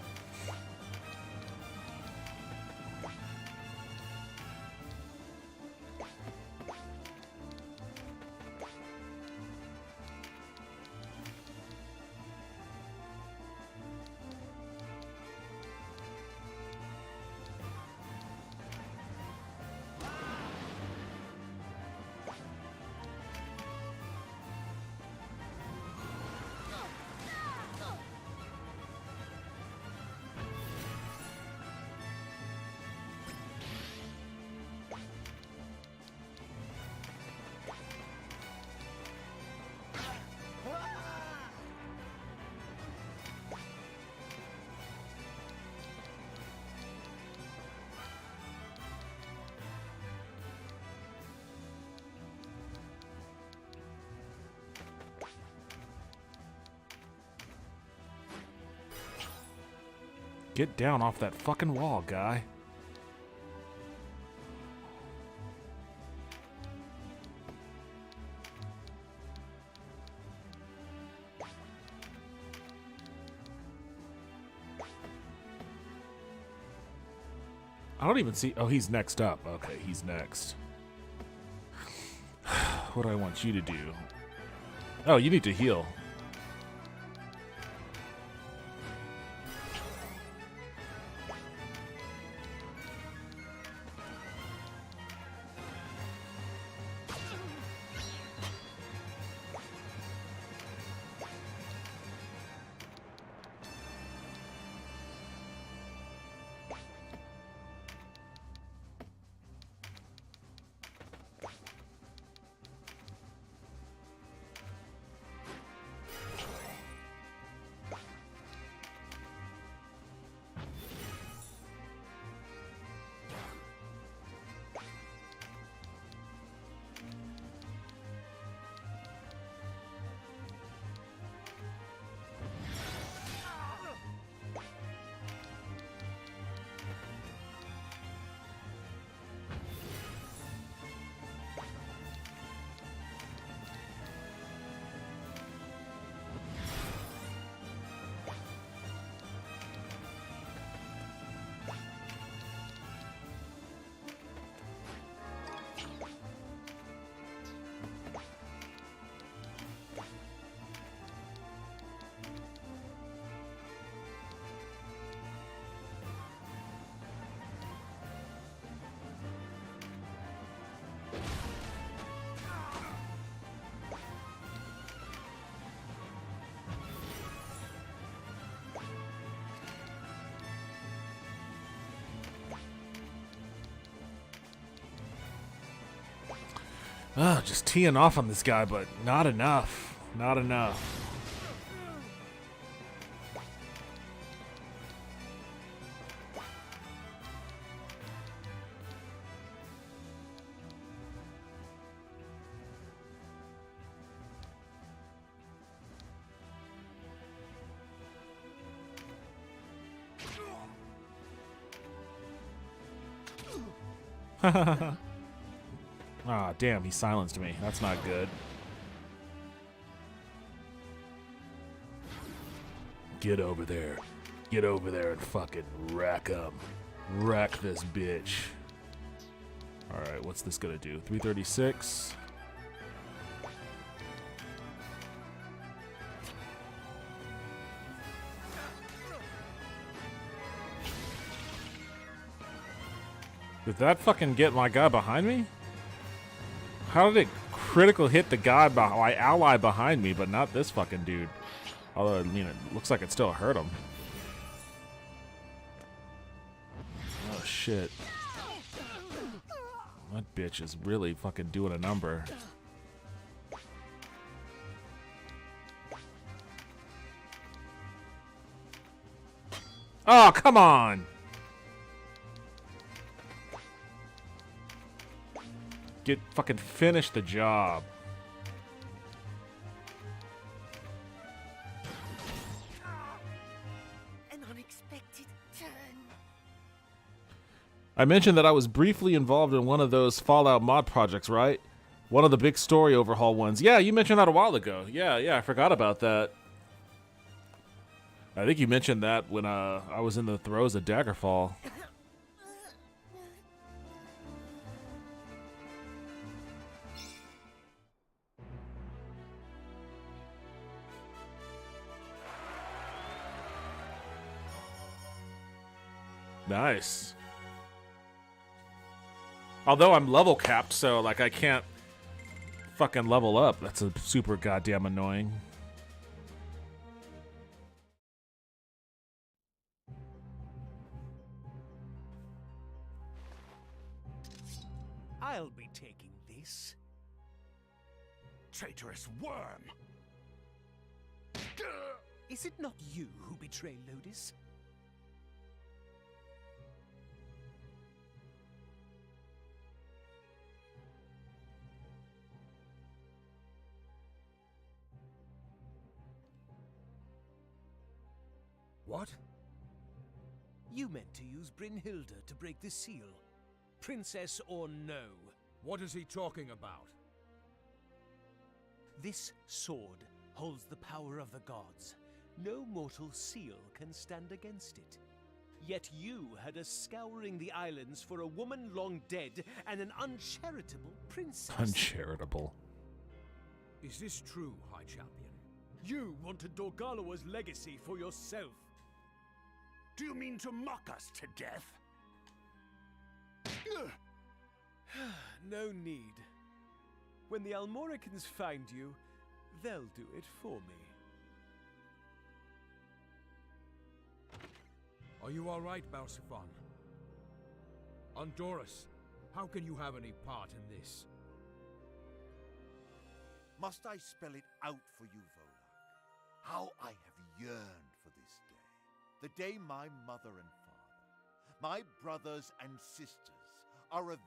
Get down off that fucking wall, guy. I don't even see. Oh, he's next up. Okay, he's next. What do I want you to do? Oh, you need to heal. Ah, just teeing off on this guy, but not enough. Not enough. Ah, damn, he silenced me. That's not good. Get over there. Get over there and fucking rack him. Rack this bitch. Alright, what's this gonna do? 336. Did that fucking get my guy behind me? How did it critical hit the guy, my ally behind me, but not this fucking dude? Although, I mean, it looks like it still hurt him. Oh, shit. That bitch is really fucking doing a number. Oh, come on! Get fucking finish the job. An unexpected turn. I mentioned that I was briefly involved in one of those Fallout mod projects, right? One of the big story overhaul ones. Yeah, you mentioned that a while ago. Yeah, I forgot about that. I think you mentioned that when I was in the throes of Daggerfall. Nice. Although I'm level capped, so like I can't fucking level up. That's a super goddamn annoying. I'll be taking this. Traitorous worm! Is it not you who betrayed Lodis? What? You meant to use Brynhilda to break the seal. Princess or no? What is he talking about? This sword holds the power of the gods. No mortal seal can stand against it. Yet you had us scouring the islands for a woman long dead and an uncharitable princess. Uncharitable. Is this true, High Champion? You wanted Dorgalawa's legacy for yourself. Do you mean to mock us to death? No need. When the Almoricans find you, they'll do it for me. Are you all right, Balsifon? Honduras, how can you have any part in this? Must I spell it out for you, Volak? How I have yearned for this day. The day my mother and father, my brothers and sisters, are avenged.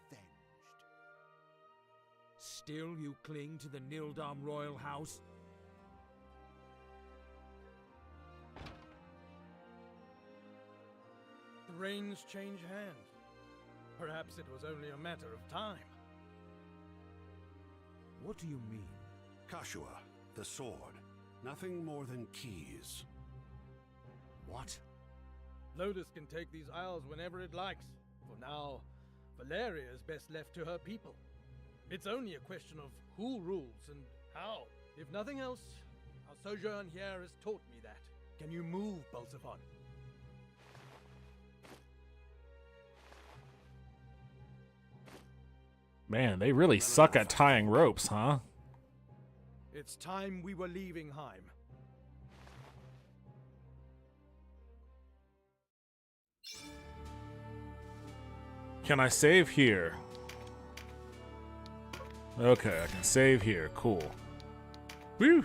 Still you cling to the Nildam royal house? The reins change hands. Perhaps it was only a matter of time. What do you mean? Kashua, the sword. Nothing more than keys. What? Lodis can take these isles whenever it likes. For now, Valeria is best left to her people. It's only a question of who rules and how. If nothing else, our sojourn here has taught me that. Can you move, Balsifon? Man, they really suck at tying ropes, huh? It's time we were leaving Heim. Can I save here? Okay, I can save here. Cool. Woo!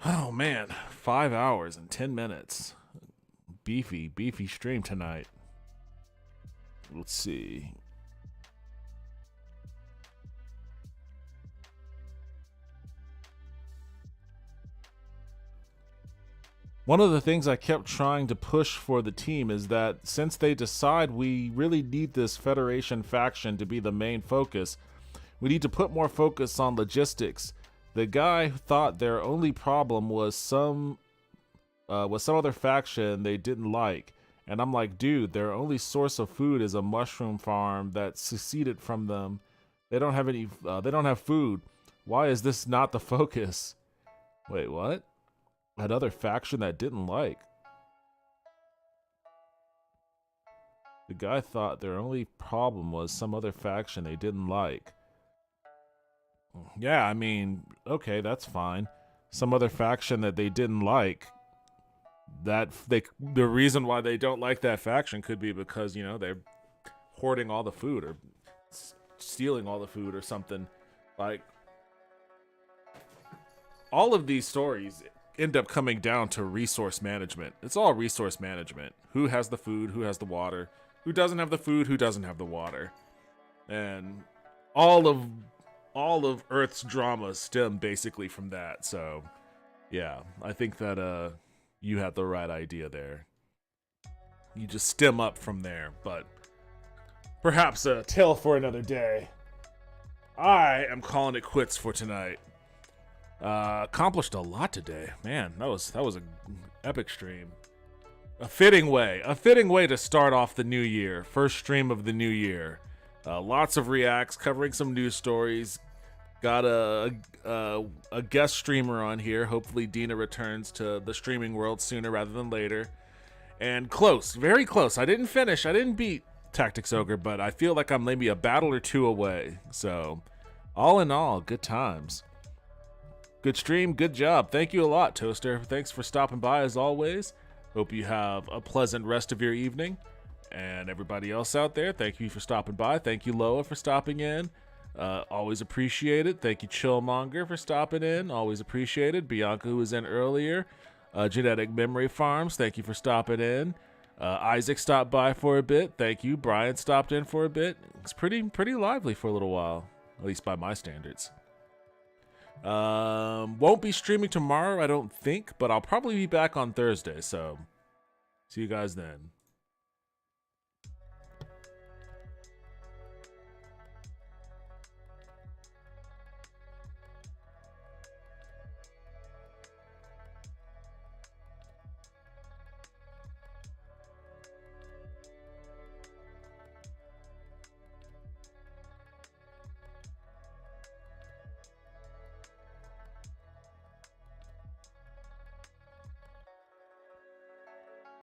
Oh man, 5 hours and 10 minutes. Beefy stream tonight. Let's see. One of the things I kept trying to push for the team is that since they decide we really need this Federation faction to be the main focus, we need to put more focus on logistics. The guy thought their only problem was some other faction they didn't like. And I'm like, dude, their only source of food is a mushroom farm that seceded from them. They don't have any, they don't have food. Why is this not the focus? Wait, what? Another faction that didn't like. The guy thought their only problem was some other faction they didn't like. Yeah, I mean, okay, that's fine. Some other faction that they didn't like. The reason why they don't like that faction could be because, you know, they're hoarding all the food or stealing all the food or something. Like, all of these stories end up coming down to resource management. It's all resource management. Who has the food? Who has the water? Who doesn't have the food? Who doesn't have the water? And all of Earth's drama stem basically from that. So, yeah, I think that you had the right idea there. You just stem up from there, but perhaps a tale for another day. I am calling it quits for tonight. Accomplished a lot today. Man, that was an epic stream. A fitting way to start off the new year. First stream of the new year. Lots of reacts, covering some news stories. Got a guest streamer on here. Hopefully Dena returns to the streaming world sooner rather than later. And close, very close. I didn't finish. I didn't beat Tactics Ogre, but I feel like I'm maybe a battle or two away. So, all in all, good times. Good stream, good job. Thank you a lot, Toaster. Thanks for stopping by as always. Hope you have a pleasant rest of your evening. And everybody else out there, thank you for stopping by. Thank you, Loa, for stopping in. Always appreciate it. Thank you, Chillmonger, for stopping in. Always appreciated. Bianca, who was in earlier. Genetic Memory Farms, thank you for stopping in. Isaac stopped by for a bit. Thank you. Brian stopped in for a bit. It's pretty lively for a little while, at least by my standards. Won't be streaming tomorrow, I don't think, but I'll probably be back on Thursday, so see you guys then.